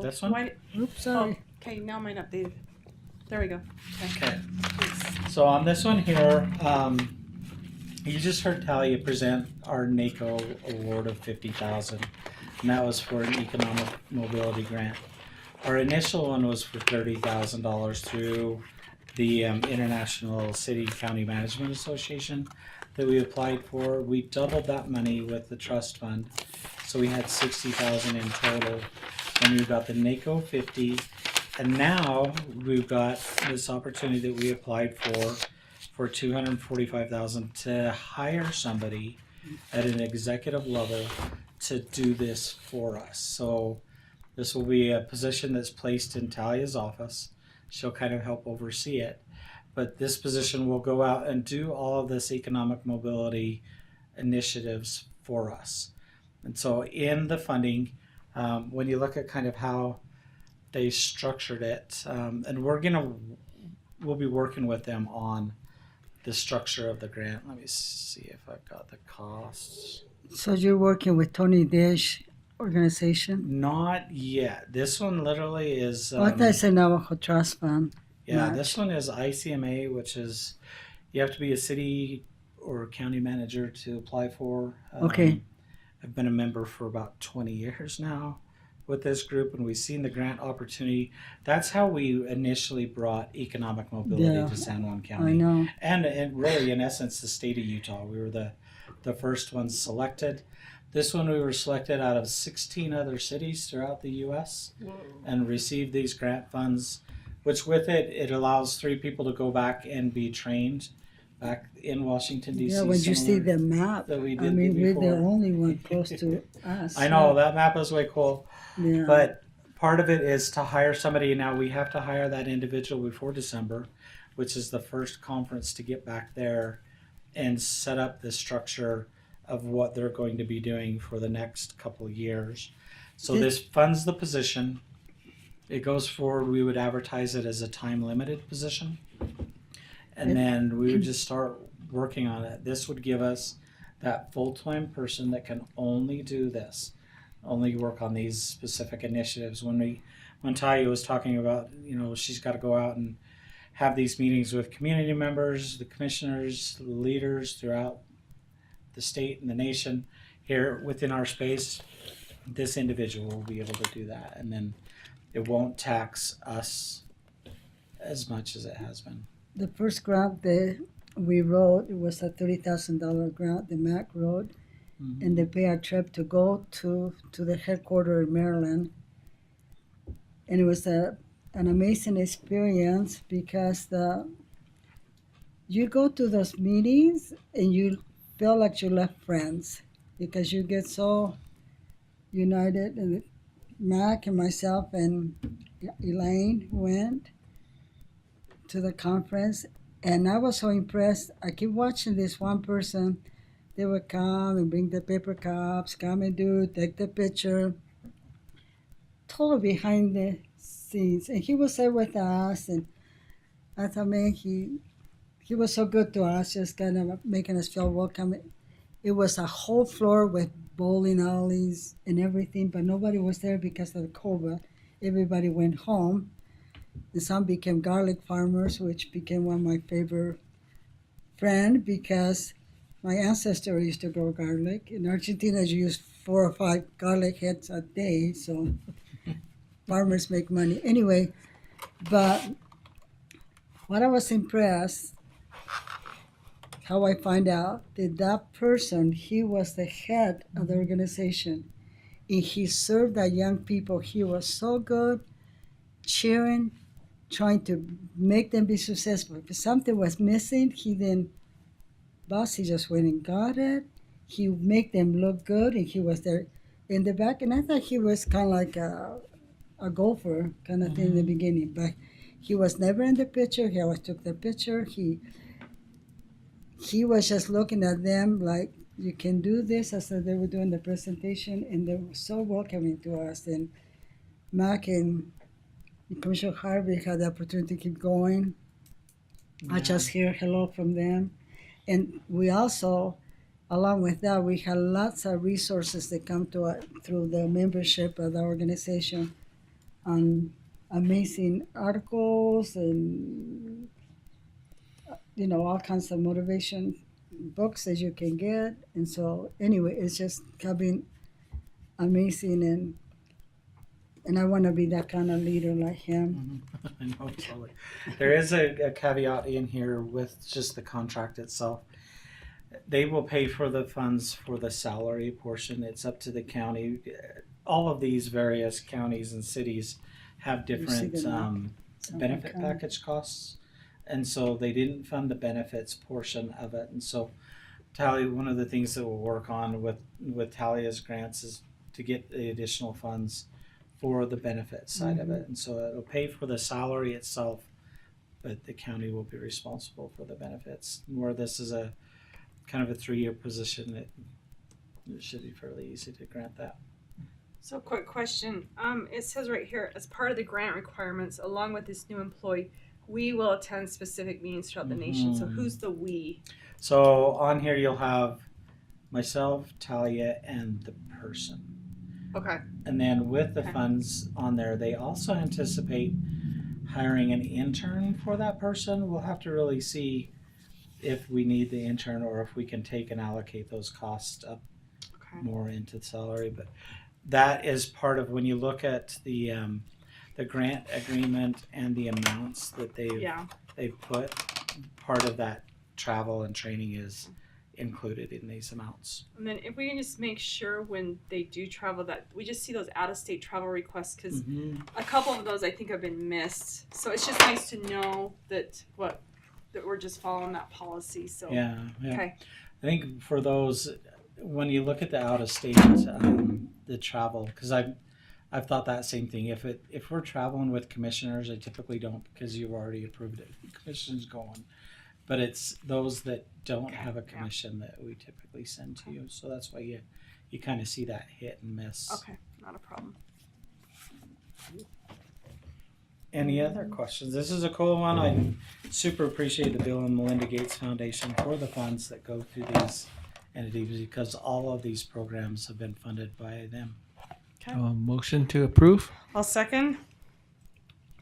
this one?
Why?
Oops, sorry.
Okay, now mine updated. There we go.
Okay. So on this one here, you just heard Talia present our NACO award of $50,000, and that was for an economic mobility grant. Our initial one was for $30,000 through the International City County Management Association that we applied for. We doubled that money with the trust fund, so we had $60,000 in total, and we got the NACO 50. And now we've got this opportunity that we applied for $245,000 to hire somebody at an executive level to do this for us. So this will be a position that's placed in Talia's office. She'll kind of help oversee it. But this position will go out and do all of this economic mobility initiatives for us. And so in the funding, when you look at kind of how they structured it, and we'll be working with them on the structure of the grant. Let me see if I've got the costs.
So you're working with Tony Dish organization?
Not yet. This one literally is.
I thought I said Navajo Trust Fund.
Yeah, this one is ICMA, which is you have to be a city or county manager to apply for.
Okay.
I've been a member for about 20 years now with this group, and we've seen the grant opportunity. That's how we initially brought economic mobility to San Juan County.
I know.
And really, in essence, the state of Utah. We were the first ones selected. This one we were selected out of 16 other cities throughout the U.S. and received these grant funds, which with it allows 3 people to go back and be trained back in Washington, D.C.
Yeah, when you see the map,
that we did
I mean, we're
before.
the only one close to us.
I know, that map is way cool.
Yeah.
But part of it is to hire somebody. Now we have to hire that individual before December, which is the first conference to get back there and set up the structure of what they're going to be doing for the next couple of years. So this funds the position. It goes forward. We would advertise it as a time-limited position. And then we would just start working on it. This would give us that full-time person that can only do this, only work on these specific initiatives. When Talia was talking about, she's got to go out and have these meetings with community members, the commissioners, the leaders throughout the state and the nation here within our space, this individual will be able to do that. And then it won't tax us as much as it has been.
The first grant that we wrote, it was a $30,000 grant, the MAC wrote, and they pay our trip to go to the headquarters in Maryland. And it was an amazing experience because you go to those meetings and you feel like you left friends because you get so united. And Mac and myself and Elaine went to the conference, and I was so impressed. I keep watching this one person. They would come and bring the paper cups, come and take the picture. Totally behind the scenes, and he was there with us, and I thought, man, he was so good to us, just kind of making us feel welcome. It was a whole floor with bowling alleys and everything, but nobody was there because of the COVID. Everybody went home. And some became garlic farmers, which became one of my favorite friends because my ancestor used to grow garlic. In Argentina, you use 4 or 5 garlic heads a day, so farmers make money. Anyway, but what I was impressed, how I find out that person, he was the head of the organization. And he served the young people. He was so good, cheering, trying to make them be successful. If something was missing, he just went and got it. He would make them look good, and he was there in the back. And I thought he was kind of like a golfer kind of thing in the beginning, but he was never in the picture. He always took the picture. he was just looking at them like, you can do this, as they were doing the presentation, and they were so welcoming to us. And Mac and Commissioner Harvey had the opportunity to keep going. I just hear hello from them. And we also, along with that, we had lots of resources that come to us through the membership of the organization on amazing articles and, all kinds of motivation books that you can get. And so anyway, it's just been amazing, and I want to be that kind of leader like him.
I know, totally. There is a caveat in here with just the contract itself. They will pay for the funds for the salary portion. It's up to the county. All of these various counties and cities have different benefit package costs. And so they didn't fund the benefits portion of it. And so Talia, one of the things that we'll work on with Talia's grants is to get the additional funds for the benefit side of it. And so it'll pay for the salary itself, but the county will be responsible for the benefits. Where this is a kind of a 3-year position, it should be fairly easy to grant that.
So, quick question. It says right here, as part of the grant requirements, along with this new employee, we will attend specific meetings throughout the nation. So, who's the we?
So on here you'll have myself, Talia, and the person.
Okay.
And then with the funds on there, they also anticipate hiring an intern for that person. We'll have to really see if we need the intern or if we can take and allocate those costs up more into the salary. But that is part of when you look at the grant agreement and the amounts that they've put. Part of that travel and training is included in these amounts.
And then if we can just make sure when they do travel that we just see those out-of-state travel requests, because a couple of those I think have been missed. So it's just nice to know that we're just following that policy. So
yeah.
Okay.
I think for those, when you look at the out-of-state, the travel, because I've thought that same thing. If we're traveling with commissioners, I typically don't, because you've already approved it. Commission's going. But it's those that don't have a commission that we typically send to you. So that's why you kind of see that hit and miss.
Okay, not a problem.
Any other questions? This is a cool one. I super appreciate the Bill and Melinda Gates Foundation for the funds that go through these entities, because all of these programs have been funded by them.
Okay.
Motion to approve?
I'll second.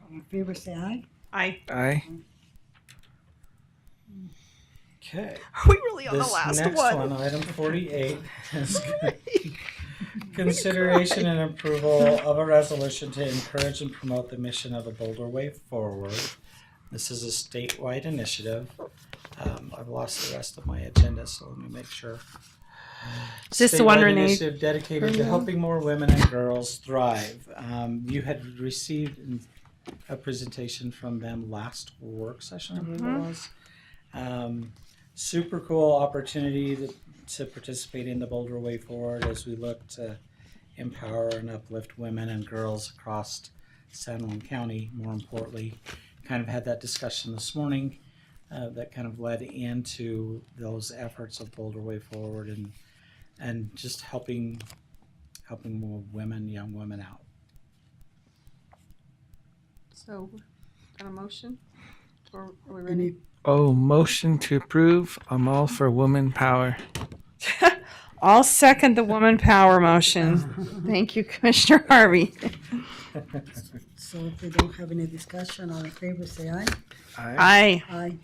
All in favor, say aye.
Aye.
Aye.
Okay.
Are we really on
This
the last
next one, item 48, is consideration and approval of a resolution to encourage and promote the mission of the Boulder Way Forward. This is a statewide initiative. I've lost the rest of my agenda, so let me make sure.
Is this the one,
Statewide
Renee?
initiative dedicated to helping more women and girls thrive. You had received a presentation from them last work session, I believe it was. Super cool opportunity to participate in the Boulder Way Forward as we look to empower and uplift women and girls across San Juan County. More importantly, kind of had that discussion this morning that kind of led into those efforts of Boulder Way Forward and just helping more women, young women out.
So, got a motion? Or are we ready?
Motion to approve. I'm all for woman power.
I'll second the woman power motion. Thank you, Commissioner Harvey.
So if we don't have any discussion, all in favor, say aye.
Aye.
Aye.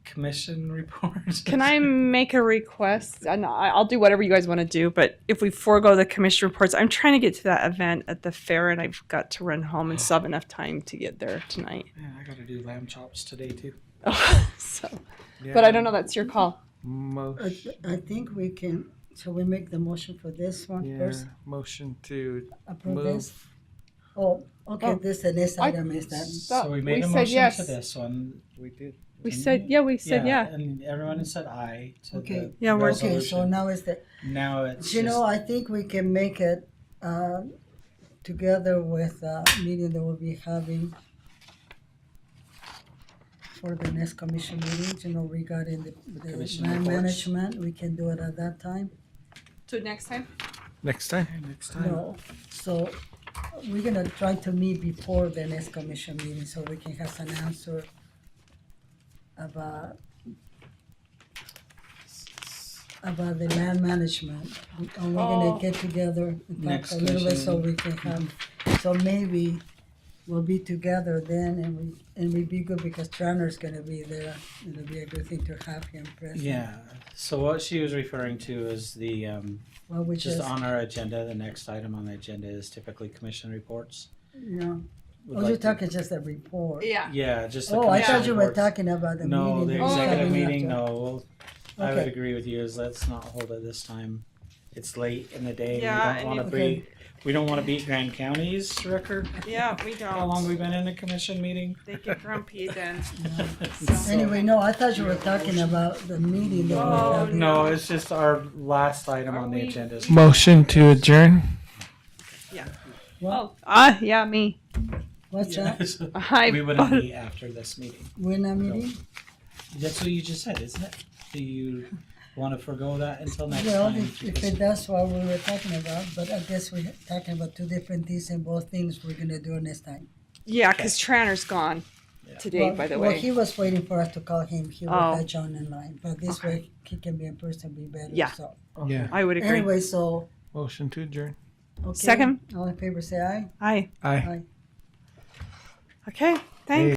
Commission reports.
Can I make a request? And I'll do whatever you guys want to do, but if we forego the commission reports, I'm trying to get to that event at the fair, and I've got to run home and still have enough time to get there tonight.
Yeah, I got to do lamb chops today too.
But I don't know. That's your call.
I think we can. Shall we make the motion for this one first?
Motion to
Approve
move.
this? Oh, okay.
Oh.
This and this item is that.
So we made a motion to this one. We did.
We said yeah.
And everyone has said aye to
Okay.
the
Yeah, we're
okay.
resolution.
So now is the.
Now it's
I think we can make it together with a meeting that we'll be having before the next commission meeting, you know, regarding the
Commission
land
reports.
management. We can do it at that time.
So next time?
Next time.
No, so we're gonna try to meet before the next commission meeting so we can have an answer about the land management. And we're gonna get together and talk
Next
a little bit so
commission
we can have, so maybe we'll be together then and we be good because Tranner's gonna be there. It'll be a good thing to have him present.
Yeah. So what she was referring to is the
Well, we
just
just,
on our agenda. The next item on the agenda is typically commission reports.
you know,
Would
oh, you're
like to-
talking just a report.
Yeah.
Yeah, just the
Oh, I
commission
thought you were
reports.
talking about the
No,
meeting.
the
that was
executive
coming
meeting.
after.
No, well, I would
Okay.
agree with you. Is let's not hold it this time. It's late in the day.
Yeah,
we
and
don't want to
if-
beat. We don't want to beat Grand County's record.
Yeah, we don't.
How long we been in a commission meeting?
They get grumpy then.
Anyway, no, I thought you were talking about the meeting that we
Oh,
had.
No, it's just our last item
Are
on the
we-
agenda.
Motion to adjourn.
Yeah.
What?
Oh, yeah, me.
What's
Yeah,
that?
so
Hi,
we wouldn't
bud.
meet after this meeting.
We're not meeting?
That's what you just said, isn't it? Do you want to forego that until next
Well,
time?
if that's what we were talking about, but I guess we're talking about two different things and both things we're gonna do next time.
Yeah, because Tranner's gone today,
Well-
by the
Well,
way.
he was waiting for us to call him. He would
Oh.
have John in line, but this
Okay.
way he can be in person, be better,
Yeah.
so.
Yeah.
I would agree.
Anyway, so,
Motion to adjourn.
okay.
Second.
All in favor, say aye.
Hi.
Aye.
Aye.
Okay, thanks.